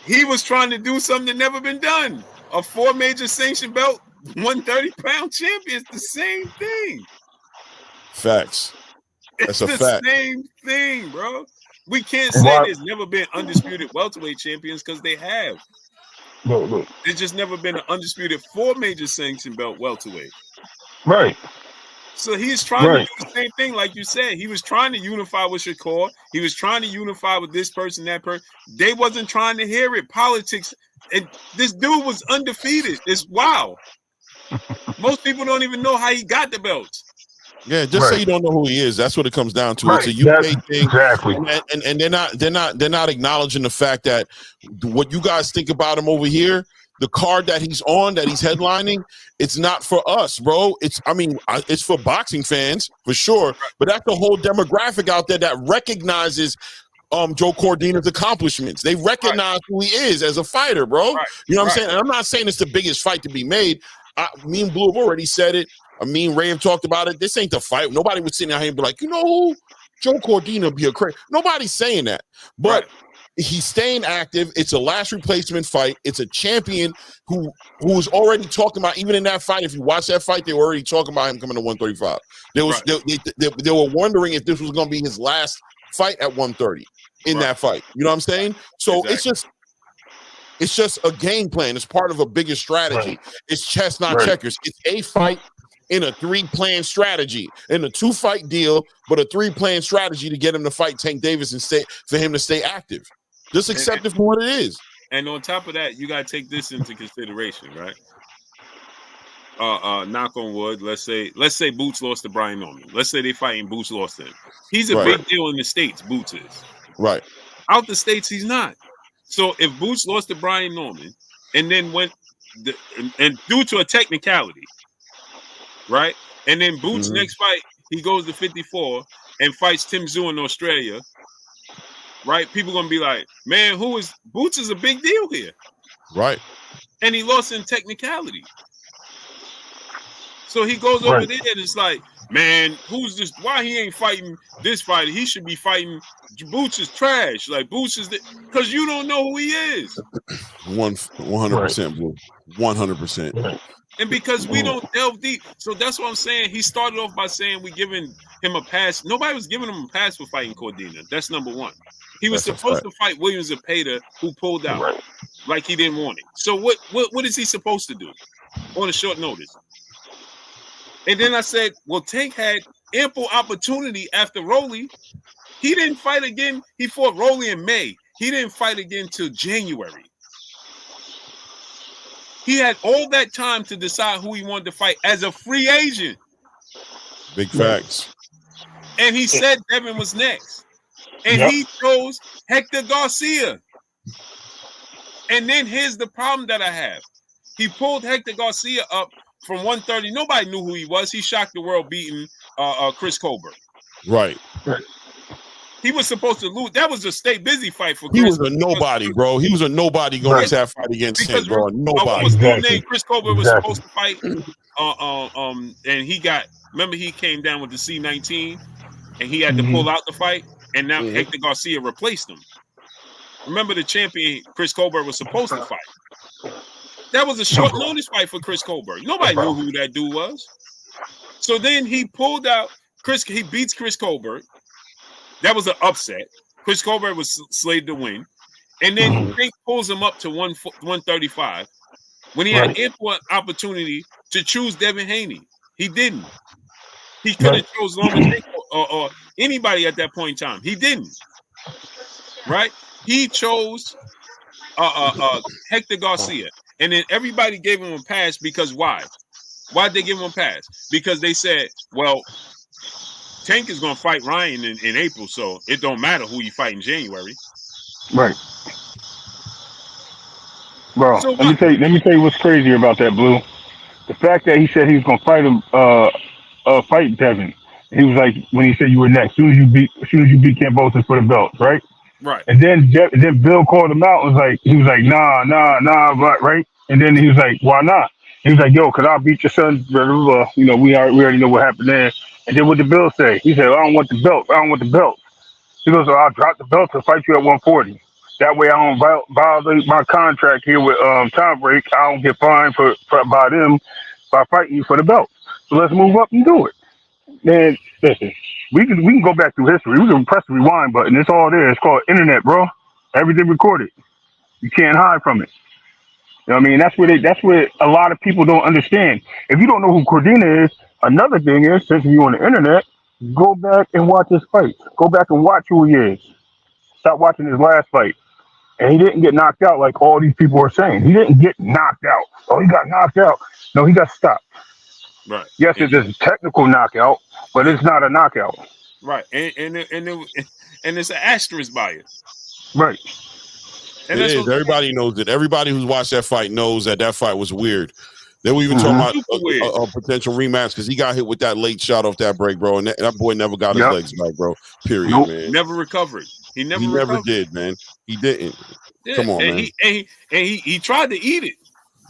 He was trying to do something that never been done. A 4 major sanction belt, 130-pound champion. It's the same thing. Facts. That's a fact. The same thing, bro. We can't say there's never been undisputed welterweight champions because they have. Look. There's just never been an undisputed 4 major sanction belt welterweight. Right. So he's trying to do the same thing, like you said. He was trying to unify with Shakur. He was trying to unify with this person, that person. They wasn't trying to hear it. Politics. And this dude was undefeated. It's wow. Most people don't even know how he got the belts. Yeah, just say you don't know who he is. That's what it comes down to. It's a UK thing, and they're not acknowledging the fact that what you guys think about him over here, the card that he's on, that he's headlining, it's not for us, bro. It's for boxing fans for sure, but that's the whole demographic out there that recognizes Joe Cordina's accomplishments. They recognize who he is as a fighter, bro. You know what I'm saying? And I'm not saying it's the biggest fight to be made. Me and Blue have already said it. Ray have talked about it. This ain't the fight. Nobody was sitting out here and be like, you know who? Joe Cordina be a crazy. Nobody's saying that. But he's staying active. It's a last replacement fight. It's a champion who was already talking about, even in that fight, if you watch that fight, they were already talking about him coming to 135. They were wondering if this was going to be his last fight at 130 in that fight. You know what I'm saying? So it's just a game plan. It's part of a bigger strategy. It's chess, not checkers. It's a fight in a 3-plan strategy, in a 2-fight deal, but a 3-plan strategy to get him to fight Tank Davis and for him to stay active. Just accept it for what it is. And on top of that, you got to take this into consideration, right? Knock on wood. Let's say Boots lost to Brian Norman. Let's say they fighting, Boots lost to him. He's a big deal in the States. Boots is right. Out the States, he's not. So if Boots lost to Brian Norman and then went and due to a technicality, right? And then Boots next fight, he goes to 54 and fights Tim Tszyu in Australia, right? People gonna be like, man, Boots is a big deal here, right? And he lost in technicality. So he goes over there and it's like, man, who's this? Why he ain't fighting this fighter? He should be fighting. Boots is trash. Like Boots is because you don't know who he is. 100%, Blue. 100%. And because we don't delve deep, so that's what I'm saying. He started off by saying we giving him a pass. Nobody was giving him a pass for fighting Cordina. That's number one. He was supposed to fight Williams Zepeda, who pulled out like he didn't want it. So what is he supposed to do on a short notice? And then I said, well, Tank had ample opportunity after Rolly. He didn't fight again. He fought Rolly in May. He didn't fight again till January. He had all that time to decide who he wanted to fight as a free agent. Big facts. And he said Devin was next. And he chose Hector Garcia. And then here's the problem that I have. He pulled Hector Garcia up from 130. Nobody knew who he was. He shocked the world beating Chris Colbert. Right. He was supposed to lose. That was a stay busy fight for Chris. He was a nobody, bro. He was a nobody going to that fight against him, bro. Nobody. Named Chris Colbert was supposed to fight. And he got, remember he came down with the C-19 and he had to pull out the fight. And now Hector Garcia replaced him. Remember the champion Chris Colbert was supposed to fight. That was a short notice fight for Chris Colbert. Nobody knew who that dude was. So then he pulled out he beats Chris Colbert. That was an upset. Chris Colbert was slated to win. And then Tank pulls him up to 135 when he had ample opportunity to choose Devin Haney. He didn't. He could have chose Lomachenko or anybody at that point in time. He didn't. Right? He chose Hector Garcia. And then everybody gave him a pass because why? Why'd they give him a pass? Because they said, well, Tank is going to fight Ryan in April, so it don't matter who you fight in January. Right. Bro, So let me tell you what's crazy about that, Blue. The fact that he said he was going to fight him, fight Devin. He was like, when he said you were next, as soon as you beat Kambosos for the belt, right? Right. And then Bill called him out. He was like, nah, right? And then he was like, why not? He was like, yo, cause I'll beat your son. Blah, blah, blah. You know, we already know what happened there. And then what did Bill say? He said, I don't want the belt. He goes, I'll drop the belt to fight you at 140. That way I don't violate my contract here with Tom Break. I don't get fined by them by fighting you for the belt. So let's move up and do it. Man, listen, we can go back through history. We can press the rewind button. It's all there. It's called internet, bro. Everything recorded. You can't hide from it. You know what I mean? That's where a lot of people don't understand. If you don't know who Cordina is, another thing is, since you're on the internet, go back and watch his fight. Go back and watch who he is. Stop watching his last fight. And he didn't get knocked out like all these people are saying. He didn't get knocked out. Oh, he got knocked out. No, he got stopped. Right. Yes, it's a technical knockout, but it's not a knockout. Right. And it's an asterisk by it. Right. And it is. Everybody knows it. Everybody who's watched that fight knows that fight was weird. They were even talking about a potential rematch because he got hit with that late shot off that break, bro. And that boy never got his legs back, bro. Period, man. Never recovered. He never did, man. He didn't. Yeah. Come on, man. He tried to eat it.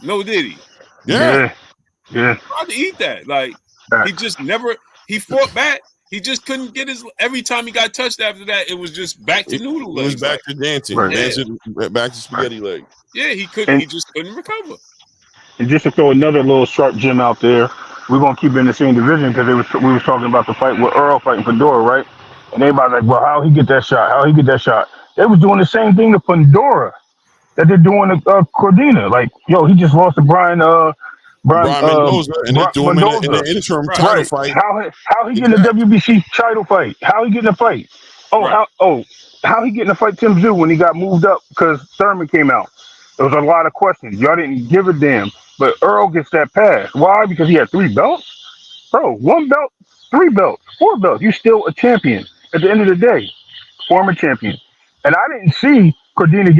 No, did he? Yeah. He tried to eat that. Like he just never. He fought back. He just couldn't get his. Every time he got touched after that, it was just back to noodle legs. It was back to dancing, back to spaghetti legs. Yeah, he couldn't. He just couldn't recover. And just to throw another little sharp gem out there, we're gonna keep it in the same division because we was talking about the fight with Earl fighting Pandora, right? And everybody like, well, how he get that shot? How he get that shot? They was doing the same thing to Pandora that they're doing to Cordina. Like, yo, he just lost to Brian Mendoza, and they're doing him in the interim title fight. How he getting a WBC title fight? How he getting a fight? How he getting a fight Tim Zoo when he got moved up because Thurman came out? There was a lot of questions. Y'all didn't give a damn. But Earl gets that pass. Why? Because he had 3 belts? Bro, 1 belt, 3 belts, 4 belts. You're still a champion at the end of the day. Former champion. And I didn't see Cordina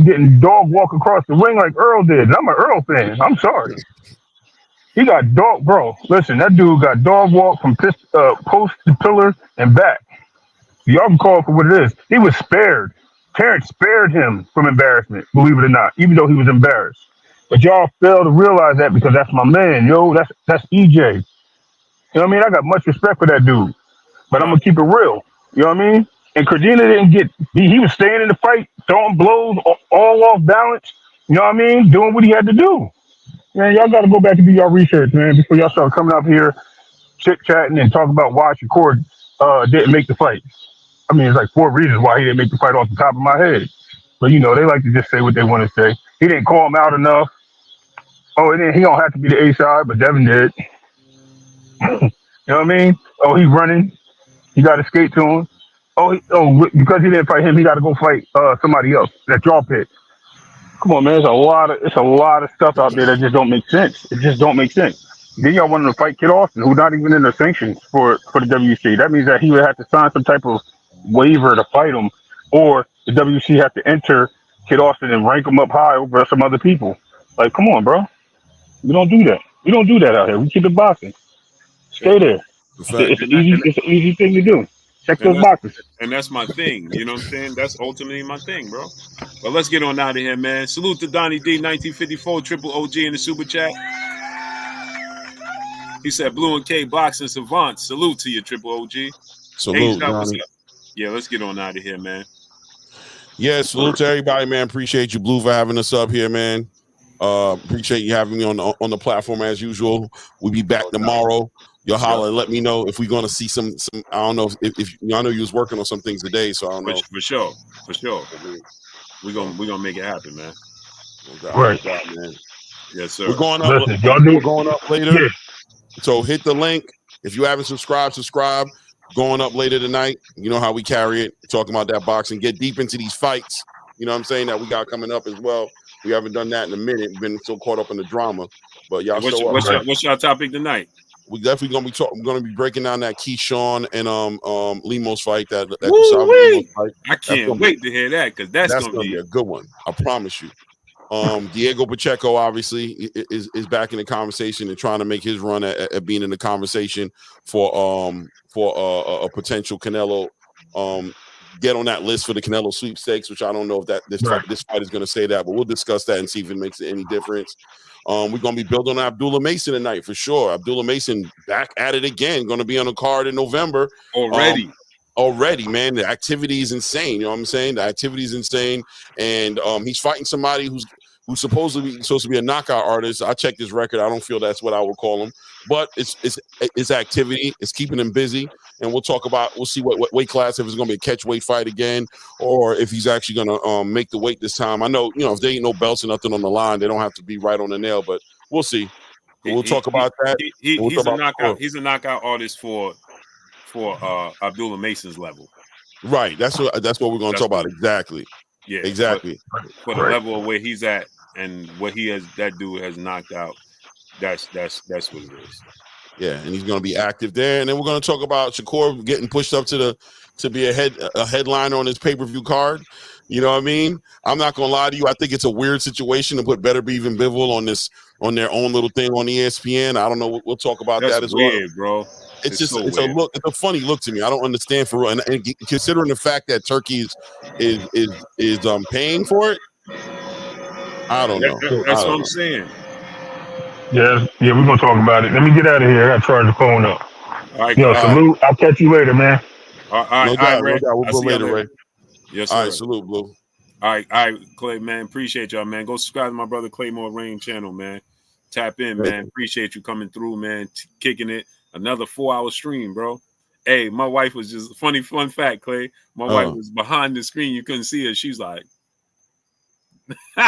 getting dog walk across the ring like Earl did. And I'm an Earl fan. I'm sorry. He got dog, bro. Listen, that dude got dog walk from post to pillar and back. Y'all can call it for what it is. He was spared. Terence spared him from embarrassment, believe it or not, even though he was embarrassed. But y'all fail to realize that because that's my man, yo. That's EJ. You know what I mean? I got much respect for that dude. But I'm gonna keep it real. You know what I mean? And Cordina didn't get. He was staying in the fight, throwing blows, all off balance. You know what I mean? Doing what he had to do. Man, y'all got to go back and do y'all research, man, before y'all start coming up here, chit-chatting and talking about why Shakur didn't make the fight. I mean, it's like 4 reasons why he didn't make the fight off the top of my head. But, you know, they like to just say what they want to say. He didn't call him out enough. Oh, he don't have to be the A side, but Devin did. You know what I mean? Oh, he's running. He got to skate to him. Because he didn't fight him, he got to go fight somebody else that y'all picked. Come on, man. It's a lot of stuff out there that just don't make sense. It just don't make sense. Then y'all wanted to fight Kid Austin, who's not even in the sanctions for the WC. That means that he would have to sign some type of waiver to fight him, or the WC have to enter Kid Austin and rank him up high over some other people. Like, come on, bro. We don't do that. We don't do that out here. We keep it boxing. Stay there. It's an easy thing to do. Check those boxes. And that's my thing. You know what I'm saying? That's ultimately my thing, bro. But let's get on out of here, man. Salute to Donnie D, 1954, Triple OG in the super chat. He said, Blue and K boxing savant. Salute to you, Triple OG. Salute, Donnie. Yeah, let's get on out of here, man. Yeah, salute to everybody, man. Appreciate you, Blue, for having us up here, man. Appreciate you having me on the platform as usual. We'll be back tomorrow. Y'all holler and let me know if we're gonna see some. I don't know if I know you was working on some things today, so I don't know. For sure. We're gonna make it happen, man. Right, man. Yes, sir. We're going up. Listen, y'all we're going up later. Yeah. So hit the link if you haven't subscribed. Subscribe. Going up later tonight. You know how we carry it. Talking about that boxing. Get deep into these fights. You know what I'm saying, that we got coming up as well. We haven't done that in a minute. Been so caught up in the drama. But y'all show up. What's your topic tonight? We definitely gonna be talking. We're gonna be breaking down that Keyshawn and Lemos fight. That fight. I can't wait to hear that because that's gonna be a good one. I promise you. Diego Pacheco obviously is back in the conversation and trying to make his run at being in the conversation for a potential Canelo get on that list for the Canelo sweepstakes, which I don't know if this fight is going to say that, but we'll discuss that and see if it makes any difference. We're going to be building on Abdullah Mason tonight for sure. Abdullah Mason back at it again, going to be on the card in November. Already, man, the activity is insane. You know what I'm saying? The activity is insane, and he's fighting somebody who's supposed to be a knockout artist. I checked his record. I don't feel that's what I would call him, but it's activity. It's keeping him busy, and we'll see what weight class, if it's going to be a catch weight fight again, or if he's actually going to make the weight this time. I know, if there ain't no belts or nothing on the line, they don't have to be right on the nail, but we'll see. We'll talk about that. He's a knockout artist for Abdullah Mason's level. Right. That's what we're going to talk about. Exactly. Yeah. Exactly. For the level of where he's at and what that dude has knocked out, that's what it is. Yeah, and he's going to be active there. And then we're going to talk about Shakur getting pushed up to be a headliner on his pay-per-view card. You know what I mean? I'm not going to lie to you. I think it's a weird situation to put Better Be Even Bivol on their own little thing on ESPN. I don't know. We'll talk about that as well. Weird, bro. It's just so it's weird. It's a funny look to me. I don't understand for real. And considering the fact that Turkey is paying for it, I don't know. That's what I'm saying. Yeah, we're gonna talk about it. Let me get out of here. I gotta charge the phone up. All right, Yo, Clay. salute. I'll catch you later, man. All right, No all right, doubt, no Ray. doubt. We'll I'll go see y'all later, Ray. Yes, All sir. right, salute, Blue. All right, Clay, man. Appreciate y'all, man. Go subscribe to my brother Claymore Rain channel, man. Tap in, man. Appreciate you coming through, man. Kicking it. Another 4-hour stream, bro. Hey, my wife was just fun fact, Clay. My wife was behind the screen. You couldn't see her. She's like,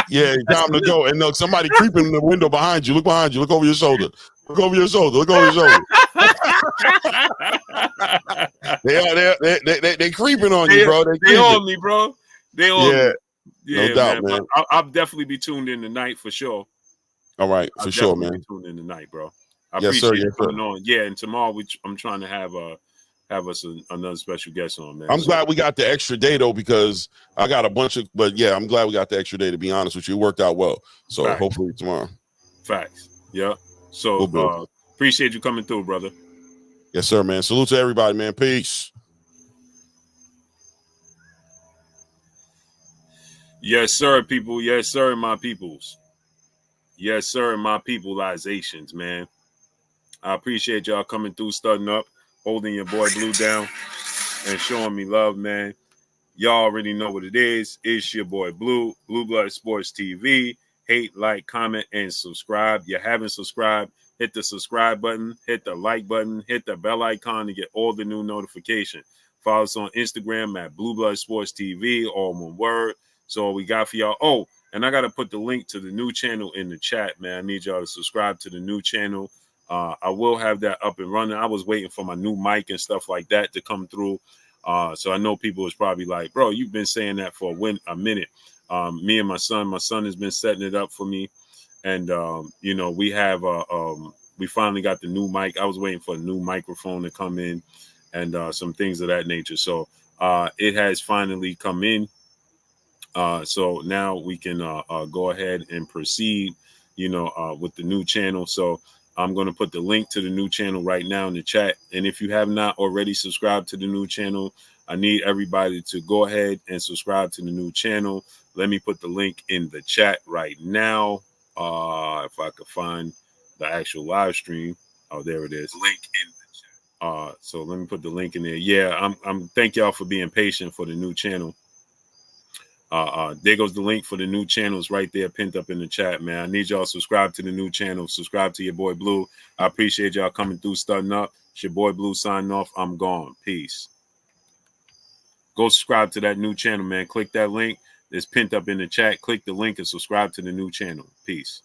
yeah, time to go. And look, somebody creeping in the window behind you. Look behind you. Look over your shoulder. Look over your shoulder. Look over your shoulder. they creeping on you, bro. They on me, bro. They on me. No Yeah, doubt, man. I'll definitely be tuned in tonight for sure. All right, for sure, man. Be tuned in tonight, bro. I yes, appreciate sir. you coming on. Yeah, and tomorrow I'm trying to have us another special guest on, man. I'm glad we got the extra day though, because I got a bunch of. But yeah, I'm glad we got the extra day. To be honest with you, it worked out well. So Facts. hopefully tomorrow. Facts. Yeah. So appreciate you coming through, brother. Yes, sir, man. Salute to everybody, man. Peace. Yes, sir, people. Yes, sir, my peoples. Yes, sir, my peopleizations, man. I appreciate y'all coming through, studying up, holding your boy Blue down, and showing me love, man. Y'all already know what it is. It's your boy Blue, Blue Blood Sports TV. Hate, like, comment, and subscribe. You haven't subscribed, hit the subscribe button, hit the like button, hit the bell icon to get all the new notifications. Follow us on Instagram at Blue Blood Sports TV, all one word. So we got for y'all. Oh, and I got to put the link to the new channel in the chat, man. I need y'all to subscribe to the new channel. I will have that up and running. I was waiting for my new mic and stuff like that to come through. So I know people is probably like, bro, you've been saying that for a minute. Me and my son has been setting it up for me. And, we have, we finally got the new mic. I was waiting for a new microphone to come in and some things of that nature. So it has finally come in. So now we can go ahead and proceed, with the new channel. So I'm going to put the link to the new channel right now in the chat. And if you have not already subscribed to the new channel, I need everybody to go ahead and subscribe to the new channel. Let me put the link in the chat right now. If I could find the actual live stream. Oh, there it is. Link in the chat. So let me put the link in there. Yeah, I'm thank y'all for being patient for the new channel. There goes the link for the new channels right there, pinned up in the chat, man. I need y'all to subscribe to the new channel. Subscribe to your boy Blue. I appreciate y'all coming through, starting up. It's your boy Blue signing off. I'm gone. Peace. Go subscribe to that new channel, man. Click that link. It's pinned up in the chat. Click the link and subscribe to the new channel. Peace.